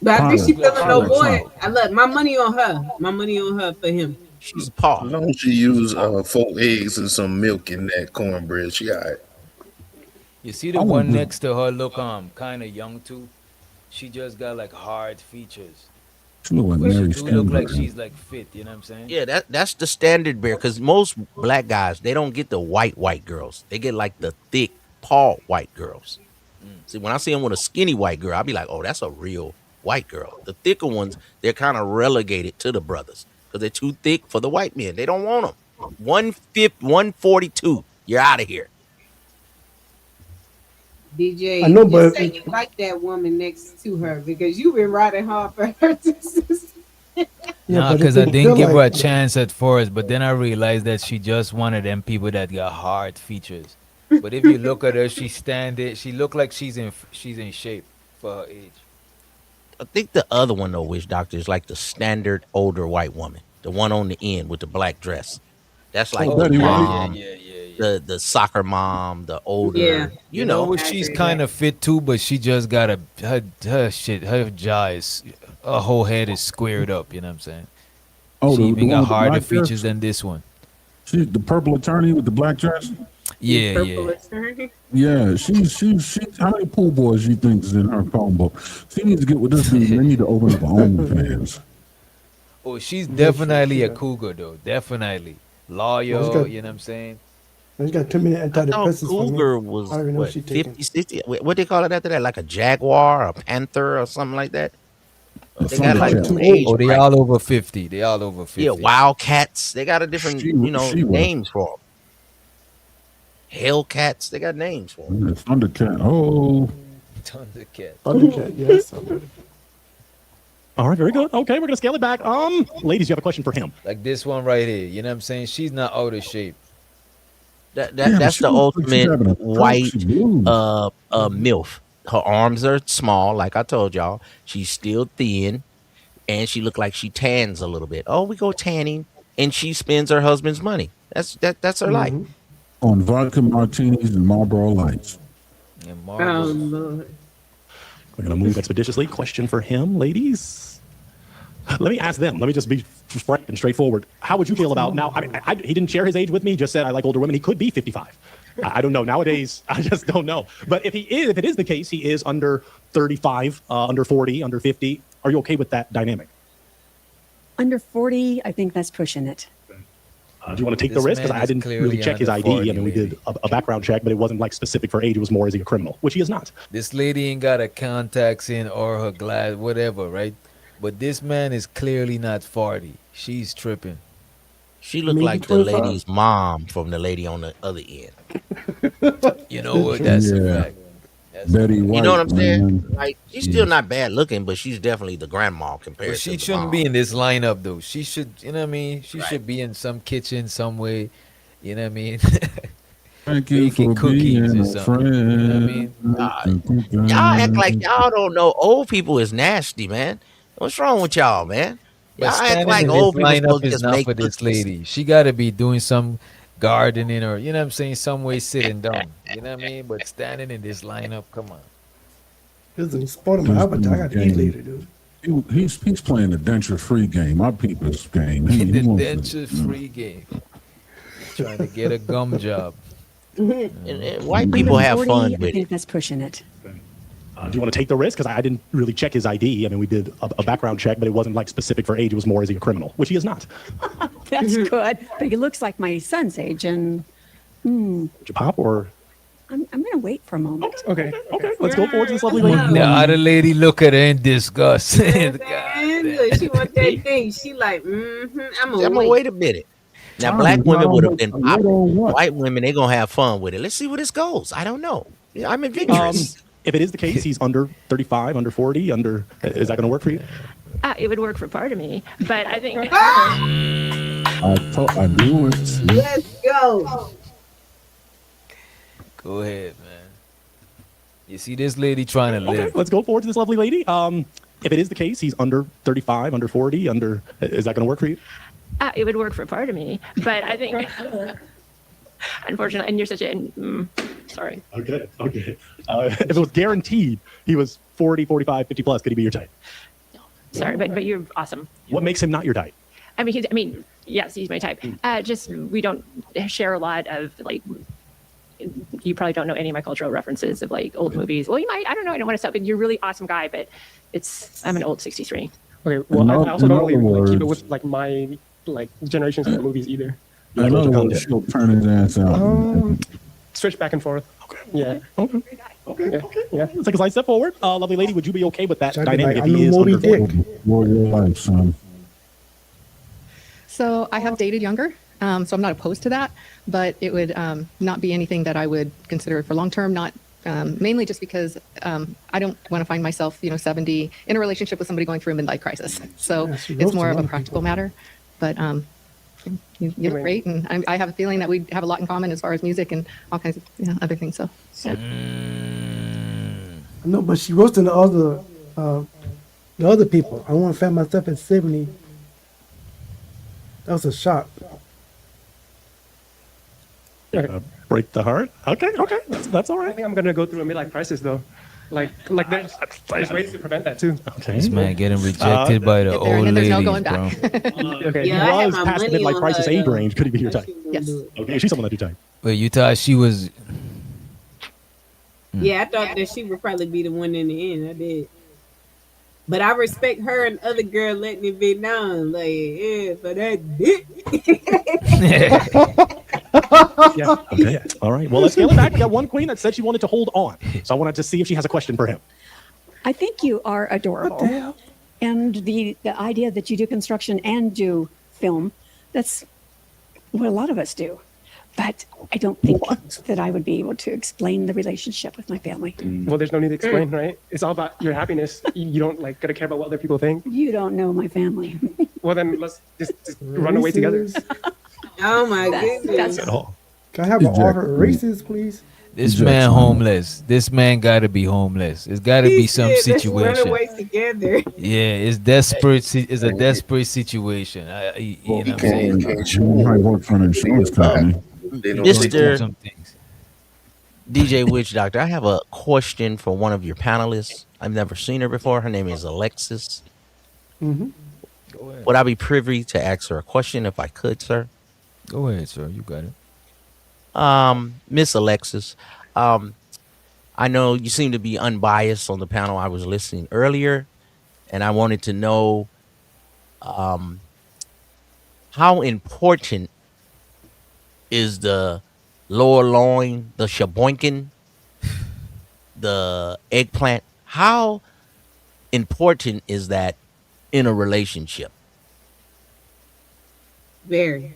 H: But I think she feeling no boy. I love my money on her. My money on her for him.
G: She's Paul.
K: As long as she use 4 eggs and some milk in that cornbread, she all right.
D: You see the one next to her look kind of young too. She just got like hard features.
I: She look like
D: But
I: Mary
D: she do look like
I: Steenburgen.
D: she's like fit, you know what I'm saying?
G: Yeah, that's the standard bear. Because most black guys, they don't get the white girls. They get like the thick, tall white girls. See, when I see them with a skinny white girl, I'll be like, "Oh, that's a real white girl." The thicker ones, they're kind of relegated to the brothers because they're too thick for the white men. They don't want them. 142. You're out of here.
H: DJ,
Q: I know,
H: you
Q: but-
H: say you like that woman next to her because you've been riding hard for her to
D: Nah, because I didn't give her a chance at first, but then I realized that she just wanted them people that got hard features. But if you look at her, she look like she's in shape for her age.
G: I think the other one though, Witch Doctor, is like the standard older white woman, the one on the end with the black dress. That's like the mom, the soccer mom, the older.
H: Yeah.
G: You know,
D: she's kind of fit too, but she just got her jaw is, her whole head is squared up. You know what I'm saying?
I: Oh,
D: She
I: the
D: even
I: one
D: got
I: with the
D: harder
I: black dress?
D: features than this one.
I: She's the purple attorney with the black dress.
D: Yeah.
I: Yeah, she. How many pool boys you think is in her phone book? She needs to get with this dude. They need to open up her own fans.
D: Oh, she's definitely a cougar though. Definitely loyal.
Q: She's got-
D: You know what I'm saying?
Q: She's got too many antidepressants. for me.
G: cougar
Q: I
G: was
Q: don't even know
G: what,
Q: she taking.
G: 50, 60? What they call it after that? Like a jaguar, a panther, or something like that. They got like some age.
D: Oh, they
G: bracket.
D: all over 50. They all over 50.
G: Yeah, wildcats. They got a different,
I: She was.
G: names for them. Hellcats. They got names for them.
I: Yeah, Thundercat. Oh,
D: Thundercat.
Q: Thundercat, yes.
V: All right, very good. Okay, we're gonna scale it back. Ladies, you have a question for him.
D: Like this one right here. You know what I'm saying? She's not out of shape.
G: That's the ultimate white MILF. Her arms are small, like I told y'all. She's still thin, and she look like she tans a little bit. Oh, we go tanning, and she spends her husband's money. That's her life.
I: On vodka martinis and Marlboro Lights.
D: And
H: Lord.
V: We're gonna move expeditiously. Question for him, ladies. Let me ask them. Let me just be frank and straightforward. How would you feel about now? I mean, he didn't share his age with me. Just said I like older women. He could be 55. I don't know. Nowadays, I just don't know. But if it is the case, he is under 35, under 40, under 50. Are you okay with that dynamic?
T: Under 40, I think that's pushing it.
V: Do you want to take the risk? Because I didn't really check his ID. I mean, we did a background check, but it wasn't like specific for age. It was more, is he a criminal? Which he is not.
D: This lady ain't got her contacts in or her glass, whatever, right? But this man is clearly not 40. She's tripping.
G: She looked like the lady's mom from the lady on the other end.
D: You know what? That's a fact.
I: Betty White.
G: You know what I'm saying?
I: man.
G: Like, she's still not bad looking, but she's definitely the grandma compared
D: But
G: to
D: she
G: the
D: shouldn't
G: mom.
D: be in this lineup, though. She should, you know what I mean? She should be in some kitchen some way. You know what I mean?
I: Thank you
D: Baking
I: for
D: cookies
I: being
D: or
I: a
D: something. You know what I mean?
G: Y'all act like y'all don't know old people is nasty, man. What's wrong with y'all, man? Y'all
D: But
G: act
D: standing
G: like
D: in
G: old
D: this
G: people
D: lineup
G: supposed to
D: is
G: just
D: not
G: make
D: for this
G: cookies.
D: lady. She got to be doing some gardening or, you know what I'm saying, some way sitting down. You know what I mean? But standing in this lineup, come on.
Q: This is part of my avatar. I got to eat later, dude.
I: He's playing the denture-free game. My people's game.
D: The
I: He wants to-
D: denture-free game. Trying to get a gum job.
G: And white people have
T: 40,
G: fun
T: I
G: with it.
T: think that's pushing it.
V: Do you want to take the risk? Because I didn't really check his ID. I mean, we did a background check, but it wasn't like specific for age. It was more, is he a criminal? Which he is not.
T: That's good. But he looks like my son's age, and
V: Would you pop or?
T: I'm going to wait for a moment.
V: Okay. Let's go forward to this lovely lady.
D: The other lady look at her in disgust.
H: And look, she want that thing. She like, I'm
G: I'm gonna wait a minute. Now, black women would have been popping. White women, they gonna have fun with it. Let's see where this goes. I don't know. I'm adventurous.
V: If it is the case, he's under 35, under 40, under. Is that going to work for you?
F: It would work for part of me, but I think
I: I knew it.
H: Let's go.
D: Go ahead, man. You see this lady trying to live.
V: Let's go forward to this lovely lady. If it is the case, he's under 35, under 40, under. Is that going to work for you?
F: it would work for part of me, but I think unfortunately, and you're such a sorry.
V: Okay. If it was guaranteed, he was 40, 45, 50 plus. Could he be your type?
F: Sorry, but you're awesome.
V: What makes him not your type?
F: I mean, yes, he's my type. Just we don't share a lot of like. You probably don't know any of my cultural references of like old movies. Well, you might. I don't know. I don't want to stop. But you're a really awesome guy. But I'm an old 63.
E: Okay. Well, I also don't really like, keep it with like my like generations of movies either.
I: In other words, she'll turn his ass out.
E: Switch back and forth. Okay. Yeah.
V: Okay. Yeah. Let's take a slight step forward. Lovely lady, would you be okay with that
Q: Should I be
V: dynamic
Q: like,
V: if he
Q: I'm
V: is
Q: Moby
V: under 40?
Q: Dick.
I: For your life, son.
M: So I have dated younger, so I'm not opposed to that, but it would not be anything that I would consider for long term. Not mainly just because I don't want to find myself, 70 in a relationship with somebody going through a midlife crisis. So it's more of a practical matter. But you look great, and I have a feeling that we have a lot in common as far as music and all kinds of other things. So.
Q: No, but she roasting the other people. I want to find myself at 70. That was a shock.
V: Break the heart. Okay. That's all
E: I
V: right.
E: think I'm gonna go through a midlife crisis though. Like there's ways to prevent that too.
V: Okay.
D: This man getting rejected by the
M: Get there,
D: old
M: and then there's
D: ladies,
M: no going
D: bro.
M: back.
E: Okay.
H: Yeah, I
V: He
H: had
V: was
H: my
V: past the
H: money
V: midlife
H: on
V: crisis
H: her,
V: age
H: though.
V: range. Could he be your type?
M: Yes.
V: Okay, she's someone that you type.
D: But you thought she was.
H: Yeah, I thought that she would probably be the one in the end. I did. But I respect her and other girl letting it be known. Like, yeah, for that dick.
V: Yeah. Okay. All right. Well, let's scale it back. We got one queen that said she wanted to hold on. So I wanted to see if she has a question for him.
T: I think you are adorable. And the idea that you do construction and do film, that's what a lot of us do. but I don't think that I would be able to explain the relationship with my family.
E: Well, there's no need to explain, right? It's all about your happiness. You don't like gotta care about what other people think.
T: You don't know my family.
E: Well, then let's just run away together.
H: Oh my
T: That's-
H: goodness.
T: that's-
Q: Can I have an order of races, please?
D: This man homeless. This man gotta be homeless. It's gotta be some
H: Let's run
D: situation.
H: away together.
D: Yeah, it's desperate. It's a desperate situation. You know what I'm saying?
I: You might work for an insurance company.
G: Mr. DJ Witch Doctor, I have a question for one of your panelists. I've never seen her before. Her name is Alexis.
E: Mm-hmm.
D: Go ahead.
G: Would I be privy to ask her a question if I could, sir?
D: Go ahead, sir. You got it.
G: Miss Alexis, I know you seem to be unbiased on the panel. I was listening earlier, and I wanted to know how important is the lower loin, the shaboinkin, the eggplant? How important is that in a relationship?
H: Very.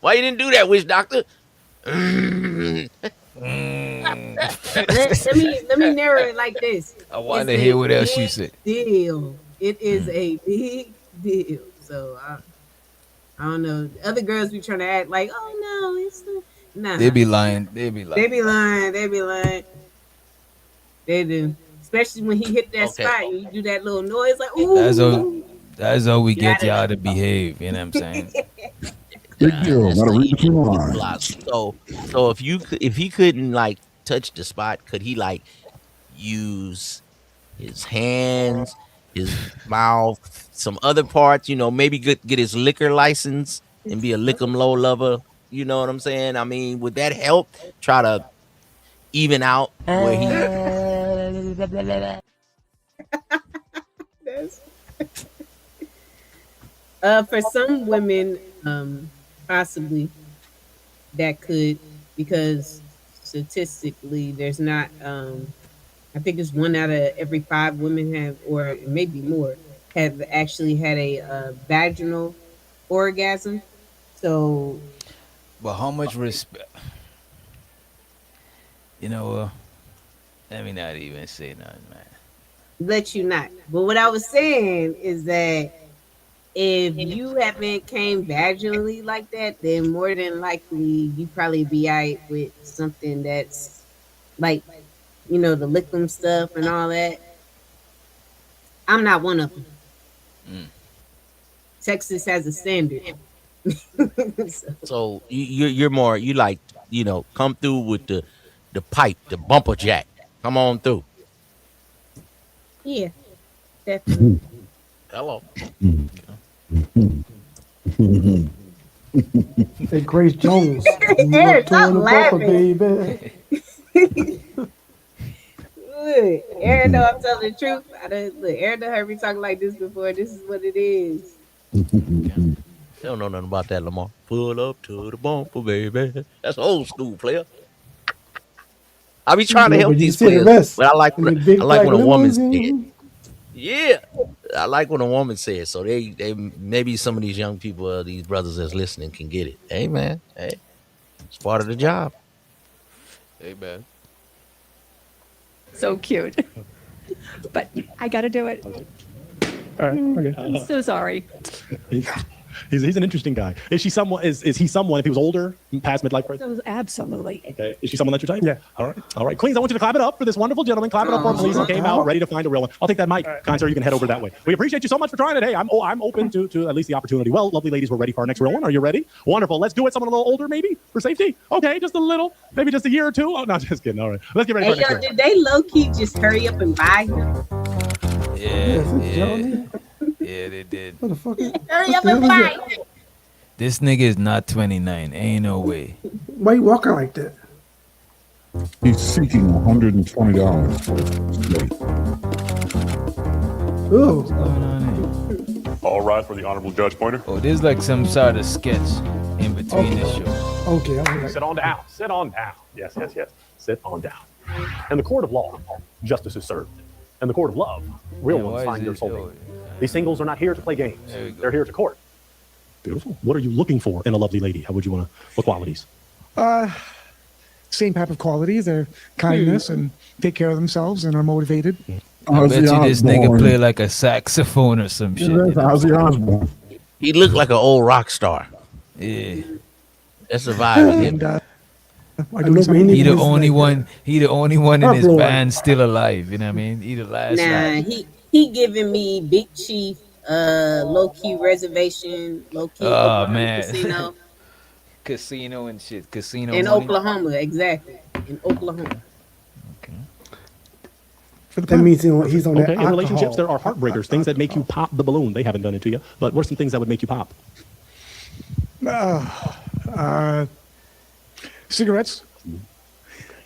G: Why you didn't do that, Witch Doctor?
H: let me narrow it like this.
D: I want
H: It's
D: to hear
H: a
D: what else you
H: big
D: said.
H: Deal. It is a big deal. So I don't know. Other girls be trying to act like, oh no, it's nah.
D: They be lying. They be lying.
H: They be lying. They be lying. They do. Especially when he hit that
G: Okay.
H: spot and you do that little noise like, ooh.
D: That's how we get
H: Got it.
D: y'all to behave. You know what I'm saying?
I: Big deal. Gotta read between the lines.
G: So if he couldn't like touch the spot, could he like use his hands, his mouth, some other parts? You know, maybe get his liquor license and be a lick'em low lover. You know what I'm saying? I mean, would that help try to even out where he?
H: For some women, possibly that could, because statistically, there's not. I think it's 1 out of every 5 women have, or maybe more, have actually had a vaginal orgasm. So,
D: But how much respect? You know, let me not even say nothing, man.
H: let you not. But what I was saying is that if you haven't came vaginally like that, then more than likely you probably be out with something that's like, you know, the liquid stuff and all that. I'm not one of them. Texas has a standard.
G: So you're more, you like, you know, come through with the pipe, the bumper jack. Come on through.
H: Yeah, definitely.
G: Hello.
Q: Hey, Grace Jones.
H: Eric, stop
Q: Bumper,
H: laughing.
Q: baby.
H: Look, Aaron know I'm telling the truth. Aaron done heard me talk like this before. This is what it is.
G: You don't know nothing about that, Lamar. Pull up to the bumper, baby. That's old school, player. I be trying to
Q: Yeah,
G: help
Q: but you
G: these
Q: see the
G: players,
Q: rest.
G: but I like
Q: In
G: when
Q: the big
G: I like
Q: black
G: when a woman says,
Q: limousine.
G: yeah, I like when a woman says. So they maybe some of these young people, these brothers that's listening, can get it. Hey man, hey, it's part of the job.
D: Hey man.
T: So cute. But I got to do it.
E: All right. Okay.
T: I'm so sorry.
V: He's an interesting guy. Is he someone? Is he someone? If he was older, past midlife crisis?
T: So absolutely.
V: Okay. Is she someone that's your type?
E: Yeah.
V: All right. All right. Queens, I want you to clap it up for this wonderful gentleman. Clap it up for him, please. He came out ready to find a real one. I'll take that mic. Kind sir, you can head over that way. We appreciate you so much for trying it. Hey, I'm open to at least the opportunity. Well, lovely ladies, we're ready for our next real one. Are you ready? Wonderful. Let's do it. Someone a little older, maybe, for safety. Okay, just a little. Maybe just a year or two. Oh, no, just kidding. All right. Let's get ready for
H: Hey,
V: our
H: yo,
V: next real.
H: did they low key just hurry up and buy him?
D: Yeah, they did.
Q: Motherfucker.
H: Hurry
Q: What
H: up
Q: the
H: and
Q: hell is
H: buy
Q: that?
H: him.
D: This nigga is not 29. Ain't no way.
Q: Why you walking like that?
I: He's seeking $120 for
Q: Oh.
L: All rise for the Honorable Judge Pointer.
D: Oh, this is like some sort of sketch in between the show.
Q: Okay. I'm like,
V: Sit on down. Sit on down. Yes, yes, yes. Sit on down. In the court of law, justice is served. In the court of love, real
D: Yeah,
V: ones
D: why
V: find
D: is
V: their
D: this
V: soulmate.
D: show?
V: These singles are not here to play games.
D: There we go.
V: They're here to court. Beautiful. What are you looking for in a lovely lady? How would you want to? What qualities?
L: Same type of qualities. They're kindness and take care of themselves and are motivated.
D: I bet you this nigga play like a saxophone or some shit. You know?
I: Ozzy Osbourne.
G: He looked like an old rock star.
D: Yeah.
G: That's a vibe.
L: And
D: He the only one. He the only one in his band still alive. You know what I mean? He the last.
H: Nah, he giving me Big Chief, low key reservation, low key
D: Oh man.
H: casino
D: Casino and shit. Casino
H: in
D: money.
H: Oklahoma, exactly in Oklahoma.
Q: That means he's on that
V: Okay, in
Q: alcohol.
V: relationships, there are heartbreakers, things that make you pop the balloon. They haven't done it to you, but what are some things that would make you pop?
L: Cigarettes.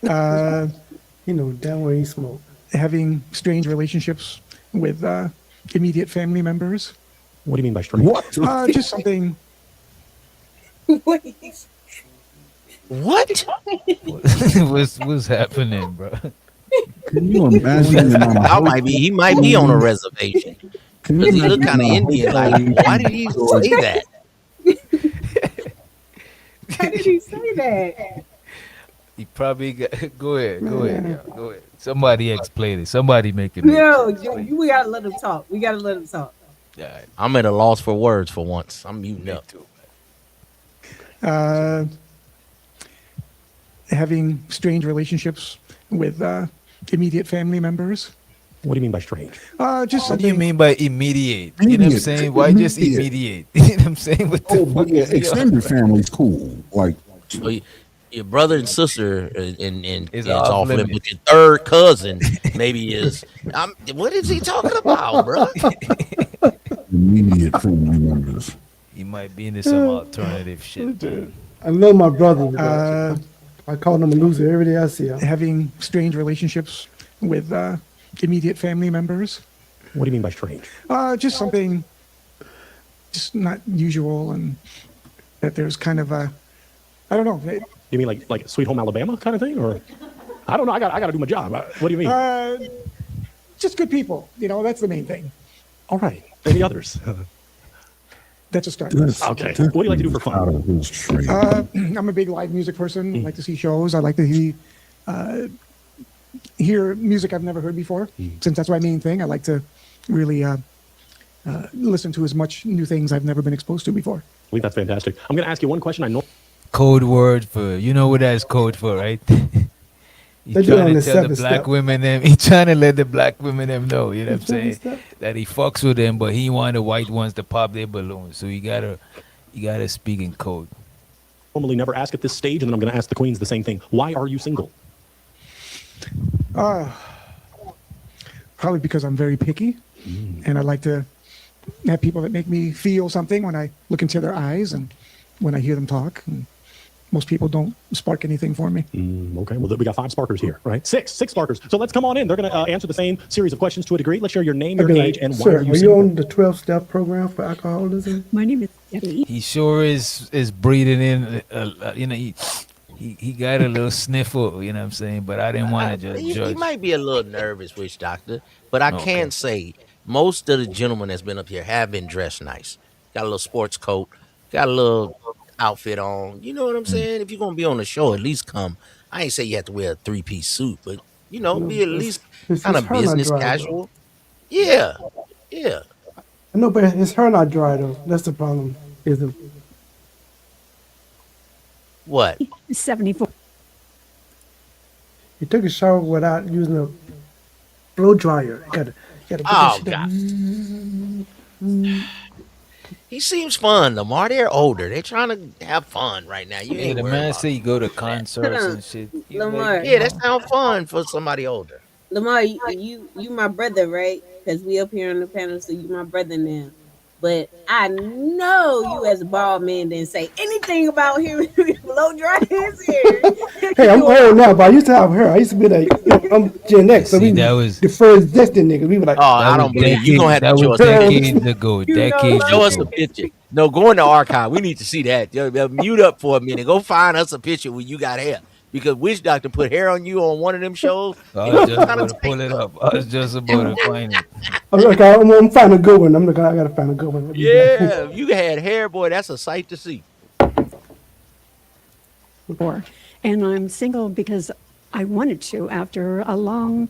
Q: Down where he smoke.
L: Having strange relationships with immediate family members.
V: What do you mean by strange?
I: What?
L: Just something.
G: What?
D: What's happening, bro?
I: Can you imagine?
G: He might be on a reservation. Because he look kind of Indian. Like, why did he say that?
H: Why did he say that?
D: He probably got. Go ahead. Go ahead. Somebody explain it. Somebody make it.
H: No, we gotta let him talk. We gotta let him talk.
D: Yeah.
G: I'm at a loss for words for once. I'm muting up.
L: Having strange relationships with immediate family members.
V: What do you mean by strange?
L: Just
D: What do you
L: something.
D: mean by immediate? You know what I'm saying? Why just immediate? You know what I'm saying? What the fuck
I: Yeah,
D: is he on?
I: extended family's cool. Like,
G: So your brother and sister and
D: Is
G: it's
D: off
G: off limit,
D: limits.
G: but your third cousin maybe is. What is he talking about, bro?
I: immediate family members.
D: He might be into some alternative shit. Man.
Q: I love my brother. I call him a loser every day I see him.
L: Having strange relationships with immediate family members.
V: What do you mean by strange?
L: Just something, just not usual, and that there's kind of a, I don't know.
V: You mean like Sweet Home Alabama kind of thing, or I don't know. I got to do my job. What do you mean?
L: Just good people. That's the main thing.
V: All right. Any others?
L: That's a start.
V: Okay. What do you like to do for fun?
L: I'm a big live music person. I like to see shows. I like to hear music I've never heard before. Since that's my main thing, I like to really listen to as much new things I've never been exposed to before.
V: I think that's fantastic. I'm going to ask you one question. I know.
D: Code word for what that's code for, right? He
Q: They do it on
D: trying to
Q: the
D: tell the
Q: 7th
D: black
Q: step.
D: women them. He trying to let the black women them know. You know what I'm saying?
Q: step?
D: That he fucks with them, but he want the white ones to pop their balloons. So you gotta speak in code.
V: Normally never ask at this stage, and then I'm going to ask the queens the same thing. Why are you single?
L: Probably because I'm very picky, and I like to have people that make me feel something when I look into their eyes and when I hear them talk. And most people don't spark anything for me.
V: Okay, well, we got 5 sparkers here, right? Six sparkers. So let's come on in. They're going to answer the same series of questions to a degree. Let's share your name,
Q: I'd
L: Uh,
V: your
Q: be
V: age,
Q: like,
V: and why
Q: sir,
V: are you
Q: are you
V: single.
Q: on the 12-step program for alcoholism?
T: My name is Debbie.
D: He sure is breathing in. He got a little sniffle. You know what I'm saying? But I didn't want to just
G: He
D: judge.
G: might be a little nervous, witch doctor, but I can say most of the gentlemen that's been up here have been dressed nice. Got a little sports coat, got a little outfit on. You know what I'm saying? If you're gonna be on the show, at least come. I ain't say you have to wear a 3-piece suit, but be at least kind of
Q: hair not
G: business
Q: dry, though.
G: casual. Yeah.
Q: I know, but his hair not dry though. That's the problem. Is it?
G: What?
T: 74.
Q: He took a shower without using a blow dryer. You gotta put
G: Oh
Q: that shit
G: God. He seems fun, Lamar. They're older. They're trying to have fun right now. You
D: Yeah,
G: ain't
D: the
G: worried
D: man
G: about
D: say you go to concerts and shit.
H: Lamar.
G: Yeah, that sounds fun for somebody older.
H: Lamar, you my brother, right? Because we up here on the panel, so you my brother now. But I know you as a bald man didn't say anything about him blow dry his hair.
Q: Hey, I'm old now, but I used to have hair. I used to be like, I'm Gen X, so
D: See,
Q: we
D: that was-
Q: the first destined niggas. We were like,
G: Oh, I don't believe you. Gonna have
D: That
G: to show
D: was
G: us
D: decades ago. Decades
G: Show us
D: ago.
G: a picture. No, go in the archive. We need to see that. Mute up for a minute. Go find us a picture where you got hair. Because Witch Doctor put hair on you on one of them shows.
D: I was just about to pull it up. I was just about to find it.
Q: I'm finding a good one. I gotta find a good one.
G: Yeah, if you had hair, boy, that's a sight to see.
T: And I'm single because I wanted to after a long.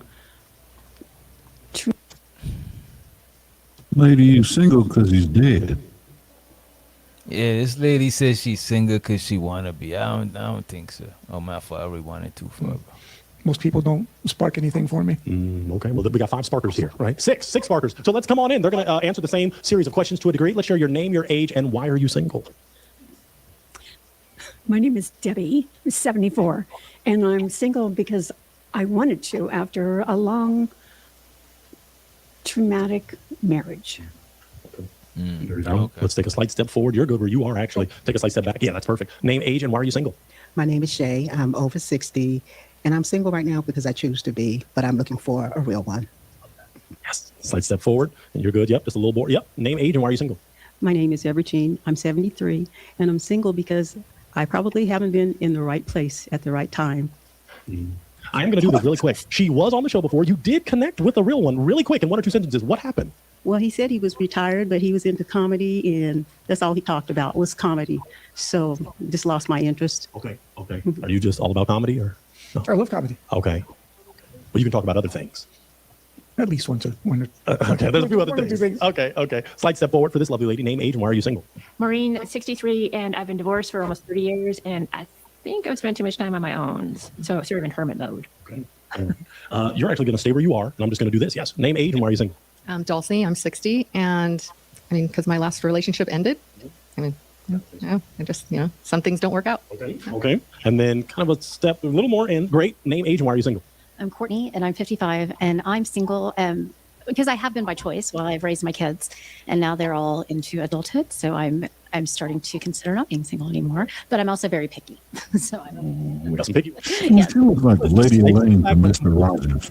I: Lady, you single because he's dead.
D: Yeah, this lady says she's single because she wanna be. I don't think so. Oh my fault. I already wanted too far, bro.
L: Most people don't spark anything for me.
V: Okay, well, we got 5 sparkers here, right? Six sparkers. So let's come on in. They're going to answer the same series of questions to a degree. Let's share your name, your age, and why are you single?
T: My name is Debbie, I'm 74, and I'm single because I wanted to after a long, traumatic marriage.
V: There you go. Okay. Let's take a slight step forward. You're good where you are, actually. Take a slight step back. Yeah, that's perfect. Name, age, and why are you single?
P: My name is Shay. I'm over 60, and I'm single right now because I choose to be, but I'm looking for a real one.
V: Yes. Slight step forward, and you're good. Yep, just a little more. Yep. Name, age, and why are you single?
S: My name is Evergene. I'm 73, and I'm single because I probably haven't been in the right place at the right time.
V: I am going to do this really quick. She was on the show before. You did connect with a real one really quick in 1 or 2 sentences. What happened?
S: Well, he said he was retired, but he was into comedy, and that's all he talked about was comedy. So just lost my interest.
V: Okay. Are you just all about comedy, or? No?
L: I love comedy.
V: Okay. Well, you can talk about other things.
L: At least one.
V: Okay, there's a few other things. Okay. Slight step forward for this lovely lady. Name, age, and why are you single?
F: Maureen, 63, and I've been divorced for almost 30 years, and I think I've spent too much time on my own. So sort of in hermit mode.
V: Okay. You're actually going to stay where you are, and I'm just going to do this. Yes. Name, age, and why are you single?
M: I'm Dulcie. I'm 60, and I mean, because my last relationship ended. I mean, I just, some things don't work out.
V: Okay. And then kind of a step a little more in. Great. Name, age, and why are you single?
R: I'm Courtney, and I'm 55, and I'm single because I have been by choice while I've raised my kids, and now they're all into adulthood. So I'm starting to consider not being single anymore, but I'm also very picky. So
V: we got some picky.
I: Yeah. She looks like Lady Elaine from Mr. Rogers.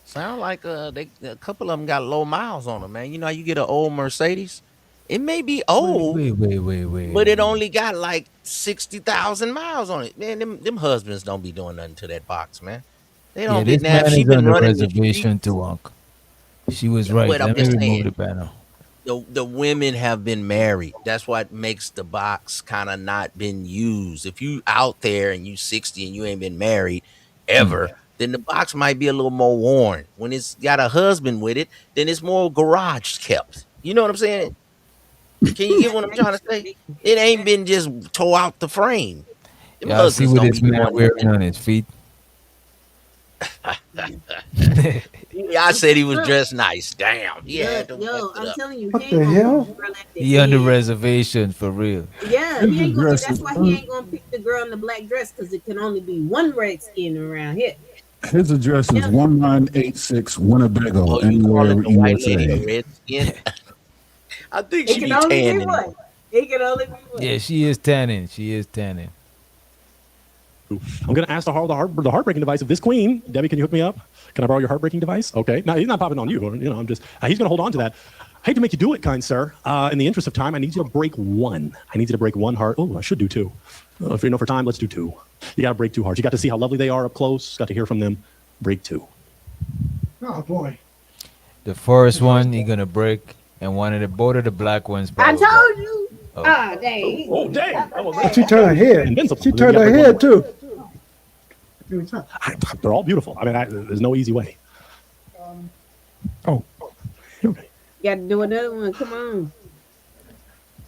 G: Sound like a couple of them got low miles on them, man. You know how you get an old Mercedes? It may be old,
D: Wait.
G: but it only got like 60,000 miles on it. Man, them husbands don't be doing nothing to that box, man. They don't
D: this
G: get nabbed.
D: man
G: She
D: is
G: been
D: on the
G: running
D: reservation too, Unc. She was right.
G: But I'm
D: Let me
G: just
D: remove
G: saying,
D: the banner.
G: the women have been married. That's what makes the box kind of not been used. If you out there and you 60 and you ain't been married ever, then the box might be a little more worn. When it's got a husband with it, then it's more garage kept. You know what I'm saying? Can you get what I'm trying to say? It ain't been just tore out the frame. Them
D: Y'all see
G: husbands
D: what
G: don't
D: this
G: be
D: man
G: doing
D: wearing on his feet?
G: I said he was dressed nice. Damn. Yeah.
H: Yo, I'm telling you,
Q: What the hell?
D: He on the reservation for real.
H: Yeah, he ain't gonna, that's why he ain't gonna pick the girl in the black dress, because it can only be one red skin around here.
I: His address is 1986 Winnebago,
G: Oh, you
I: anywhere
G: calling the white lady a
I: USA.
G: red skin? I think
H: It
G: she
H: can
G: be
H: only be
G: tanning.
H: one. It can only be one.
D: Yeah, she is tanning.
V: I'm going to ask the heartbreaking device of this queen. Debbie, can you hook me up? Can I borrow your heartbreaking device? Okay. Now, he's not popping on you. I'm just, he's going to hold on to that. I hate to make you do it, kind sir. In the interest of time, I need you to break one. I need you to break one heart. Oh, I should do 2. If you know for time, let's do 2. You got to break 2 hearts. You got to see how lovely they are up close. Got to hear from them. Break 2.
L: Oh boy.
D: The first one he gonna break, and both of the black ones.
H: I
D: probably.
H: told you.
D: Oh.
H: Ah, dang.
V: Oh, dang.
Q: She turned her head.
V: Invincible.
Q: She turned her head too.
V: They're all beautiful. I mean, there's no easy way.
H: You got to do another one. Come on.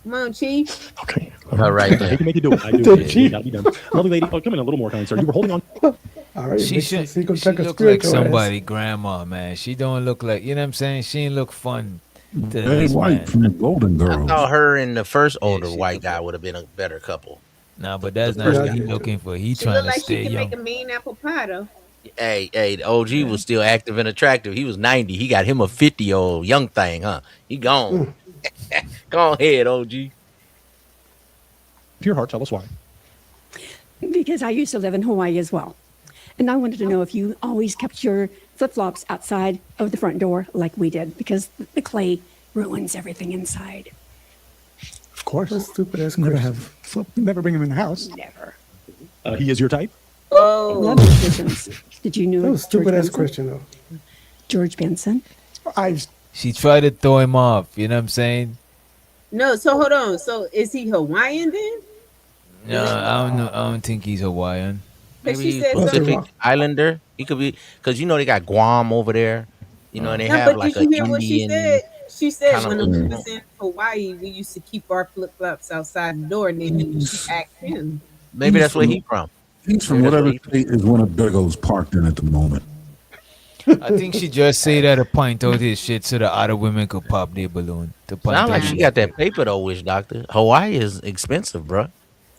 H: Come on, Chief.
V: Okay.
G: All right.
V: I hate to make you do it. I do. It gotta be done. Lovely lady. Oh, come in a little more, kind sir. You were holding on.
Q: All right.
D: She look like somebody grandma, man. She don't look like, you know what I'm saying? She ain't look fun to
I: Betty
D: this
I: White
D: man.
I: from the Golden
G: I
I: Girls.
G: thought her and the first older white guy would have been a better couple.
D: Nah, but that's not what he looking for. He
H: She
D: trying
H: look
D: to
H: like she
D: stay
H: can
D: young.
H: make a mean apple pie, though.
G: Hey, the OG was still active and attractive. He was 90. He got him a 50-year-old young thing, huh? He gone. Go ahead, OG.
V: Pure heart, tell us why.
T: Because I used to live in Hawaii as well. And I wanted to know if you always kept your flip-flops outside of the front door like we did, because the clay ruins everything inside.
L: Of course.
Q: That's stupid ass
L: Never
Q: question.
L: never bring him in the house.
T: Never.
V: He is your type?
H: Oh.
T: Love musicians. Did you know?
Q: That was a stupid
T: George
Q: ass
T: Benson?
Q: question though.
T: George Benson.
D: She tried to throw him off. You know what I'm saying?
H: No, so hold on. So is he Hawaiian then?
D: No, I don't know. I don't think he's Hawaiian.
H: Because
G: Maybe
H: she
G: he's
H: said something.
G: Pacific Islander. He could be because they got Guam over there. And they
H: No,
G: have
H: but
G: like
H: did
G: a
H: you hear what she
G: Indian
H: said? She said
G: kind
H: when
G: of.
H: we was in Hawaii, we used to keep our flip flops outside the door, and then she asked him.
G: Maybe that's where he's from.
I: He's from whatever state is Winnebago's parked in at the moment.
D: I think she just say that to point out his shit so the other women could pop their balloon. To point
G: Sound
D: out
G: like she got that paper though, Witch Doctor. Hawaii is expensive, bro.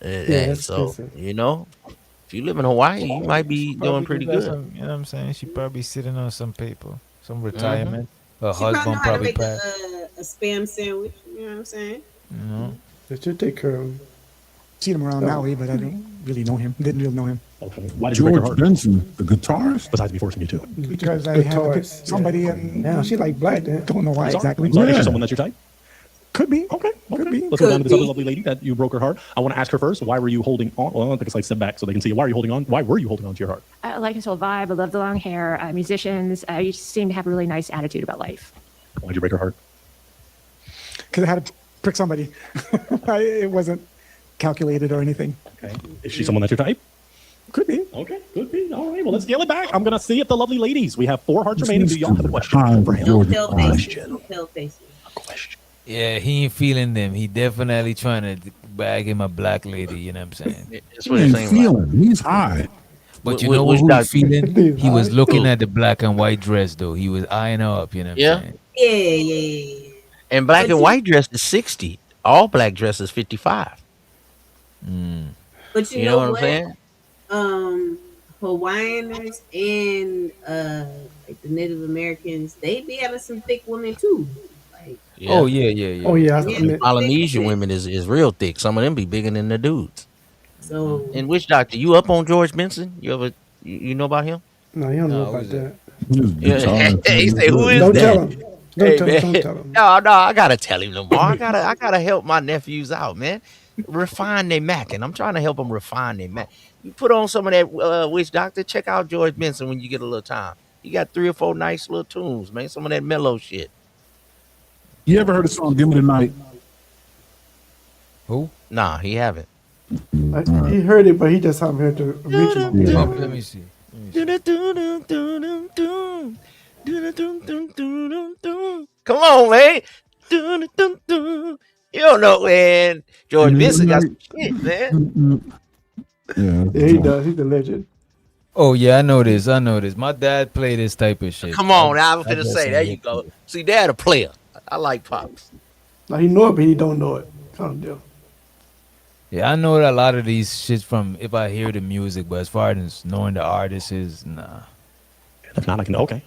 E: it's
G: So
E: expensive.
G: if you live in Hawaii, you might be doing pretty good.
D: You know what I'm saying? She probably sitting on some paper, some retirement. Her
H: She probably know
D: husband
H: how to
D: probably
H: make
D: passed.
H: a spam sandwich. You know what I'm saying?
D: You know?
Q: That should take care of him.
L: Seen him around Maui, but I don't really know him. Didn't really know him.
V: Okay. Why did you break her
I: George
V: heart?
I: Benson, the guitarist.
V: Besides me forcing you to.
L: Because I had
Q: Guitarist,
L: somebody and
Q: Yeah, she like black then.
L: don't know why
V: I'm sorry.
L: exactly.
V: I'm sorry. Is
I: Yeah.
V: she someone that's your type?
L: Could be.
V: Okay.
L: Could be.
V: Let's go down to this
H: Could
V: other
H: be.
V: lovely lady that you broke her heart. I want to ask her first. Why were you holding on? Well, I think it's like step back so they can see. Why are you holding on? Why were you holding on to your heart?
F: I like his whole vibe. I love the long hair. Musicians. You seem to have a really nice attitude about life.
V: Why'd you break her heart?
L: Because I had to prick somebody. It wasn't calculated or anything.
V: Okay. Is she someone that's your type?
L: Could be.
V: Okay. Could be. All right. Well, let's scale it back. I'm gonna see if the lovely ladies. We have 4 hearts remaining. Do y'all have a question for him?
H: No pale faces. No pale faces.
D: Yeah, he ain't feeling them. He definitely trying to bag him a black lady. You know what I'm saying?
G: That's
I: He
G: what
I: ain't
G: it's saying.
I: feeling. He's high.
D: But you
G: Wh-
D: know
G: wh-
D: what
G: which
D: he was
G: doc-
D: feeling? He was looking
G: Who?
D: at the black and white dress though. He was eyeing her up. You know what I'm saying?
H: Yeah.
G: And black
H: But
G: and
H: you-
G: white dress is 60. All black dress is 55.
H: But you
G: You
H: know
G: know what I'm
H: what?
G: saying?
H: Hawaiianers and like the Native Americans, they be having some thick women too. Like
G: Yeah.
D: Oh yeah.
Q: Oh yeah,
H: Yeah.
G: Polynesian women is real thick. Some of them be bigger than the dudes.
H: so.
G: And Witch Doctor, you up on George Benson? You know about him?
Q: No, you don't know
D: No,
Q: about
D: who's
Q: that.
G: Yeah. He say, who is
Q: Don't
G: that?
Q: tell him. Don't
G: Hey,
Q: tell
G: man.
Q: him. Don't tell him.
G: No, I gotta tell him tomorrow. I gotta help my nephews out, man. Refine their Mac, and I'm trying to help them refine their Mac. You put on some of that Witch Doctor. Check out George Benson when you get a little time. He got 3 or 4 nice little tunes, man. Some of that mellow shit.
I: You ever heard the song "Give Me the Night"?
D: Who?
G: Nah, he haven't.
Q: He heard it, but he just haven't heard the original.
I: Yeah.
D: Oh, let me see.
G: Come on, man. You don't know, man. George Benson got some shit, man.
I: Yeah.
Q: Yeah, he does. He's a legend.
D: Oh yeah, I know this. My dad played this type of shit.
G: Come on, I was
D: I
G: gonna
D: just
G: say,
D: ain't
G: there you
D: hip
G: go.
D: to it.
G: See, Dad a player. I like Pops.
Q: Now he know it, but he don't know it. Kind of deal.
D: Yeah, I know a lot of these shits from if I hear the music, but as far as knowing the artist is nah.
V: If not, I can. Okay.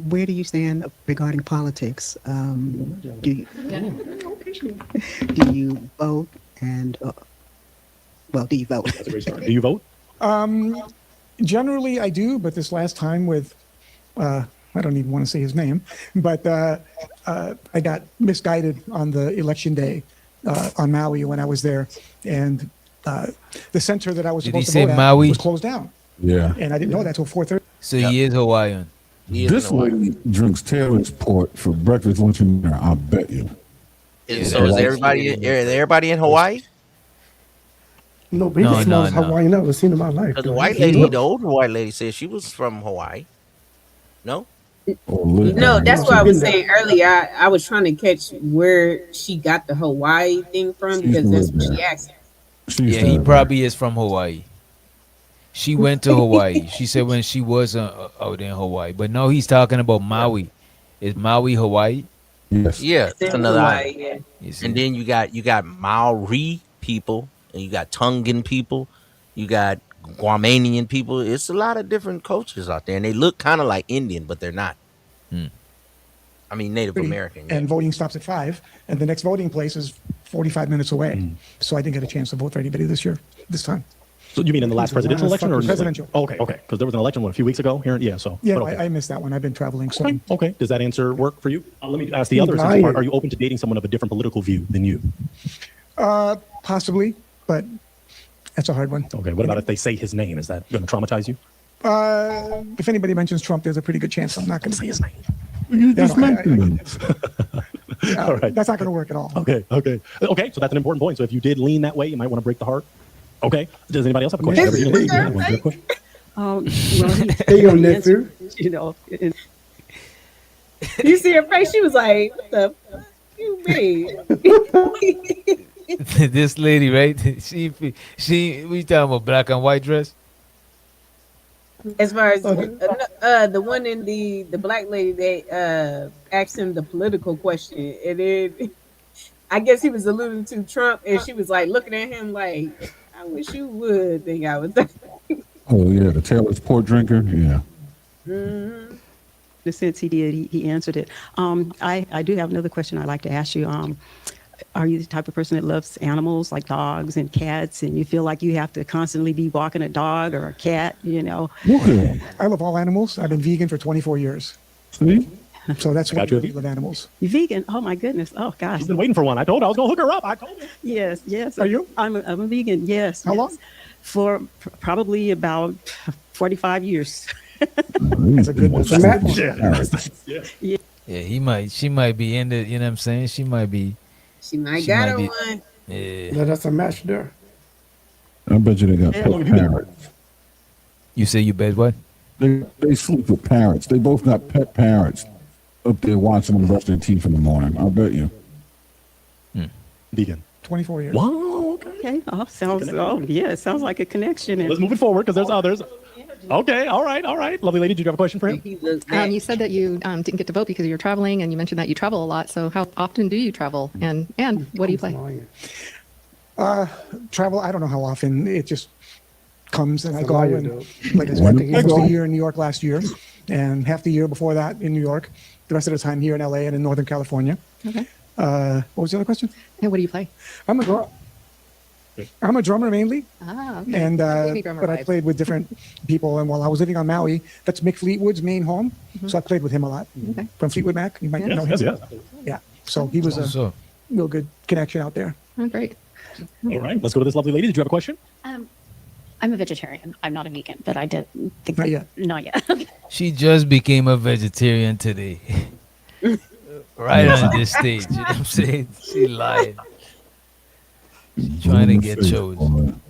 P: Where do you stand regarding politics? Do you vote? And well, do you vote?
V: That's a great start. Do you vote?
L: Generally, I do, but this last time with, I don't even want to say his name, but I got misguided on the election day on Maui when I was there, and the center that I was
D: Did he
L: supposed to
D: say
L: vote
D: Maui?
L: at was closed down,
I: Yeah.
L: and I didn't know that till 4:30.
D: So he is Hawaiian.
G: He is
I: This
G: in Hawaii.
I: lady drinks Taylor's port for breakfast, lunch, and dinner. I bet you.
G: So is everybody in Hawaii?
Q: No, but he's
D: No,
Q: the
D: no,
Q: smallest
D: no.
Q: Hawaiian I've ever seen in my life.
G: Because the
Q: dude.
G: white
Q: He
G: lady,
Q: look-
G: the older white lady, said she was from Hawaii. No?
I: Or live
H: No,
I: down
H: that's
I: there.
H: what I was
Q: been there.
H: saying earlier. I was trying to catch where she got the Hawaii thing from
I: She
H: because that's
I: lived
H: what she
I: there.
H: asked.
I: She used
D: Yeah,
I: to
D: he
I: live
D: probably is from Hawaii. She went to Hawaii. She said when she was out in Hawaii, but no, he's talking about Maui. Is Maui Hawaii?
I: there. Yes.
G: Yeah,
H: It's
G: it's
H: in
G: another
H: Hawaii,
G: island.
H: yeah.
D: You see?
G: And then you got Maori people, and you got Tongan people, you got Guamanian people. It's a lot of different cultures out there, and they look kind of like Indian, but they're not. I mean, Native American. Yeah.
L: And voting stops at 5, and the next voting place is 45 minutes away. So I didn't get a chance to vote for anybody this time.
V: So you mean in the last
L: The
V: presidential
L: last
V: election or
L: fucking presidential.
V: Oh, okay. Because there was an election a few weeks ago here. Yeah. So
L: Yeah,
V: but
L: no,
V: okay.
L: I missed that one. I've been traveling, so
V: Okay. Does that answer work for you? Let me ask the
Q: He's
V: other.
Q: lying.
V: Are you open to dating someone of a different political view than you?
L: possibly, but that's a hard one.
V: Okay. What about if they say his name? Is that going to traumatize you?
L: If anybody mentions Trump, there's a pretty good chance I'm not going to say his name.
I: You just mentioned him.
L: All right. That's not going to work at all.
V: Okay. So that's an important point. So if you did lean that way, you might want to break the heart. Okay. Does anybody else have a question?
H: This is
V: Everybody
H: the
V: have a question?
S: Well,
Q: There you go, nephew.
S: you know,
H: You see her face? She was like, "What the fuck you mean?"
D: This lady, right? She. We talking about black and white dress?
H: As far as the one in the black lady that asked him the political question, and then I guess he was alluding to Trump, and she was like looking at him like, "I wish you would think I was."
I: Oh yeah, the Taylor's port drinker. Yeah.
H: Mhm.
S: the sense he did, he answered it. I do have another question I'd like to ask you. Are you the type of person that loves animals like dogs and cats, and you feel like you have to constantly be walking a dog or a cat, you know?
L: I love all animals. I've been vegan for 24 years.
I: See?
L: So that's
V: Got
L: what
V: you
L: I
V: a
L: really love animals.
S: You vegan? Oh my goodness. Oh gosh.
V: She's been waiting for one. I told her I was going to hook her up. I told her.
S: Yes.
L: Are you?
S: I'm a vegan, yes.
L: How long?
S: For probably about 45 years.
L: That's a good match.
S: Yeah.
D: Yeah, she might be in the, you know what I'm saying? She might
H: got her one.
D: Yeah.
Q: No, that's a match there.
I: I bet you they got pet parrots.
D: You say you bet what?
I: They sleep with parrots. They both got pet parrots up there watching them brush their teeth in the morning. I bet you.
V: Vegan.
L: 24 years.
V: Wow.
S: Okay. Oh, it sounds like a connection.
V: Let's move it forward because there's others. Okay. All right. Lovely lady, did you have a question for him?
M: You said that you didn't get to vote because you're traveling, and you mentioned that you travel a lot. So how often do you travel, and what do you play?
L: Travel, I don't know how often. It just comes and I go.
Q: all you
L: And,
Q: do.
L: like I spent almost a year in New York last year, and half the year before that in New York. The rest of the time here in LA and in Northern California.
M: Okay.
L: What was the other question?
M: And what do you play?
L: I'm a drummer mainly.
M: Ah, okay.
L: And
M: Baby drummer
L: but I
M: vibes.
L: played with different people, and while I was living on Maui, that's Mick Fleetwood's main home. So I played with him a lot.
M: Okay.
L: From Fleetwood Mac, you might know him.
V: Yes.
L: Yeah. So he was a real good connection out there.
M: Oh, great.
V: All right. Let's go to this lovely lady. Did you have a question?
R: I'm a vegetarian. I'm not a vegan, but I did think
L: Not yet.
R: Not yet.
D: She just became a vegetarian today. Right on this stage. You know what I'm saying? She lied. She's trying to get chosen.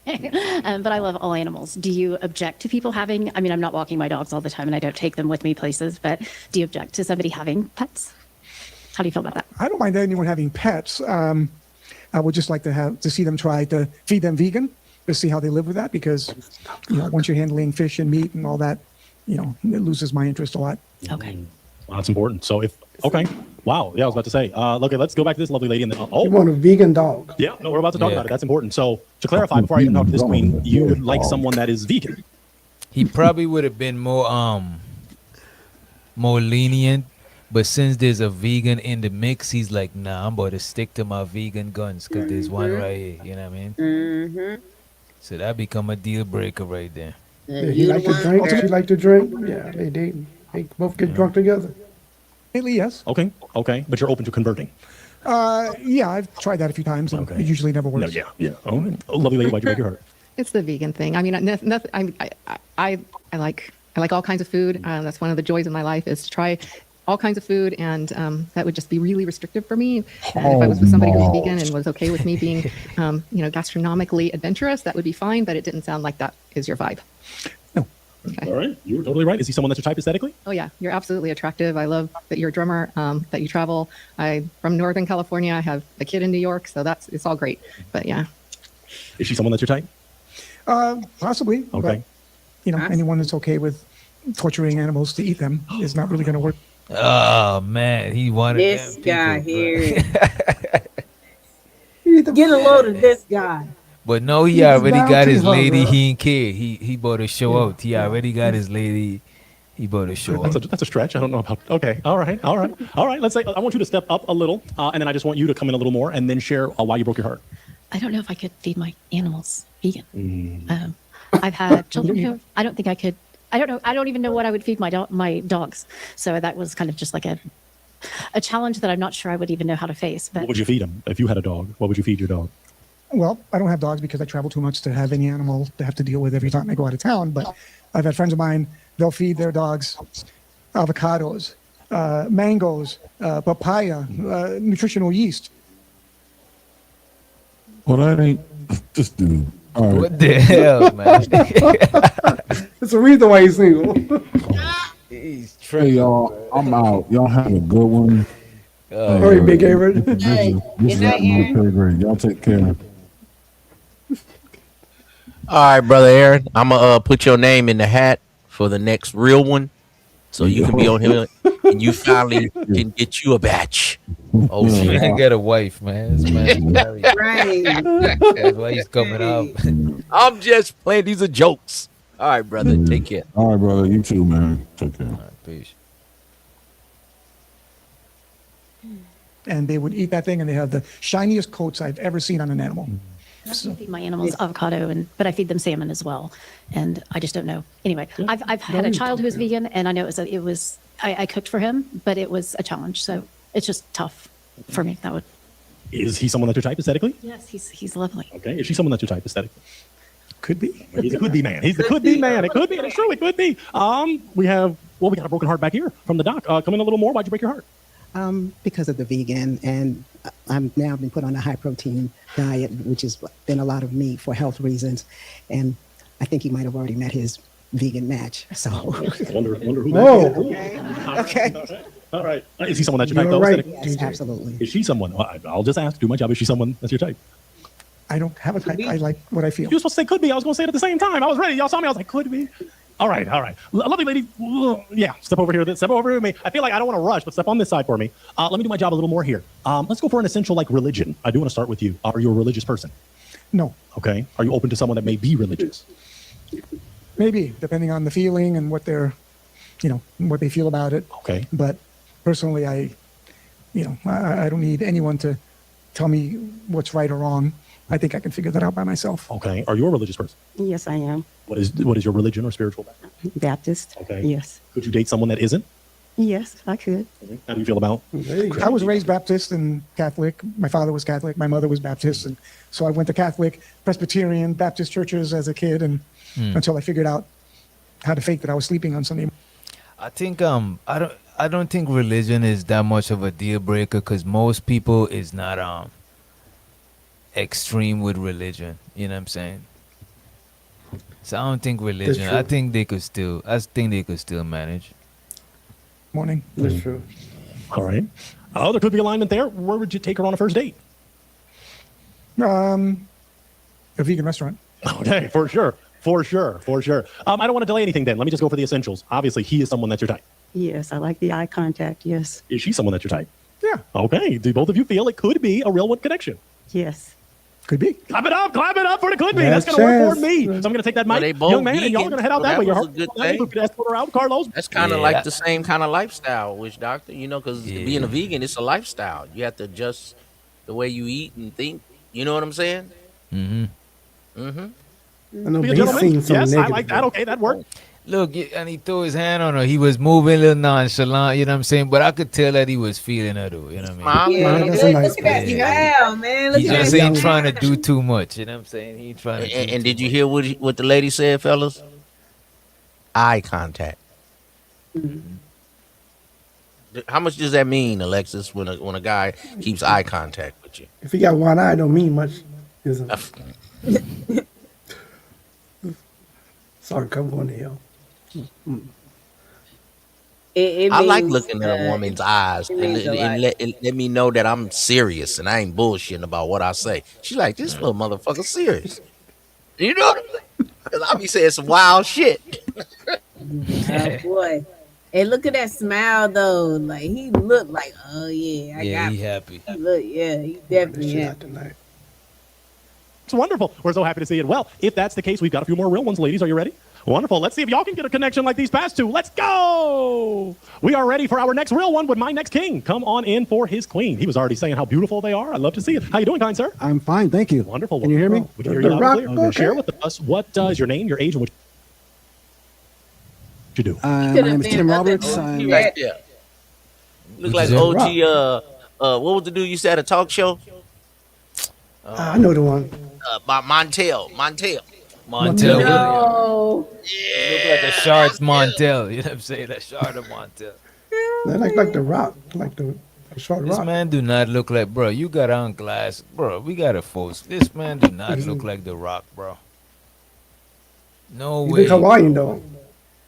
R: But I love all animals. Do you object to people having, I mean, I'm not walking my dogs all the time and I don't take them with me places, but do you object to somebody having pets? How do you feel about that?
L: I don't mind anyone having pets. I would just like to see them try to feed them vegan, to see how they live with that, because once you're handling fish and meat and all that, it loses my interest a lot.
R: Okay.
V: Well, that's important. So wow. Yeah, I was about to say. Okay, let's go back to this lovely lady and then.
Q: You want a vegan dog?
V: Yeah, no, we're about to talk about it. That's important. So to clarify, before I even talk to this queen, you would like someone that is vegan.
D: He probably would have been more lenient, but since there's a vegan in the mix, he's like, nah, I'm about to stick to my vegan guns because there's one right here. You know what I mean?
H: Mm-hmm.
D: So that become a deal breaker right there.
Q: Yeah, he like to drink. She like to drink. Yeah, they both get drunk together.
L: Lately, yes.
V: Okay, but you're open to converting.
L: Yeah, I've tried that a few times, and it usually never works.
V: No, yeah. Oh, lovely lady, why'd you break your heart?
M: It's the vegan thing. I mean, nothing. I like all kinds of food. That's one of the joys of my life is to try all kinds of food, and that would just be really restrictive for me. If I was with somebody who was vegan and was okay with me being, gastronomically adventurous, that would be fine. But it didn't sound like that is your vibe. Okay.
V: All right, you were totally right. Is he someone that's your type aesthetically?
M: Oh yeah, you're absolutely attractive. I love that you're a drummer, that you travel. I'm from Northern California. I have a kid in New York, so it's all great. But yeah.
V: Is she someone that's your type?
L: Possibly.
V: Okay.
L: But, anyone that's okay with torturing animals to eat them is not really going to work.
D: Oh man, he wanted
H: This
D: them
H: guy
D: people,
H: here. Get a load of this guy.
D: But no, he already got his lady. He ain't care. He bought a show out. He already got his lady. He bought a show out.
V: That's a stretch. I don't know about. Okay. All right. Let's say I want you to step up a little, and then I just want you to come in a little more, and then share why you broke your heart.
R: I don't know if I could feed my animals vegan. I've had children who I don't think I could. I don't know. I don't even know what I would feed my dogs. So that was kind of just like a challenge that I'm not sure I would even know how to face. But
V: What would you feed them if you had a dog? What would you feed your dog?
L: Well, I don't have dogs because I travel too much to have any animal to have to deal with every time I go out of town. But I've had friends of mine, they'll feed their dogs avocados, mangoes, papaya, nutritional yeast.
I: Well, that ain't this dude. All right.
D: What the hell, man?
Q: It's a reason why he's single.
D: He's
I: Hey, y'all, I'm out. Y'all have a good one.
Q: All right, Big Aaron.
I: This is out my pay grade. Y'all take care.
G: All right, brother Aaron. I'm gonna put your name in the hat for the next real one, so you can be on here, and you finally can get you a batch.
D: Oh, she didn't get a wife, man. This man's married.
H: Right.
D: That's why he's coming up.
G: I'm just playing. These are jokes. All right, brother. Take care.
I: All right, brother. You too, man. Take care.
D: Peace.
L: And they would eat that thing, and they have the shiniest coats I've ever seen on an animal.
R: I feed my animals avocado, but I feed them salmon as well, and I just don't know. Anyway, I've had a child who was vegan, and I know I cooked for him, but it was a challenge. So it's just tough for me. That would.
V: Is he someone that's your type aesthetically?
R: Yes, he's lovely.
V: Okay. Is she someone that's your type aesthetically?
L: Could be.
V: He's a could be man. He's the could be man. It could be. It's true. It could be. We got a broken heart back here from the doc. Come in a little more. Why'd you break your heart?
P: Because of the vegan, and I'm now been put on a high protein diet, which has been a lot of meat for health reasons. And I think he might have already met his vegan match. So
V: wonder who
P: Whoa.
V: that is.
P: Okay.
V: All right. Is he someone that's your type?
L: You're
V: Though,
L: right,
V: aesthetically?
P: Yes, absolutely.
V: Is she someone? I'll just ask. Do my job. Is she someone that's your type?
L: I don't have a type. I like what I feel.
V: You were supposed to say could be. I was going to say it at the same time. I was ready. Y'all saw me. I was like, could be. All right. Lovely lady. Yeah, step over here. Step over with me. I feel like I don't want to rush, but step on this side for me. Let me do my job a little more here. Let's go for an essential like religion. I do want to start with you. Are you a religious person?
L: No.
V: Okay. Are you open to someone that may be religious?
L: Maybe, depending on the feeling and what they're, what they feel about it.
V: Okay.
L: But personally, I don't need anyone to tell me what's right or wrong. I think I can figure that out by myself.
V: Okay. Are you a religious person?
S: Yes, I am.
V: What is your religion or spiritual background?
S: Baptist.
V: Okay.
S: Yes.
V: Could you date someone that isn't?
S: Yes, I could.
V: How do you feel about?
L: I was raised Baptist and Catholic. My father was Catholic. My mother was Baptist. And so I went to Catholic, Presbyterian, Baptist churches as a kid, and until I figured out how to fake that I was sleeping on Sunday.
D: I think I don't think religion is that much of a deal breaker because most people is not extreme with religion. You know what I'm saying? So I don't think religion. I think they could still. Manage.
L: Morning.
Q: That's true.
V: All right. There could be alignment there. Where would you take her on a first date?
L: A vegan restaurant.
V: Okay, for sure. I don't want to delay anything then. Let me just go for the essentials. Obviously, he is someone that's your type.
S: Yes, I like the eye contact. Yes.
V: Is she someone that's your type?
L: Yeah.
V: Okay. Do both of you feel it could be a real one connection?
S: Yes.
L: Could be.
V: Clap it up for the could be. That's
Q: That's
V: going to work for
Q: chance.
V: me. So I'm going to take that
G: Well, they
V: mic,
G: both
V: young man, and y'all are
G: vegan,
V: going to head out
G: so
V: that
G: that
V: way.
G: was a good thing.
V: You could escort her out, Carlos.
G: That's kind of
D: Yeah.
G: like the same kind of lifestyle, which doctor, because being a vegan, it's a lifestyle. You have to adjust the way you eat and think. You know what I'm saying?
Q: I know,
V: Be
Q: but
V: a
Q: he's
V: gentleman.
Q: seen some
V: Yes, I
Q: negative.
V: like that. Okay, that worked.
D: Look, and he threw his hand on her. He was moving a little nonchalant, you know what I'm saying? But I could tell that he was feeling her, though, you know what I mean?
H: Yeah,
L: that's a nice
H: look at that smile, man. Look
D: He
H: at
D: just
H: that
D: ain't
H: smile.
D: trying to do too much, you know what I'm saying? He ain't trying to do
G: And
D: too
G: did you hear what the lady said, fellas? Eye contact. How much does that mean, Alexis, when a guy keeps eye contact with you?
Q: If he got one eye, it don't mean much. Is it? Sorry, come on the hill.
G: I like looking at a woman's eyes and let me know that I'm serious and I ain't bullshitting about what I say. She's like, this little motherfucker serious. You know what I'm saying? Because I be saying some wild shit.
H: Oh boy. Hey, look at that smile though. Like he looked like, oh yeah, I got
D: he
H: it.
D: happy.
H: He look, yeah, he definitely
Q: Shit
H: happy.
Q: out tonight.
V: It's wonderful. We're so happy to see it. Well, if that's the case, we've got a few more real ones, ladies. Are you ready? Wonderful. Let's see if y'all can get a connection like these past two. Let's go. We are ready for our next real one with my next king. Come on in for his queen. He was already saying how beautiful they are. I love to see it. How you doing, kind sir?
B: I'm fine, thank you.
V: Wonderful.
B: Can you hear me?
V: We can hear you
Q: The
V: loud
Q: Rock,
V: and clear.
Q: okay.
V: Share with us what is your name, your age, and what you do.
B: My name is Tim Roberts. I'm
G: Right there. Look like OG. What was the dude you said at a talk show?
Q: I know the one.
G: By Montel. Montel.
D: Montel.
H: No.
D: You look like a shard Montel. You know what I'm saying? A shard of Montel.
Q: They like the Rock, like the short
D: This
Q: Rock.
D: man do not look like, bro. You got on glass, bro. We got to force. This man do not look like the Rock, bro. No
Q: You
D: way.
Q: think Hawaiian though?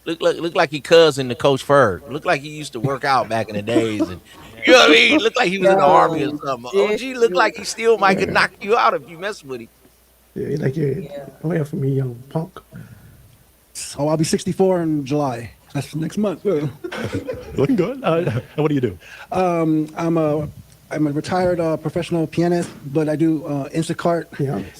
G: Look like he cousin to Coach Ferg. Look like he used to work out back in the days, and you know what I mean. Look like he was in the army or something. OG look like he still might could knock you out if you mess with him.
Q: Yeah, like away from me, young punk.
B: Oh, I'll be 64 in July. That's next month.
V: Looking good. And what do you do?
B: I'm a retired professional pianist, but I do Instacart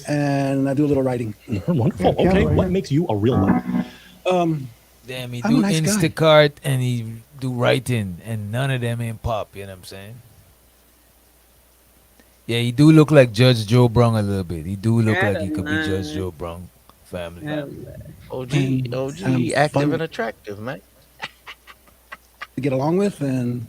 B: and I do a little writing.
V: Wonderful.
B: Yeah,
V: Okay,
B: piano,
V: what
B: yeah.
V: makes you a real one?
D: Damn, he
B: I'm a
D: do
B: nice guy.
D: Instacart and he do writing, and none of them in pop. You know what I'm saying? Yeah, he do look like Judge Joe Brown a little bit. He do look like he could be Judge Joe Brown family.
G: OG
B: I'm
G: active
B: fun
G: and attractive, man.
B: to get along with, and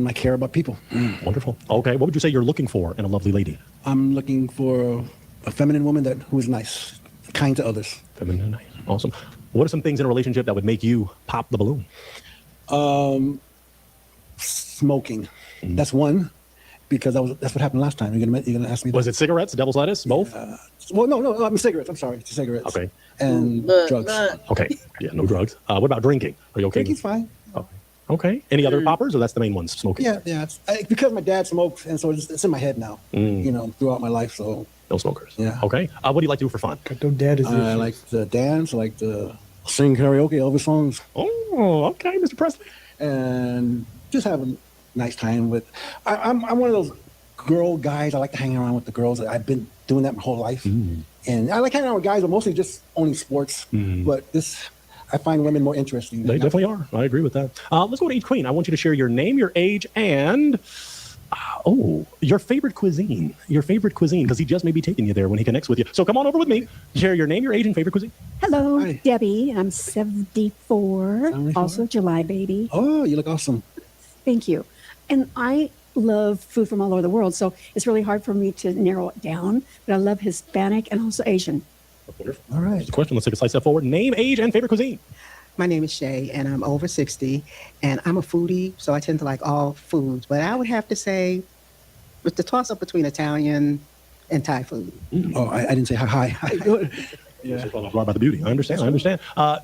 B: I care about people.
V: Wonderful. Okay, what would you say you're looking for in a lovely lady?
B: I'm looking for a feminine woman who is nice, kind to others.
V: Feminine and nice. Awesome. What are some things in a relationship that would make you pop the balloon?
B: Smoking. That's one, because that's what happened last time. You're gonna ask me.
V: Was it cigarettes, devil's lettuce, both?
B: Well, no. I mean cigarettes. I'm sorry, cigarettes.
V: Okay.
B: And drugs.
V: Okay. Yeah, no drugs. What about drinking? Are you okay?
B: Drinking's fine.
V: Okay. Any other poppers, or that's the main ones? Smoking.
B: Yeah. Because my dad smoked, and so it's in my head now. You know, throughout my life. So
V: no smokers.
B: Yeah.
V: Okay. What do you like to do for fun?
B: I like to dance. I like to sing karaoke, Elvis songs.
V: Oh, okay, Mr. Presley.
B: And just have a nice time with. I'm one of those girl guys. I like to hang around with the girls. I've been doing that my whole life. And I like hanging out with guys, but mostly just only sports. But I find women more interesting.
V: They definitely are. I agree with that. Let's go to each queen. I want you to share your name, your age, and your favorite cuisine. Your favorite cuisine, because he just may be taking you there when he connects with you. So come on over with me. Share your name, your age, and favorite cuisine.
T: Hello, Debbie. I'm 74, also July baby.
B: Oh, you look awesome.
T: Thank you. And I love food from all over the world, so it's really hard for me to narrow it down. But I love Hispanic and also Asian.
V: Wonderful. All right. Here's the question. Let's take a slight step forward. Name, age, and favorite cuisine.
P: My name is Shay, and I'm over 60, and I'm a foodie, so I tend to like all foods. But I would have to say, with the toss-up between Italian and Thai food.
B: Oh, I didn't say hi.
V: Yeah. Brought by the beauty. I understand.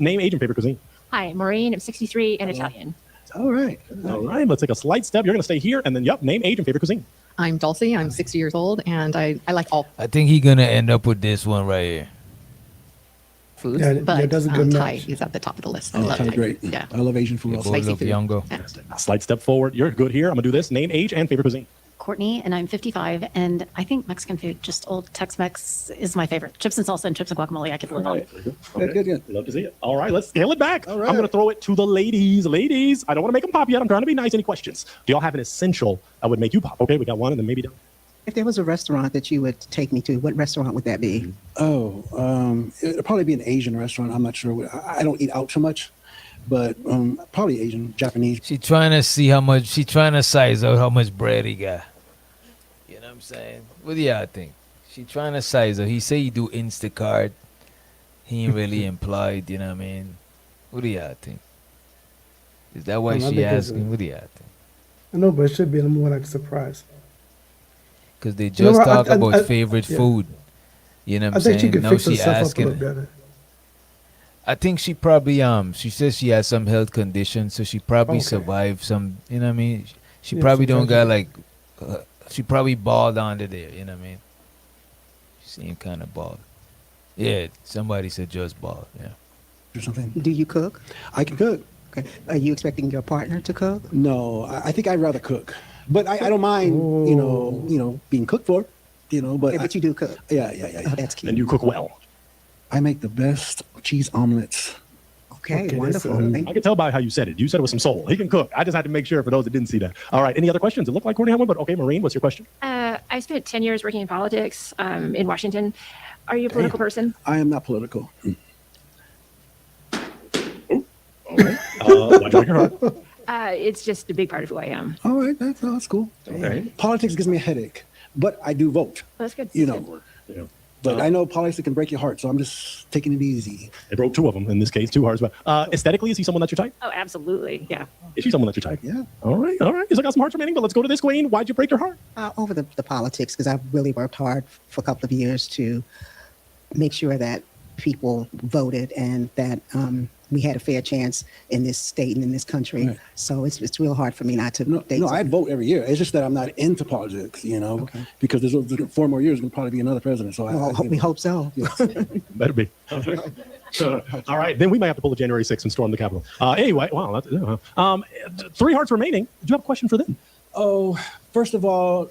V: Name, age, and favorite cuisine.
F: Hi, Maureen. I'm 63 and Italian.
B: All right.
V: All right. Let's take a slight step. You're going to stay here, and then, name, age, and favorite cuisine.
M: I'm Dulcie. I'm 60 years old, and I like all
D: I think he's gonna end up with this one right here.
M: foods,
B: Yeah,
M: but
B: that's a good
M: Thai
B: match.
M: is at the top of the list. I
B: Oh,
M: love
B: Thai,
M: Thai.
B: great.
M: Yeah.
B: I love Asian food. Also.
M: Spicy food.
D: Younger.
M: Yeah.
V: A slight step forward. You're good here. I'm going to do this. Name, age, and favorite cuisine.
R: Courtney, and I'm 55, and I think Mexican food, just old Tex-Mex, is my favorite. Chips and salsa and chips and guacamole, I could live on.
V: Good. Love to see it. All right, let's scale it back. I'm going to throw it to the ladies. Ladies, I don't want to make them pop yet. I'm trying to be nice. Any questions? Do y'all have an essential that would make you pop? Okay, we got one, and then maybe done.
P: If there was a restaurant that you would take me to, what restaurant would that be?
B: It'd probably be an Asian restaurant. I'm not sure. I don't eat out too much, but probably Asian, Japanese.
D: She trying to see how much. She trying to size out how much bread he got. You know what I'm saying? What do y'all think? She trying to size out. He say he do Instacart. He ain't really implied. You know what I mean? What do y'all think? Is that why
Q: I
D: she
Q: think it's
D: asking? What do y'all think?
Q: I know, but it should be more like a surprise.
D: Because they
Q: You know
D: just
Q: what,
D: talk
Q: I-
D: about
Q: I-
D: favorite
Q: yeah.
D: food. You know what
Q: I
D: I'm
Q: think she
D: saying?
Q: could
D: Now
Q: fix
D: she
Q: herself up a
D: asking.
Q: little better.
D: I think she probably she says she has some health conditions, so she probably
Q: Okay.
D: survived some. You know what I mean? She
Q: Yeah,
D: probably don't got
Q: sometimes
D: like. She probably bald under there. You know what I mean? She seemed kind of bald. Yeah, somebody said just bald. Yeah.
B: Or something.
P: Do you cook?
B: I can cook.
P: Okay. Are you expecting your partner to cook?
B: No, I think I'd rather cook, but I don't mind. You know, being cooked for. You know, but
P: Okay, but you do cook.
B: Yeah.
P: Oh, that's cute.
V: And you cook well.
B: I make the best cheese omelets.
P: Okay,
Q: Okay,
P: wonderful.
Q: so-
P: Thank
V: I can tell by how you said it. You said it with some soul. He can cook. I just had to make sure for those that didn't see that. All right. Any other questions? It looked like Courtney had one, but okay, Maureen, what's your question?
F: I spent 10 years working in politics in Washington. Are you a political person?
B: I am not political.
V: Why'd you make her hurt?
F: It's just a big part of who I am.
B: All right, that's cool.
V: Okay.
B: Politics gives me a headache, but I do vote.
F: That's good.
B: You
F: That's
B: know,
F: good.
B: but I know politics can break your heart, so I'm just taking it easy.
V: They broke two of them in this case, 2 hearts. But aesthetically, is he someone that's your type?
F: Oh, absolutely. Yeah.
V: Is she someone that's your type?
B: Yeah.
V: All right. You still got some hearts remaining, but let's go to this queen. Why'd you break your heart?
P: Over the politics, because I've really worked hard for a couple of years to make sure that people voted and that we had a fair chance in this state and in this country.
B: Right.
P: So it's real hard for me not to date.
B: No, I vote every year. It's just that I'm not into politics, because there's 4 more years, going to probably be another president. So
P: we hope so.
V: Better be. All right. Then we might have to pull a January 6th and storm the Capitol. Anyway, wow. 3 hearts remaining. Do you have a question for them?
B: Oh, first of all,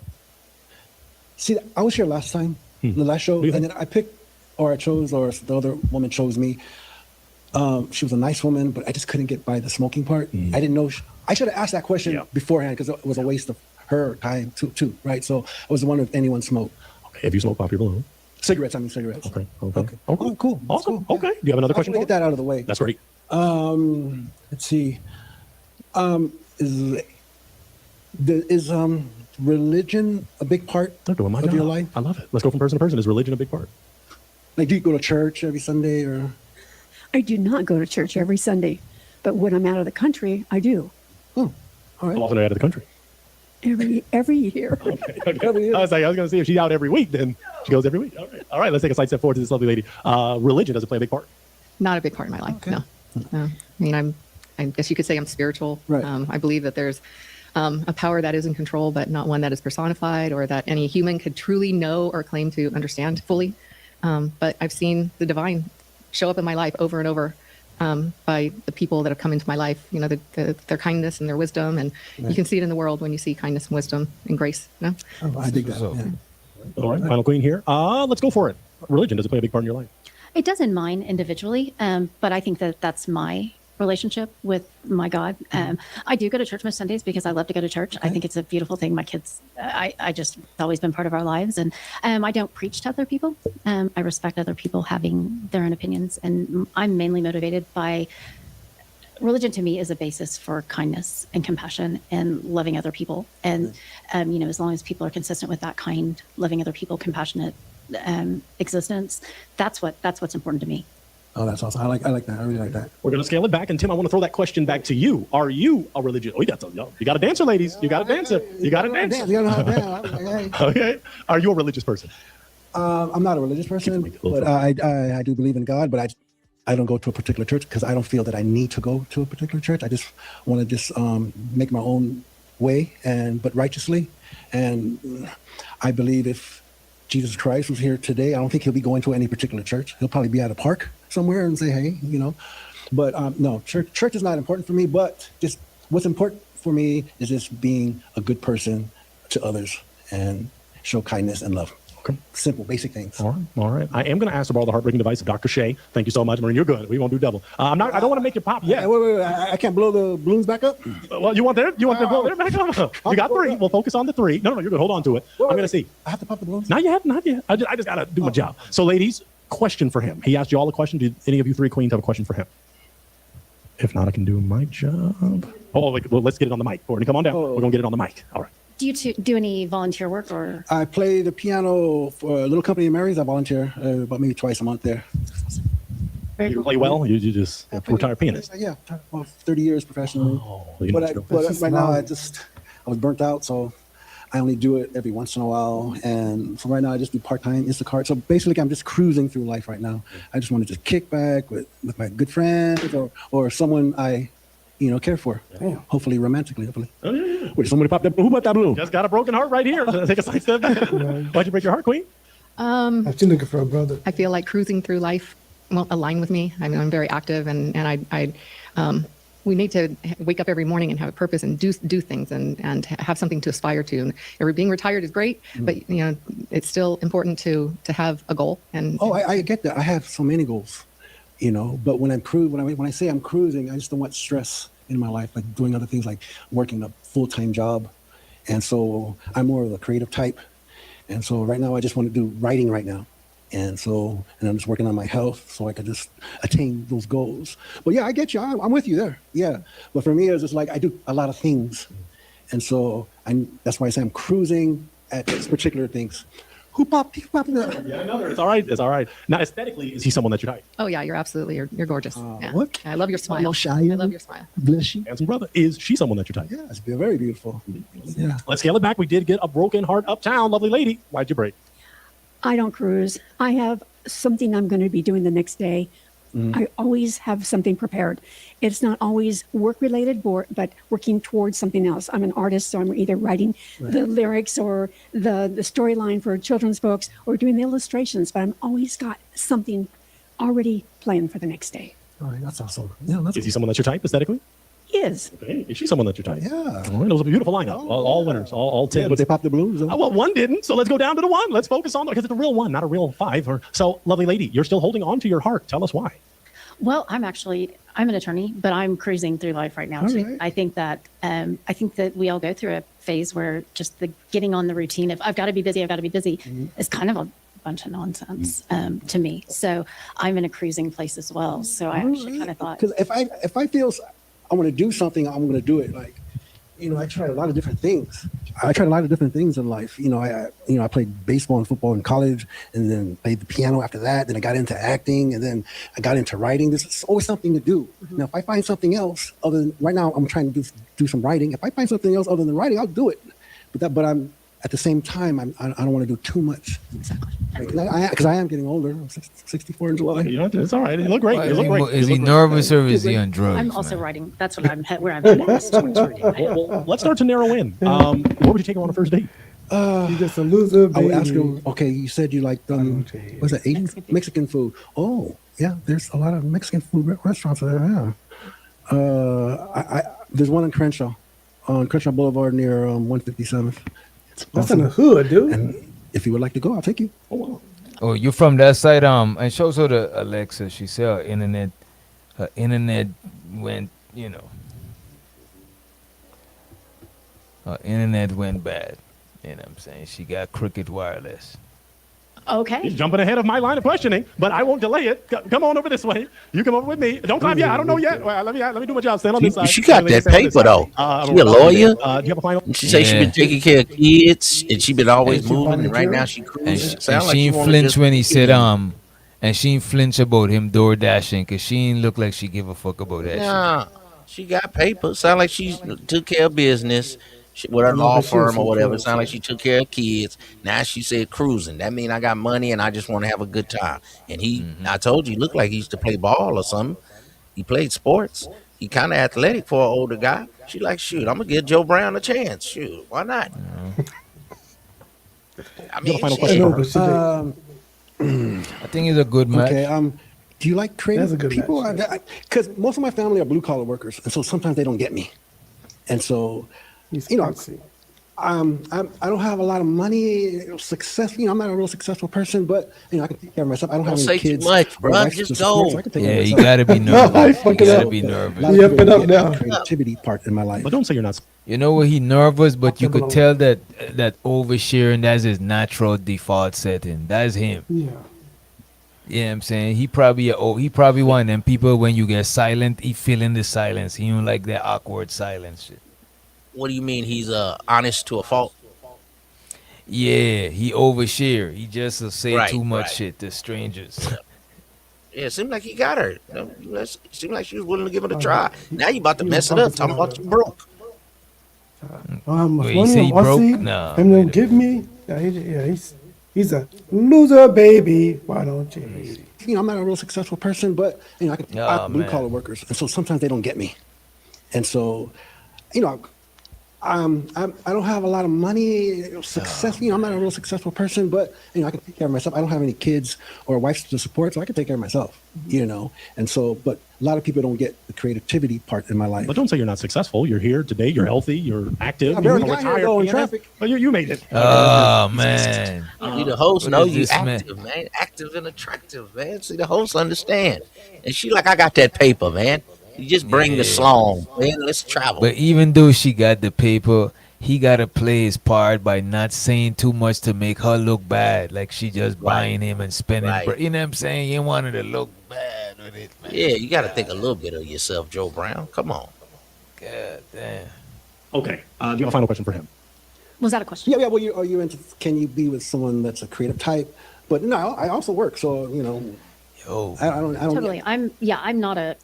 B: see, I was here last time, the last show, and then I picked, or I chose, or the other woman chose me. She was a nice woman, but I just couldn't get by the smoking part. I didn't know. I should have asked that question beforehand because it was a waste of her time too, right? So I was wondering if anyone smoked.
V: Okay. Have you smoked popular balloon?
B: Cigarettes. I mean cigarettes.
V: Okay.
B: Oh, cool.
V: Awesome.
B: Cool.
V: Okay. Do you have another question?
B: Get that out of the way.
V: That's great.
B: Let's see. Is religion a big part of your life?
V: I love it. Let's go from person to person. Is religion a big part?
B: Like, do you go to church every Sunday or?
T: I do not go to church every Sunday, but when I'm out of the country, I do.
B: Oh, all right.
V: How often are you out of the country?
T: Every year.
V: Okay. I was going to say if she's out every week, then she goes every week. All right. Let's take a side step forward to this lovely lady. Religion doesn't play a big part.
M: Not a big part in my life. Okay. No. I mean, I guess you could say I'm spiritual.
B: Right.
M: I believe that there's a power that is in control, but not one that is personified or that any human could truly know or claim to understand fully. But I've seen the divine show up in my life over and over by the people that have come into my life, their kindness and their wisdom. And you can see it in the world when you see kindness and wisdom and grace.
B: Oh, I dig that. Yeah.
V: All right. Final queen here. Let's go for it. Religion, does it play a big part in your life?
R: It doesn't mine individually, but I think that that's my relationship with my God. I do go to church most Sundays because I love to go to church. I think it's a beautiful thing. My kids, I just, it's always been part of our lives. And I don't preach to other people. I respect other people having their own opinions. And I'm mainly motivated by religion. To me is a basis for kindness and compassion and loving other people. And, as long as people are consistent with that kind, loving other people, compassionate existence, that's what's important to me.
B: Oh, that's awesome. I like that. I really like that.
V: We're going to scale it back. And Tim, I want to throw that question back to you. Are you a religious? Oh, you got a dancer, ladies. You got a dancer. You got a dancer.
B: You gotta dance.
V: Okay. Are you a religious person?
B: I'm not a religious person, but I do believe in God, but I don't go to a particular church because I don't feel that I need to go to a particular church. I just want to make my own way but righteously. And I believe if Jesus Christ was here today, I don't think he'll be going to any particular church. He'll probably be at a park somewhere and say, hey, But no, church is not important for me. But just what's important for me is just being a good person to others and show kindness and love. Okay. Simple, basic things.
V: All right. I am going to ask to borrow the heartbreaking device of Dr. Shea. Thank you so much, Maureen. You're good. We won't do double. I don't want to make you pop yet.
B: Wait. I can't blow the balloons back up?
V: Well, you want them to blow their back up? You got 3. We'll focus on the 3. No, you're good. Hold on to it. I'm going to see.
B: I have to pop the balloons?
V: Not yet. I just got to do my job. So, ladies, question for him. He asked you all a question. Do any of you 3 queens have a question for him? If not, I can do my job. Let's get it on the mic. Courtney, come on down. We're going to get it on the mic. All right.
R: Do you do any volunteer work or?
B: I play the piano for a little company in Mary's. I volunteer about maybe twice a month there.
V: You play well? You just retired pianist?
B: Yeah, well, 30 years professionally. But right now I was burnt out, so I only do it every once in a while. And so right now I just do part-time Instacart. So basically I'm just cruising through life right now. I just want to just kick back with my good friends or someone I care for. Yeah. Hopefully romantically, hopefully.
V: Oh, yeah.
B: Wait, somebody popped up. Who bought that balloon?
V: Just got a broken heart right here. Take a side step back. Why'd you break your heart, Queen?
Q: I'm still looking for a brother.
M: I feel like cruising through life won't align with me. I mean, I'm very active and we need to wake up every morning and have a purpose and do things and have something to aspire to. And being retired is great, but it's still important to have a goal. And
B: I get that. I have so many goals, but when I say I'm cruising, I just don't want stress in my life, like doing other things like working a full-time job. And so I'm more of a creative type. And so right now I just want to do writing right now. And I'm just working on my health so I could just attain those goals. But yeah, I get you. I'm with you there. Yeah. But for me, it's just like I do a lot of things. And so that's why I say I'm cruising, at these particular things. Who popped?
V: Yeah, another. It's all right. It's all right. Now, aesthetically, is he someone that you type?
M: Oh yeah, you're absolutely. You're gorgeous. Yeah.
B: What?
M: I love your smile.
B: No shy.
M: I love your smile.
B: Bless you.
V: Handsome brother. Is she someone that you type?
B: Yeah, it's been very beautiful. Yeah.
V: Let's scale it back. We did get a broken heart uptown. Lovely lady. Why'd you break?
T: I don't cruise. I have something I'm going to be doing the next day. I always have something prepared. It's not always work related, but working towards something else. I'm an artist, so I'm either writing the lyrics or the storyline for children's books or doing the illustrations, but I'm always got something already planned for the next day.
B: All right, that's awesome. Yeah, that's
V: Is he someone that you type aesthetically?
T: Is.
V: Okay. Is she someone that you type?
B: Yeah.
V: All right, it was a beautiful lineup. All winners. All 10.
B: Yeah, but they popped the balloons. Though.
V: Well, one didn't. So let's go down to the one. Let's focus on because it's a real one, not a real five. So, lovely lady, you're still holding on to your heart. Tell us why.
R: Well, I'm an attorney, but I'm cruising through life right now
B: All
R: too.
B: right.
R: I think that we all go through a phase where just the getting on the routine of I've got to be busy is kind of a bunch of nonsense to me. So I'm in a cruising place as well. So I actually kind of thought,
B: because if I feel I want to do something, I'm going to do it. Like, I tried a lot of different things. I tried a lot of different things in life. I played baseball and football in college, and then played the piano after that. Then I got into acting, and then I got into writing. There's always something to do. Now, if I find something else other than right now, I'm trying to do some writing. If I find something else other than writing, I'll do it. But I'm at the same time, I don't want to do too much. Exactly. Because I am getting older. I'm 64 in July.
V: It's all right. You look great.
D: Is he nervous or is he on drugs?
R: I'm also writing. That's what where I'm at.
V: Well, let's start to narrow in. What would you take her on a first date?
Q: You're just a loser,
B: I
Q: baby.
B: would ask him, okay, you said you liked, what's that, Asian? Mexican food. Oh, yeah, there's a lot of Mexican food restaurants there, yeah. There's one in Crenshaw, on Crenshaw Boulevard near 157th.
Q: That's in the hood, dude.
B: And if you would like to go, I'll take you.
D: Oh, you're from that side. And she also to Alexa. She said her internet went, her internet went bad. You know what I'm saying? She got Cricket Wireless.
R: okay.
V: He's jumping ahead of my line of questioning, but I won't delay it. Come on over this way. You come over with me. Don't clap yet. I don't know yet. Well, let me do my job. Stand on this side.
G: She got that paper though. She a lawyer.
V: Do you have a final?
G: She say she been taking care of kids, and she been always moving. And right now she cruising.
D: And she ain't flinch when he said and she ain't flinch about him door dashing because she ain't look like she give a fuck about that
G: Nah, she got paper. Sound like she took care of business with her law firm or whatever. Sound like she took care of kids. Now she said cruising. That mean I got money and I just want to have a good time. And I told you, he looked like he used to play ball or something. He played sports. He kind of athletic for an older guy. She like, shoot, I'm gonna give Joe Brown a chance. Shoot, why not? I mean,
V: final question for her.
D: I think he's a good match.
B: Okay, do you like creative
Q: That's a good
B: people? Because most of my family are blue collar workers, and so sometimes they don't get me. And so, I don't have a lot of money, success. I'm not a real successful person, but I can take care of myself. I don't have any kids.
G: Too much,
B: or
G: bro.
B: wife
G: Just
B: to support,
G: go.
B: so I can take
D: Yeah,
B: care of
D: you
B: myself.
D: gotta be nervous. You gotta be nervous.
B: A lot of people don't get the creativity part in my life.
V: But don't say you're not.
D: You know what? He nervous, but you could tell that oversharing, that's his natural default setting. That's him.
Q: Yeah.
D: Yeah, I'm saying he probably one of them people when you get silent, he feeling the silence. He don't like that awkward silence shit.
G: What do you mean he's honest to a fault?
D: Yeah, he overshare. He just say too much
G: Right.
D: shit to strangers.
G: Yeah, it seemed like he got her. It seemed like she was willing to give it a try. Now you about to mess it up. Talking about you broke.
D: Wait, you say he broke? No.
Q: And they'll give me. He's a loser, baby. Why don't you?
B: I'm not a real successful person, but I can blue collar workers, and so sometimes they don't get me. And so, I don't have a lot of money, success. I'm not a real successful person, but I can take care of myself. I don't have any kids or a wife to support, so I can take care of myself. And so, but a lot of people don't get the creativity part in my life.
V: But don't say you're not successful. You're here today. You're healthy. You're active.
B: I
V: You're
B: barely got here, though, in traffic.
V: But you made it.
D: Oh man.
G: You the host
D: What
G: know
D: is
G: you
D: this, man?
G: active, man. Active and attractive, man. See, the host understand. And she like, I got that paper, man. You just bring the song, man. Let's travel.
D: But even though she got the paper, he gotta play his part by not saying too much to make her look bad, like she just buying him and spending. You know what I'm saying? You want her to look bad with it, man.
G: Yeah, you got to think a little bit of yourself, Joe Brown. Come on.
D: God damn.
V: Okay. Do you have a final question for him?
R: Was that a question?
B: Yeah. Well, are you into? Can you be with someone that's a creative type? But no, I also work, so I don't.
R: Totally. I'm not a.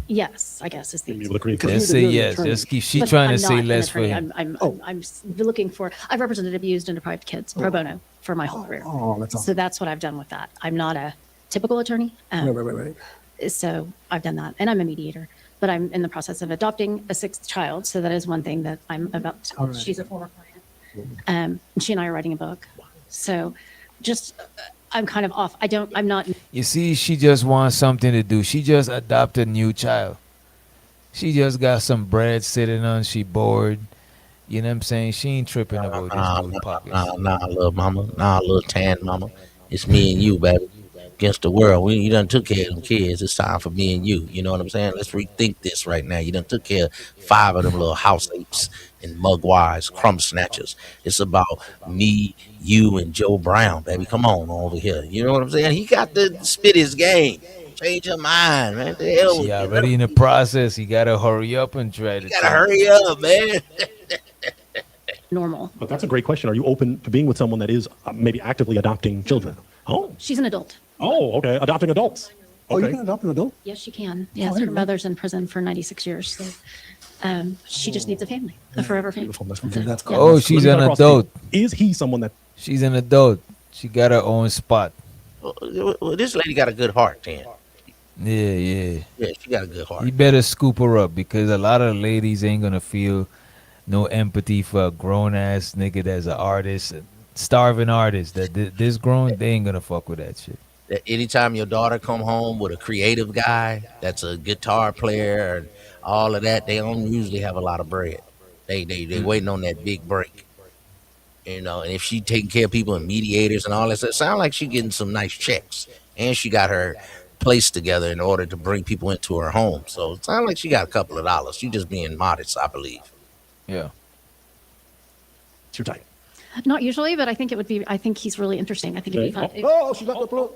R: Yes, I guess is the.
D: Just say yes. Just keep. She
R: But
D: trying
R: I'm
D: to say
R: not an
D: less for
R: attorney.
D: him.
R: I'm looking for. I've represented abused and deprived kids pro bono for my whole career.
B: Oh, that's awesome.
R: So that's what I've done with that. I'm not a typical attorney.
B: Right.
R: So I've done that, and I'm a mediator. But I'm in the process of adopting a 6th child, so that is one thing that I'm about. To,
B: All right.
R: She's a former client. And she and I are writing a book. So, just I'm kind of off. I'm not.
D: You see, she just wants something to do. She just adopted a new child. She just got some bread sitting on. She bored. You know what I'm saying? She ain't tripping about this dude pockets.
G: Nah, little mama. Nah, little tan mama. It's me and you, baby. Against the world. You done took care of them kids. It's time for me and you. You know what I'm saying? Let's rethink this right now. You done took care of 5 of them little house apes and mugwise, crumb snatchers. It's about me, you, and Joe Brown, baby. Come on over here. You know what I'm saying? He got to spit his game. Change your mind, man. The hell
D: She already in the process. You gotta hurry up and try to.
G: You gotta hurry up, man.
R: Normal.
V: But that's a great question. Are you open to being with someone that is maybe actively adopting children? Oh.
R: She's an adult.
V: Oh, okay. Adopting adults.
B: Oh, you can adopt an adult?
R: Yes, she can. Yes, her mother's in prison for 96 years. So, she just needs a family, a forever family.
B: That's
R: cool.
D: Oh, she's an adult.
V: Is he someone that?
D: She's an adult. She got her own spot.
G: Well, this lady got a good heart, Tan.
D: Yeah.
G: Yeah, she got a good heart.
D: You better scoop her up because a lot of ladies ain't gonna feel no empathy for a grown ass nigga that's an artist, a starving artist. That this grown, they ain't gonna fuck with that shit.
G: That anytime your daughter come home with a creative guy that's a guitar player and all of that, they don't usually have a lot of bread. They waiting on that big break. You know, and if she taking care of people and mediators and all that, it sounds like she getting some nice checks. And she got her place together in order to bring people into her home. So it sounds like she got a couple of dollars. She just being modest, I believe.
D: Yeah.
V: It's your type.
R: Not usually, but I think it would be. I think he's really interesting. I think it'd be fun.
B: Oh, she's not the floor.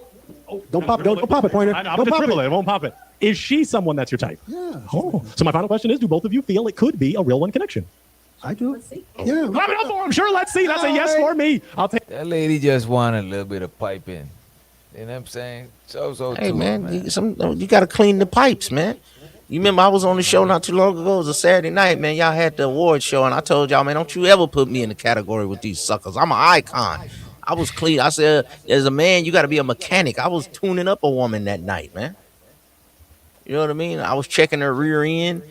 B: Don't pop it, Pointer.
V: I'm
B: Don't
V: just
B: pop
V: dribble
B: it.
V: it. It won't pop it. Is she someone that's your type?
B: Yeah.
V: Oh. So my final question is, do both of you feel it could be a real one connection?
B: I do. Yeah.
V: Clap it up for him. Sure, let's see. That's a yes for me. I'll take
D: that lady just want a little bit of piping. You know what I'm saying? So
G: Hey,
D: too,
G: man, you got to clean the pipes, man. You remember I was on the show not too long ago. It was a Saturday night, man. Y'all had the award show, and I told y'all, man, don't you ever put me in the category with these suckers. I'm an icon. I was clean. I said, as a man, you got to be a mechanic. I was tuning up a woman that night, man. You know what I mean? I was checking her rear end.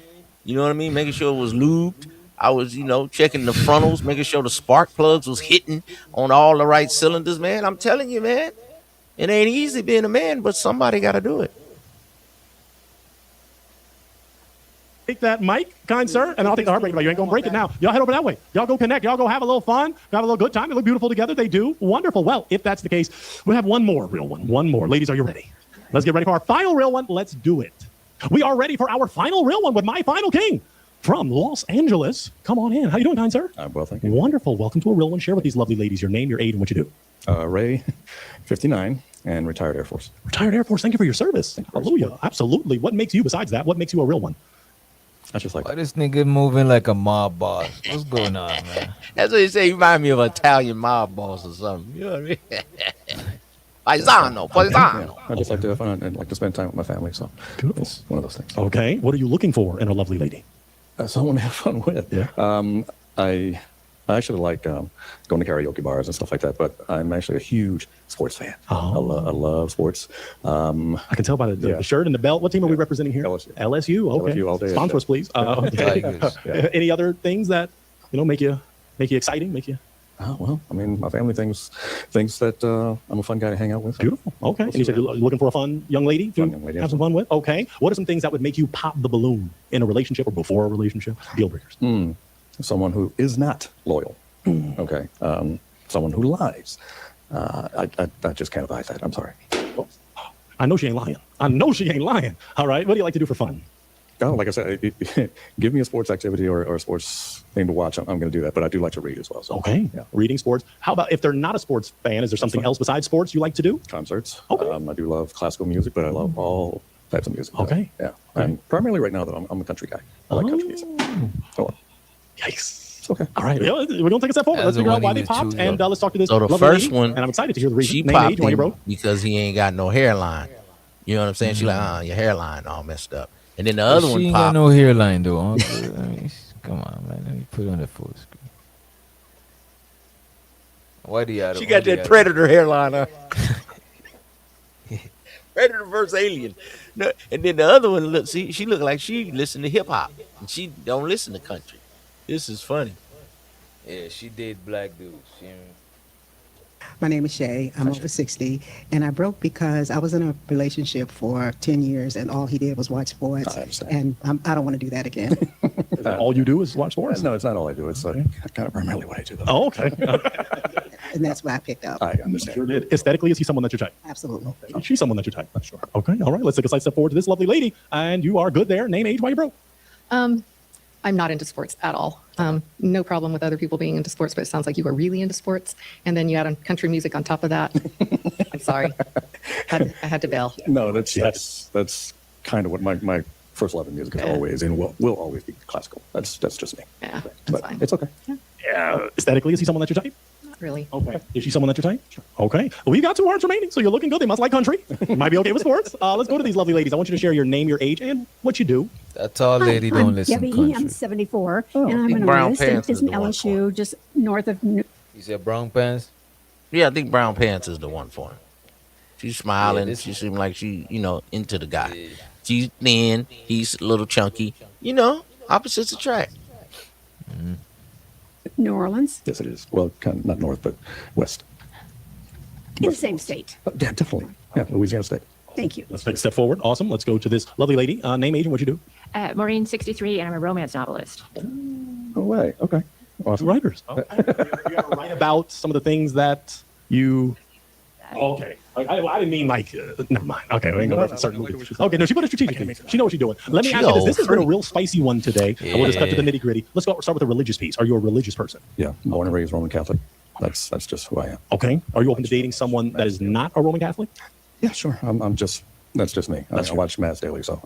G: You know what I mean? Making sure it was lubed. I was, checking the frontals, making sure the spark plugs was hitting on all the right cylinders, man. I'm telling you, man, it ain't easy being a man, but somebody got to do it.
V: Take that mic, kind sir, and I'll take the heartbreak. You ain't gonna break it now. Y'all head over that way. Y'all go connect. Y'all go have a little fun. Have a little good time. They look beautiful together. They do. Wonderful. Well, if that's the case, we have one more real one. One more. Ladies, are you ready? Let's get ready for our final real one. Let's do it. We are ready for our final real one with my final king from Los Angeles. Come on in. How you doing, kind sir?
A: I'm well, thank you.
V: Wonderful. Welcome to a real one. Share with these lovely ladies your name, your age, and what you do.
A: Ray, 59, and retired Air Force.
V: Retired Air Force. Thank you for your service. Hallelujah. Absolutely. What makes you, besides that, what makes you a real one?
A: That's just like
D: why this nigga moving like a mob boss? What's going on, man?
G: That's what you say. You remind me of an Italian mob boss or something. You know what I mean? Paisano.
A: Yeah, I just like to have fun and like to spend time with my family. So it's one of those things.
V: Okay. What are you looking for in a lovely lady?
A: Someone to have fun with.
V: Yeah.
A: I actually like going to karaoke bars and stuff like that, but I'm actually a huge sports fan.
V: Oh.
A: I love sports.
V: I can tell by the shirt and the belt. What team are we representing here?
A: LSU.
V: LSU. Okay.
A: LSU all day.
V: Sponsor us, please. Okay. Any other things that make you exciting? Make you?
A: Oh, well, I mean, my family thinks that I'm a fun guy to hang out with.
V: Beautiful. Okay. And you said you're looking for a fun young lady to have some fun with? Okay. What are some things that would make you pop the balloon in a relationship or before a relationship? Deal breakers.
A: Someone who is not loyal. Okay. Someone who lies. I just can't abide that. I'm sorry.
V: I know she ain't lying. All right. What do you like to do for fun?
A: Oh, like I said, give me a sports activity or a sports thing to watch. I'm going to do that. But I do like to read as well. So.
V: Okay. Yeah. Reading, sports. How about if they're not a sports fan? Is there something else besides sports you like to do?
A: Concerts.
V: Okay.
A: I do love classical music, but I love all types of music.
V: Okay.
A: Yeah. And primarily right now, though, I'm a country guy. I like country music. Oh.
V: Yikes.
A: It's okay.
V: All right, we're gonna take a step forward. Let's figure out why they popped, and let's talk to this
G: So the
V: lovely
G: first
V: lady,
G: one,
V: and I'm excited to hear the reason.
G: she
V: Name,
G: popped
V: age, why you
G: him
V: broke.
G: because he ain't got no hairline. You know what I'm saying? She like, your hairline all messed up. And then the other
D: She
G: one
D: ain't got
G: popped.
D: no hairline though. Huh? I mean, come on, man. Let me put it on the full screen. Why do you?
G: She got that predator hairline. Predator versus Alien. No, and then the other one, look, see, she looked like she listened to hip hop, and she don't listen to country. This is funny.
D: Yeah, she date black dudes.
P: My name is Shay. I'm over 60, and I broke because I was in a relationship for 10 years, and all he did was watch sports. And I don't want to do that again.
V: Is that all you do is watch sports?
A: No, it's not all I do. It's kind of primarily what I do. Though.
V: Oh, okay.
P: And that's what I picked up.
A: I understand.
V: Sure did. Aesthetically, is he someone that you're type?
P: Absolutely.
V: She's someone that you're type. Sure. Okay. All right. Let's take a slight step forward to this lovely lady, and you are good there. Name, age, why you broke.
M: I'm not into sports at all. No problem with other people being into sports, but it sounds like you are really into sports. And then you add on country music on top of that. I'm sorry. I had to bail.
A: No, that's kind of what my first love in music is always, and will always be classical. That's just me.
M: Yeah,
A: but
M: fine.
A: It's okay.
V: Yeah. Aesthetically, is he someone that you're type?
M: Not really.
V: Okay. Is she someone that you're type? Sure. Okay. Well, you got 2 hearts remaining, so you're looking good. They must like country. You might be okay with sports. Let's go to these lovely ladies. I want you to share your name, your age, and what you do.
D: That tall lady
T: Hi,
D: don't
T: I'm
D: listen
T: Debbie.
D: country.
T: I'm 74,
G: Oh,
T: and I'm
G: think
T: an
G: brown
T: artist in
G: pants is
T: Disney
G: the one
T: LSU, just north of New.
D: You said brown pants?
G: Yeah, I think brown pants is the one for him. She's smiling.
D: Yeah,
G: she seems like she, into the guy. Yeah. She's thin. He's a little chunky. Opposites attract.
A: Mm-hmm.
T: New Orleans.
A: Yes, it is. Well, kind of not north, but west.
T: In the same state.
A: Yeah, definitely. Yeah, Louisiana State.
T: Thank you.
V: Let's take a step forward. Awesome. Let's go to this lovely lady. Name, age, and what you do.
F: Maureen, 63, and I'm a romance novelist.
A: No way. Okay. Awesome.
V: Writers. Okay. You ever write about some of the things that you. Okay. I didn't mean like. Never mind. Okay, we ain't gonna reference certain movies. Okay, no, she put it strategically. She knows what she's doing. Let me ask you this. This has been a real spicy one today. Yeah. We'll just cut to the nitty gritty. Let's start with the religious piece. Are you a religious person?
A: Yeah, born and raised Roman Catholic. That's just who I am.
V: Okay. Are you open to dating someone that is not a Roman Catholic?
A: Yeah, sure. That's just me. I watch Mass daily, so.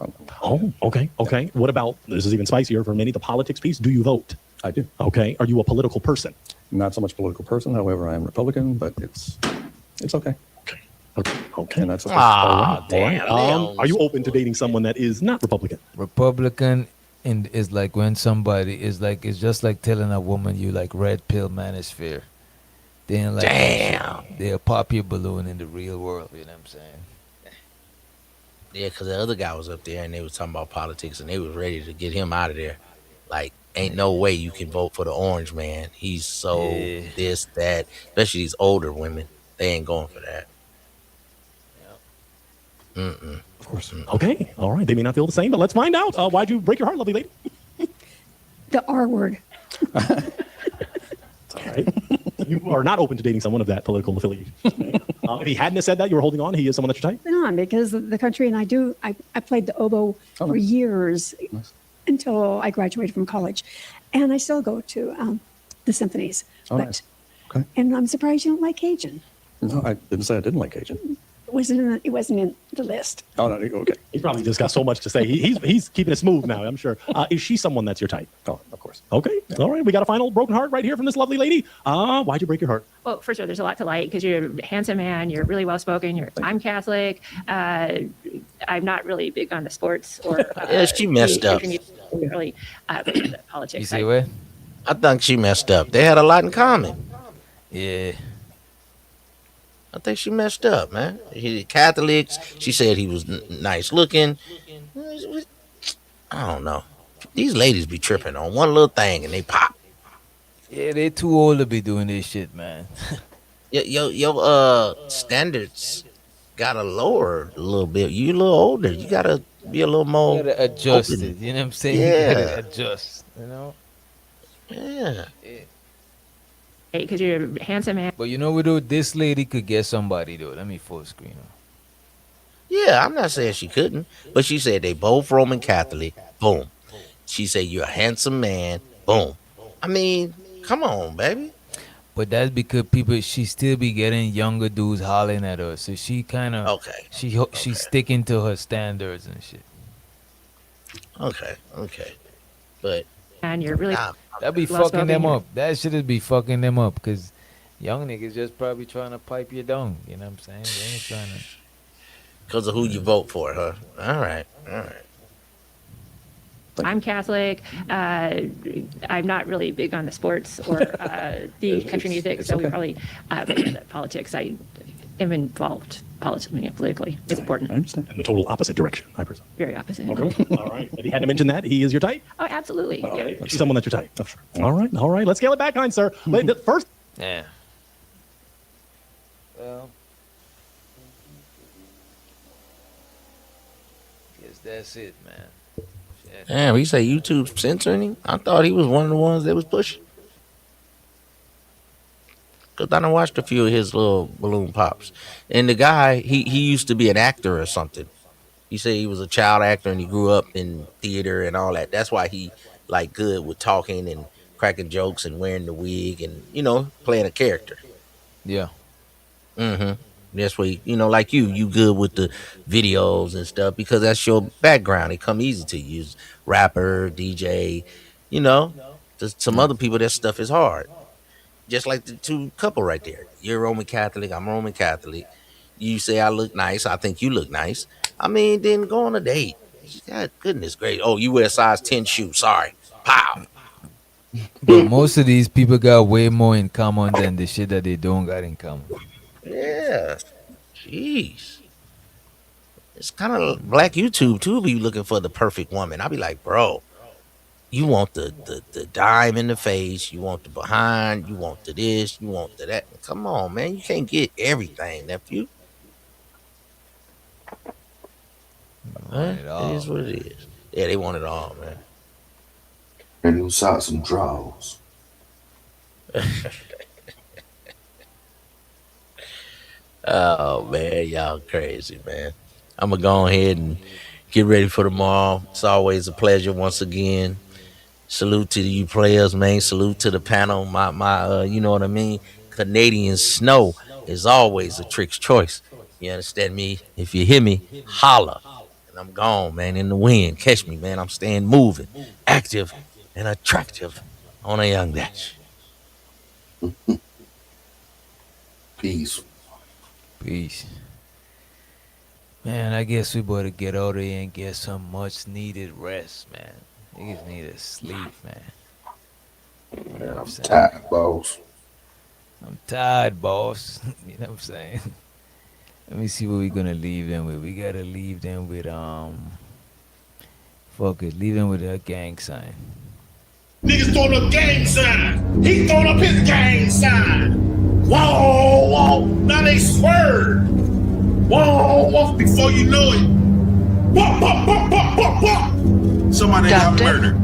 V: Okay. What about, this is even spicier for many, the politics piece. Do you vote?
A: I do.
V: Okay. Are you a political person?
A: Not so much political person. However, I am Republican, but it's okay. Okay. And that's okay.
V: Damn. Are you open to dating someone that is not Republican?
D: Republican is like when somebody is like, it's just like telling a woman you like red pill manosphere. Then like,
G: damn,
D: they'll pop your balloon in the real world. You know what I'm saying?
G: Yeah, because the other guy was up there and they was talking about politics and they was ready to get him out of there. Like, ain't no way you can vote for the orange man. He's so this, that, especially these older women. They ain't going for that.
V: Of course. Okay. All right. They may not feel the same, but let's find out. Why'd you break your heart, lovely lady?
T: The R word.
V: All right. You are not open to dating someone of that political affiliation. If he hadn't have said that, you were holding on. He is someone that you're type.
T: Been on because the country and I played the oboe for years until I graduated from college, and I still go to the symphonies.
A: Nice. Okay.
T: And I'm surprised you don't like Cajun.
A: No, I didn't say I didn't like Cajun.
T: It wasn't in the list.
A: Oh, no, okay.
V: He probably just got so much to say. He's keeping it smooth now, I'm sure. Is she someone that's your type?
A: Oh, of course.
V: Okay. Yeah. All right. We got a final broken heart right here from this lovely lady. Why'd you break your heart?
F: Well, first of all, there's a lot to like because you're a handsome man. You're really well spoken. I'm Catholic. I'm not really big on the sports or.
G: Yeah, she messed up.
F: Really, politics.
D: You say what?
G: I think she messed up. They had a lot in common.
D: Yeah.
G: I think she messed up, man. He Catholics. She said he was nice looking. I don't know. These ladies be tripping on one little thing and they pop.
D: Yeah, they too old to be doing this shit, man.
G: Your standards gotta lower a little bit. You a little older. You gotta be a little more.
D: You gotta adjust
G: open.
D: it. You know what I'm saying?
G: Yeah.
D: You gotta adjust. You know.
G: Yeah.
F: Because you're a handsome man.
D: But you know what, though? This lady could get somebody, though. Let me full screen her.
G: Yeah, I'm not saying she couldn't, but she said they both Roman Catholic. Boom. She said you're a handsome man. Boom. I mean, come on, baby.
D: But that's because she still be getting younger dudes hollering at her. So she kind of, she's sticking to her standards and shit.
G: Okay. But
F: and you're really
D: That be
F: lost
D: fucking them
F: well-being.
D: up. That shit be fucking them up because young niggas just probably trying to pipe you down. You know what I'm saying? They ain't trying to.
G: Because of who you vote for, huh? All right.
F: I'm Catholic. I'm not really big on the sports or the country music, so we probably politics. I am involved politically. It's important.
A: I understand.
V: In the total opposite direction, I presume.
F: Very opposite.
V: Okay. All right. He had to mention that. He is your type?
F: Oh, absolutely.
V: All
F: Yeah.
V: right. She's someone that's your type. Oh, sure. All right. Let's scale it back, kind sir. The first.
D: Yeah. Well, guess that's it, man. Shit.
G: Damn, he say YouTube censoring him? I thought he was one of the ones that was pushing. Because I done watched a few of his little balloon pops. And the guy, he used to be an actor or something. He said he was a child actor and he grew up in theater and all that. That's why he like good with talking and cracking jokes and wearing the wig and, you know, playing a character.
D: Yeah.
G: Mm-hmm. That's why, you know, like you good with the videos and stuff because that's your background. It come easy to you. Rapper, DJ, you know. Just some other people, that stuff is hard. Just like the two couple right there. You're Roman Catholic, I'm Roman Catholic. You say I look nice, I think you look nice. I mean, then go on a date. God, goodness gracious. Oh, you wear size 10 shoes. Sorry. Pow.
D: But most of these people got way more in common than the shit that they don't got in common.
G: Yeah. Jeez. It's kind of black YouTube too. Be looking for the perfect woman. I'll be like, bro, you want the dime in the face, you want the behind, you want the this, you want the that. Come on, man. You can't get everything, nephew.
D: Want it all.
G: It is what it is. Yeah, they want it all, man.
K: And new socks and drawers.
G: Oh man, y'all crazy, man. I'm gonna go ahead and get ready for tomorrow. It's always a pleasure once again. Salute to you players, man. Salute to the panel. My you know what I mean? Canadian snow is always a trick's choice. You understand me? If you hear me, holla. And I'm gone, man, in the wind. Catch me, man. I'm staying moving, active, and attractive on a young dash.
K: Peace.
D: Peace. Man, I guess we better get out of here and get some much needed rest, man. Niggas need to sleep, man. You know what I'm saying?
K: Tired, boss.
D: I'm tired, boss. You know what I'm saying? Let me see what we're gonna leave them with. We gotta leave them with fuck it, leave them with a gang sign.
N: Niggas throwing up gang sign. He throwing up his gang sign. Whoa, whoa. Now they swerve. Whoa, whoa. Before you know it. Whoa, whoa, whoa, whoa, whoa, whoa. Somebody got murdered.